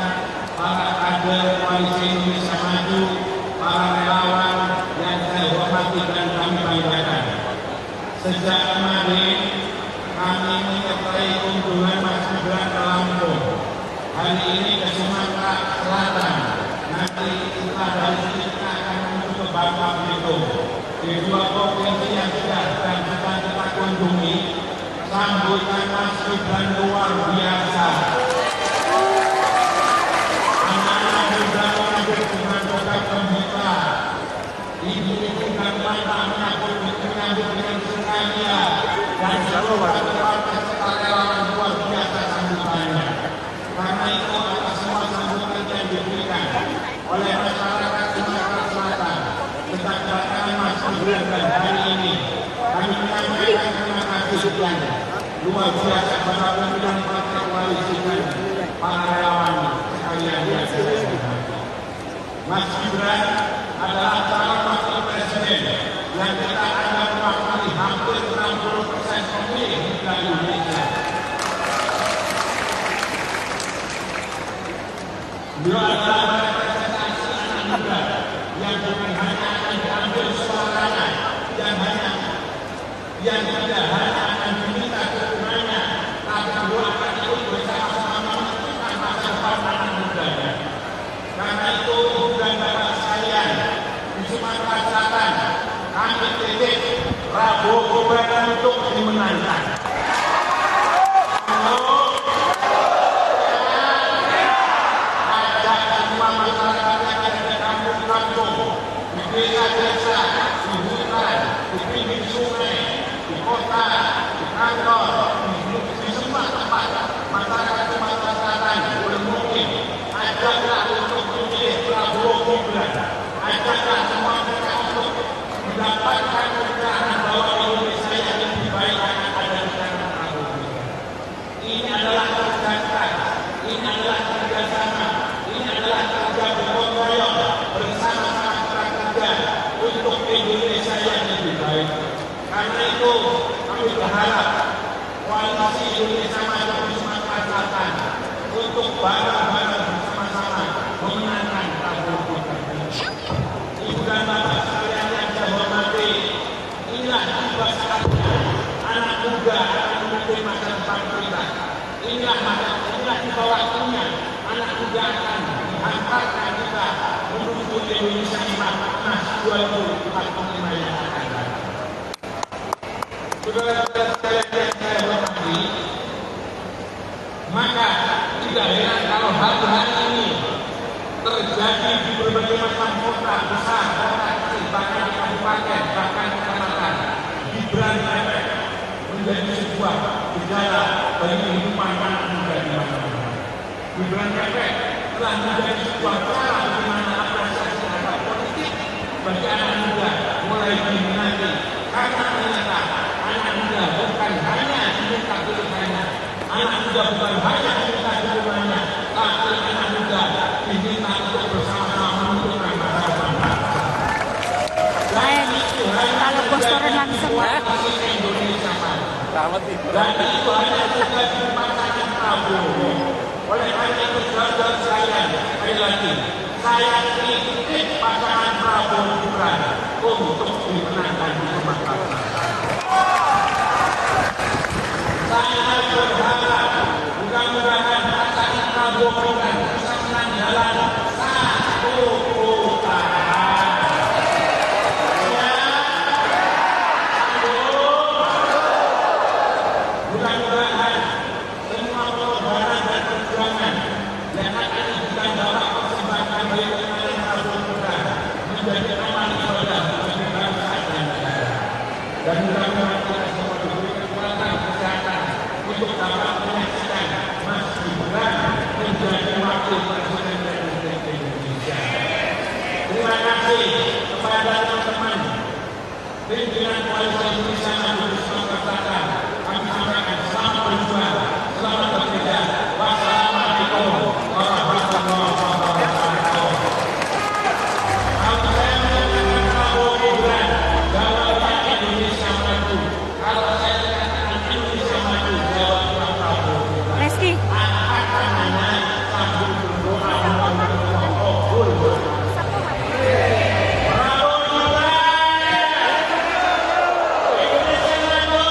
para kader koalisi Indonesia Maju, para relawan yang saya hormati dan kami banggakan. Sejak kemarin kami menyertai kunjungan Mas Gibran ke Lampung. Hari ini ke Sumatera Selatan. Nanti kita dari sini kita akan menuju ke Bangka Belitung. Di dua provinsi yang sudah dan sedang kita kunjungi, sambutan Mas Gibran luar biasa. Anak-anak muda mengambil dengan program pembuka Gibran hari ini kami menyampaikan terima kasih sekian luar biasa pada pimpinan partai koalisi dan para relawan sekalian yang saya hormati. Mas Gibran adalah calon wakil presiden yang kita anggap mewakili hampir 60% pemilih di Indonesia. Beliau adalah representasi anak muda yang bukan hanya akan diambil suaranya, yang tidak hanya akan diminta dukungannya, tapi beliau akan ikut bersama-sama menentukan masa depan anak mudanya. Karena itu, ibu dan bapak sekalian, di Sumatera Selatan, kami titip Prabowo Gibran untuk dimenangkan. Masyarakat yang ada di kampung-kampung, di desa-desa, di hutan, di pinggir sungai, di kota, di kantor, di semua tempat masyarakat Sumatera Selatan boleh mungkin ajaklah untuk memilih Prabowo Gibran, ajaklah semua mereka untuk mendapatkan pencerahan bahwa Indonesia yang lebih baik akan ada di tangan Prabowo Gibran. Ini adalah kerja keras, ini adalah kerjasama. Ini adalah kerja gotong royong bersama-sama kerja untuk Indonesia yang lebih baik. Karena itu kami berharap koalisi Indonesia Maju di Sumatera Selatan untuk bareng-bareng bersama-sama memenangkan Prabowo Gibran. Ibu dan bapak sekalian yang saya hormati, inilah tiba saatnya anak muda akan memimpin masa depan kita. Inilah tiba waktunya anak muda akan dihantarkan kita menuju Indonesia emas 2045 yang akan datang. Saudara-saudara sekalian yang saya hormati, maka tidak heran kalau hari-hari ini terjadi di berbagai macam kota besar, kota kecil, bahkan di kabupaten, bahkan di kecamatan, Gibran menjadi sebuah gejala bagi kehidupan anak muda di mana-mana. Gibran telah menjadi sebuah cara bagaimana apresiasi terhadap politik bagi anak muda mulai diminati. Karena ternyata anak muda bukan hanya diminta pilihannya, anak muda bukan hanya diminta dukungannya, tapi anak muda diminta untuk bersama-sama menentukan masa depan bangsa. Kalau bocoran langsung Indonesia dan itu hanya juga di pasangan Prabowo. Oleh karena itu saudara sekalian, sekali lagi saya kritik pasangan Prabowo Gibran untuk dimenangkan di Sumatera Selatan. Saya berharap mudah-mudahan pasangan Prabowo Gibran bisa menang jalan satu putaran. Mudah-mudahan semua pengorbanan dan perjuangan yang akan kita bawa persembahkan bagi kemenangan Prabowo Gibran menjadi amal ibadah bagi bangsa dan negara. Dan mudah-mudahan kita semua diberi kekuatan kesehatan untuk dapat menyaksikan Mas Gibran menjadi wakil presiden Republik Indonesia. Terima kasih kepada teman-teman pimpinan koalisi Indonesia Maju di Sumatera Selatan. Kami sampaikan selamat berjuang, selamat bekerja. Wassalamualaikum warahmatullahi wabarakatuh. Kalau saya mengatakan Prabowo Gibran, jawabnya Indonesia Maju. Kalau saya mengatakan Indonesia Maju, jawabnya Prabowo Gibran. Reski. Anak-anaknya sambil berdoa memohon kabul. Prabowo Gibran, Indonesia Maju.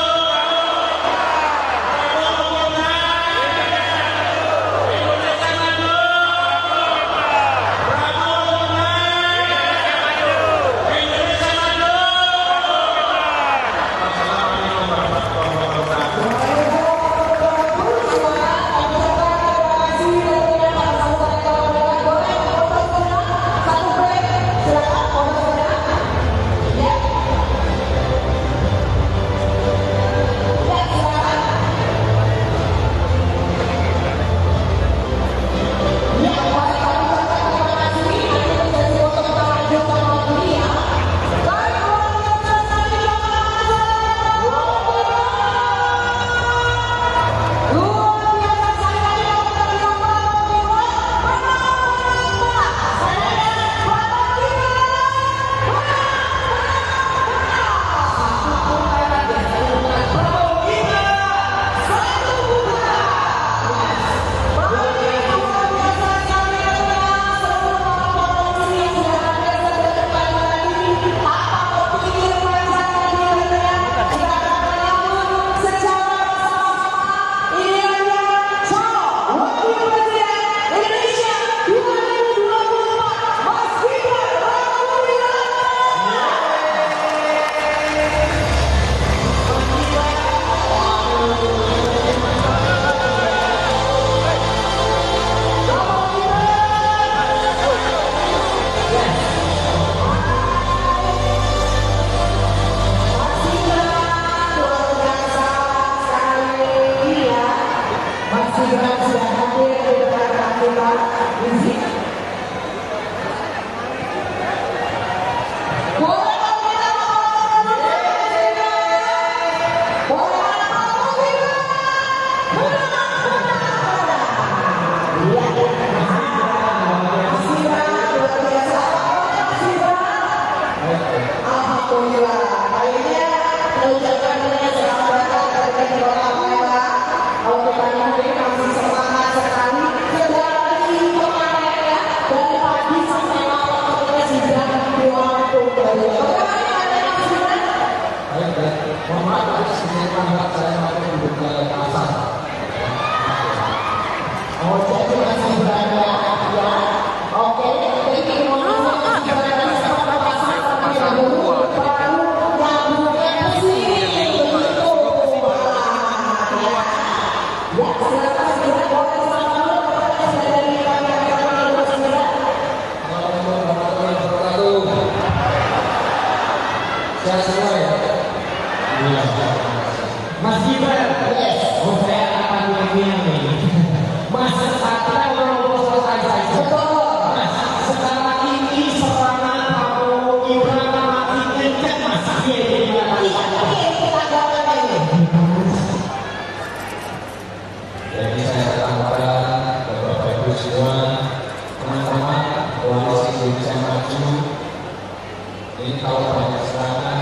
Ini kalau banyak serangan,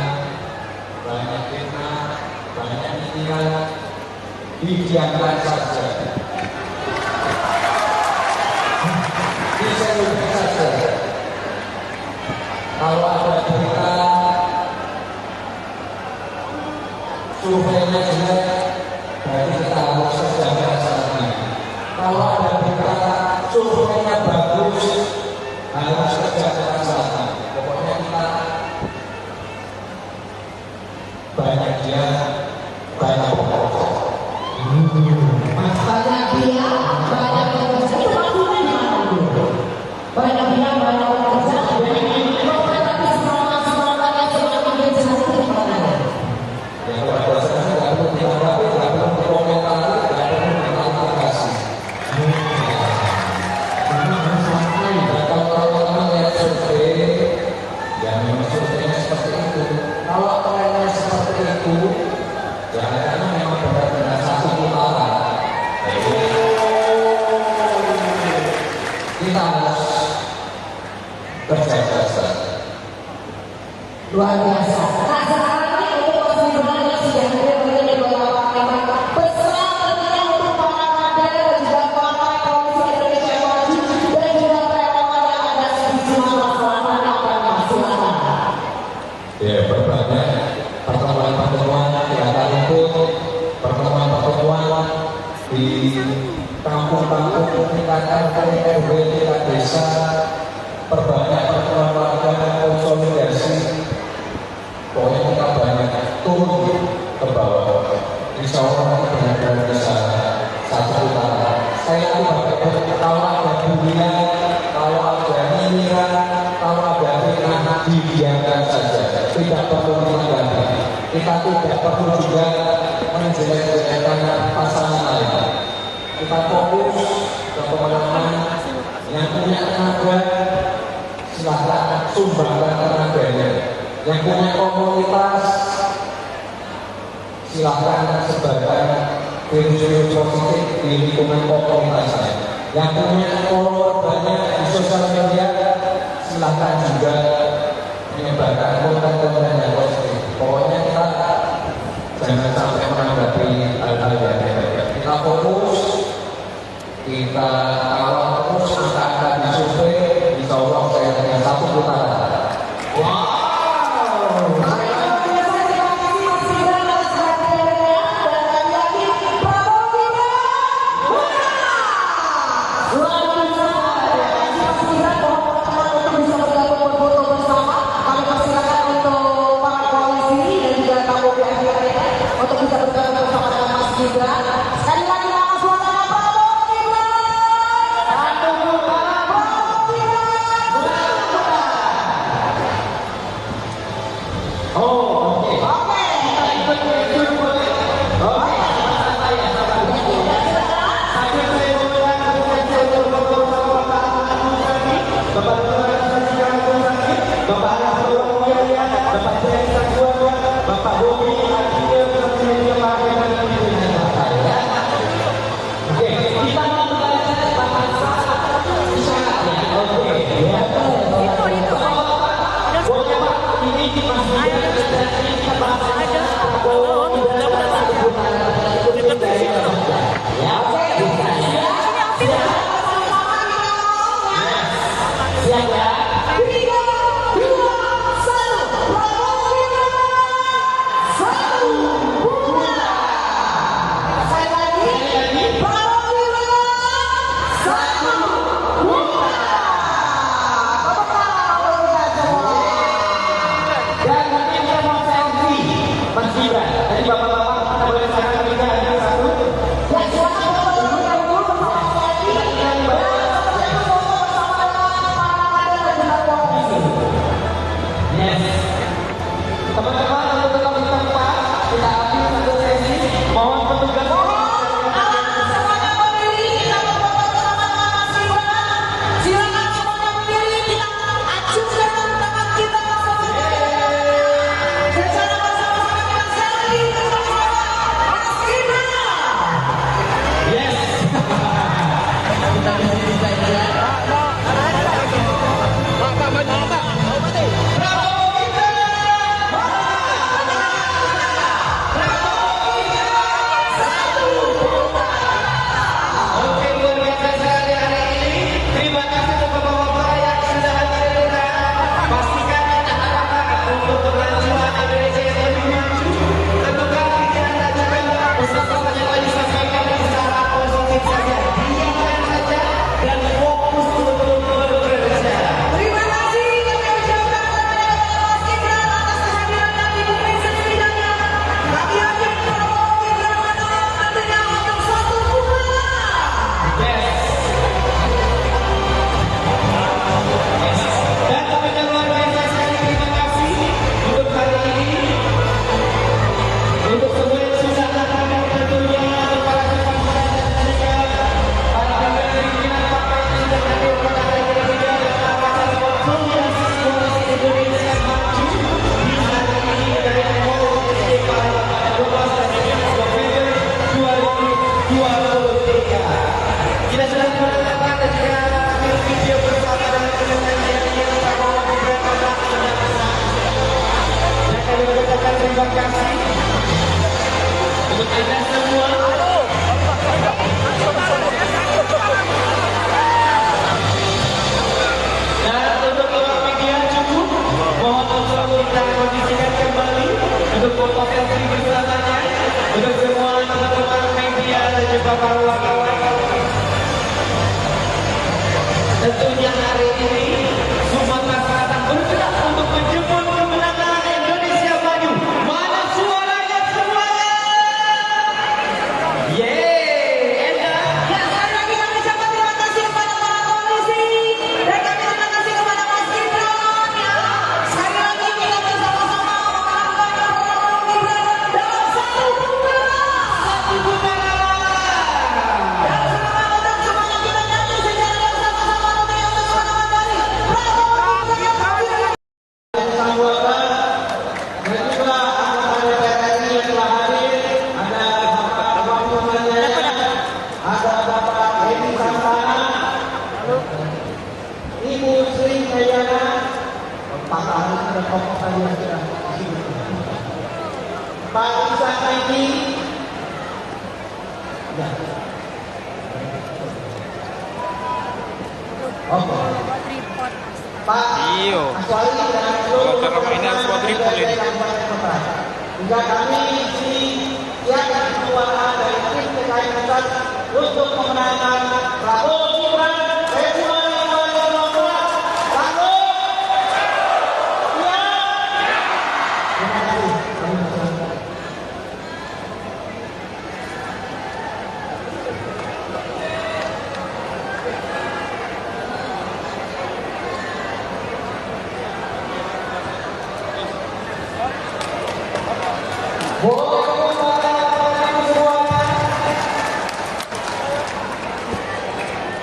banyak fitnah, banyak nyinyiran, didiamkan saja. Diselubung saja. Kalau ada berita surveinya jelek, berarti kita harus sejajar sana. Kalau ada berita surveinya bagus, harus sejajar sana. Pokoknya kita banyak dia, banyak bekerja. Banyak dia, banyak bekerja. Itu maksudnya gimana dulu? Banyak dia, banyak bekerja. Tapi semangat-semangatnya semakin jelas itu gimana? Ya kalau bahasanya tidak perlu ditanggapi, tidak perlu dikomentari, tidak perlu diklarifikasi. Dan kalau teman-teman yang survei, ya memang surveinya seperti itu. Kalau trennya seperti itu, ya karena memang benar-benar satu putaran. Kita harus kerja keras. Luar biasa. Nah sekarang ini untuk Mas Gibran yang sudah hadir menjadi beberapa partai pesan tentunya untuk para kader dan juga partai Koalisi Indonesia Maju dan juga relawan yang ada di Sumatera Selatan yang akan silakan. Ya berbagai pertemuan-pertemuan kita ikut, pertemuan-pertemuan di kampung-kampung tingkat RT, RW, tingkat desa, perbanyak pertemuan warga, konsolidasi. Pokoknya kita banyak turun ke bawah. Insya Allah benar-benar bisa satu putaran. Saya tidak kalau ada bulian, kalau ada nyinyiran, kalau ada fitnah, dibiarkan saja. Tidak perlu ditanggapi. Kita tidak perlu juga menjelek-jelekkan pasangan lain. Kita fokus ke teman-teman yang punya tenaga, silahkan sumbangkan tenaganya. Yang punya komunitas, silahkan sebarkan virus-virus positif di lingkungan komunitasnya. Yang punya follower banyak di sosial media, silahkan juga menyebarkan konten-konten yang positif. Pokoknya kita jangan sampai menanggapi hal-hal yang negatif. Kita fokus, kita kawal terus angka-angka di survei, insya Allah saya dengan satu putaran. Wow. Untuk bisa bergabung bersama dengan Mas Gibran. Sekali lagi nama suaranya Prabowo Gibran. Prabowo Gibran. terima kasih untuk Anda semua. Dan untuk awak media cukup, mohon untuk kita kondisikan kembali untuk foto selfie bersamanya untuk semua teman-teman media dan juga para wartawan. Tentunya hari ini Sumatera Selatan bergerak untuk menjemput kemenangan Indonesia Maju. Mana suaranya semuanya? Yeay, Enda. Ya, sekali lagi kami ucapkan terima kasih kepada para polisi dan kami terima kasih kepada Mas Gibran. Ya, sekali lagi kita bersama-sama melakukan program Gibran dalam satu putaran. Dan sekarang untuk semuanya kita nyanyi secara bersama-sama untuk yang bersama dari Prabowo Gibran. Dan juga anggota DPR RI yang telah hadir, ada Bapak Wahyu Manjaya, ada Bapak Hedi Santana, Ibu Sri Kayana, Pak Haris dan tokoh tadi yang sudah disebut, Pak Isa Taiki, ya. Oke. Pak Aswali dan seluruh Cara mainnya harus buat triple ini. hingga kami di sini siapkan keluaran dari tim TKI Pusat untuk memenangkan Prabowo Gibran Februari 2024. Prabowo, ya. Terima kasih. Boleh kembali semuanya.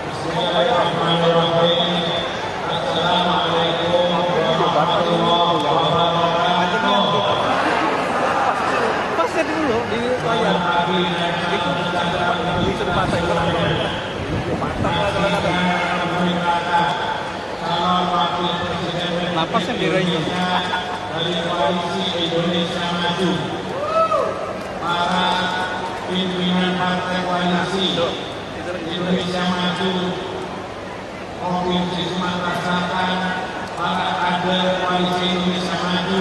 Bismillahirrahmanirrahim. Assalamualaikum warahmatullahi wabarakatuh. Pasnya dulu di layar. Di tempatnya Calon Wakil Presiden Napasnya dirayu. dari Koalisi Indonesia Maju, para pimpinan partai koalisi Indonesia Maju Provinsi Sumatera Selatan, para kader koalisi Indonesia Maju,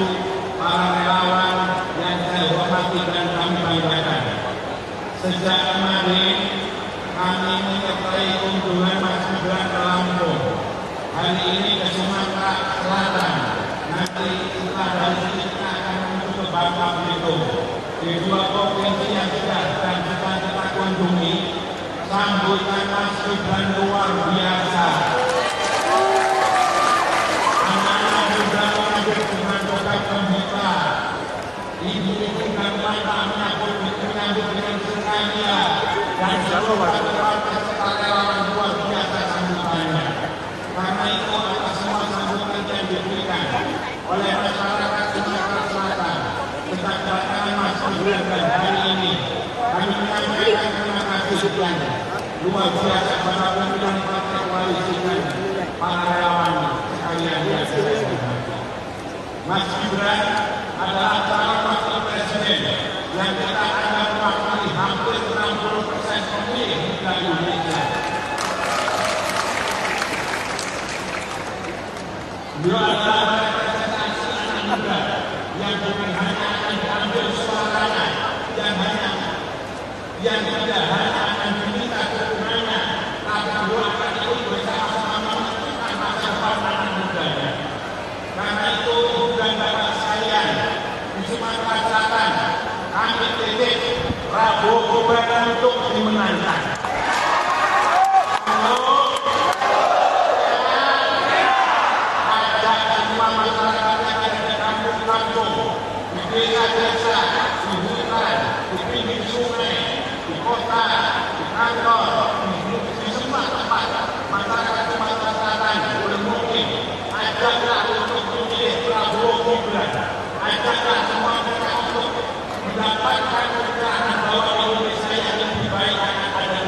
para relawan yang saya hormati dan kami banggakan. Sejak kemarin kami menyertai kunjungan Mas Gibran ke Lampung, hari ini ke Sumatera Selatan, nanti setelah dari sini kita akan menuju ke Bangka Belitung. Di dua provinsi yang sudah dan kita kunjungi, sambutan Mas Gibran luar biasa. Anak-anak juga mengajar dengan program pembuka. Ibu-ibu dan bapak menyambut dengan sengaja dan seluruh partai serta relawan luar biasa sambutannya. Karena itu atas semua sambutan yang diberikan oleh masyarakat Sumatera Selatan sejak kedatangan Mas Gibran dan hari ini kami menyampaikan terima kasih sekian luar biasa kepada pimpinan partai koalisi dan para relawan sekalian yang saya hormati. Mas Gibran adalah calon wakil presiden yang kita anggap mewakili hampir 60% pemilih di Indonesia. Beliau adalah representasi anak muda yang bukan hanya akan diambil suaranya, yang tidak hanya akan diminta dukungannya, tapi beliau akan ikut bersama-sama menentukan masa depan anak mudanya. Karena itu, ibu dan bapak sekalian di Sumatera Selatan, kami titip Prabowo Gibran untuk dimenangkan. Di desa-desa, di hutan, di pinggir sungai, di kota, di kantor, di semua tempat masyarakat Sumatera Selatan boleh mungkin ajaklah untuk memilih Prabowo Gibran, ajaklah semua mereka untuk mendapatkan pencerahan bahwa Indonesia yang lebih baik akan ada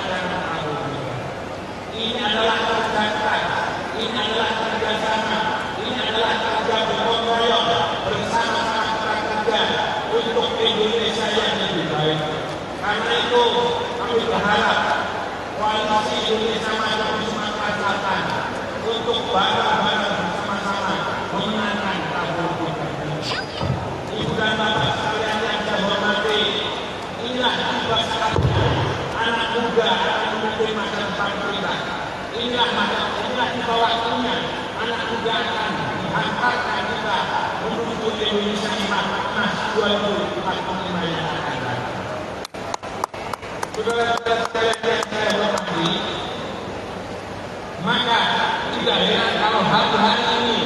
2045 yang akan datang. Saudara-saudara sekalian yang saya hormati, maka tidak heran kalau hari-hari ini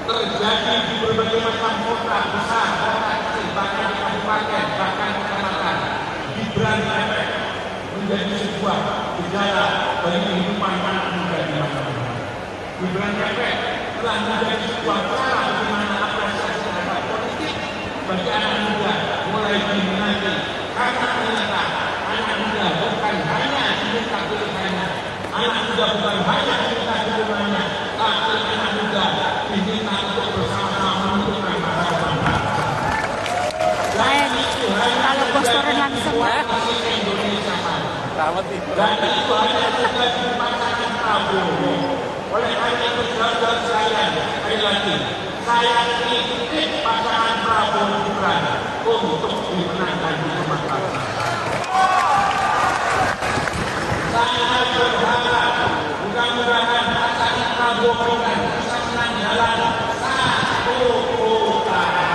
terjadi di berbagai macam kota besar, kota kecil, bahkan di kabupaten, bahkan kecamatan, Gibran efek menjadi sebuah gejala bagi kehidupan anak muda di masa depan. Gibran efek telah menjadi sebuah cara bagaimana apresiasi terhadap politik bagi anak muda mulai diminati, karena ternyata anak muda bukan hanya diminta pilihannya, anak muda bukan hanya diminta dukungannya, tapi anak muda diminta untuk bersama-sama menentukan masa depan bangsa. Kalau bos turun langsung Indonesia maju. Dan itu hanya terjadi di pasangan Prabowo. Oleh karena itu saudara sekalian, sekali lagi, saya titip pasangan Prabowo Gibran untuk dimenangkan di Sumatera Selatan. Saya berharap mudah-mudahan pasangan Prabowo Gibran bisa menang dalam satu putaran.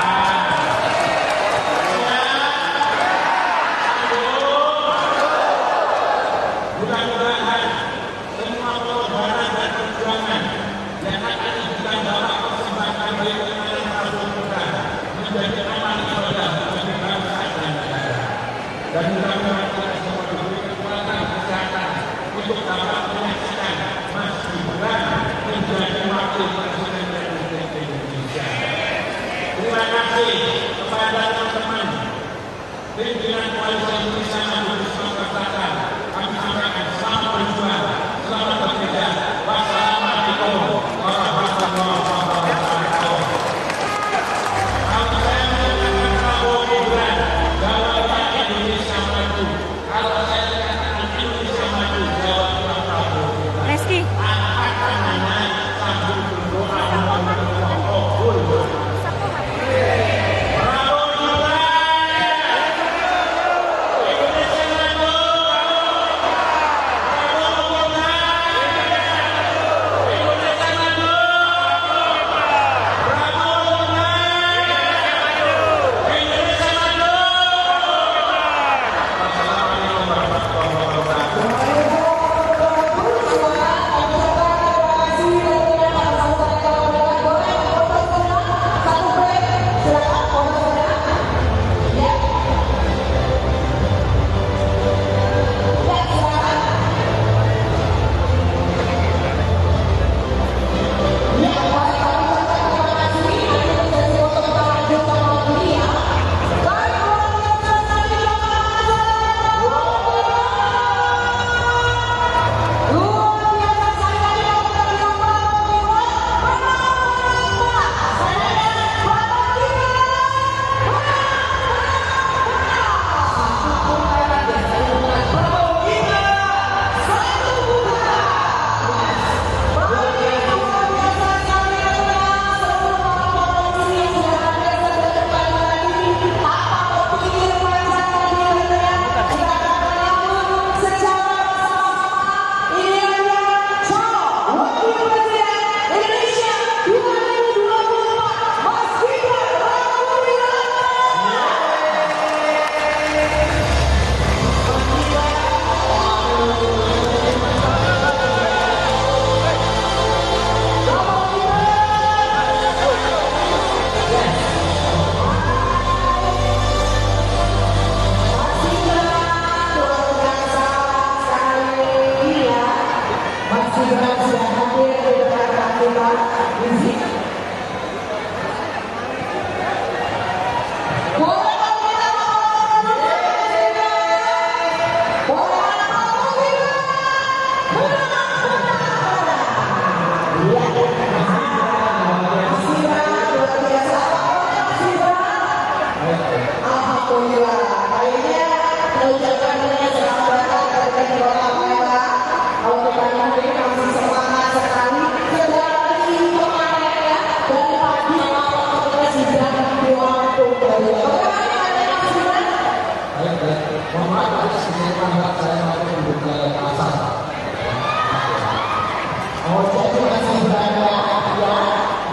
Mudah-mudahan semua pengorbanan dan perjuangan yang akan kita bawa persembahkan bagi kemenangan Prabowo Gibran menjadi amal ibadah bagi bangsa dan negara. Dan mudah-mudahan kita semua diberi kekuatan kesehatan untuk dapat menyaksikan Mas Gibran menjadi wakil presiden Republik Indonesia. Terima kasih kepada teman-teman pimpinan Koalisi Indonesia Maju di Sumatera Selatan. Kami sampaikan selamat berjuang, selamat bekerja. Wassalamualaikum warahmatullahi wabarakatuh. Kalau saya mengatakan Prabowo Gibran, jawabnya Indonesia Maju. Kalau saya mengatakan Indonesia Maju, jawabnya Prabowo Gibran. Reski. Akan naik sambil berdoa memohon kabul. Prabowo Gibran, Indonesia Maju.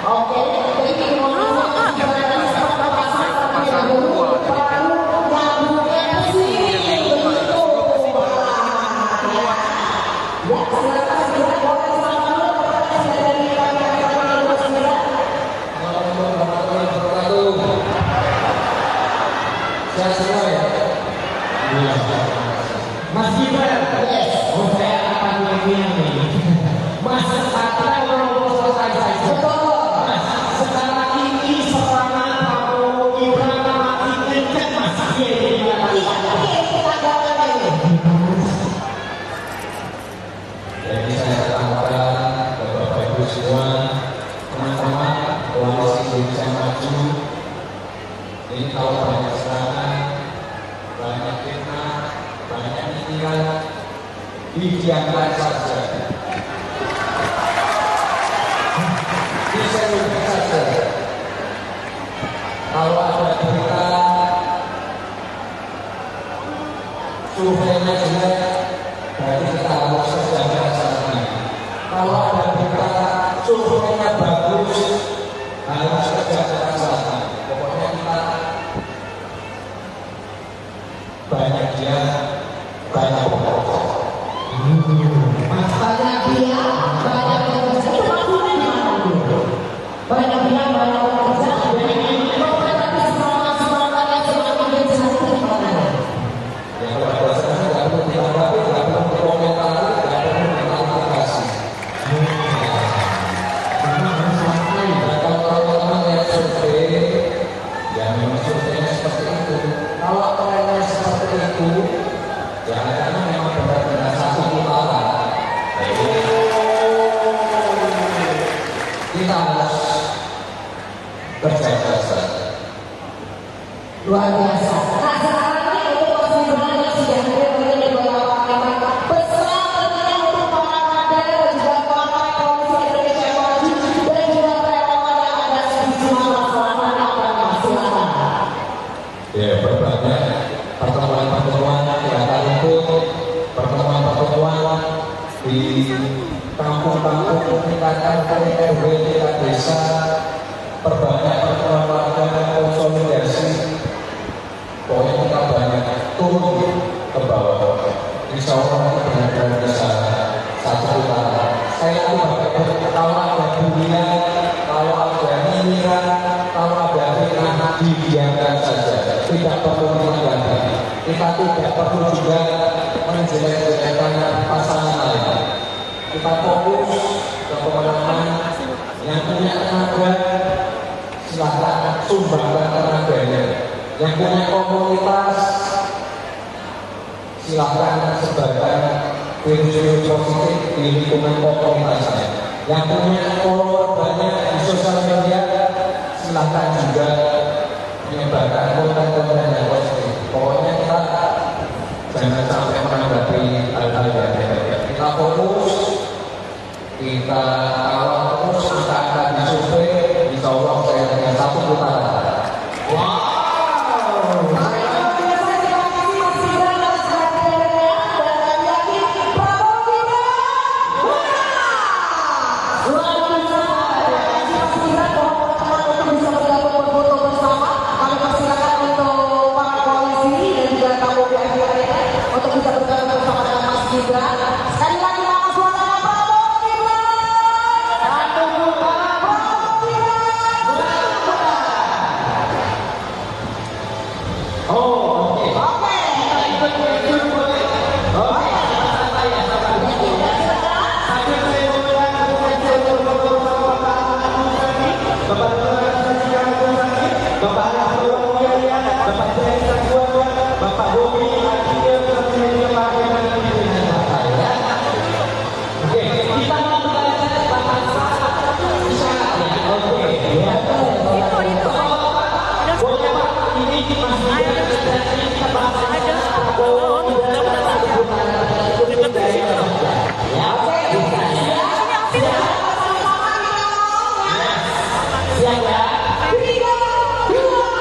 Oke, jadi Gibran. Oh saya akan nyanyian nih. Mas, kita mau selesai saja. Mas, sekarang ini serangan Prabowo Gibran makin kencang Mas. Jadi saya katakan Bapak Ibu semua, teman-teman koalisi Indonesia Maju, ini kalau banyak serangan, banyak fitnah, banyak nyinyiran, didiamkan saja. Diseluruhkan saja. Kalau ada berita surveinya jelek, berarti kita harus sedangkan sana. Kalau ada berita surveinya bagus, harus sedangkan sana. Pokoknya kita banyak dia, banyak bekerja. Banyak dia, banyak bekerja. Itu maksudnya gimana dulu? Banyak dia, banyak bekerja. Tapi semangat yang semakin besar itu gimana? Yang berdasarkan tidak perlu ditanggapi, tidak perlu dikomentari, tidak perlu diklarifikasi. Dan kalau teman-teman yang survei, ya memang surveinya seperti itu. Kalau trennya seperti itu, ya karena memang benar-benar satu putaran. Kita harus berjasa. Luar biasa. Nah sekarang ini untuk Mas Gibran yang sudah hadir di beberapa kalimat pesan tentunya untuk para kader dan juga partai koalisi Indonesia Maju dan juga relawan yang ada di semua masyarakat yang silakan. Ya, berbagai pertemuan-pertemuan yang akan ikut pertemuan-pertemuan di kampung-kampung tingkat RW, tingkat desa, perbanyak pertemuan warga konsolidasi. Pokoknya kita banyak turun ke bawah. Insya Allah kita benar-benar bisa satu putaran. Saya itu kalau ada dunia, kalau ada nyinyiran, kalau ada fitnah, didiamkan saja. Tidak perlu ditanggapi. Kita tidak perlu juga menjelek-jelekan pasangan lain. Kita fokus ke pemenangan yang punya tenaga, silakan sumbangkan tenaganya. Yang punya komunitas, silakan sebarkan virus-virus positif di lingkungan komunitasnya. Yang punya follower banyak di sosial media, silakan juga menyebarkan konten-konten yang positif. Pokoknya kita jangan sampai menanggapi hal-hal yang negatif. Kita fokus, kita kawal terus angka-angka di survei, insya Allah saya dengan satu putaran. Wow. Untuk bisa bergabung bersama dengan Mas Gibran. Sekali lagi nama suaranya Prabowo Gibran. Prabowo Gibran. Oh, oke. Oke. Kita ikut boleh. Oke. Bapak Bobi, oke, kita mau belajar bahasa isyarat ya. Oke, ya. Boleh Pak, ini masih kita bahas Siap ya. 3, 2,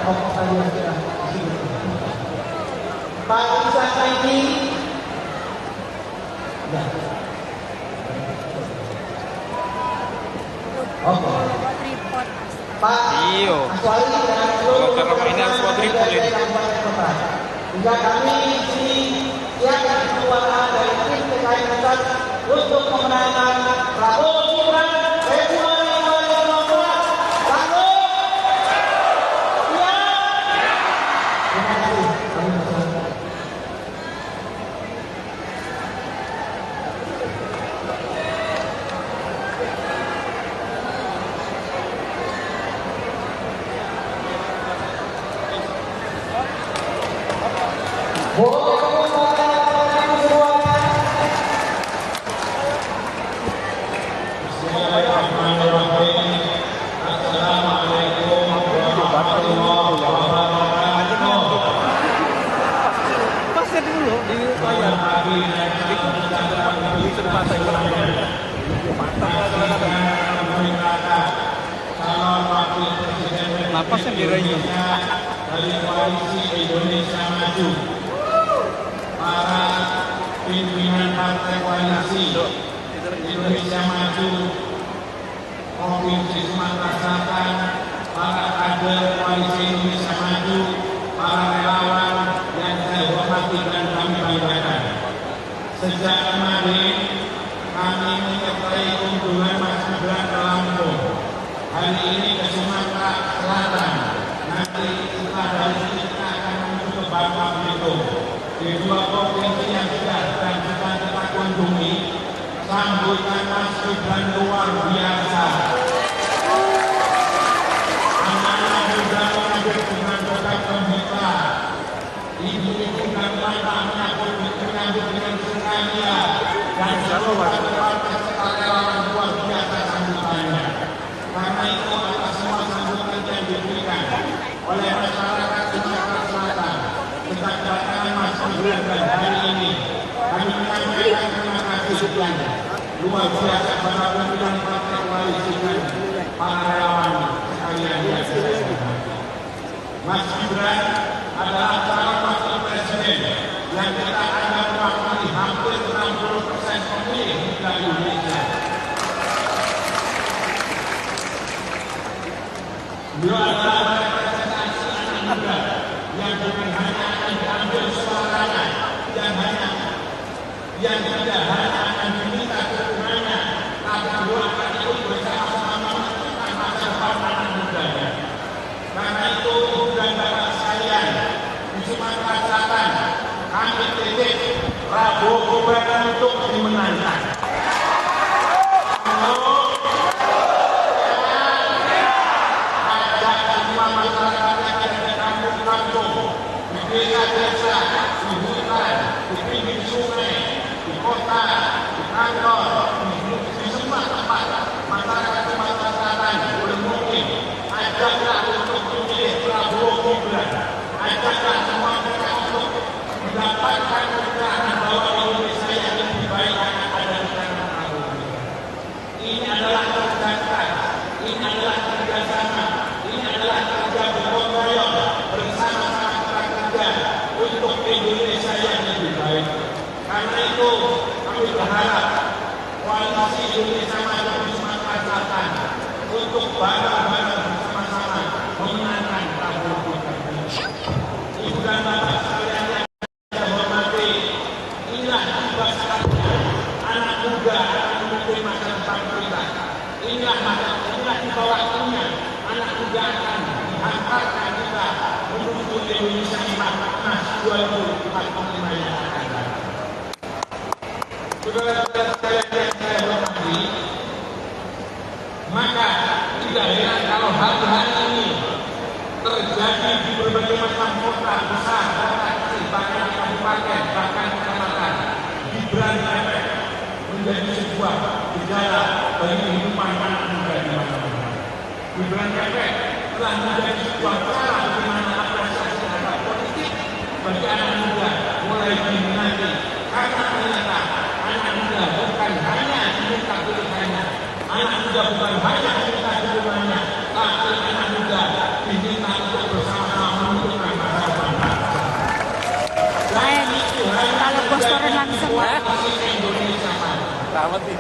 tokoh tadi yang sudah disebut. Pak Ihsan Saidi. Ya. Oke. Pak Aswali dan seluruh juga kami di sini siapkan keluarga dari tim TKI Pusat untuk memenangkan Prabowo Gibran Februari 2024. Sanggup? Ya. Terima kasih. Kami berserah. Boleh kembali semuanya. Bismillahirrahmanirrahim. Assalamualaikum warahmatullahi wabarakatuh. Pasnya dulu di layar. Itu beli sepasang calon wakil presiden Napasnya diraih dari koalisi Indonesia Maju. Para pimpinan partai koalisi Indonesia Maju Provinsi Sumatera Selatan, para kader koalisi Indonesia Maju, para relawan yang saya hormati dan kami banggakan. Sejak kemarin kami menyertai kunjungan Mas Gibran ke Lampung. Hari ini ke Sumatera Selatan. Nanti setelah dari sini kita akan menuju ke Bangka Belitung. Di dua provinsi yang sudah dan sedang kita kunjungi, sambutan Mas Gibran luar biasa. Anak-anak muda mengajar dengan tetap gembira. Ibu-ibu dan bapak menyambut dengan sukacita dan seluruh partai relawan luar biasa sambutannya. Karena itu atas semua sambutan yang diberikan oleh masyarakat Sumatera Selatan sejak kedatangan Mas Gibran dan hari ini kami menyampaikan terima kasih sekian luar biasa pada pimpinan partai koalisi dan para relawan sekalian yang saya hormati. Mas Gibran adalah calon wakil presiden yang kita anggap mewakili hampir 60% pemilih di Indonesia. Beliau adalah representasi anak muda yang bukan hanya akan diambil suaranya, yang tidak hanya akan diminta dukungannya, tapi beliau akan ikut bersama-sama menentukan masa depan anak mudanya. Karena itu, ibu dan bapak sekalian di Sumatera Selatan, kami titip Prabowo Gibran untuk dimenangkan. Masyarakat yang ada di kampung-kampung, di desa-desa, di hutan, di pinggir sungai, di kota, di kantor, di semua tempat masyarakat Sumatera Selatan boleh mungkin ajaklah untuk memilih Prabowo Gibran, ajaklah semua mereka untuk mendapatkan keterangan bahwa Indonesia yang lebih baik akan ada di tangan Prabowo Gibran. Ini adalah kerja keras, ini adalah kerjasama. Ini adalah kerja gotong royong bersama-sama para kerja untuk Indonesia yang lebih baik. Karena itu kami berharap koalisi Indonesia Maju di Sumatera Selatan untuk bareng-bareng bersama-sama memenangkan Prabowo Gibran. Ibu dan bapak sekalian yang saya hormati, inilah tugas saatnya anak muda akan memimpin masa depan kita. Inilah di bawah dunia. Anak muda akan dihantarkan kita menuju Indonesia emas 2045 yang akan datang. Saudara-saudara sekalian yang saya hormati, maka tidak heran kalau hari-hari ini terjadi di berbagai macam kota besar, kota kecil, bahkan kabupaten, bahkan kecamatan, Gibran efek menjadi sebuah gejala bagi kehidupan anak muda di mana-mana. Gibran efek telah menjadi sebuah cara bagaimana apresiasi terhadap politik bagi anak muda mulai diminati. Karena ternyata anak muda bukan hanya diminta pilihannya, anak muda bukan hanya diminta dukungannya, tapi anak muda diminta untuk bersama-sama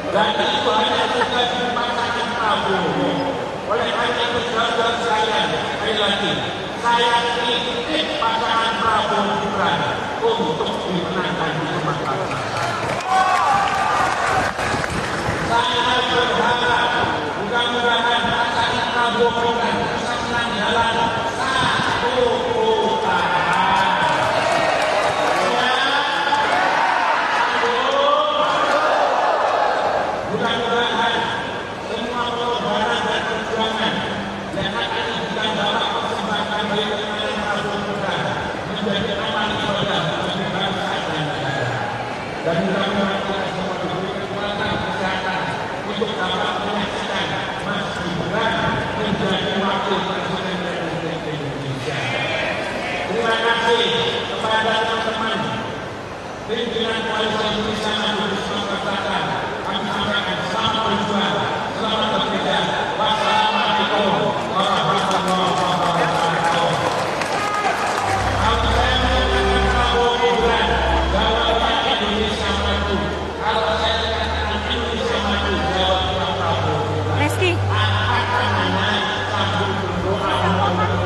Dan itu hanya juga di pasangan Prabowo. Oleh karena itu saudara saya, sekali lagi, saya titip pasangan Prabowo Gibran untuk dimenangkan di Sumatera. Saya berharap mudah-mudahan pasangan Prabowo Gibran bisa menang dalam satu putaran. Mudah-mudahan semua pengorbanan dan perjuangan yang akan kita bawa persembahkan bagi kemenangan Prabowo Gibran menjadi amal ibadah bagi bangsa dan negara. Dan mudah-mudahan kita semua diberi kekuatan kesehatan untuk dapat menyaksikan Mas Gibran menjadi wakil presiden Republik Indonesia. Terima kasih kepada teman-teman pimpinan Koalisi Indonesia Maju di Sumatera Selatan. Kami sampaikan selamat berjuang, selamat bekerja. Wassalamualaikum warahmatullahi wabarakatuh. Kalau saya mengatakan Prabowo Gibran, jawabnya Indonesia Maju. Kalau saya katakan Indonesia Maju, jawabnya Prabowo Gibran. Reski. Tangannya sambung berdoa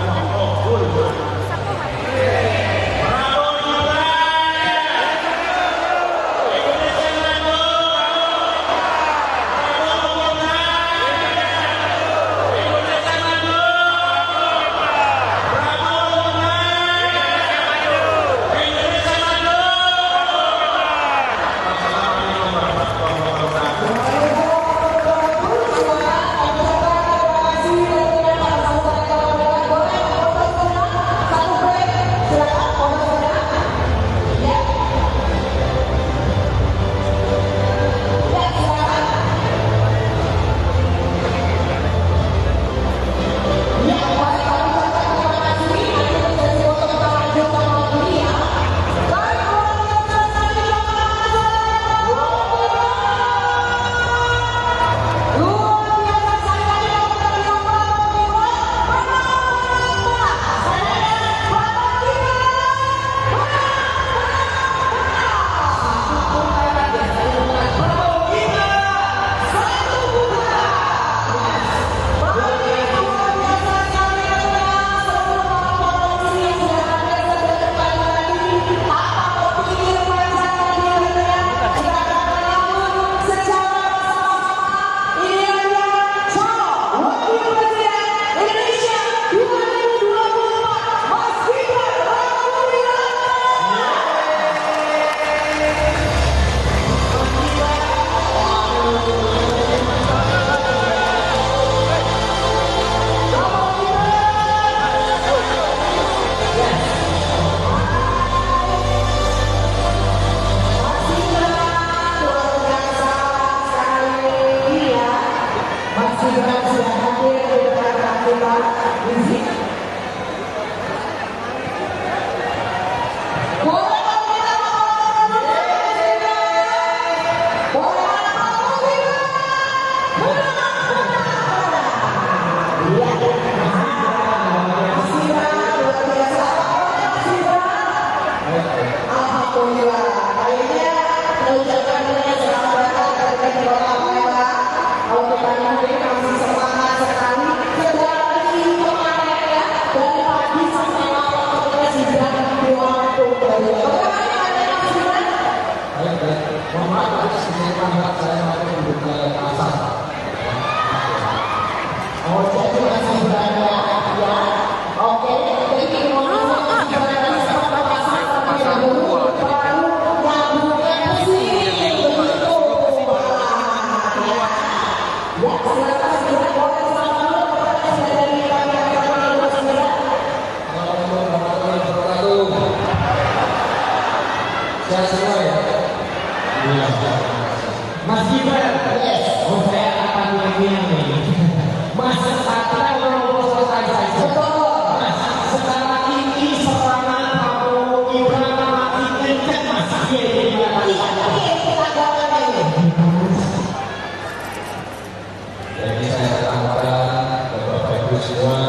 Sehat semua ya? Iya. Mas Gibran, yes. Oh saya akan nyanyian nih. Mas, kita mau selesai saja. Mas, sekarang ini serangan Prabowo Gibran makin kencang Mas. Iya. Jadi saya katakan Bapak Ibu semua,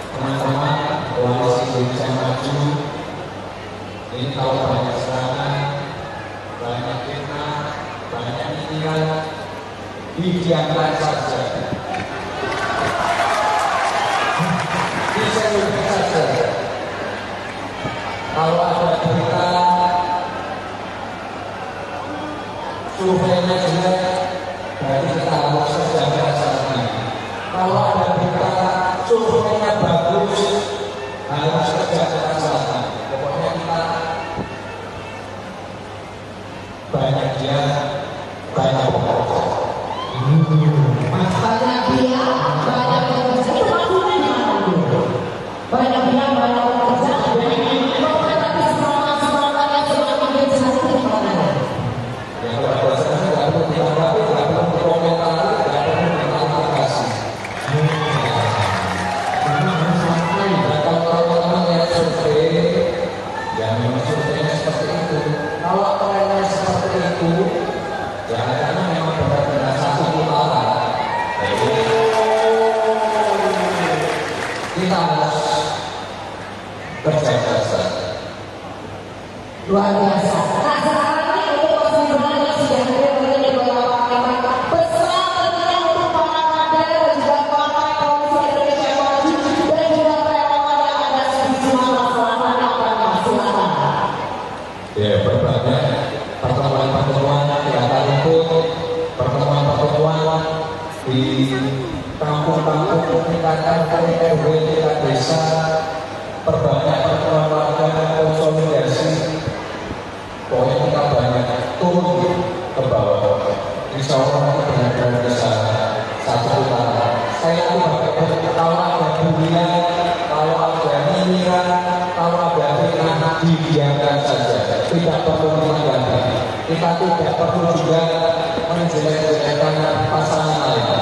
teman-teman Koalisi Indonesia Maju, ini kalau banyak serangan, banyak fitnah, banyak pikiran, didiamkan saja. Diselubkan saja. Kalau ada berita surveinya jelek, berarti kita harus sejajar lagi. Kalau ada berita surveinya bagus, harus sejajar lagi. Pokoknya kita banyak dia, banyak bekerja. Banyak dia, banyak bekerja. Itu maksudnya gimana? Banyak dia, banyak bekerja. Tapi semangat-semangatnya semakin besar itu gimana? Ya kalau saya tidak perlu ditanggapi, tidak perlu dikomentari, tidak perlu diklarifikasi. Dan kalau teman-teman yang survei, ya memang surveinya seperti itu. Kalau trennya seperti itu, ya karena memang benar-benar satu putaran. Kita harus kerja keras. Luar biasa. Nah sekarang ini untuk Mas Gibran yang sudah hadir di beberapa kalimat pesan tentunya untuk para kader dan juga partai Koalisi Indonesia Maju dan juga relawan yang ada di Sumatera Selatan yang akan silakan. Ya berbagai pertemuan-pertemuan kita ikut pertemuan-pertemuan di kampung-kampung tingkatan RW tingkat desa, perbanyak pertemuan warga konsolidasi. Pokoknya kita banyak turun ke bawah. Insya Allah kita benar-benar bisa satu putaran. Saya itu kalau ada bulian, kalau ada nyinyir, kalau ada fitnah, didiamkan saja. Tidak perlu ditanggapi. Kita tidak perlu juga menjelek-jelekkan pasangan lain.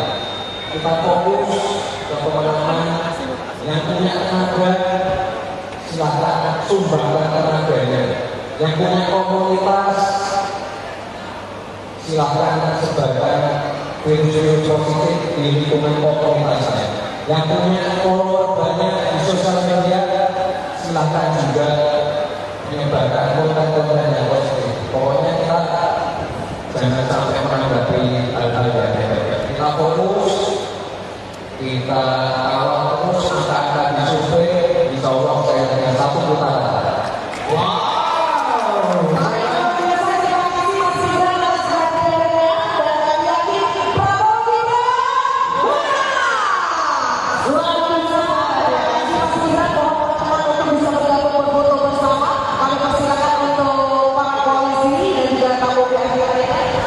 Kita fokus ke pemenangan yang punya tenaga, silakan sumbangkan tenaganya. Yang punya komunitas, silakan sebarkan virus-virus positif di lingkungan komunitasnya. Yang punya follower banyak di sosial media, silakan juga menyebarkan konten-konten yang positif. Pokoknya kita jangan sampai menanggapi hal-hal yang negatif. Kita fokus, kita kawal terus angka-angka di survei. Insya Allah saya dengan satu putaran. Wow.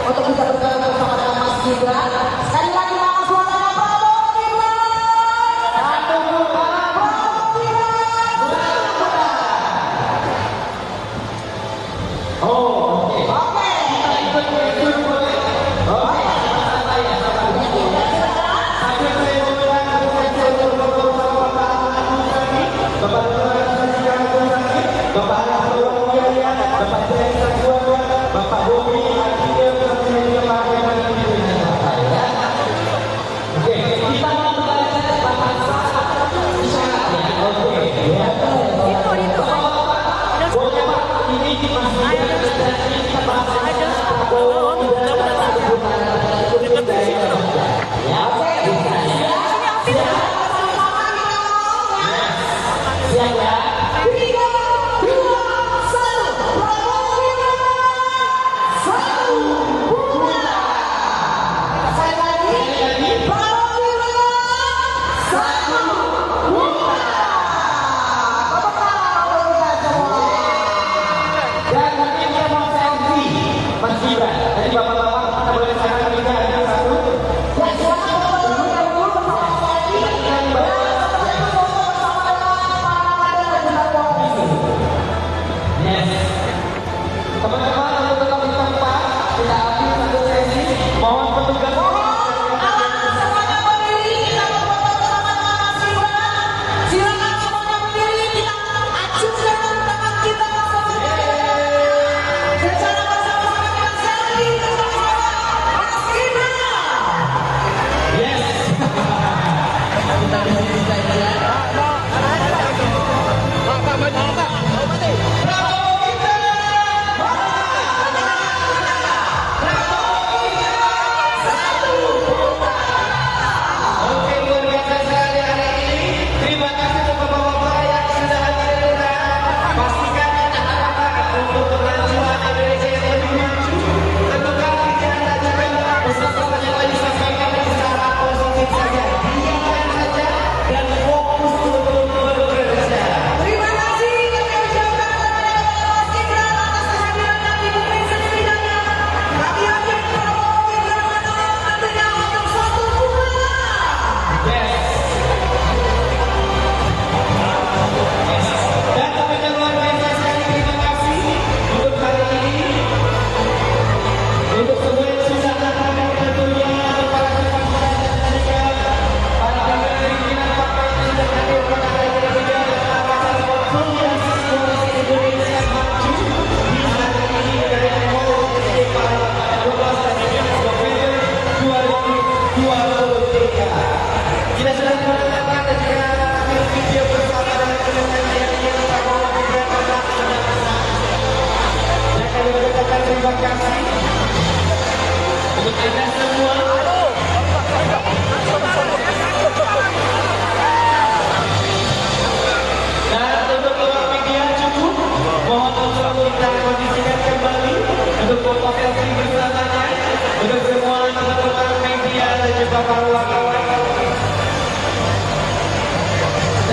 Untuk bisa bergabung bersama dengan Mas Gibran. Sekali lagi nama suaranya Prabowo Gibran.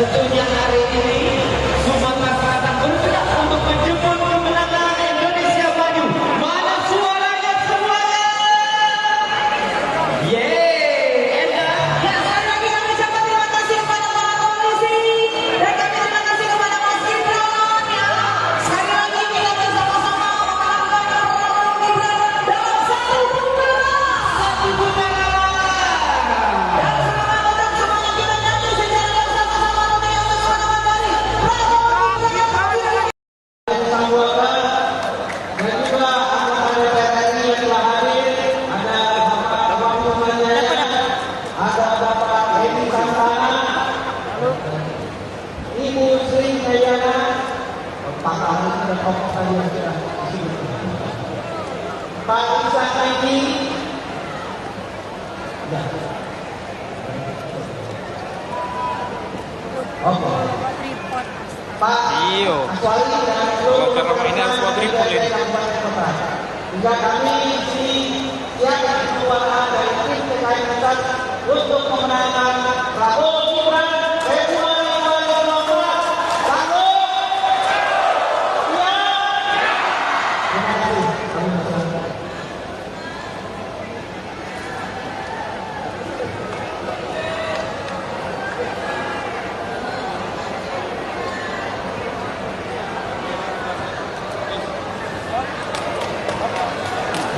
tentunya hari ini Sumatera Selatan bergerak untuk menjemput kemenangan Indonesia Maju. Mana suaranya semuanya? Yeay, enak. Ya, sekali lagi kami ucapkan terima kasih kepada para polisi dan kami terima kasih kepada Mas Gibran. Ya, sekali lagi kita bersama-sama memenangkan program Gibran dalam satu putaran. Dan sekarang untuk semuanya kita nyanyi secara bersama-sama untuk yang bersama-sama dari Prabowo Gibran. Dan juga anggota DPR RI yang telah hadir, ada Bapak Wakil Manjaya, ada Bapak Hedi Santana, Ibu Sri Dayana, Pak Ahli dan Om tadi yang sudah disebut, Pak Isa Saidi, ya. Oke. Pak Aswali dan seluruh juga kami di sini siap keluarga dari tim TKI Pusat untuk memenangkan Prabowo Gibran Februari 2024. Sanggup? Ya. Terima kasih. Kami masyarakat.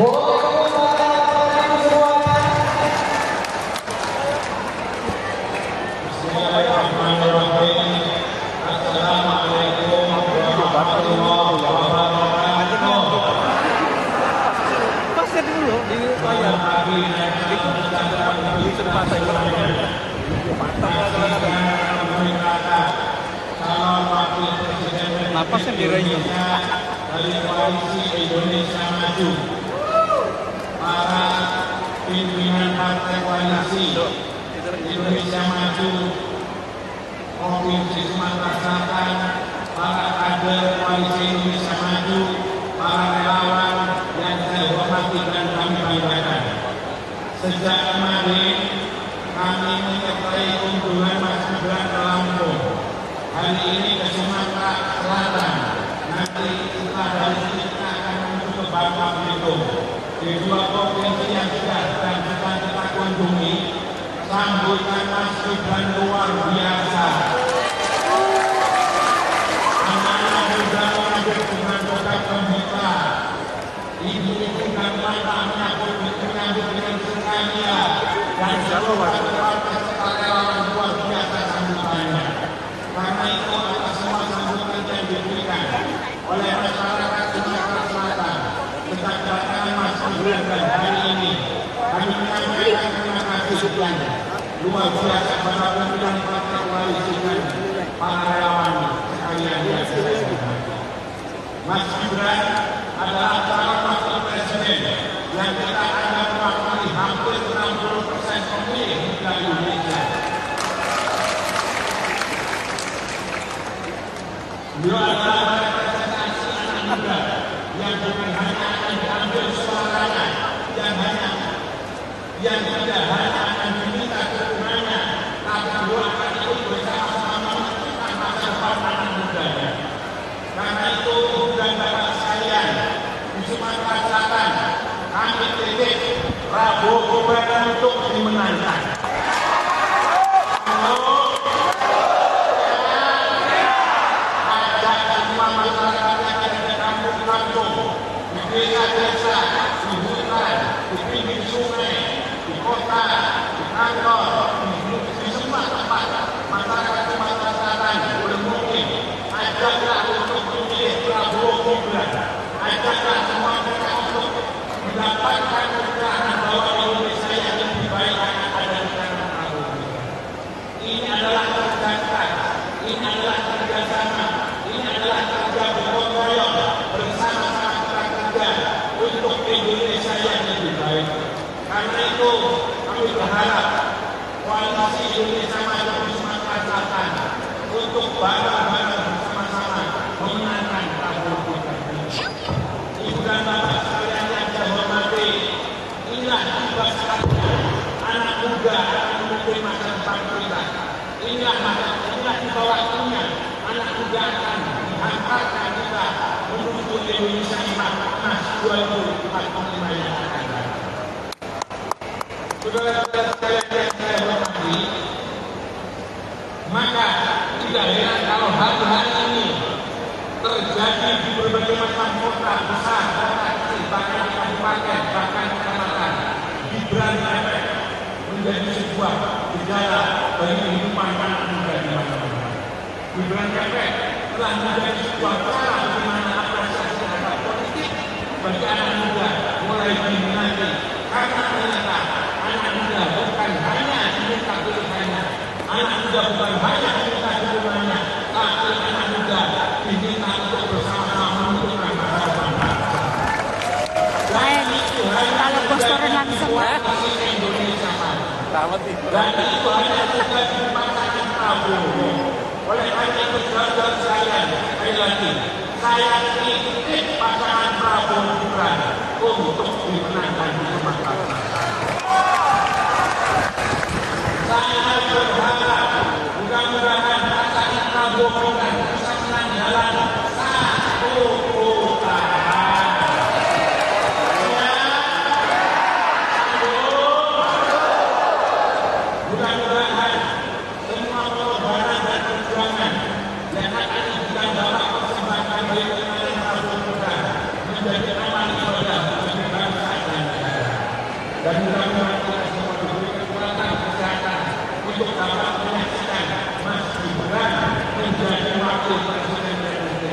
Boleh kepada semuanya. Bismillahirrahmanirrahim. Assalamualaikum warahmatullahi wabarakatuh. Pasnya dulu di layar. Di tempat saya Calon Wakil Presiden napasnya dirayu. dari Koalisi Indonesia Maju, para pimpinan partai koalisi Indonesia Maju Provinsi Sumatera Selatan, para kader Koalisi Indonesia Maju, para relawan yang saya hormati dan kami banggakan. Sejak kemarin kami menyertai kunjungan Mas Gibran ke Lampung. Hari ini ke Sumatera Selatan. Nanti setelah dari sini kita akan menuju ke Bangka Belitung. Di dua provinsi yang sudah dan sedang kita kunjungi, sambutan Mas Gibran luar biasa. Anak-anak muda mengambil dengan program gembira. Ibu-ibu dan bapak menyambut dengan sukacita dan seluruh partai serta relawan luar biasa sambutannya. Karena itu atas semua sambutan yang diberikan oleh masyarakat Sumatera Selatan sejak kedatangan Mas Gibran dan hari ini kami menyampaikan terima kasih sekian luar biasa pada pimpinan partai koalisi dan para relawan sekalian yang saya hormati. Mas Gibran adalah calon wakil presiden yang kita anggap mewakili hampir 60% pemilih di Indonesia. Beliau adalah representasi anak muda yang bukan hanya akan diambil suaranya, yang tidak hanya akan diminta dukungannya, tapi beliau akan ikut bersama-sama menentukan masa depan anak mudanya. Karena itu, ibu dan bapak sekalian di Sumatera Selatan, kami titip Prabowo Gibran untuk dimenangkan. Masyarakat yang ada di kampung-kampung, di desa-desa, di hutan, di pinggir sungai, di kota, di kantor, di semua tempat masyarakat Sumatera Selatan boleh mungkin ajaklah untuk memilih Prabowo Gibran, ajaklah semua mereka untuk mendapatkan keterangan bahwa Indonesia yang lebih baik akan ada di tangan Prabowo Gibran. Ini adalah kerja keras, ini adalah kerjasama. Ini adalah kerja gotong royong bersama-sama kita kerja untuk Indonesia yang lebih baik. Karena itu kami berharap koalisi Indonesia Maju di Sumatera Selatan untuk bareng-bareng bersama-sama memenangkan Prabowo Gibran. Ibu dan bapak sekalian yang saya hormati, inilah tugas anak muda akan memimpin masa depan kita. Inilah di bawah waktunya anak muda akan dihantarkan kita menuju Indonesia emas 2045 yang akan datang. Saudara-saudara sekalian yang saya hormati, maka tidak heran kalau hari-hari ini terjadi di berbagai macam kota besar dan kecil, bahkan di kabupaten, bahkan di kecamatan, Gibran efek menjadi sebuah gejala bagi kehidupan anak muda di mana-mana. Gibran efek telah menjadi sebuah cara bagaimana apresiasi terhadap politik bagi anak muda mulai diminati, karena ternyata anak muda bukan hanya diminta pilihannya, anak muda bukan hanya diminta dukungannya, tapi anak muda diminta untuk bersama-sama menentukan masa depan. Kalau bos turun langsung Indonesia maju. Dan itu hanya terjadi di pasangan Prabowo. Oleh karena itu saudara sekalian, sekali lagi, saya titip pasangan Prabowo Gibran untuk dimenangkan di Sumatera. Saya berharap mudah-mudahan pasangan Prabowo Gibran bisa menang dalam satu putaran. Mudah-mudahan semua pengorbanan dan perjuangan yang akan kita bawa persembahkan bagi pasangan Prabowo Gibran menjadi amal ibadah bagi bangsa dan negara. Dan mudah-mudahan kita semua diberi kekuatan kesehatan untuk dapat menyaksikan Mas Gibran menjadi wakil presiden Republik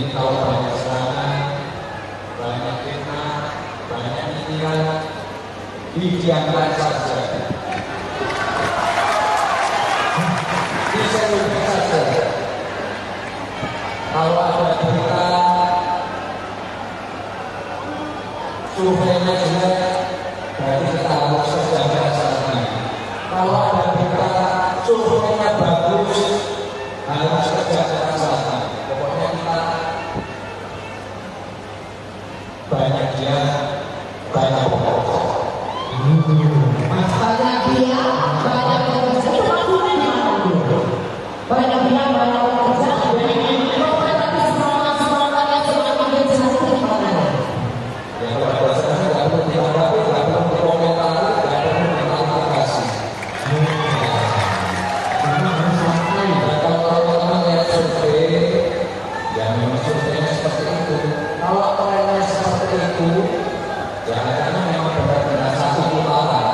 Jadi kalau banyak serangan, banyak fitnah, banyak pikiran, didiamkan saja. Diselubung saja. Kalau ada berita surveinya jelek, berarti kita harus sejajar sana. Kalau ada berita surveinya bagus, harus sejajar sana. Pokoknya kita banyak dia, banyak pokok. Banyak dia, banyak bekerja. Itu maksudnya banyak dia, banyak bekerja. Tapi semangat yang sudah menjadi gimana? Ya kalau bahasa saya nggak perlu ditanggapi, nggak perlu dikomentari, nggak perlu diklarifikasi. Dan kalau teman-teman lihat survei, ya memang surveinya seperti itu. Kalau trennya seperti itu, ya karena memang benar-benar satu putaran.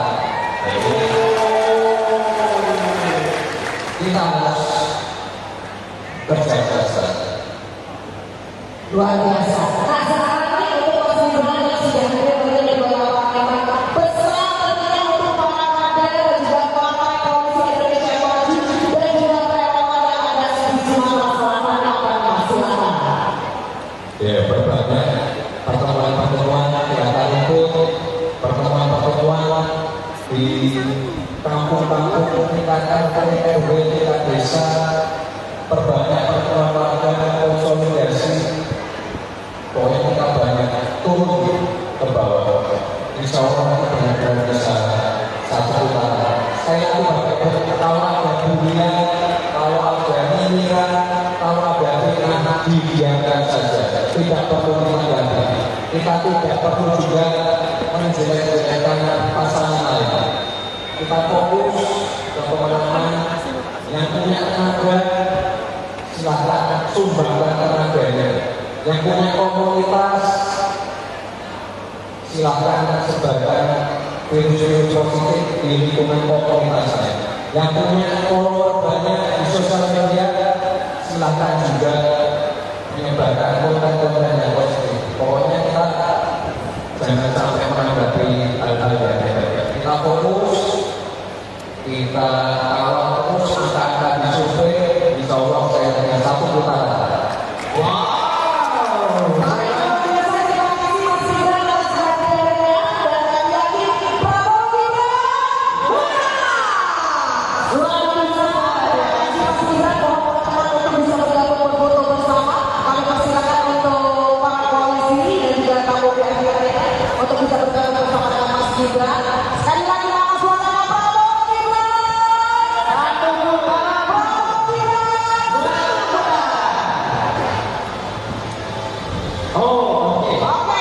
Kita harus berjaga saja. Luar biasa. Nah sekarang ini untuk Mas Gibran yang sudah hadir dari beberapa partai berserah tentunya untuk para kader dan juga partai Koalisi Indonesia Maju dan juga relawan yang ada di sini selatan apa silakan. Ya berbagai pertemuan-pertemuan kita ikut pertemuan-pertemuan di kampung-kampung tingkat RT RW tingkat desa, perbanyak pertemuan warga konsolidasi. Pokoknya kita banyak turun ke bawah. Insya Allah kita benar-benar bisa satu putaran. Saya itu kalau ada dunia, kalau ada nyinyiran, kalau ada fitnah, didiamkan saja. Tidak perlu menanggapi. Kita tidak perlu juga menjelek-jelekan pasangan lain. Kita fokus ke pemenangan yang punya tenaga, silahkan sumbangkan tenaganya. Yang punya komunitas, silahkan sebarkan virus-virus positif di lingkungan komunitasnya. Yang punya follower banyak di sosial media, silahkan juga menyebarkan konten-konten yang positif. Pokoknya kita jangan sampai menanggapi hal-hal yang negatif. Kita fokus, kita kawal terus angka-angka di survei, insya Allah saya dengan satu putaran. Wow. Untuk bisa bergabung bersama dengan Mas Gibran. Sekali lagi nama suara Prabowo Gibran. Prabowo Gibran. Oh, oke. Oke.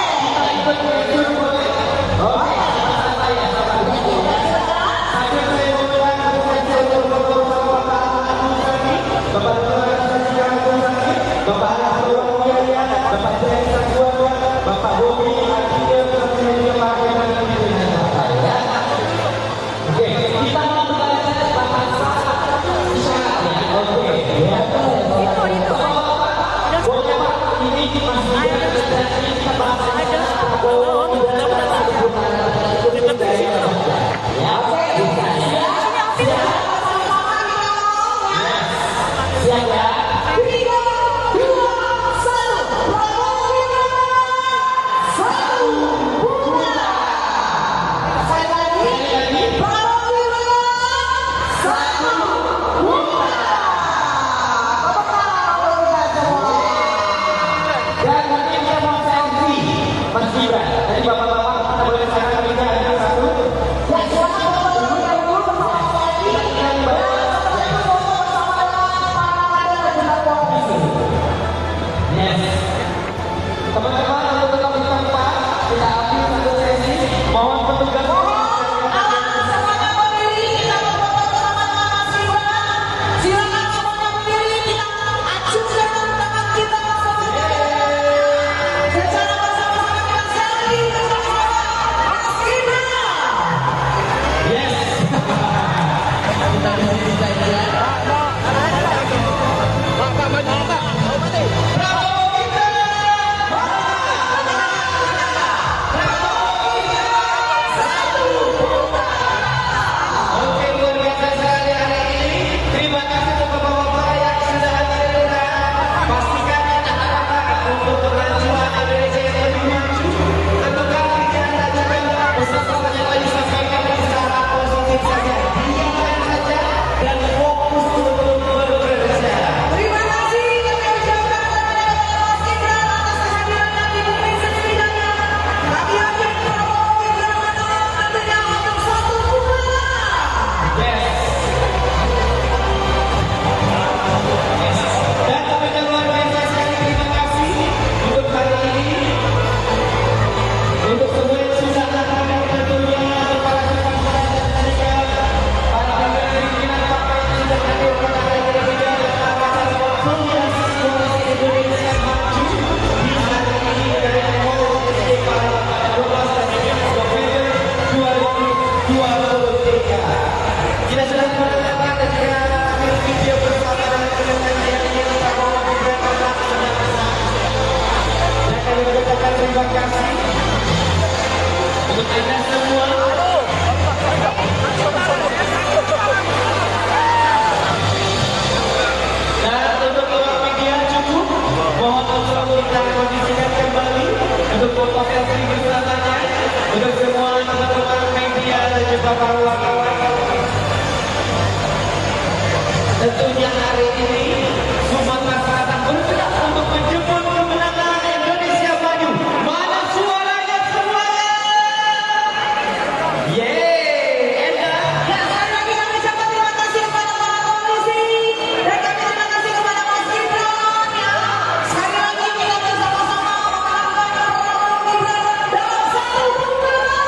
Mohon petugas. Semuanya berdiri, kita foto bersama dengan Mas Gibran. kasih untuk Anda semua. Dan untuk awak media cukup, mohon untuk kita kondisikan kembali untuk foto selfie bersamanya untuk semua teman-teman media dan juga para wartawan. Tentunya hari ini Sumatera Selatan bergerak untuk menjemput kemenangan Indonesia Maju. Mana suaranya semuanya? Yeay, Enda. Ya, sekali lagi kami ucapkan terima kasih kepada para polisi dan kami terima kasih kepada Mas Gibran ya. Sekali lagi kita bersama-sama melakukan program Gibran dalam satu putaran.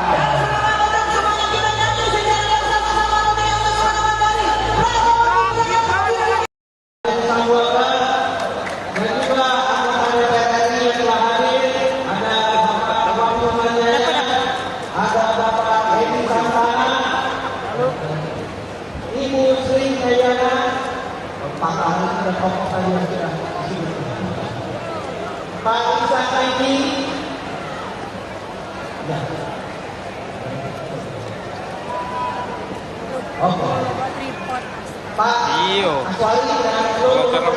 Dan selamat untuk semuanya kita nyanyi secara bersama-sama untuk yang bersama dari Prabowo Gibran. Dan juga anggota DPR RI yang telah hadir, ada Bapak Wahyu Manjaya, ada Bapak Hedi Santana, Ibu Sri Dayana, Pak Ari dan tokoh tadi yang sudah disebut, Pak Isa Saidi, ya. Oke. Pak Aswari dan seluruh juga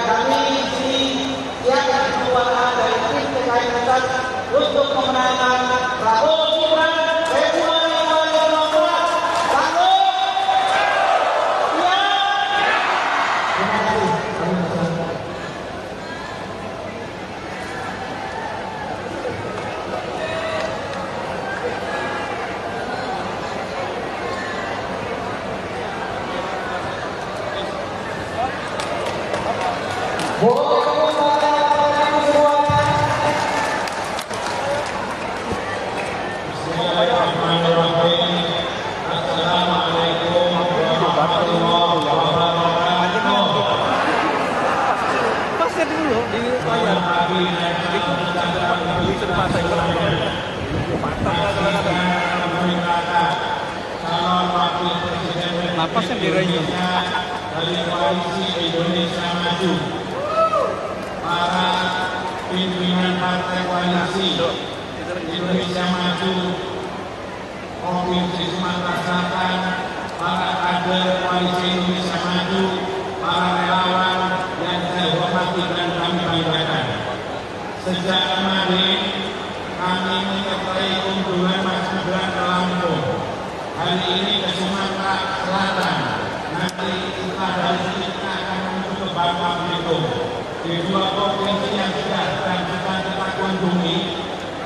kami di sini siap keluarga dari tim terkait untuk memenangkan Prabowo Gibran Februari 2024. Sanggup? Siap? Terima kasih. Boleh tepuk tangan semuanya. Bismillahirrahmanirrahim. Assalamualaikum warahmatullahi wabarakatuh. Pasnya dulu di layar. Di tempat Calon Wakil Presiden napasnya dirayu dari Koalisi Indonesia Maju, para pimpinan partai koalisi Indonesia Maju Provinsi Sumatera Selatan, para kader koalisi Indonesia Maju, para relawan yang saya hormati dan kami banggakan. Sejak kemarin kami menyertai kunjungan Mas Gibran ke Lampung, hari ini ke Sumatera Selatan, nanti setelah dari sini kita akan menuju ke Bangka Belitung. Di dua provinsi yang sudah dan sedang kita kunjungi,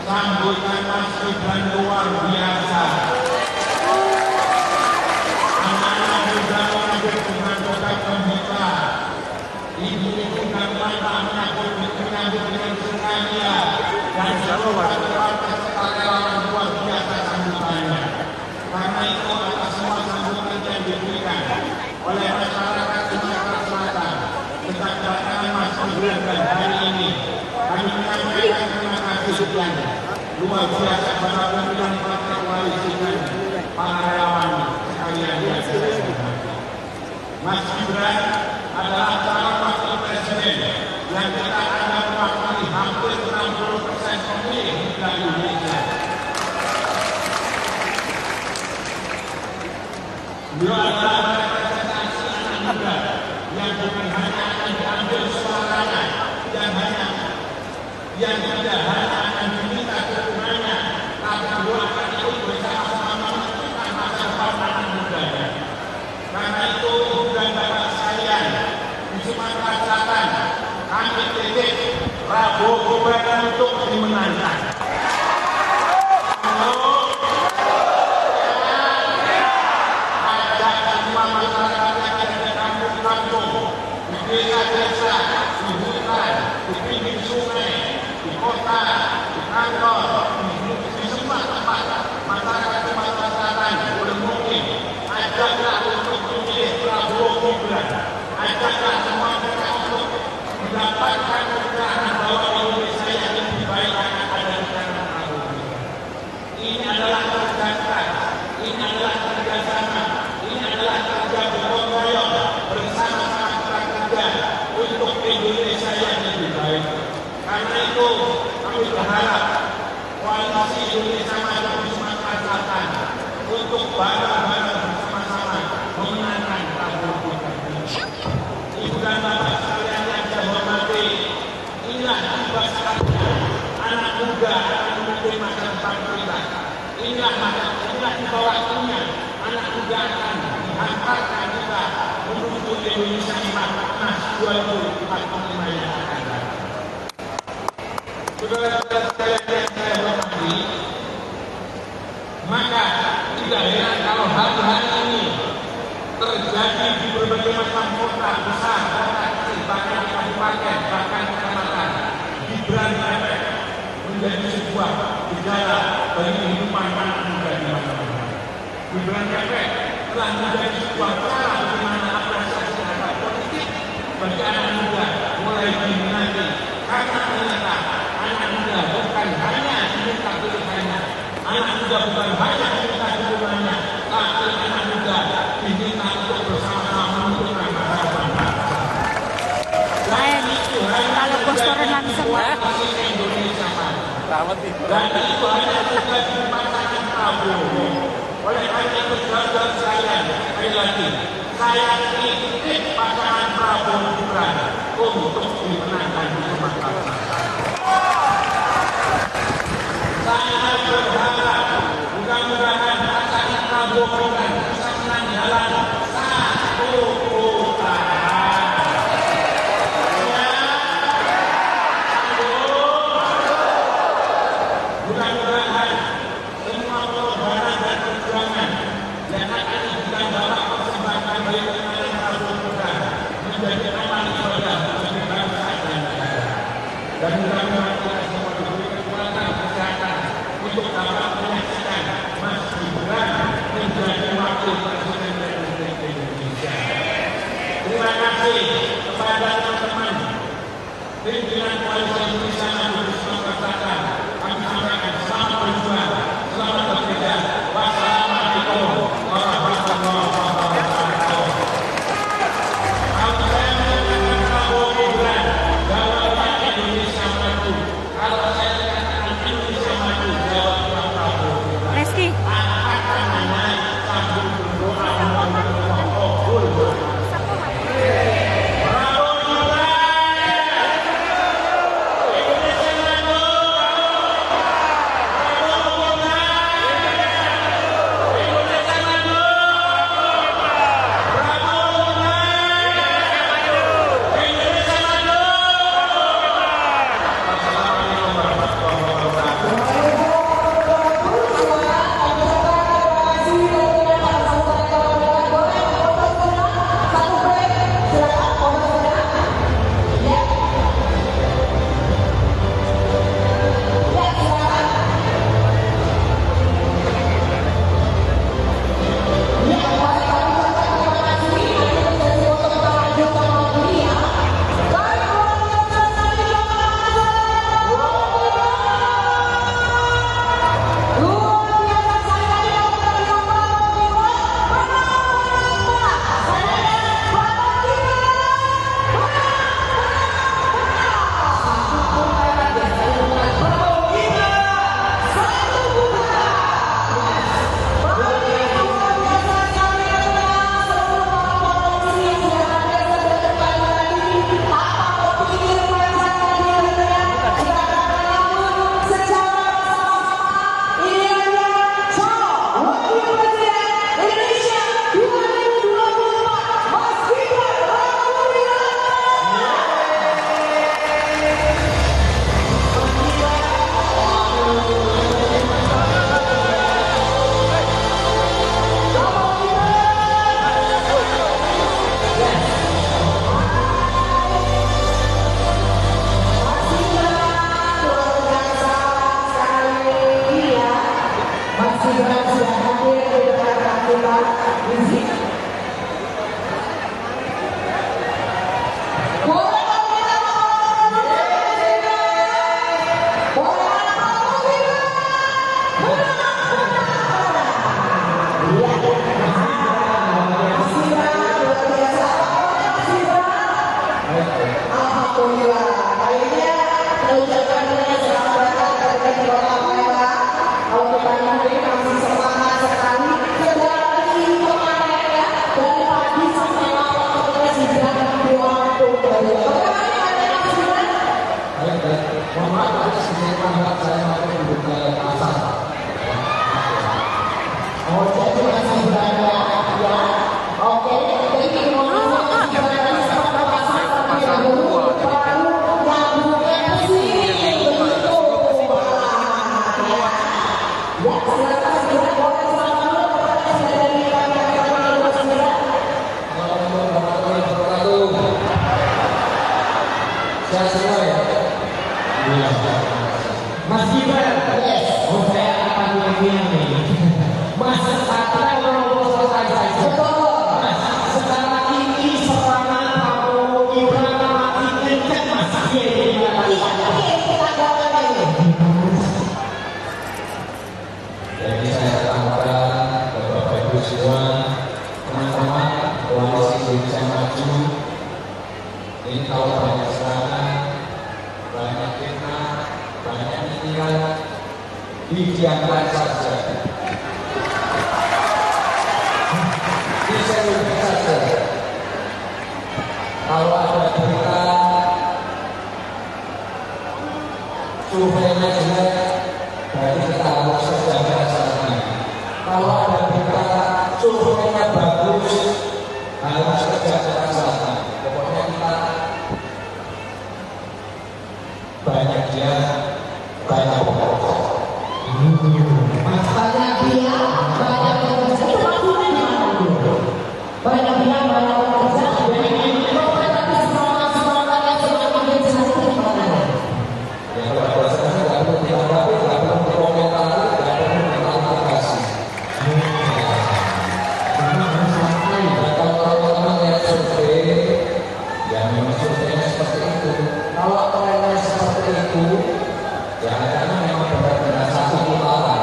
sambutan Mas Gibran luar biasa. Anak-anak juga mengambil dengan kota pembuka. Ibu-ibu dan bapak menyambut dengan sukacita dan seluruh partai relawan luar biasa sambutannya. Karena itu atas semua sambutan yang diberikan oleh masyarakat Sumatera Selatan tentang kedatangan Mas Gibran dan hari ini kami menyampaikan terima kasih sekian luar biasa kepada pimpinan partai koalisi dan para relawan sekalian yang saya hormati. Mas Gibran adalah calon wakil presiden yang kita anggap mewakili hampir 60% pemilih di Indonesia. Beliau adalah representasi anak muda yang bukan hanya akan diambil suaranya, yang tidak hanya akan diminta dukungannya, tapi beliau akan ikut bersama-sama menentukan masa depan anak mudanya. Karena itu, ibu dan bapak sekalian, di Sumatera Selatan, kami titip Prabowo Gibran untuk dimenangkan. Di desa-desa, di hutan, di pinggir sungai, di kota, di kantor, di semua tempat masyarakat Sumatera Selatan boleh mungkin ajaklah untuk memilih Prabowo Gibran, ajaklah semua mereka untuk mendapatkan keterangan bahwa Indonesia yang lebih baik akan ada di tangan Prabowo Gibran. Ini adalah kerja keras, ini adalah kerjasama, ini adalah kerja bergotong royong bersama-sama kita kerja untuk Indonesia Emas 2045 yang akan datang. Saudara-saudara sekalian yang saya hormati, maka tidak heran kalau hari-hari ini terjadi di berbagai macam kota besar, kota kecil, bahkan di kabupaten, bahkan kecamatan, Gibran efek menjadi sebuah gejala bagi kehidupan anak muda di mana-mana. Gibran efek telah menjadi sebuah cara bagaimana apresiasi terhadap politik bagi anak muda mulai diminati, karena ternyata anak muda bukan hanya diminta pilihannya, anak muda bukan hanya diminta dukungannya, tapi anak muda diminta untuk bersama-sama menentukan masa depan. Kalau posteran langsung Indonesia dan itu hanya terjadi di pasangan Prabowo. Oleh karena itu saudara sekalian, sekali lagi saya titip pasangan Prabowo Gibran untuk dimenangkan di Sumatera Selatan. Saya berharap mudah-mudahan pasangan Prabowo Gibran bisa menang dalam satu putaran. Mudah-mudahan semua pengorbanan dan perjuangan yang akan kita dapat persembahkan bagi kemenangan Prabowo Gibran menjadi amal ibadah bagi bangsa dan negara. Dan mudah-mudahan kita semua diberi kekuatan kesehatan untuk dapat menyaksikan Mas Gibran menjadi wakil presiden Republik Indonesia. Terima kasih kepada teman-teman pimpinan Koalisi Indonesia Maju di Sumatera Selatan. Kami sampaikan selamat berjuang, selamat bekerja. Wassalamualaikum warahmatullahi wabarakatuh. Kalau saya mengatakan Prabowo Gibran jawablah Indonesia Maju. Kalau saya mengatakan Indonesia Maju jawablah Prabowo Gibran. Reski. Akan naik sambil berdoa memohon kabul. Prabowo Gibran. Indonesia Maju. Sehat semua ya? Mas Gibran, oh saya akan bilang nih. Mas sekarang kalau selesai saja. Mas sekarang ini serangan Prabowo Gibran makin kencang Mas. Jadi saya katakan kepada Bapak Ibu semua, teman-teman koalisi Indonesia Maju, ini kalau banyak serangan, banyak fitnah, banyak nyinyiran, didiamkan saja. Diseluruh saja. Kalau ada berita surveinya jelek, berarti kita harus kerja sana. Kalau ada berita surveinya bagus, harus kerja sana. Pokoknya kita banyak dia, banyak pokok. Banyak dia, banyak bekerja. Itu maksudnya banyak dia, banyak bekerja. Tapi semangat yang semakin besar itu gimana? Ya kalau saya nggak perlu ditanggapi, nggak perlu dikomentari, nggak perlu diklarifikasi. Dan kalau teman-teman lihat survei, ya memang surveinya seperti itu. Kalau trennya seperti itu, ya karena memang benar-benar satu putaran.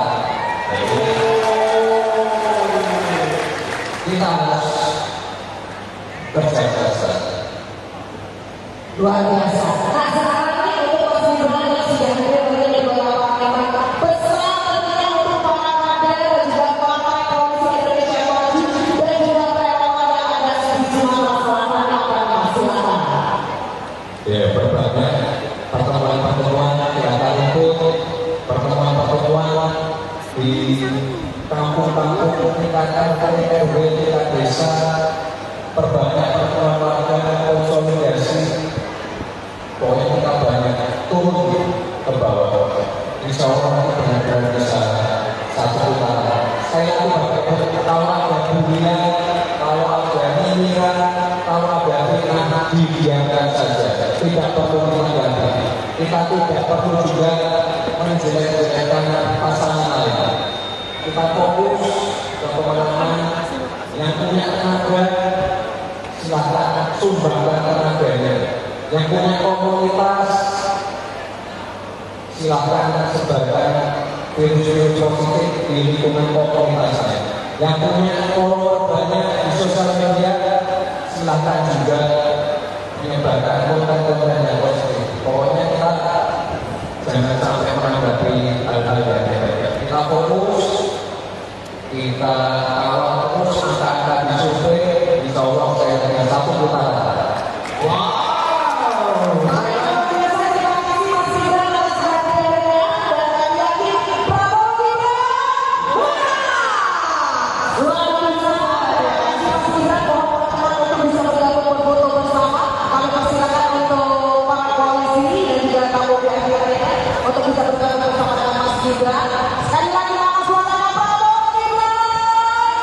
Kita harus kerja keras. Luar biasa. Nah sekarang ini untuk Mas Gibran yang sudah hadir dari beberapa partai pesan tentunya untuk para kader dan juga partai koalisi Indonesia Maju dan juga relawan yang ada di sejumlah masyarakat yang silakan. Ya berbagai pertemuan-pertemuan yang akan ikut pertemuan-pertemuan di kampung-kampung tingkatan RW tingkat desa, perbanyak pertemuan warga konsolidasi. Pokoknya kita banyak turun ke bawah. Insya Allah kita benar-benar bisa satu putaran. Saya kalau ada dunia, kalau ada nyinyiran, kalau ada fitnah, didiamkan saja. Tidak perlu menanggapi. Kita tidak perlu juga menjelek-jelekkan pasangan lain. Kita fokus ke pemenangan yang punya tenaga, silahkan sumbangkan tenaganya. Yang punya komunitas, silahkan sebarkan virus-virus positif di lingkungan komunitasnya. Yang punya follower banyak di sosial media, silahkan juga menyebarkan konten-konten yang positif. Pokoknya kita jangan sampai menanggapi hal-hal yang negatif. Kita fokus, kita kawal terus angka-angka di survei, insya Allah saya dengan satu putaran. Wow. Untuk bisa bergabung bersama dengan Mas Gibran. Sekali lagi nama suaranya Prabowo Gibran.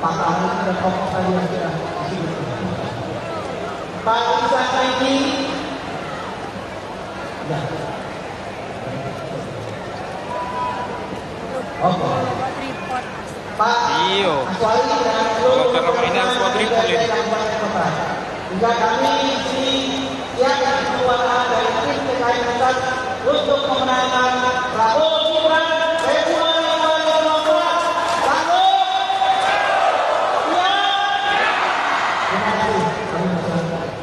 Pak Anies dan tokoh tadi yang sudah disebutkan. Pak Isa Saidi. Ya. Oke. Tripod. Pak Iyo. Aswali dan seluruh Kalau mainan buat tripod ini. Kabupaten Kota. Juga kami di sini siapkan ketuaan dari tim TKI Pusat untuk memenangkan Prabowo Gibran Februari 2024. Sanggup? Ya. Terima kasih. Kami berserah.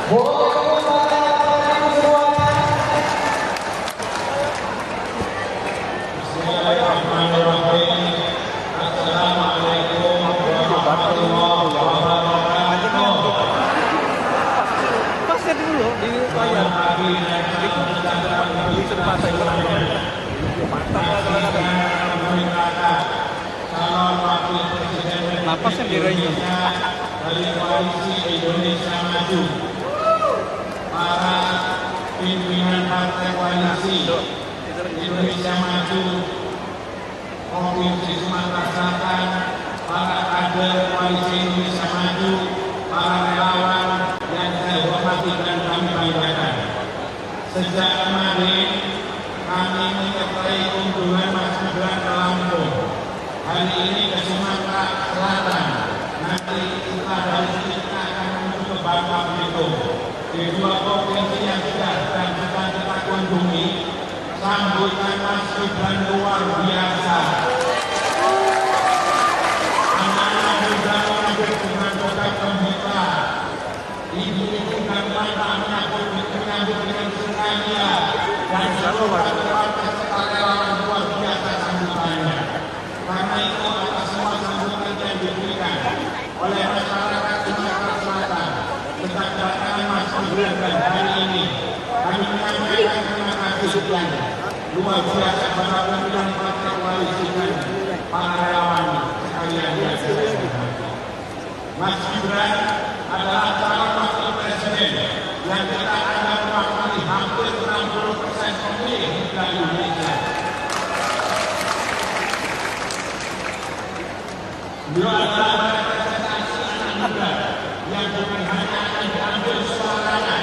Boleh kembali semuanya. Bismillahirrahmanirrahim. Assalamualaikum warahmatullahi wabarakatuh. Pasnya dulu di layar. Itu beli sepatu Calon Wakil Presiden napasnya dirayu. dari Koalisi Indonesia Maju, para pimpinan partai koalisi Indonesia Maju Provinsi Sumatera Selatan, para kader Koalisi Indonesia Maju, para relawan yang saya hormati dan kami banggakan. Sejak kemarin kami menyertai kunjungan Mas Gibran ke Lampung. Hari ini ke Sumatera Selatan. Nanti setelah dari sini kita akan menuju ke Bangka Belitung. Di dua provinsi yang sudah dan sedang kita kunjungi, sambutan Mas Gibran luar biasa. Anak-anak muda menyambut dengan program gembira. Ibu-ibu dan bapak menyambut dengan sukacita dan seluruh partai serta relawan luar biasa sambutannya. Karena itu atas semua sambutan yang diberikan oleh masyarakat Sumatera Selatan tentang kedatangan Mas Gibran dan hari ini kami menyampaikan terima kasih yang luar biasa kepada pimpinan partai koalisi dan para relawan sekalian yang saya hormati. Mas Gibran adalah calon wakil presiden yang kita anggap mewakili hampir 60% pemilih di Indonesia. Beliau adalah representasi anak muda yang bukan hanya akan diambil suaranya,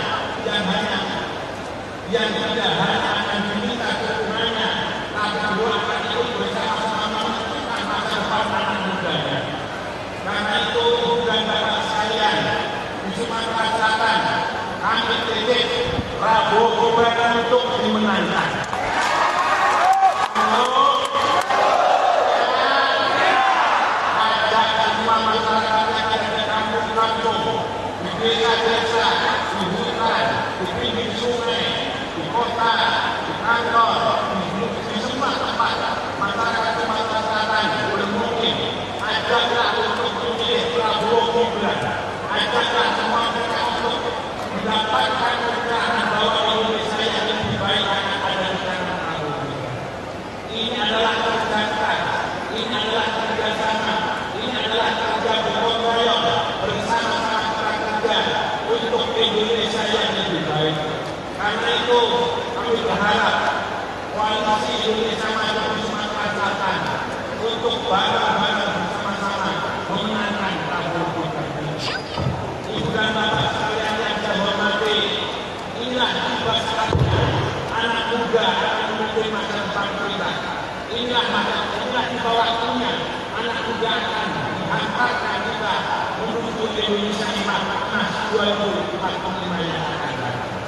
yang tidak hanya akan diminta dukungannya, tapi beliau akan ikut bersama-sama menentukan masa depan anak mudanya. Karena itu, ibu dan bapak sekalian di Sumatera Selatan, kami titip Prabowo Gibran untuk dimenangkan. Di desa-desa, di hutan, di pinggir sungai, di kota, di kantor, di semua tempat masyarakat Sumatera Selatan boleh mungkin ajaklah untuk memilih Prabowo Gibran, ajaklah semua mereka untuk mendapatkan pencerahan bahwa Indonesia yang lebih baik akan ada di tangan Prabowo Gibran. Ini adalah kerja keras, ini adalah kerjasama, ini adalah kerja gotong royong bersama-sama untuk Indonesia yang lebih baik. Karena itu kami berharap koalisi Indonesia Maju Sumatera Selatan untuk bareng-bareng bersama-sama memenangkan Prabowo Gibran. Ibu dan bapak sekalian yang saya hormati, inilah tugas saatnya anak muda akan memimpin masa depan kita. Inilah di bawah waktunya anak muda akan menghantarkan kita menuju Indonesia emas 2045 yang akan datang.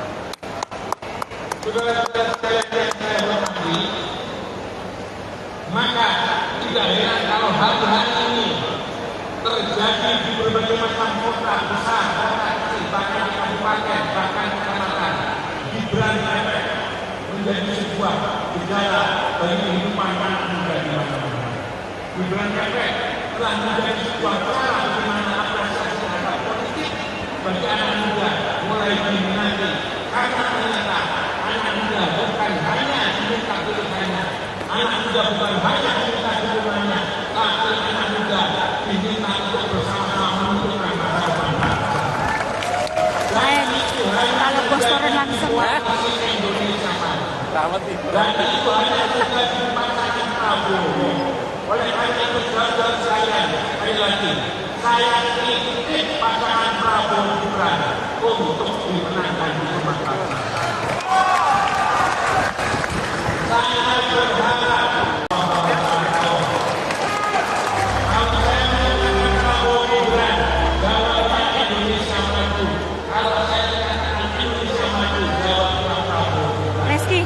Saudara-saudara sekalian yang saya hormati, maka tidak heran kalau hari-hari ini terjadi di berbagai macam kota besar, kota kecil, bahkan di kabupaten, bahkan kecamatan, Gibran efek menjadi sebuah gejala bagi kehidupan anak muda di mana-mana. Gibran efek telah menjadi sebuah cara bagaimana apresiasi terhadap politik bagi anak muda mulai diminati, karena ternyata anak muda bukan hanya diminta pilihannya, anak muda bukan hanya diminta dukungannya, tapi anak muda diminta untuk Dan itu hanya tugas di pasangan Prabowo. Oleh karena itu saudara sekali lagi, saya titip pasangan Prabowo Gibran untuk dimenangkan di Sumatera Selatan. Saya berharap kalau saya mengatakan Prabowo Gibran, jawaban Indonesia maju. Kalau saya mengatakan Indonesia maju, jawaban Prabowo Gibran. Reski.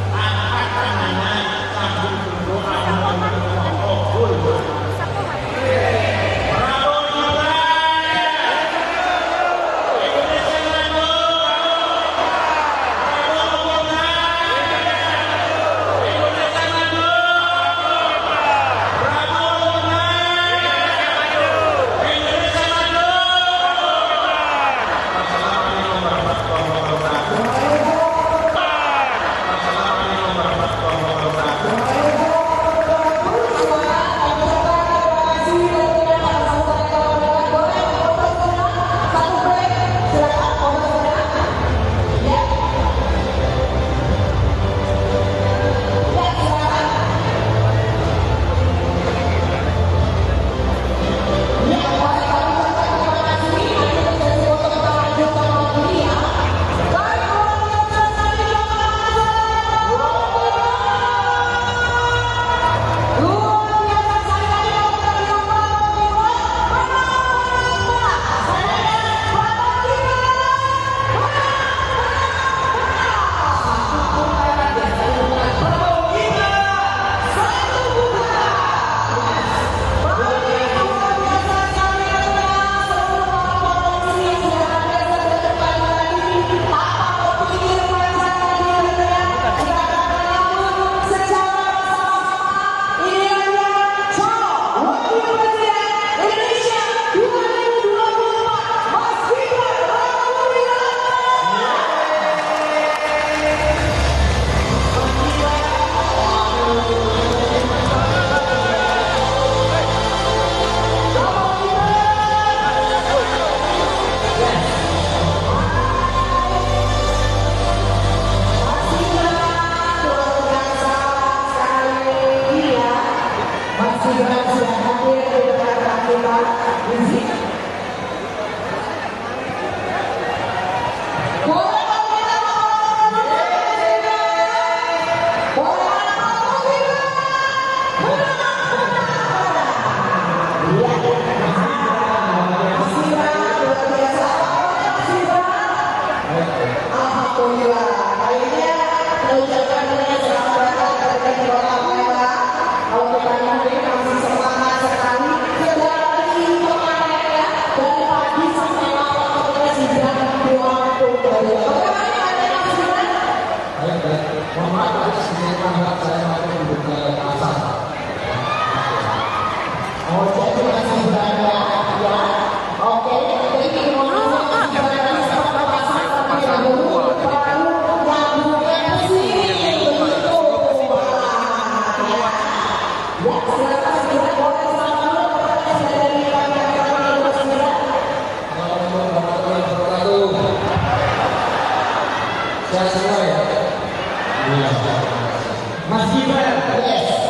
Mas Gibran,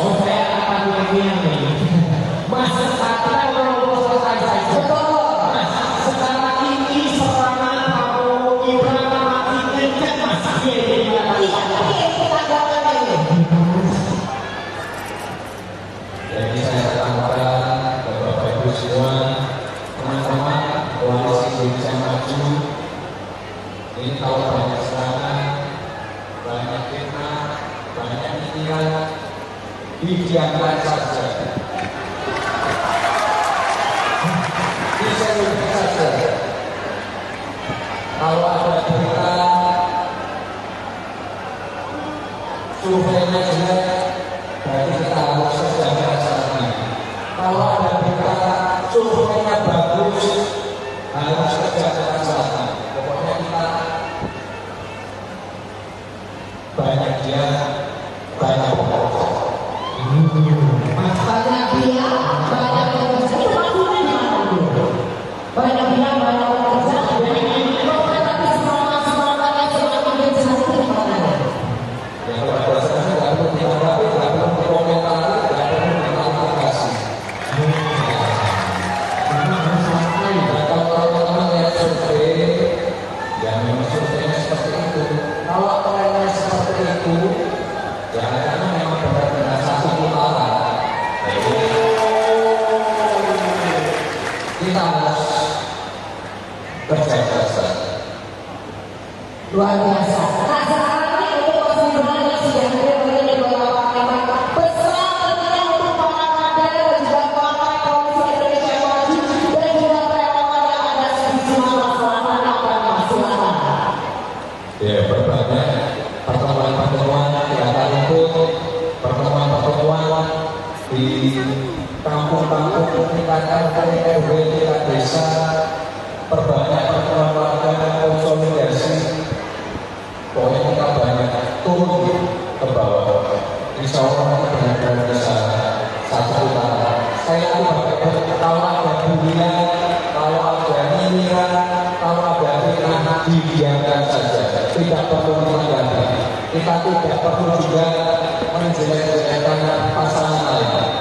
oh saya akan bilang nih, Mas sekarang mau selesai saja. Mas sekarang ini serangan Prabowo Gibran makin kencang Mas. Jadi saya katakan Bapak Ibu semua, teman-teman koalisi Indonesia Maju, ini kalau banyak serangan, banyak fitnah, banyak pikiran, didiamkan saja. Disebut saja. Kalau ada berita surveinya jelek, berarti kita harus kerja sana. Kalau ada berita surveinya bagus, harus kerja sana. Pokoknya kita banyak dia, banyak bekerja. Banyak dia, banyak bekerja. Itu maksudnya banyak dia, banyak bekerja. Tapi semangat-semangatnya semakin berjasa. Yang tingkat RT, RW, tingkat desa, perbanyak pertemuan warga, konsolidasi, pokoknya kita banyak turun ke bawah. Insya Allah kita benar-benar bisa satu putaran. Saya kalau ada dunia, kalau ada nyinyiran, kalau ada fitnah, didiamkan saja. Tidak perlu menanggapi. Kita tidak perlu juga menjelek-jelekkan pasangan lain.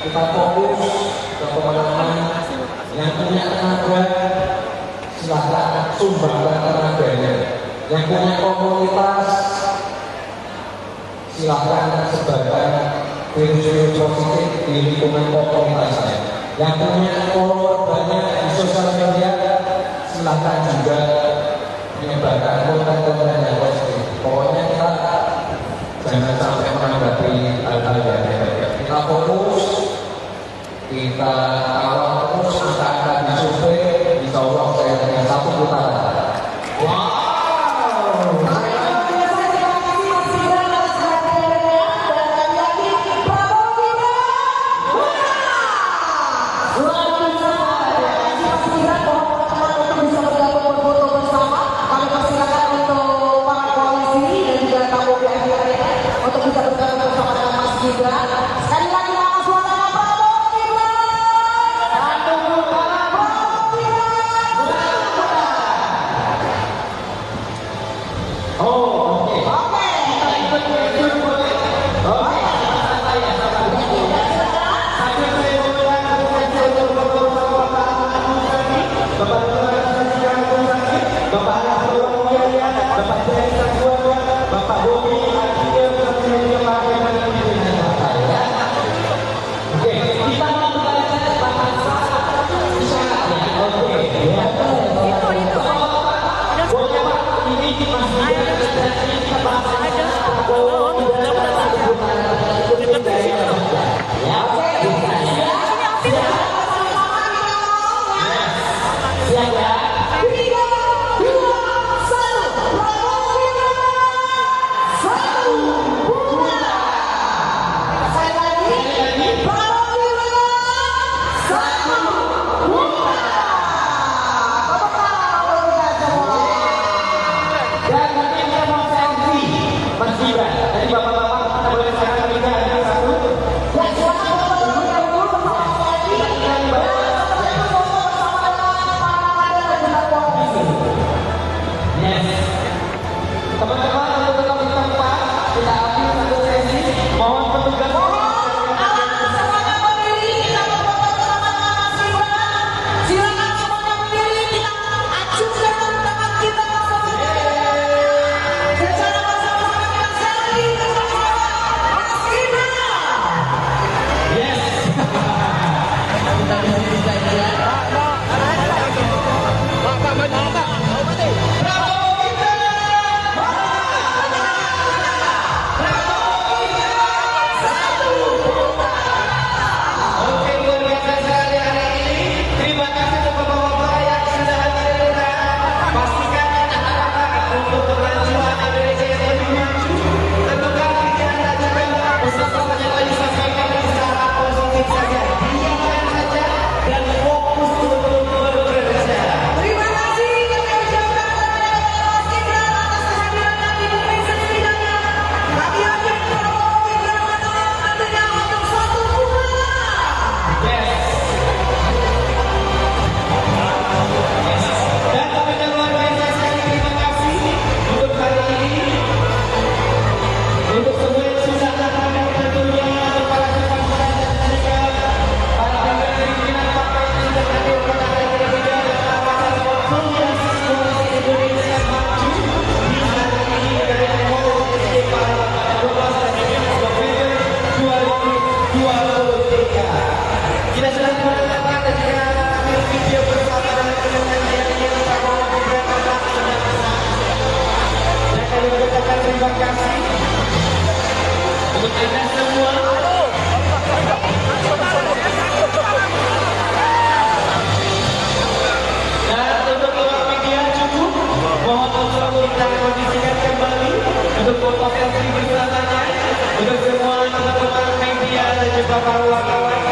Kita fokus ke pemenangan. Yang punya tenaga, silahkan sumbangkan tenaganya. Yang punya komunitas, silahkan sebarkan virus-virus positif di lingkungan komunitasnya. Yang punya follower banyak di sosial media, silahkan juga menyebarkan konten-konten yang positif. Pokoknya kita jangan sampai menanggapi hal-hal yang negatif. Kita fokus, kita kawal terus angka-angka di survei, insya Allah saya dengan satu putaran. Wow. Untuk bisa bergabung bersama dengan Mas Gibran. Sekali lagi nama suara Prabowo Gibran. Satu putaran Prabowo Gibran. Oh, oke. Oke. Kita ikut boleh. Oke. Bapak Bobi, oke, kita mau belajar bahasa isyarat ya. Oke, ya. Boleh Pak, ini masih kita bahas siap ya. 3, 2, 1, Prabowo Gibran. Satu putaran. Saya lagi Prabowo Gibran. Satu putaran. Tepuk tangan untuk kita semua. Dan nanti kita mau selfie Mas Gibran. Tadi bapak-bapak kita boleh sekarang juga ada satu. Ya, silakan bapak-bapak yang dulu bersama saya di dan setelah itu foto bersama dengan para kader dan juga koalisi. Yes. Teman-teman untuk tetap di tempat, kita ambil satu sesi. Mohon petugas. Semuanya berdiri, kita berfoto bersama dengan Mas Gibran. Silakan semuanya berdiri, kita acungkan tangan kita semuanya. Secara bersama-sama kita selfie bersama Mas Gibran. Yes. Kita di sini saja. Oke, luar biasa sekali hari ini. Terima kasih untuk bapak-bapak yang sudah hadir. Pastikan anak-anak untuk keberlangsungan Indonesia yang lebih maju. Tentukan pikiran dan juga bersama yang tadi sampaikan secara positif saja. Diamkan saja dan fokus untuk bekerja. Terima kasih kami ucapkan kepada Mas Gibran atas kehadirannya di bumi setidaknya. Kami ajak Prabowo Gibran menang tentunya untuk satu putaran. Yes. Dan teman-teman luar biasa sekali terima kasih untuk hari ini. Untuk semua yang sudah datang dan tentunya untuk para kepada dan juga para pimpinan partai yang sudah hadir pada hari ini dan kawasan konsolidasi koalisi Indonesia Maju di hari ini dari Koalisi Parlemen 12 November 2023. Kita sudah mendatangkan dan juga ambil video bersama dengan penyanyi yang Prabowo Gibran adalah sudah besar. Dan kami mengucapkan terima kasih untuk anda semua. Dan untuk awak media cukup, mohon untuk kita kondisikan kembali untuk foto selfie bersamanya untuk semua teman-teman media dan juga para wartawan.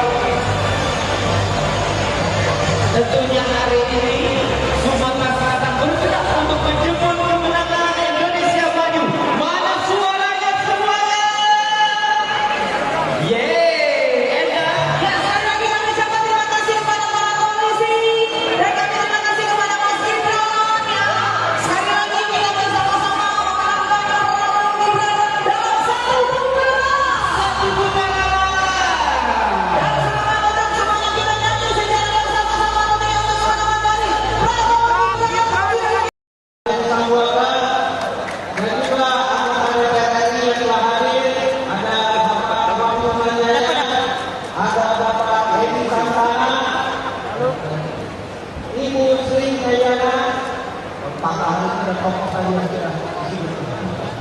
tokoh kalian sudah disebut.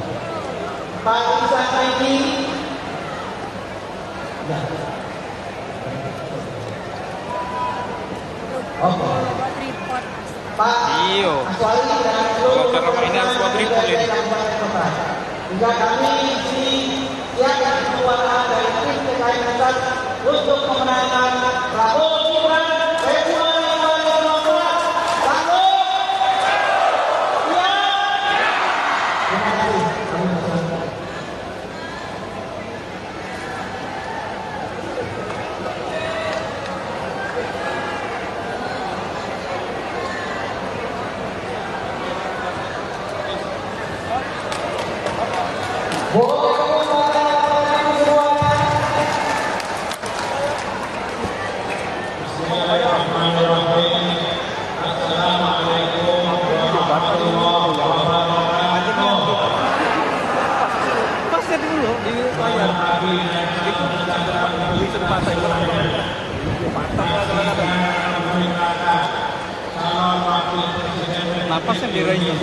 Pak Isa Saidi, ya. Oke. Report. Pak Iyo. Aswali dan seluruh Karena ini harus buat report ini. Hingga kami di sini siapkan kekuatan dari tim TKI Pusat untuk memenangkan Prabowo Gibran Februari 2019. Satu, ya. Terima kasih. Pasnya dulu dibayar. Itu beli kesempatan itu. Mantap lah kadang-kadang. Napasnya diraih.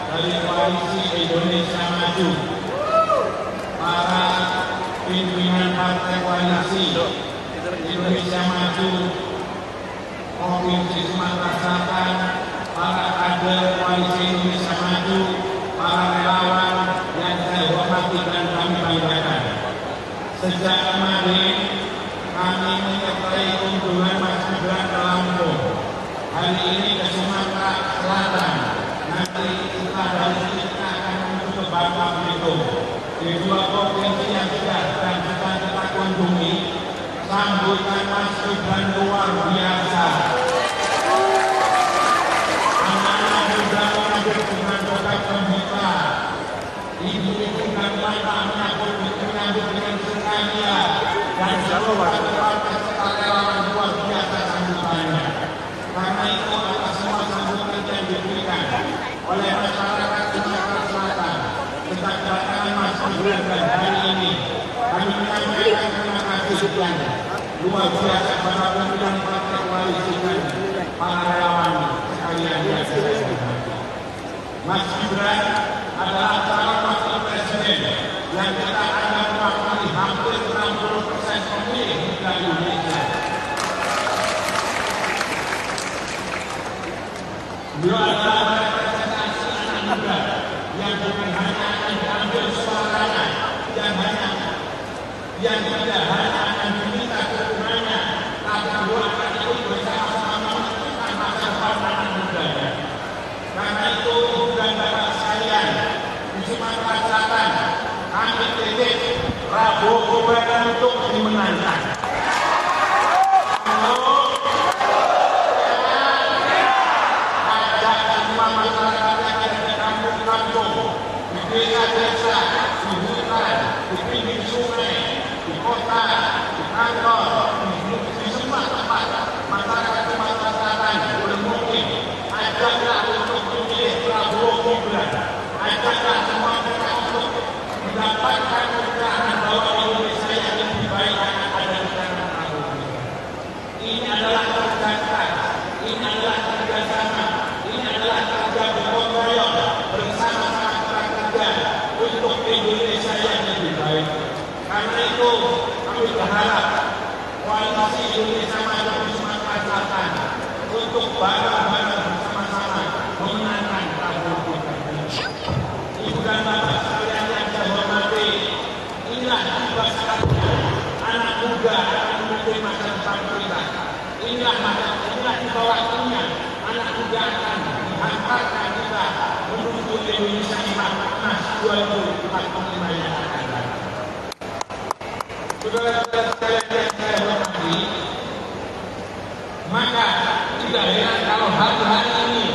Dari koalisi Indonesia Maju, para pimpinan partai koalisi Indonesia Maju Provinsi Sumatera Selatan, para kader koalisi Indonesia Maju, para relawan yang saya hormati dan kami banggakan. Sejak kemarin kami menyertai kunjungan Mas Gibran ke Lampung, hari ini ke Sumatera Selatan. Nanti kita dari sini kita akan menuju ke Bangka Belitung. Di dua provinsi yang sudah dan kita kunjungi, sambutan Mas Gibran luar biasa. Anak-anak muda mengambil dengan berbagai pembuka. Ibu-ibu dan bapaknya pun mengambil dengan sukanya. Dan seluruh partai relawan luar biasa sambutannya. Karena itu atas semua sambutan yang diberikan oleh masyarakat Sumatera Selatan tentang kedatangan Mas Gibran dan hari ini kami menyampaikan terima kasih yang luar biasa kepada pimpinan partai koalisi dan para relawan sekalian yang saya hormati. Mas Gibran adalah calon wakil presiden yang kita anggap mewakili hampir 60% pemilih di Indonesia. Beliau adalah representasi anak muda yang bukan hanya akan diambil suaranya, yang tidak hanya akan diminta dukungannya, tapi beliau akan ikut bersama-sama menentukan masa depan anak mudanya. Karena itu, ibu dan bapak sekalian, di Sumatera Selatan, kami titip Prabowo Gibran untuk dimenangkan. Masyarakat yang ada di kampung-kampung, di desa-desa, di hutan, di pinggir sungai, di kota, di kantor, di semua tempat masyarakat Sumatera Selatan boleh mungkin ajaklah untuk memilih Prabowo Gibran, ajaklah semua mereka untuk mendapatkan pencerahan bahwa Indonesia yang lebih baik akan ada di tangan Prabowo Gibran. Ini adalah kerja keras, ini adalah kerjasama. Ini adalah kerja gotong royong bersama-sama kita kerja untuk Indonesia yang lebih baik. Karena itu kami berharap koalisi Indonesia Maju di Sumatera Selatan untuk bareng-bareng bersama-sama memenangkan Prabowo Gibran. Ibu dan bapak sekalian yang saya hormati, inilah tiba saatnya anak muda akan memimpin masa depan kita. Inilah tiba waktunya anak muda akan menghantarkan kita menuju Indonesia emas 2045 yang akan datang. Saudara-saudara sekalian yang saya hormati, maka tidak heran kalau hari-hari ini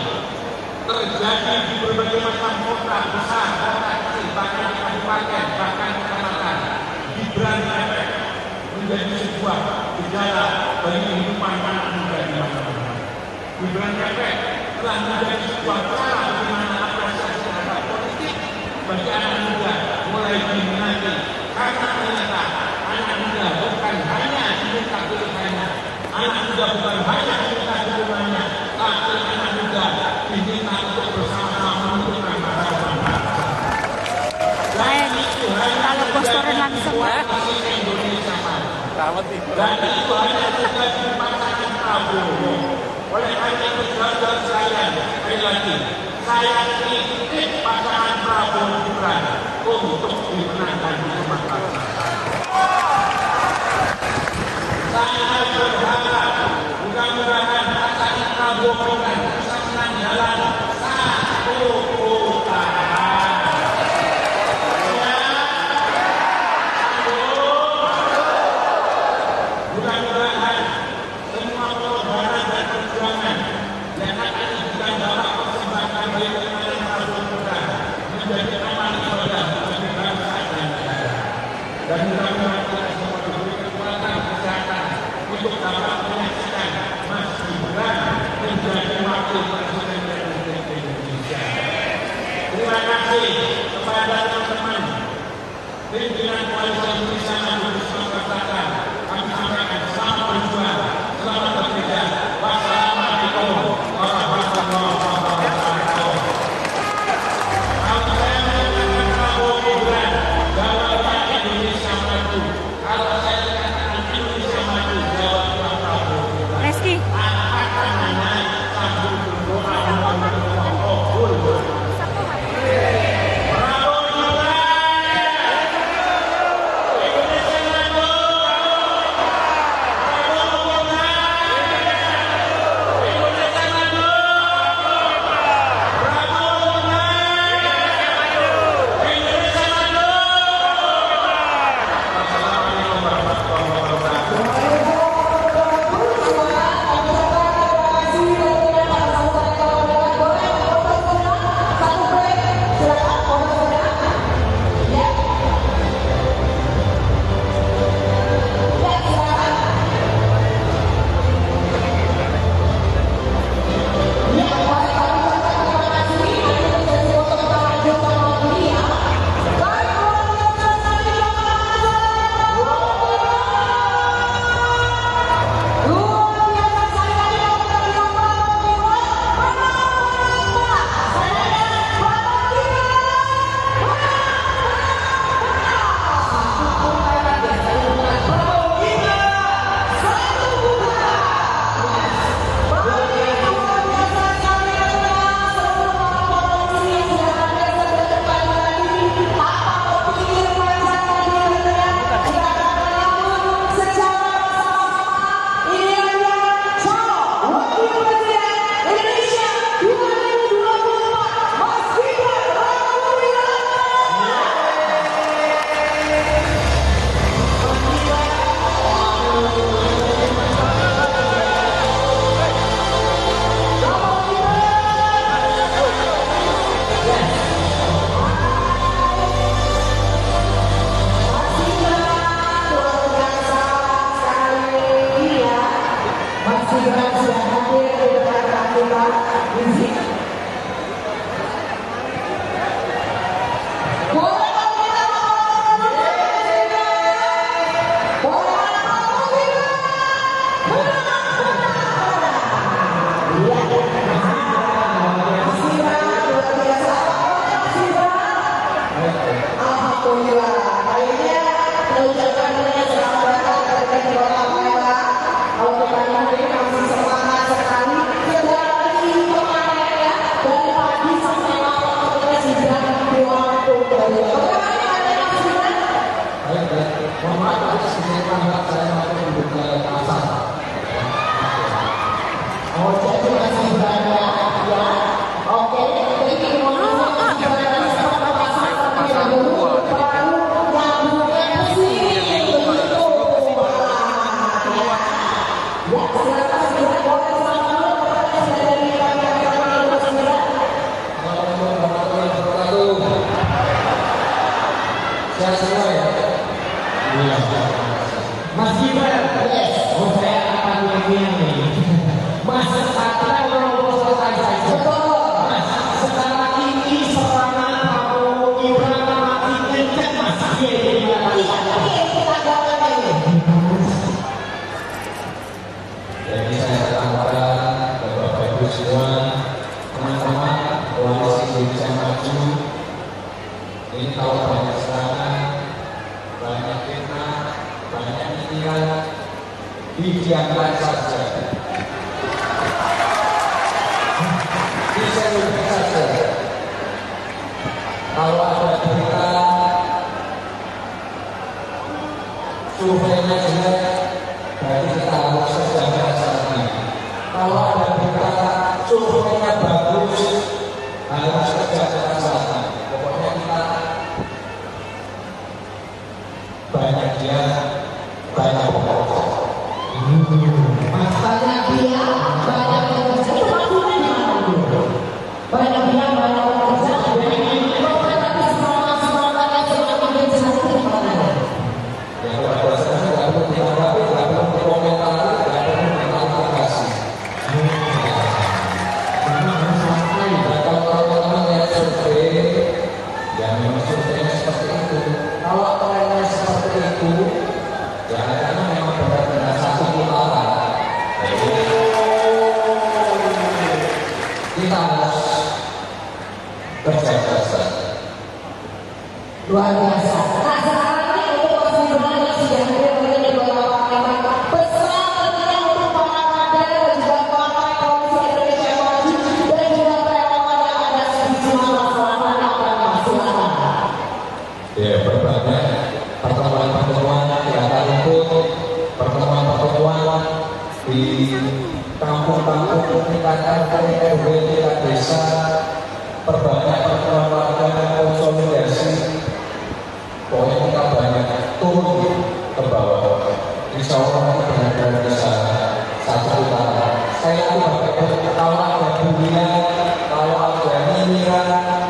terjadi di berbagai macam kota besar, kota kecil, bahkan di kabupaten, bahkan di kecamatan, Gibran menjadi sebuah gejala bagi kehidupan anak muda di masa depan. Gibran telah menjadi sebuah cara bagaimana apresiasi terhadap politik bagi anak muda mulai diminati. Karena ternyata anak muda bukan hanya diminta pilihannya, anak muda bukan hanya diminta dukungannya, tapi anak muda diminta untuk bersama-sama amat nih. Dan itu hanya tugas pasangan Prabowo. Oleh karena itu saudara saya, sekali lagi, saya kritik pasangan Prabowo Gibran untuk dimenangkan di Sumatera Selatan. Saya berharap mudah-mudahan pasangan Prabowo Gibran bisa menang dalam satu putaran. Mudah-mudahan semua pengorbanan dan perjuangan yang akan dilakukan dalam persembahan bagi kemenangan Prabowo Gibran menjadi amal ibadah bagi bangsa dan negara. Dan mudah-mudahan kita semua diberi kekuatan kesehatan untuk dapat menyaksikan Mas Gibran menjadi wakil presiden Republik Indonesia. Terima kasih kepada teman-teman pimpinan Koalisi Indonesia Maju di Sumatera Selatan. Kami sampaikan selamat berjuang, selamat bekerja. Wassalamualaikum warahmatullahi wabarakatuh. Kalau saya mengatakan Prabowo Gibran, jawaban Indonesia Maju. Kalau saya katakan Indonesia Maju, jawaban Prabowo Gibran. Reski. Akan naik sambil berdoa Allah. Mas Gibran, yes. Oh, saya akan nih. Mas, kata kalau selesai saja. Mas, sekarang ini serangan Prabowo Gibran makin kencang, Mas. Jadi saya katakan Bapak Ibu semua, teman-teman Koalisi Indonesia Maju, ini kalau banyak serangan, banyak fitnah, banyak ingat didiamkan saja, diseluruhkan saja. Kalau ada berita surveinya jelek, berarti kita harus sedangkan saat ini. Kalau ada berita surveinya bagus, harus kerjakan saat ini. Pokoknya kita banyak dia, banyak bekerja. Banyak dia, banyak bekerja. Itu maksudnya gimana dulu? Banyak dia, banyak bekerja. Tapi semangat-semangatnya semakin jelas gimana? Ya kalau saya tidak perlu ditanggapi, tidak perlu dikomentari, tidak perlu diklarifikasi. Dan kalau teman-teman yang survei, ya memang surveinya seperti itu. Kalau trennya seperti itu, ya karena memang benar-benar satu putaran. Kita harus kerja keras. Luar biasa. Nah sekarang ini untuk Mas Gibran yang sudah hadir menjadi ketua parlemen, pesan tentunya untuk para kader dan juga partai Koalisi Indonesia Maju dan juga relawan yang ada di Sumatera Selatan yang akan silakan. Ya berbagai pertemuan-pertemuan kita ikut, pertemuan-pertemuan di kampung-kampung tingkat RT, RW, tingkat desa, berbagai pertemuan warga dan konsolidasi. Pokoknya kita banyak turun ke bawah. Insya Allah kita benar-benar bisa satu putaran. Saya itu kalau ada bulian, kalau ada nyinyir,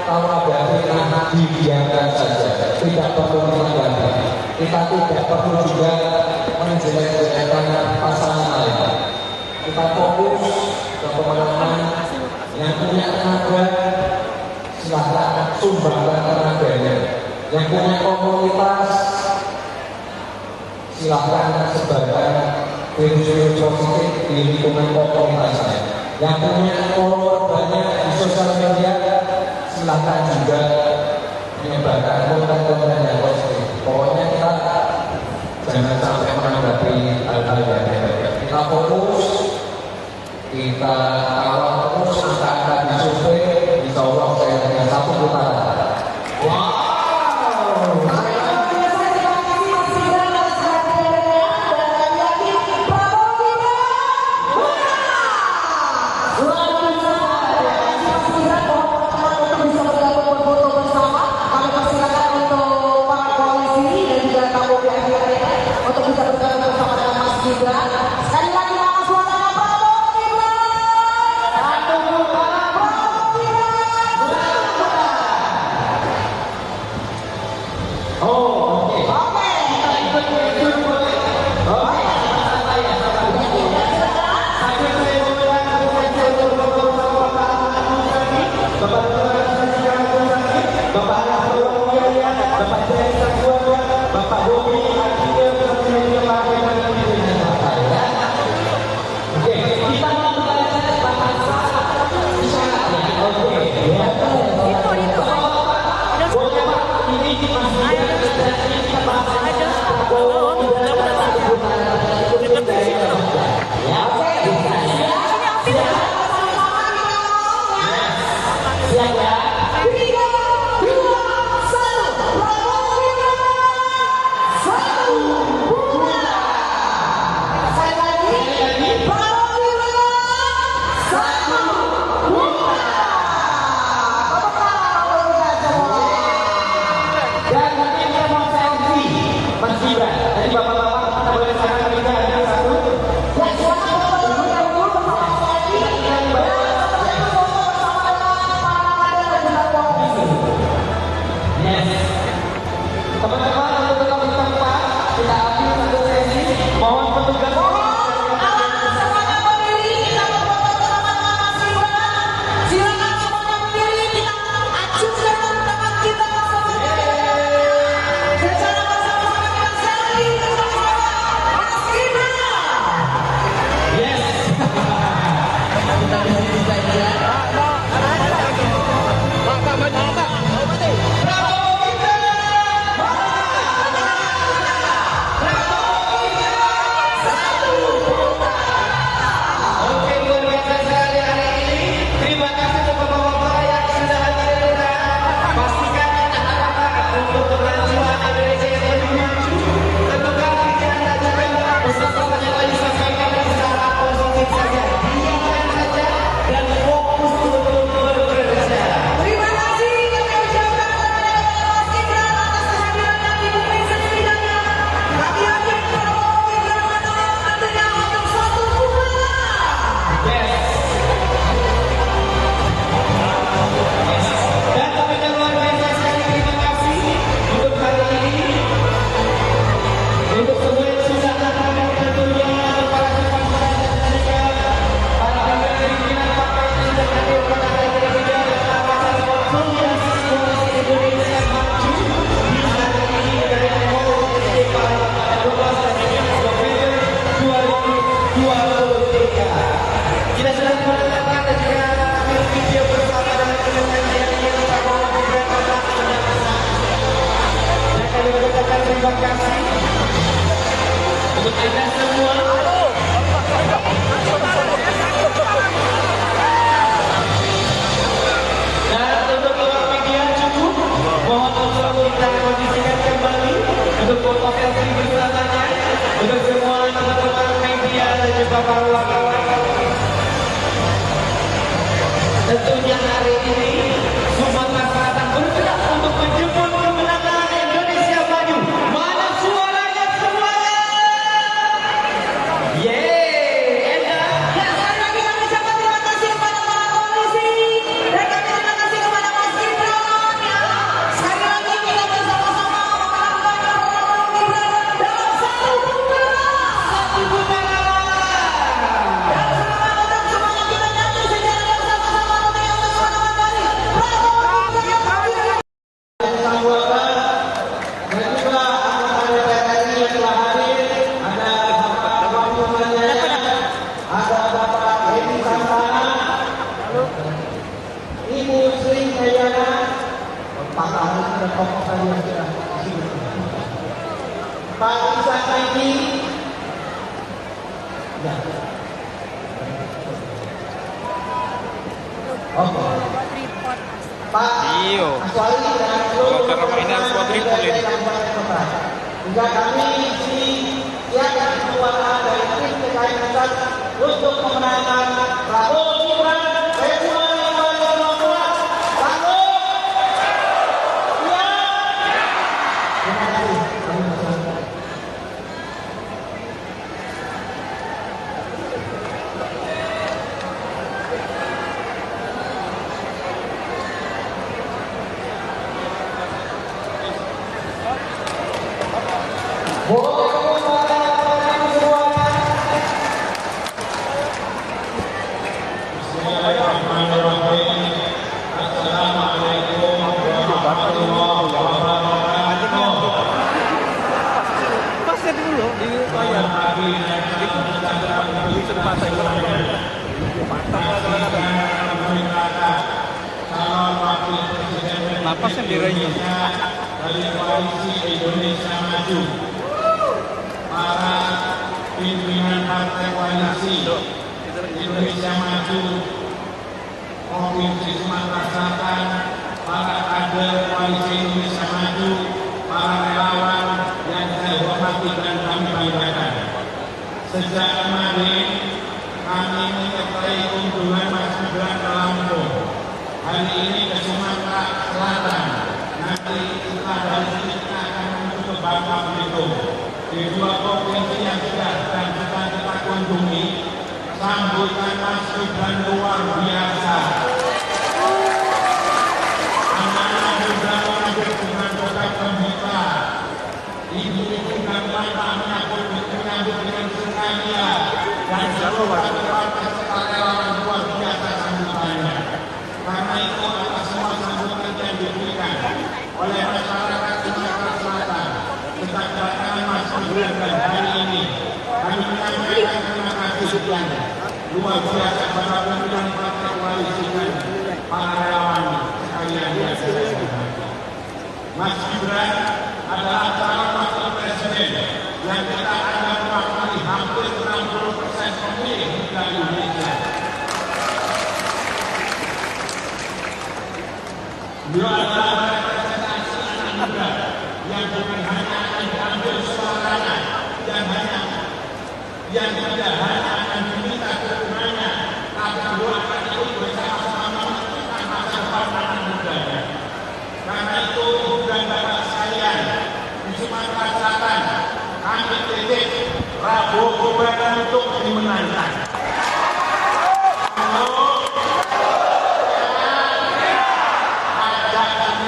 kalau ada fitnah, didiamkan saja. Tidak perlu ditanggapi. Kita tidak perlu juga menjelek-jelekkan pasangan lain. Kita fokus ke pemenangan. Yang punya tenaga, silahkan sumbangkan tenaganya. Yang punya komunitas, silahkan sebarkan virus-virus positif di lingkungan komunitasnya. Yang punya follower banyak di sosial media, silahkan juga menyebarkan konten-konten yang positif. Pokoknya kita jangan sampai menanggapi hal-hal yang negatif. Kita fokus, kita kawal terus angka-angka di survei. Insya Allah saya dengan satu putaran. Wow. Untuk bisa bergabung bersama dengan Mas Gibran. Sekali lagi nama suaranya Prabowo Gibran. Satu putaran Prabowo Gibran. Oh, oke. Oke. Kita ikut boleh. Oke. Bapak Bobi, oke, kita mau bertanya tentang syaratnya. Oke, ya. Boleh Pak, ini masih kita bahas aja. Siap ya. 3, 2, 1, Prabowo Gibran. Satu putaran. Sekali lagi Prabowo Gibran. Satu putaran. Tepuk tangan untuk semua. Dan nanti kita mau selfie Mas Gibran. Tadi Bapak kasih untuk Anda semua. Dan untuk awak media cukup, mohon untuk kita kondisikan kembali untuk foto selfie bersamanya untuk semua teman-teman media dan juga para wartawan. Tentunya hari ini Sumatera Selatan bergerak untuk menjemput kemenangan Indonesia Maju. Mana suaranya semuanya? Yeay, enak. Ya, sekali lagi kami ucapkan terima kasih kepada para polisi dan kami terima kasih kepada Mas Gibran. Ya, sekali lagi kita bersama-sama melakukan program Gibran dalam satu putaran. Dan selamat untuk semuanya kita nyanyi secara bersama-sama untuk yang bersama-sama dari Prabowo Gibran. Dan juga anggota DPR RI yang telah hadir, ada Bapak Wahyu Manjaya, ada Bapak Edi Santana, Ibu Sri Kayana, Pak Ahli dan tokoh tadi yang sudah disini, Pak Isa Kaini, ya. Oke. Pak Aswali dan seluruh Karena mainnya harus buat tripod ini. juga kami di sini siapkan keluarga dari tim TKI Pusat untuk memenangkan Prabowo Gibran Februari 2024. Sanggup? Ya. Terima kasih. Kami berserah. Boleh kepada semuanya. Bismillahirrahmanirrahim. Assalamualaikum warahmatullahi wabarakatuh. Pasnya dulu di layar. Di tempat saya Calon Wakil Presiden Napasnya dirayu. dari Koalisi Indonesia Maju, para pimpinan partai koalisi Indonesia Maju Provinsi Sumatera Selatan, para kader Koalisi Indonesia Maju, para relawan yang saya hormati dan kami banggakan. Sejak kemarin kami menyertai kunjungan Mas Gibran ke Lampung. Hari ini ke Sumatera Selatan. Nanti setelah dari sini kita akan menuju ke Bangka Belitung. Di dua provinsi yang sudah dan sedang kita kunjungi, sambutan Mas Gibran luar biasa. Anak-anak muda mengambil dengan kota gembira. Ibu-ibu dan bapak menyambut dengan sengaja dan seluruh partai relawan luar biasa sambutannya. Karena itu atas semua sambutan yang diberikan oleh masyarakat Sumatera Selatan tentang kedatangan Mas Gibran dan hari ini kami menyampaikan terima kasih sekian luar biasa kepada pimpinan partai koalisi dan para relawan sekalian yang saya hormati. Mas Gibran adalah calon wakil presiden yang kita anggap mewakili hampir 60% pemilih di Indonesia. Beliau adalah representasi anak muda yang bukan hanya akan diambil suaranya yang tidak hanya akan diminta dukungannya, tapi beliau akan ikut bersama-sama menentukan masa depan anak mudanya. Karena itu ibu dan bapak sekalian di Sumatera Selatan, kami titip Prabowo Gibran untuk dimenangkan.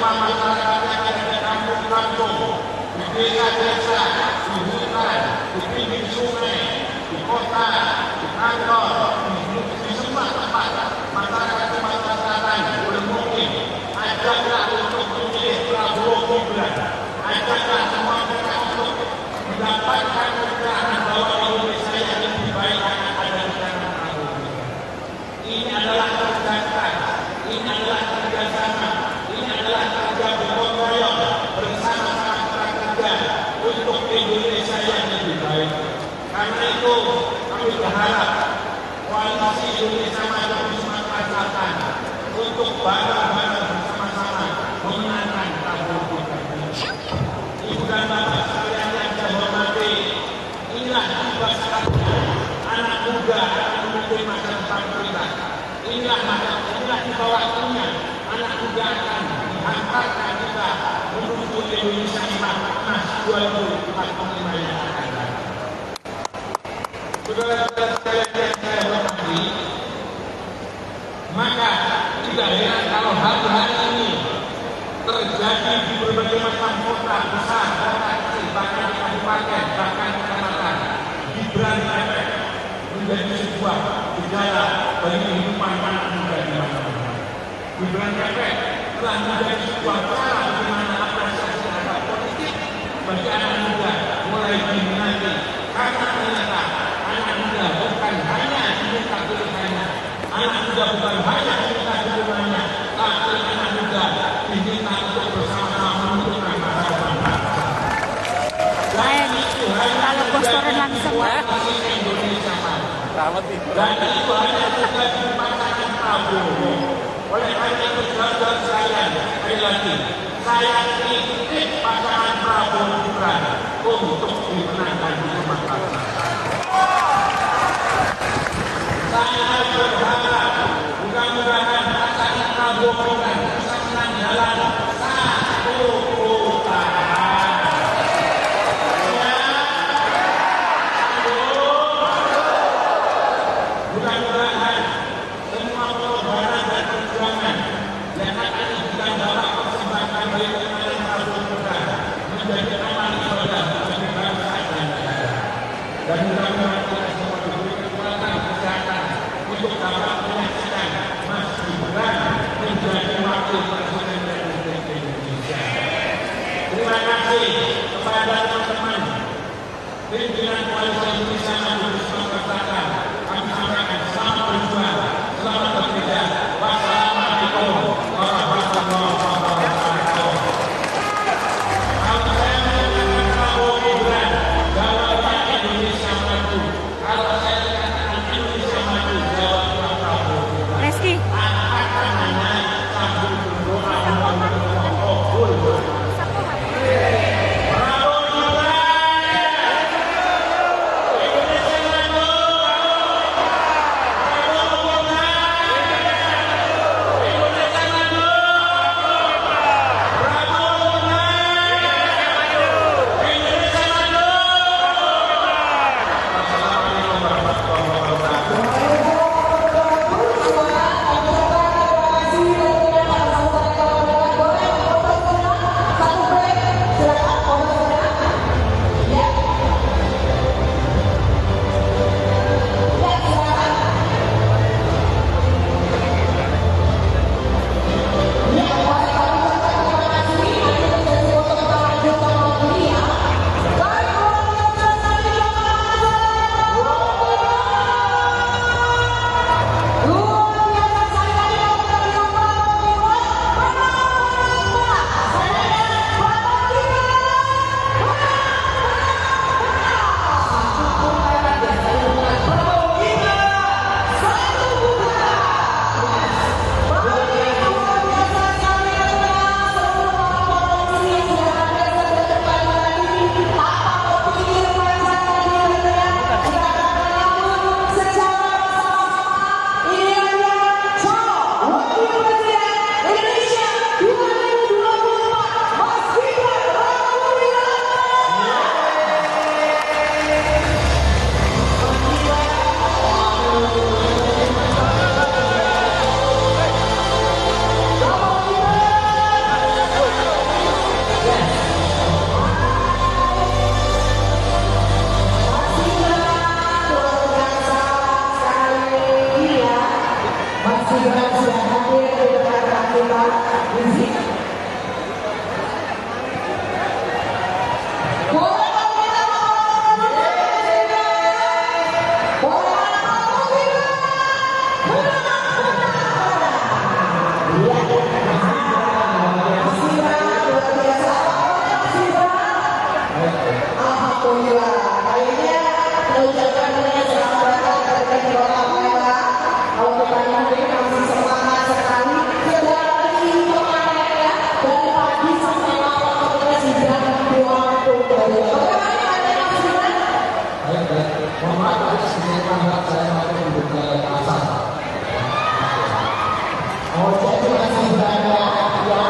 Masyarakat yang ada di kampung-kampung, di desa-desa, di hutan, di pinggir sungai, di kota, Karena itu kami berharap koalisi Indonesia Maju di Sumatera Selatan untuk bareng-bareng bersama-sama memenangkan Prabowo Gibran. Ibu dan bapak sekalian yang saya hormati, inilah tiba saatnya anak muda akan memimpin masa depan kita. Inilah tiba waktunya anak muda akan dihantarkan kita menuju Indonesia emas 2045 yang akan datang. Saudara-saudara sekalian yang saya hormati, maka tidak heran kalau hari-hari ini terjadi di berbagai macam kota besar dan kecil, bahkan di kabupaten, bahkan di kecamatan, Gibran efek menjadi sebuah gejala bagi kehidupan anak muda di mana-mana. Gibran efek telah menjadi sebuah cara bagaimana apresiasi terhadap politik bagi anak muda mulai diminati, karena ternyata anak muda bukan hanya diminta pilihannya, anak muda bukan hanya diminta dukungannya, tapi anak muda diminta untuk bersama-sama menentukan masa depan bangsa. Dan itu hanya posternya langsung Indonesia Maju. Dan itu hanya terjadi di pasangan Prabowo. Oleh karena itu saudara sekalian, sekali lagi, saya kritik pasangan Prabowo Gibran untuk dimenangkan di Sumatera Selatan. Saya berharap mudah-mudahan pasangan Prabowo Gibran bisa menang dalam satu putaran. Mudah-mudahan semua pengorbanan dan perjuangan yang akan kita bawa persembahkan bagi kemenangan Prabowo Gibran menjadi amal ibadah bagi bangsa dan negara. Dan mudah-mudahan kita semua diberi kekuatan kesehatan untuk dapat menyaksikan Mas Gibran menjadi wakil presiden Republik Indonesia. Terima kasih kepada teman-teman pimpinan Koalisi Indonesia Maju di Sumatera Selatan. Kami sampaikan selamat berjuang, selamat bekerja. Wassalamualaikum warahmatullahi wabarakatuh. Kalau saya mengatakan Prabowo Gibran dalam Indonesia Maju, ucapkan selamat datang dari Kota Palembang. Kalau bertanya mungkin masih semangat sekali. Sudah lagi kemarin ya dari pagi sampai malam kita sidang 20. Bagaimana ada yang sidang? Mohon maaf, sebenarnya saya mau membuka pasar. Oh, jadi masih berada ya.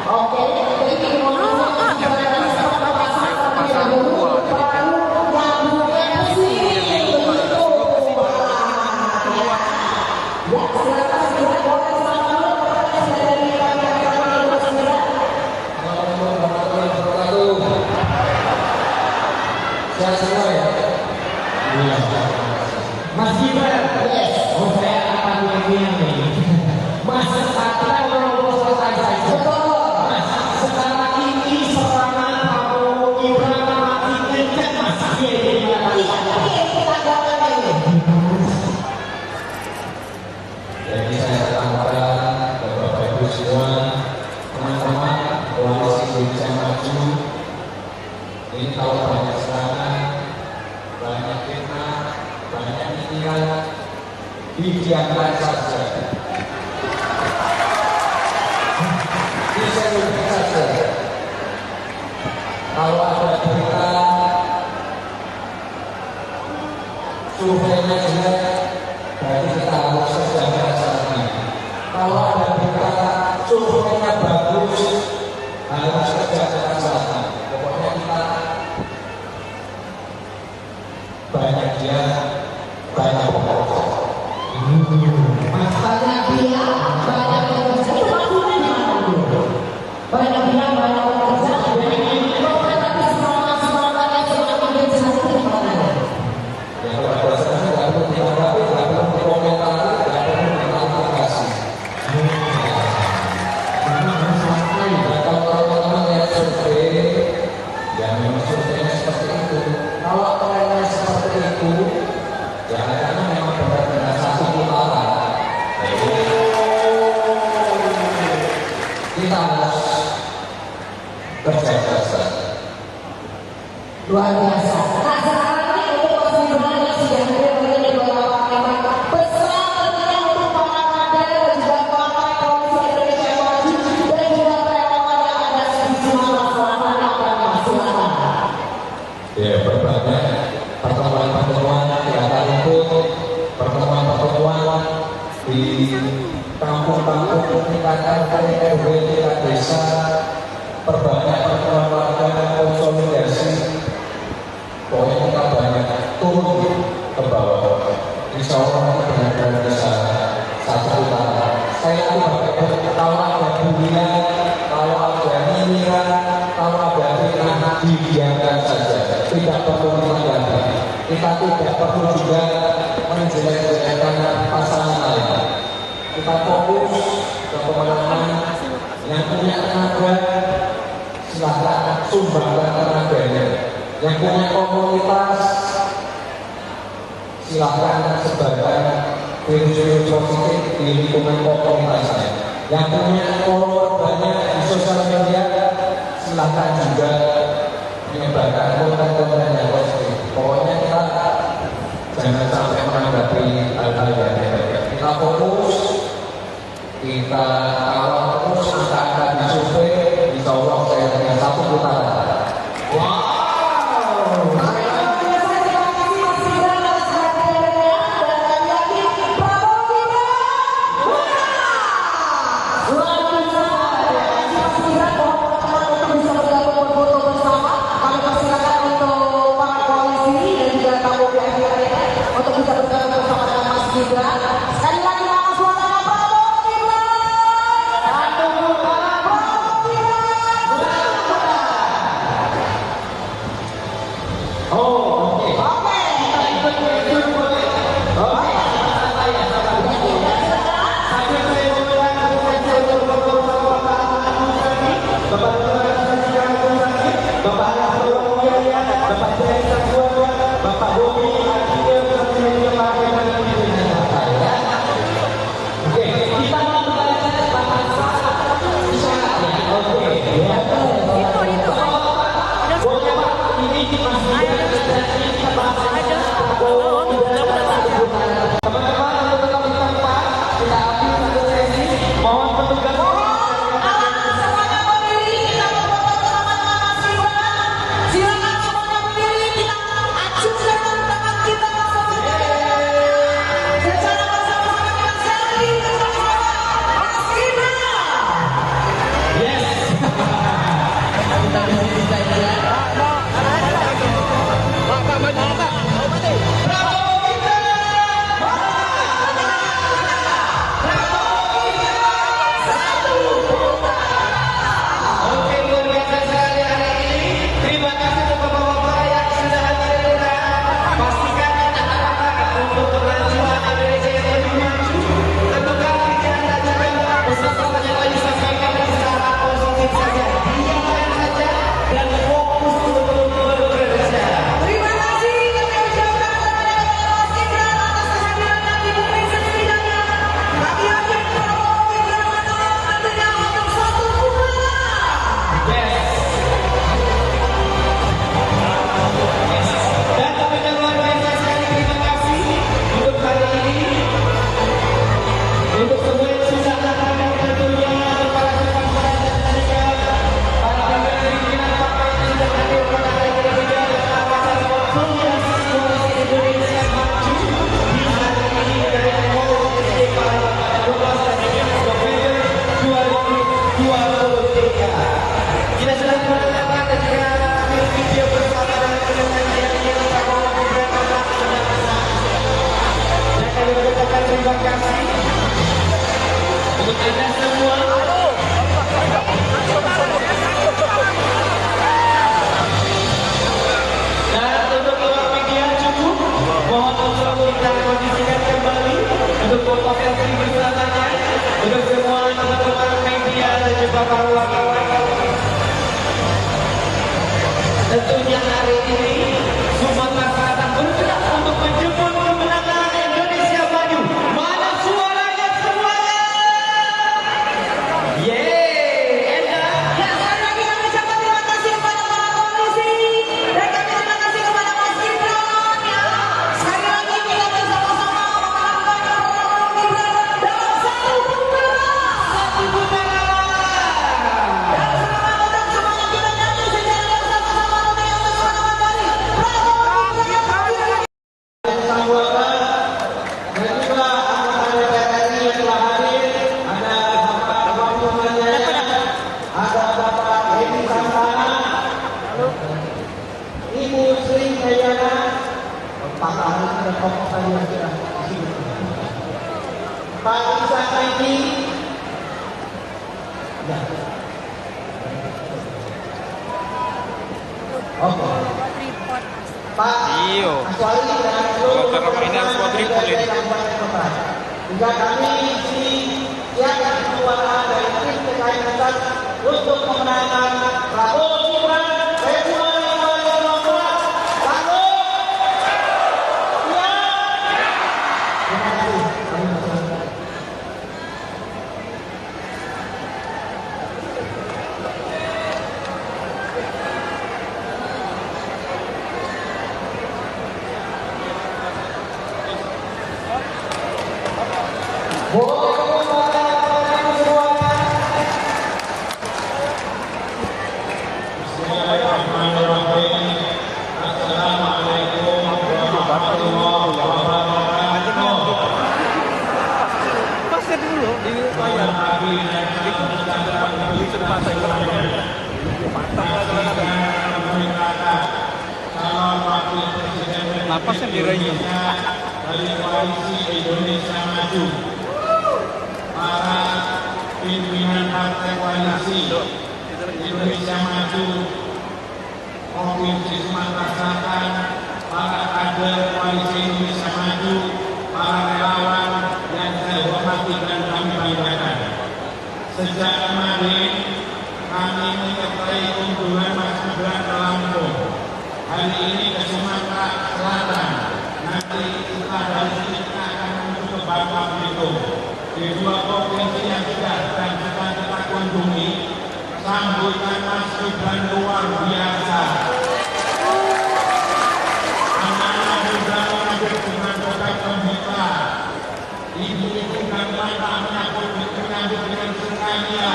Oke, jadi mohon maaf masih berada di pasar sampai dahulu. Baru nyambungnya ke sini begitu. Ya, silakan sudah boleh selamat kepada saudari kami yang kami bersedia. Assalamualaikum warahmatullahi wabarakatuh. Sehat semua ya? Mas Gibran, oh saya akan bilang nih. Mas, sekarang kalau selesai saja. Mas, sekarang ini serangan Prabowo Gibran makin kencang Mas. Iya, kita jalan ini. Jadi saya katakan Bapak Ibu semua, teman-teman koalisi Indonesia Maju, ini kalau banyak serangan, banyak fitnah, banyak pikiran, didiamkan saja. Diseluruhkan saja. Kalau ada berita surveinya jelek, berarti kita harus sedang merasakan. Kalau ada berita surveinya bagus, harus kerja keras-kerasan. Pokoknya kita banyak dia, banyak bekerja. Banyak dia, banyak bekerja. Itu maksudnya gimana dulu? Banyak dia, banyak bekerja. Tapi semangat-semangatnya semakin kencang itu gimana? Ya kalau ada saya nggak perlu ditanggapi, nggak perlu dikomentari, nggak perlu diklarifikasi. Nah, kalau teman-teman lihat survei, ya memang surveinya seperti itu. Kalau trennya seperti itu, ya karena memang benar-benar satu putaran. Jadi, kita harus kerja keras. Luar biasa. Nah, sekarang ini untuk Mas Gibran yang sudah hadir dari Kota Palembang, pesan tentunya untuk para kader dan juga partai Koalisi Indonesia Maju dan juga relawan yang ada di Sumatera Selatan yang akan silakan. Ya, berbagai pertemuan-pertemuan kegiatan rumput, pertemuan-pertemuan di kampung-kampung, tingkatan RW, tingkat desa, perbanyak pertemuan warga, konsolidasi. Pokoknya kita banyak turun ke bawah. Insya Allah benar-benar bisa satu putaran. Saya itu kalau ada bulian, kalau ada nyinyiran, kalau ada fitnah, didiamkan saja. Tidak perlu ditanggapi. Kita tidak perlu juga menjelek-jelekkan pasangan lain. Kita fokus ke pemenangan. Yang punya tenaga, silahkan sumbangkan tenaganya. Yang punya komunitas, silahkan sebarkan virus-virus positif di lingkungan komunitasnya. Yang punya follower banyak di sosial media, silahkan juga menyebarkan konten-konten yang positif. Pokoknya kita jangan sampai menanggapi hal-hal yang negatif. Kita fokus, kita kawal terus angka-angka di survei, insya Allah saya dengan satu putaran. Wow. Sekali lagi nama suara Prabowo Gibran. untuk Anda semua. Dan untuk awak media cukup, mohon untuk kita kondisikan kembali untuk foto selfie bersamanya untuk semua teman-teman media dan juga para wartawan. Tentunya hari ini Sumatera Selatan bergerak untuk menjemput kemenangan Indonesia Maju. Mana suaranya semuanya? Yeay, Enda. Ya, sekali lagi kami ucapkan terima kasih kepada para polisi dan kami terima kasih kepada Mas Gibran. Ya, sekali lagi kita bersama-sama melakukan program Gibran dalam satu putaran. Dan selamat untuk semuanya kita nyanyi secara bersama-sama dengan bersama dari Prabowo Gibran. Anggota dan juga anggota DPR RI yang telah hadir, ada Bapak Wahyu Manjaya, ada Bapak Edi Santana, Ibu Sri Hayana, Pak Ahli dan tokoh tadi yang sudah di sini, Pak Isa Saidi, ya. Oke. Pak Aswali dan seluruh juga kami di sini siapkan keluarga dari tim TKI Pusat untuk memenangkan Prabowo Gibran Februari 2024. Sanggup? Ya. Terima kasih. Kami berserah. Boleh kepada semuanya. Bismillahirrahmanirrahim. Assalamualaikum warahmatullahi wabarakatuh. Pasnya dulu di layar. Di depan saya Calon Wakil Presiden Napasnya dirayu. dari Koalisi Indonesia Maju, para pimpinan partai koalisi Indonesia Maju Provinsi Sumatera Selatan, para kader Koalisi Indonesia Maju, para relawan yang saya hormati dan kami banggakan. Sejak kemarin kami menyertai kunjungan Mas Gibran ke Lampung. Hari ini ke Sumatera Selatan. Nanti setelah dari sini kita akan menuju ke Bangka Belitung. Di dua provinsi yang sudah dan sedang kita kunjungi, sambutan Mas Gibran luar biasa. Anak-anak muda mengambil dengan kota gembira. Ibu-ibu dan bapak menyambut dengan sukacita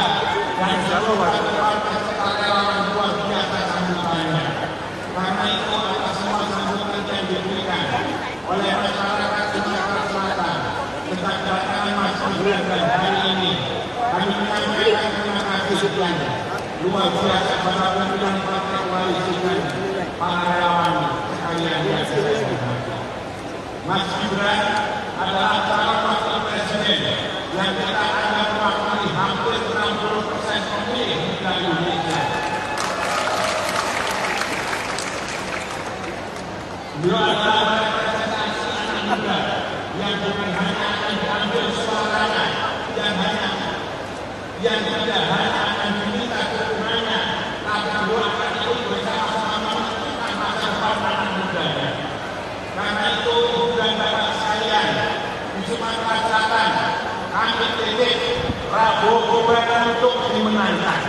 dan seluruh partai relawan luar biasa sambutannya. Karena itu atas semua sambutan yang diberikan oleh masyarakat Sumatera Selatan tentang kedatangan Mas Gibran dan hari ini kami menyampaikan terima kasih sekian luar biasa pada pimpinan partai koalisi dan para relawan sekalian yang saya hormati. Mas Gibran adalah calon wakil presiden yang kita anggap mewakili hampir 60% pemilih di Indonesia. Beliau adalah representasi anak muda yang bukan hanya akan diambil suaranya yang tidak hanya akan diminta dukungannya, tapi beliau akan ikut bersama-sama menentukan masa depan anak mudanya. Karena itu ibu dan bapak sekalian di Sumatera Selatan, kami titip Prabowo Gibran untuk dimenangkan.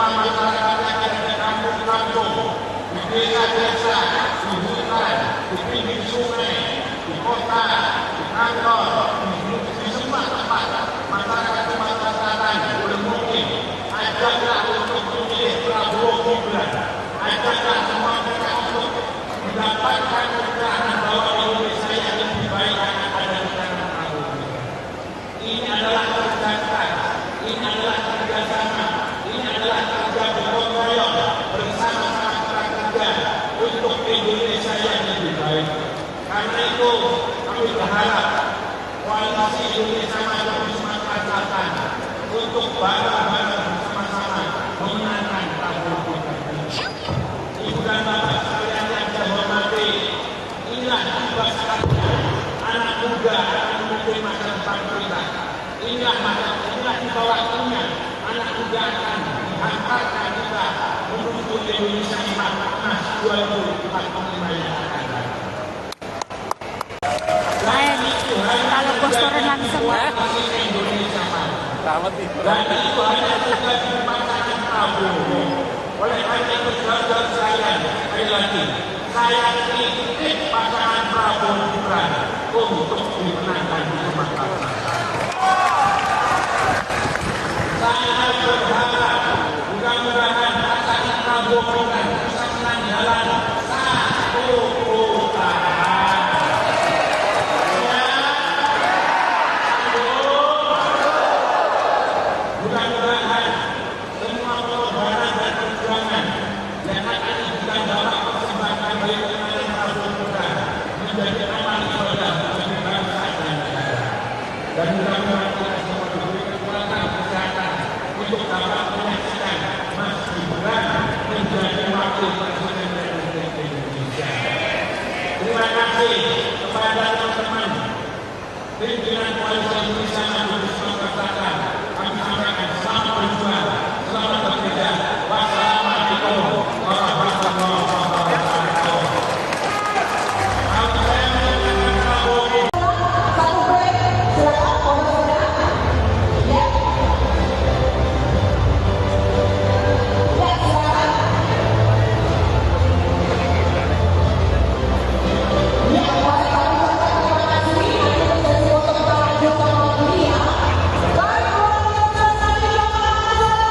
Masyarakat yang ada di kampung-kampung, di desa-desa, di hutan, di pinggir sungai, di kota, di kantor, di semua tempat masyarakat Sumatera Selatan boleh mungkin ajaklah untuk memilih Prabowo Gibran, ajaklah semua mereka untuk mendapatkan pencerahan bahwa Indonesia yang lebih baik akan ada di sudah waktunya anak muda akan dihantarkan kita menuju Indonesia emas 2045 yang akan datang. Kalau posteran langsung Indonesia emas. Tamat nih. Dan itu hanya juga dipasangkan Prabowo. Oleh karena itu saudara saya, sekali lagi, saya kritik pasangan Prabowo Gibran untuk dimenangkan di Sumatera Selatan. Saya berharap mudah-mudahan pasangan Prabowo Gibran bisa menang jalan satu putaran. Mudah-mudahan semua pengorbanan dan perjuangan yang akan kita bawa persembahkan bagi kemenangan Prabowo Gibran menjadi amal ibadah bagi bangsa dan negara. Dan mudah-mudahan kita semua diberi kekuatan kesehatan untuk dapat menyaksikan Mas Gibran menjadi wakil presiden Republik Indonesia. Terima kasih kepada teman-teman pimpinan Koalisi Indonesia Maju di Sumatera Selatan. Kami sampaikan selamat berjuang, selamat bekerja. Wassalamualaikum warahmatullahi wabarakatuh. Kalau saya menyatakan Prabowo Satu break, silakan pondok sudah. Ya. Ya, silakan. Ya, mari kami ucapkan terima kasih. Nanti menjadi foto kita lanjut sama dunia. Baik, luar biasa sekali untuk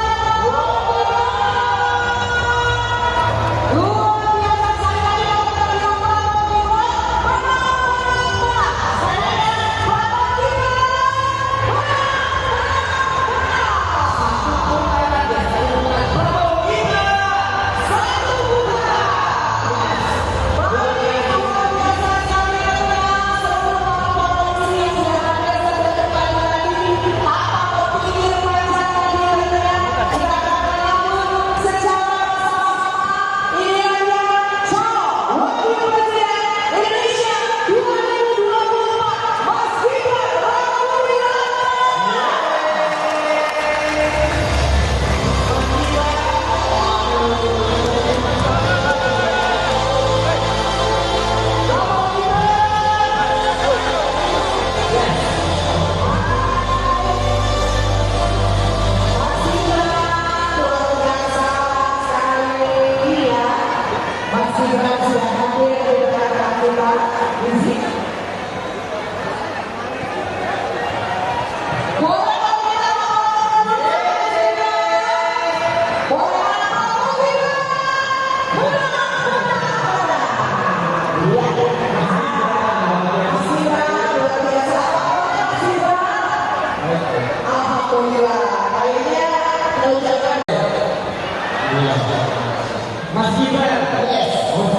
Mas Gibran,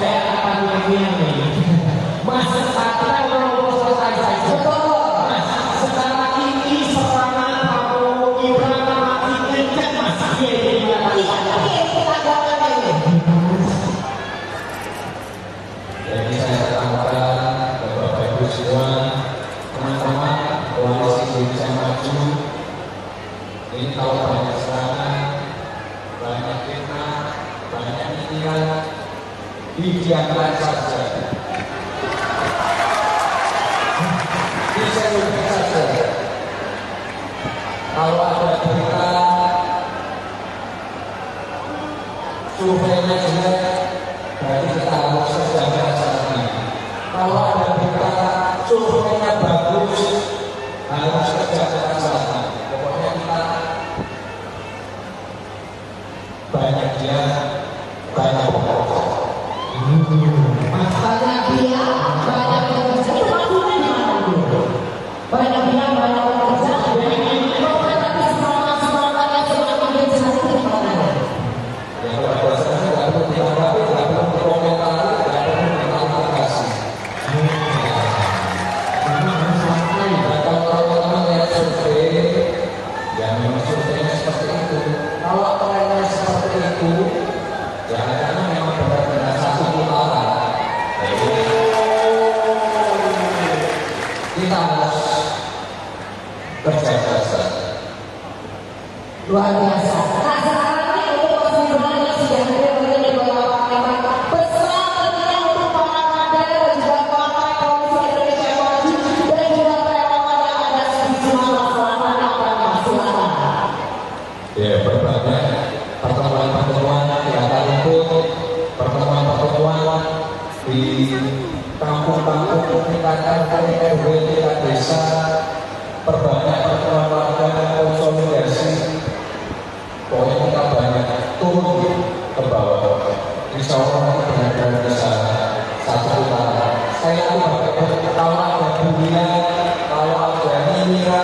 saya akan menyanyi nih. Mas, kita mau selesai saja. Mas, sekarang ini serangan Prabowo Gibran makin kencang, Mas. Jadi saya katakan Bapak Ibu semua, teman-teman Koalisi Indonesia Maju, ini kalau banyak serangan, banyak fitnah, banyak inian, didiamkan saja. Diselubkan saja. Kalau ada berita surveinya jelek, berarti kita harus sejajar sana. Kalau ada berita surveinya bagus, harus sejajar sana. Pokoknya kita banyak dia, banyak bekerja. Banyak dia, banyak bekerja. Itu maksudnya gimana dulu? Banyak dia, banyak bekerja. Tapi semangat-semangatnya semakin jelas itu gimana? Ya kalau biasanya nggak perlu ditanggapi, nggak perlu dikomentari, nggak perlu diklarifikasi. Nah, kalau teman-teman lihat survei, ya memang surveinya seperti itu. Kalau trennya seperti itu, ya karena memang benar-benar satu putaran. Kita harus kerja keras. luar biasa. Nah sekarang ini untuk Mas Gibran yang sudah hadir dari Kota Palembang, pesan tentunya untuk para kader dan juga partai Koalisi Indonesia Maju dan juga relawan yang ada di Sumatera Selatan apa silakan. Ya, berbagai pertemuan-pertemuan yang akan ikut pertemuan-pertemuan di kampung-kampung tingkat RW, tingkat desa, perbanyak pertemuan warga, konsolidasi. Pokoknya kita banyak turun ke bawah. Insya Allah benar-benar bisa satu putaran. Saya kalau ada bulian, kalau ada nyinyir,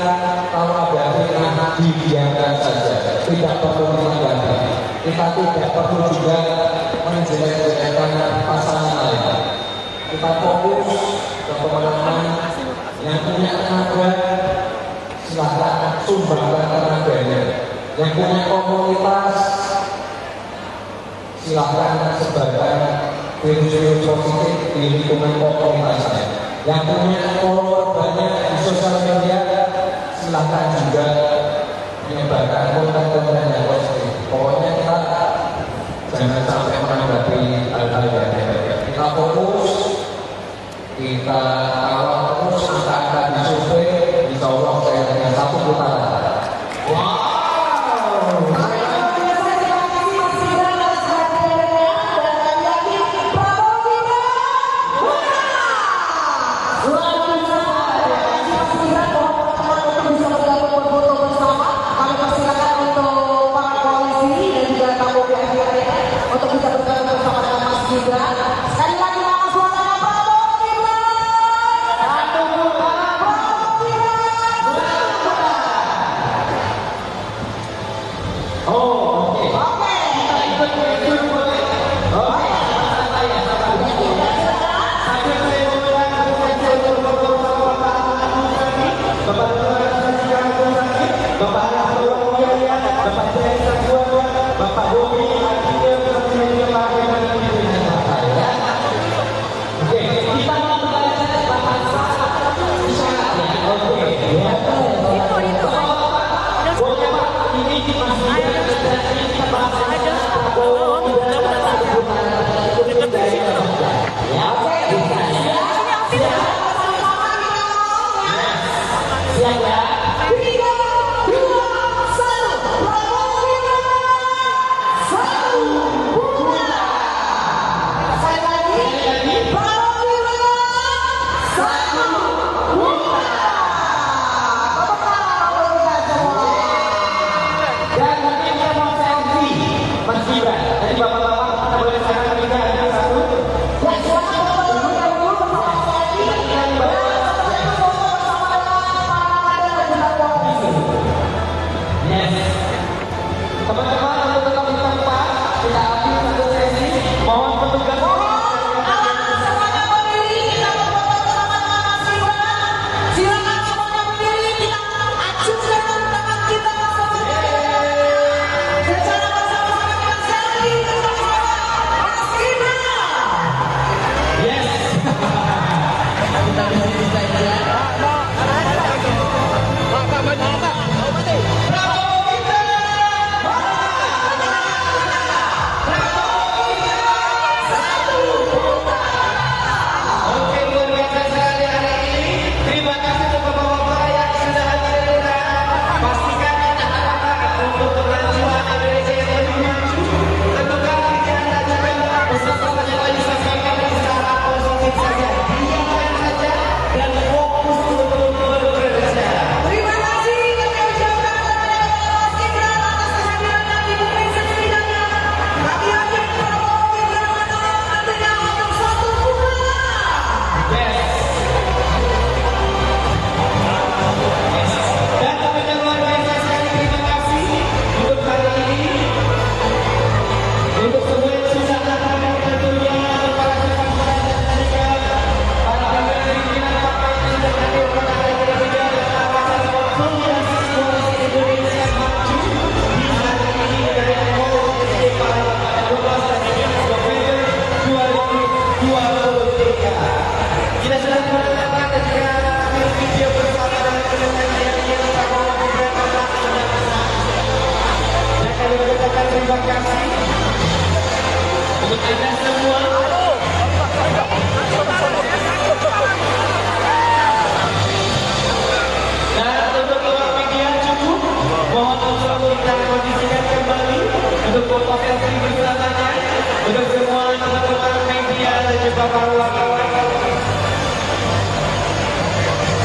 kalau ada fitnah, dibiarkan saja. Tidak perlu ditanggapi. Kita tidak perlu juga menjelek-jelekan pasangan lain. Kita fokus ke pemenangan yang punya tenaga, silakan sumbangkan tenaganya. Yang punya komunitas, silakan sebarkan virus-virus positif di lingkungan komunitasnya. Yang punya follower banyak di sosial media, silakan juga menyebarkan konten-konten yang positif. Pokoknya kita jangan sampai menanggapi hal-hal yang negatif. Kita fokus, kita kawal terus angka-angka di survei, insya Allah saya dengan satu putaran. Wow. Untuk bisa bergabung bersama dengan Mas Gibran. Sekali lagi nama suaranya Prabowo Gibran. Prabowo Gibran. Oh, oke. Oke. Kita ikut boleh. Oke. Bapak Bobi, oke, kita mau membaca bahasa isyarat ya. Oke, ya. Boleh Pak, ini masih kita bahas Prabowo ya. Siap ya. 3, 2, 1. Prabowo Gibran. 1 putaran. Sekali lagi. Prabowo Gibran. 1 putaran. Tepuk tangan untuk kita semua. Dan nanti kita mau selfie Mas Gibran. Jadi bapak-bapak kita boleh sekarang 3, 2, 1. Ya silakan Bapak dulu bersama lagi. Dan setelah itu foto bersama dengan para kader dan juga koalisi. Yes. Teman-teman untuk tetap di tempat, kita ambil satu sesi. Mohon petugas. Anak semuanya berdiri, kita berfoto bersama dengan Mas Gibran. Silakan semuanya berdiri, kita acungkan tangan kita semuanya. Secara bersama-sama kita selfie bersama Mas Gibran. Yes. Kita di sini saja. Oke, luar biasa sekali hari ini. Terima kasih untuk bapak-bapak yang sudah hadir dan pastikan kita harapkan untuk kemajuan Indonesia yang lebih maju. Tentukan pikiran dan juga pesan-pesan yang tadi disampaikan secara positif saja. Diamkan saja dan fokus untuk bekerja. Terima kasih kami ucapkan kepada Mas Gibran atas kehadiran di Indonesia setidaknya. Kami yakin Prabowo Gibran adalah nantinya untuk 1 putaran. Yes. Dan teman-teman luar biasa sekali terima kasih untuk hari ini. Untuk semua yang sudah datang tentunya para rekan-rekan dan juga para pimpinan partai yang sudah hadir pada hari ini dan kawasan konsolidasi koalisi Indonesia Maju di hari ini dari Koalisi pada 12 November 2023. Kita sudah mendengarkan dan juga video bersama dengan penyanyi yang Prabowo Gibran. terima kasih untuk Anda semua. Dan untuk awak media cukup, mohon untuk kita kondisikan kembali untuk foto selfie bersamanya untuk semua teman-teman media dan juga para wartawan.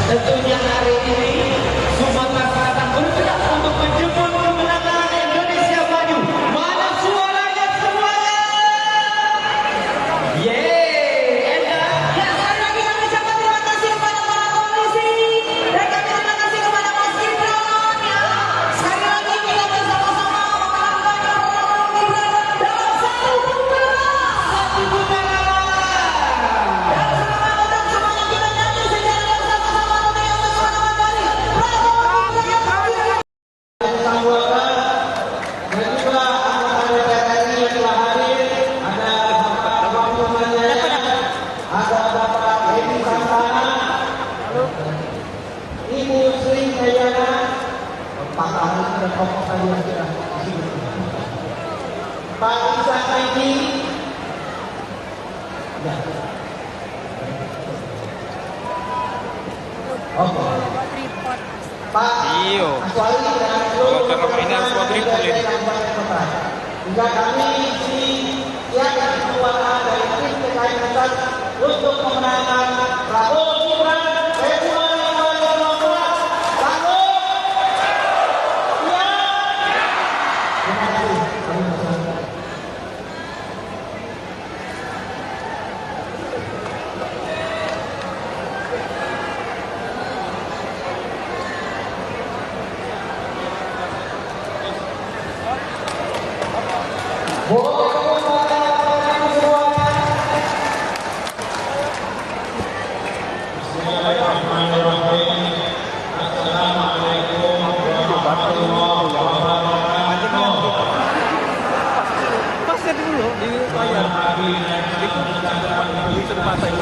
Tentunya hari ini Sumatera Selatan bergerak untuk menjemput kemenangan Indonesia Maju. Mana suaranya semuanya? Yeay, enak. Ya, sekali lagi kami ucapkan terima kasih kepada para polisi dan kami terima kasih kepada Mas Gibran. Ya, sekali lagi kita bersama-sama melakukan program Gibran dalam satu putaran. Dan selamat untuk semuanya kita nyanyi secara bersama-sama dengan bersama dari Prabowo Gibran. Dan juga anggota DPR RI yang telah hadir, ada Bapak Wahyu Manjaya, ada Bapak Edi Santana, Ibu Sri Kayana, Pak Ahli dan Bapak tadi yang sudah disebut, Pak Isa Kaidi, ya. Oke. Pak Aswari dan seluruh juga kami di sini siapkan kekuatan dari tim TKI Pusat untuk memenangkan Prabowo Gibran Februari 2019. Sanggup? Siap? Terima kasih. Kami bersama. Assalamualaikum warahmatullahi wabarakatuh. Pasnya dulu di layar. Di tempat saya.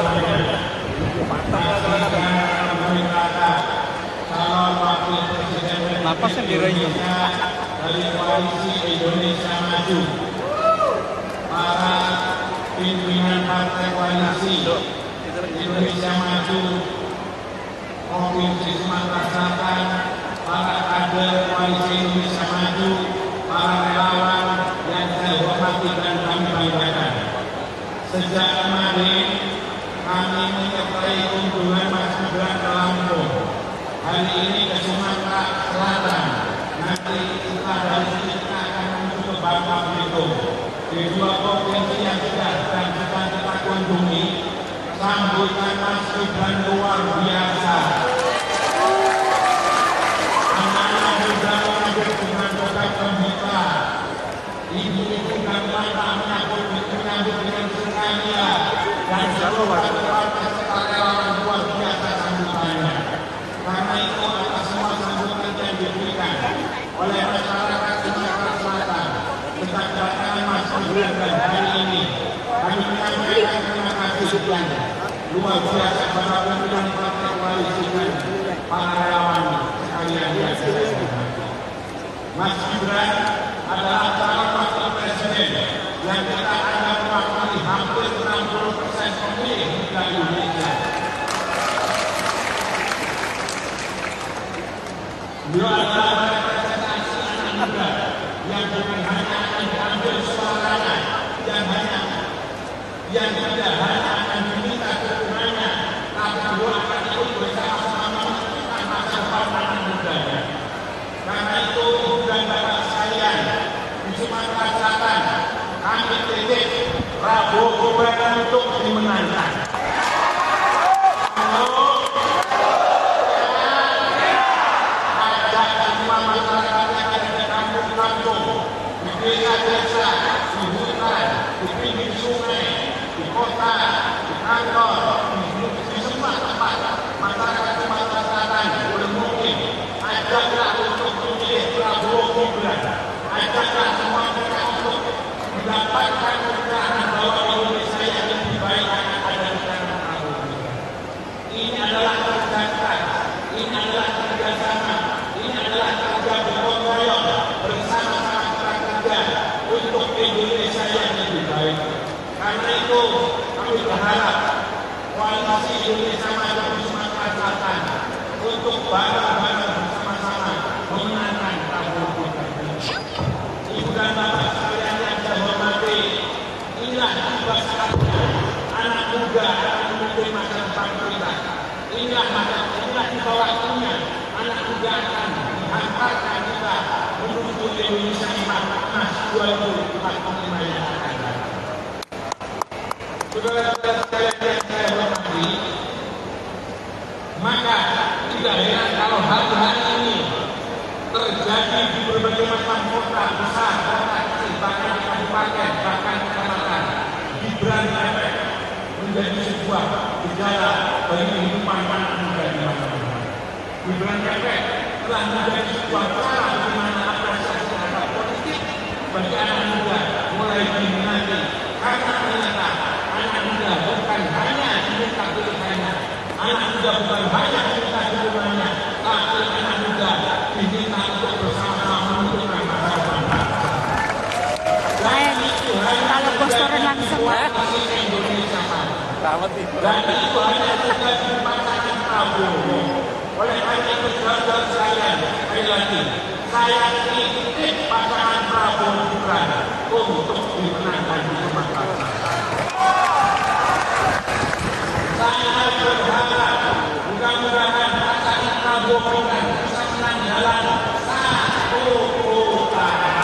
Calon wakil presiden Napasnya dirayu. dari koalisi Indonesia Maju. Para pimpinan partai koalisi Indonesia Maju Provinsi Sumatera Selatan, para kader koalisi Indonesia Maju, para relawan yang saya hormati dan kami banggakan. Sejak kemarin kami menyertai kunjungan Mas Gibran ke Lampung. Hari ini ke Sumatera Selatan. Nanti setelah dari sini kita akan menuju ke Bangka Belitung. Di dua provinsi yang sudah dan sedang kita kunjungi, sambutan Mas Gibran luar biasa. Anak-anak juga mengambil dengan doa gembira. Ibu-ibu dan bapak menyambut dengan sukacita dan seluruh partai serta relawan luar biasa sambutannya. Karena itu atas semua sambutan yang diberikan oleh masyarakat Sumatera Selatan tentang kedatangan Mas Gibran dan hari ini kami menyampaikan terima kasih sekian luar biasa kepada pimpinan partai koalisi dan para relawan sekalian yang saya hormati. Mas Gibran adalah calon wakil presiden yang kita anggap mewakili hampir 60% pemilih di Indonesia. Beliau adalah representasi anak muda yang bukan hanya akan diambil suaranya, yang tidak hanya akan diminta dukungannya, tapi beliau akan ikut bersama-sama menentukan masa depan anak mudanya. Karena itu, ibu dan bapak sekalian di Sumatera Selatan, kami titip Prabowo Gibran untuk dimenangkan. Di desa-desa, di hutan, di pinggir sungai, di kota, di kantor, di semua tempat masyarakat Sumatera Selatan boleh mungkin ajaklah untuk memilih Prabowo Gibran, ajaklah semua mereka untuk mendapatkan pencerahan bahwa Indonesia yang lebih baik akan ada di tangan Prabowo Gibran. Ini adalah kerja keras, ini adalah kerjasama, ini adalah kerja bergotong royong bersama-sama kita kerja itu kami berharap koalisi Indonesia Maju di Sumatera Selatan untuk bareng-bareng bersama-sama memenangkan Prabowo. Ibu dan bapak sekalian yang saya hormati, inilah tugas saatnya anak muda akan memimpin masa depan kita. Inilah di bawah waktunya anak muda akan menghantarkan kita menuju Indonesia emas 2045 yang akan datang. Saudara-saudara sekalian yang saya hormati, maka tidak heran kalau hari-hari ini terjadi di berbagai macam kota besar, kota kecil, bahkan di kabupaten, bahkan di kecamatan, Gibran efek menjadi sebuah gejala bagi kehidupan anak muda di mana-mana. Gibran efek telah menjadi sebuah cara bagaimana apresiasi terhadap politik bagi anak muda mulai diminati, karena ternyata anak muda bukan hanya diminta pilihannya, anak muda bukan hanya diminta dukungannya, tapi anak muda diminta untuk bersama-sama menentukan masa depan. Kalau bostoran langsung Indonesia dan itu hanya terjadi di pasangan Prabowo. Oleh karena itu saudara sekalian, sekali lagi saya titip pasangan Prabowo Gibran untuk dimenangkan di Sumatera Selatan. Saya berharap mudah-mudahan pasangan Prabowo Gibran bisa menang jalan satu putaran.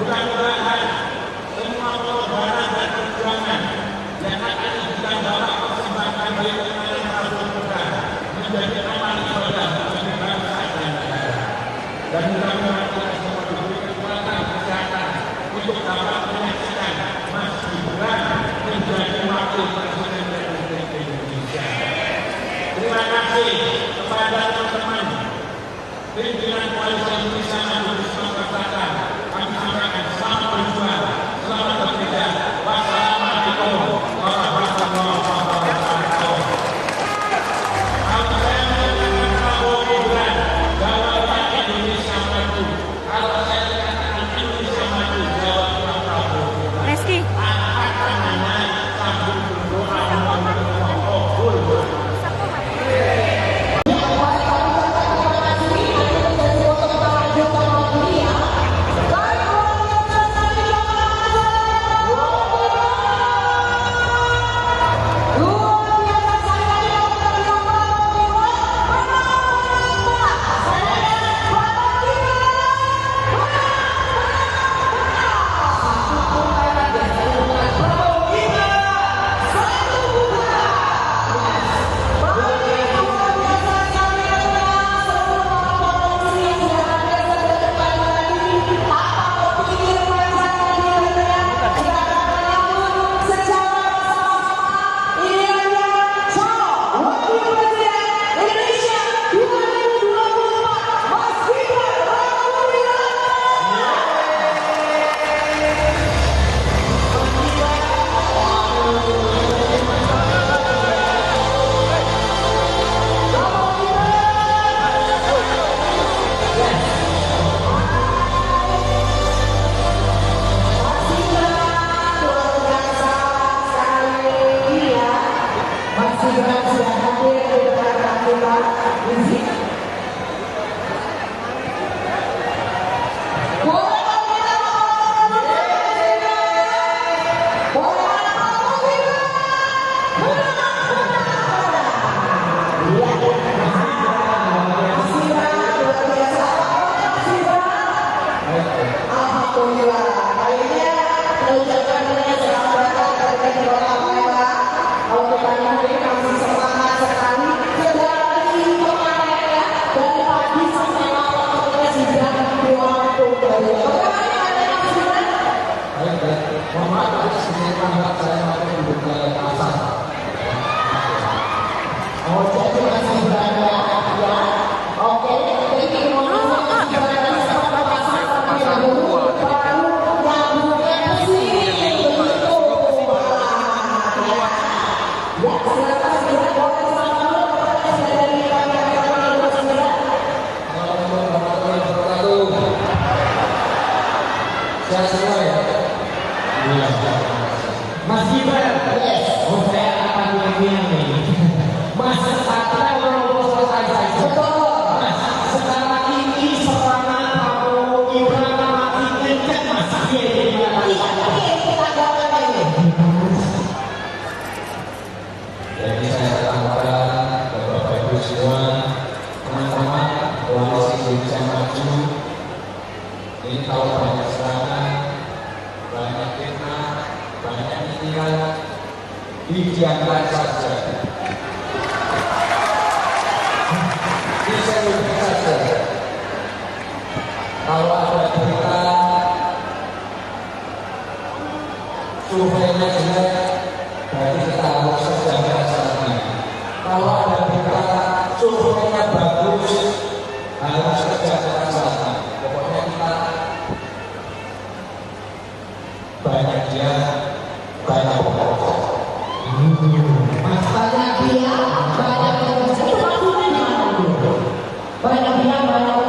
Mudah-mudahan semua pengorbanan dan perjuangan yang akan kita bawa persembahkan bagi kemenangan Prabowo Gibran menjadi amal ibadah bagi bangsa dan negara. Dan mudah-mudahan kita semua diberi kekuatan kesehatan untuk dapat menyaksikan Mas Gibran menjadi wakil presiden Republik Indonesia. Terima kasih kepada teman-teman pimpinan Koalisi Indonesia Maju di Sumatera Selatan. Kami sampaikan selamat berjuang, selamat bekerja. Wassalamualaikum warahmatullahi wabarakatuh. Kalau saya mengatakan Prabowo Gibran, jawablah Indonesia Maju. Kalau saya mengatakan Indonesia Maju, jawablah Prabowo Gibran. Reski. Akan hanya sambil berdoa maju. Jadi kalau banyak serangan, banyak fitnah, banyak pikiran, didiamkan saja. Diselubung saja. Kalau ada berita surveinya jelek, berarti kita harus sejaga saja. Kalau ada berita surveinya bagus, harus sejaga saja. Pokoknya kita banyak dia, banyak bekerja. Banyak dia, banyak bekerja. Itu maksudnya gimana? Banyak dia, banyak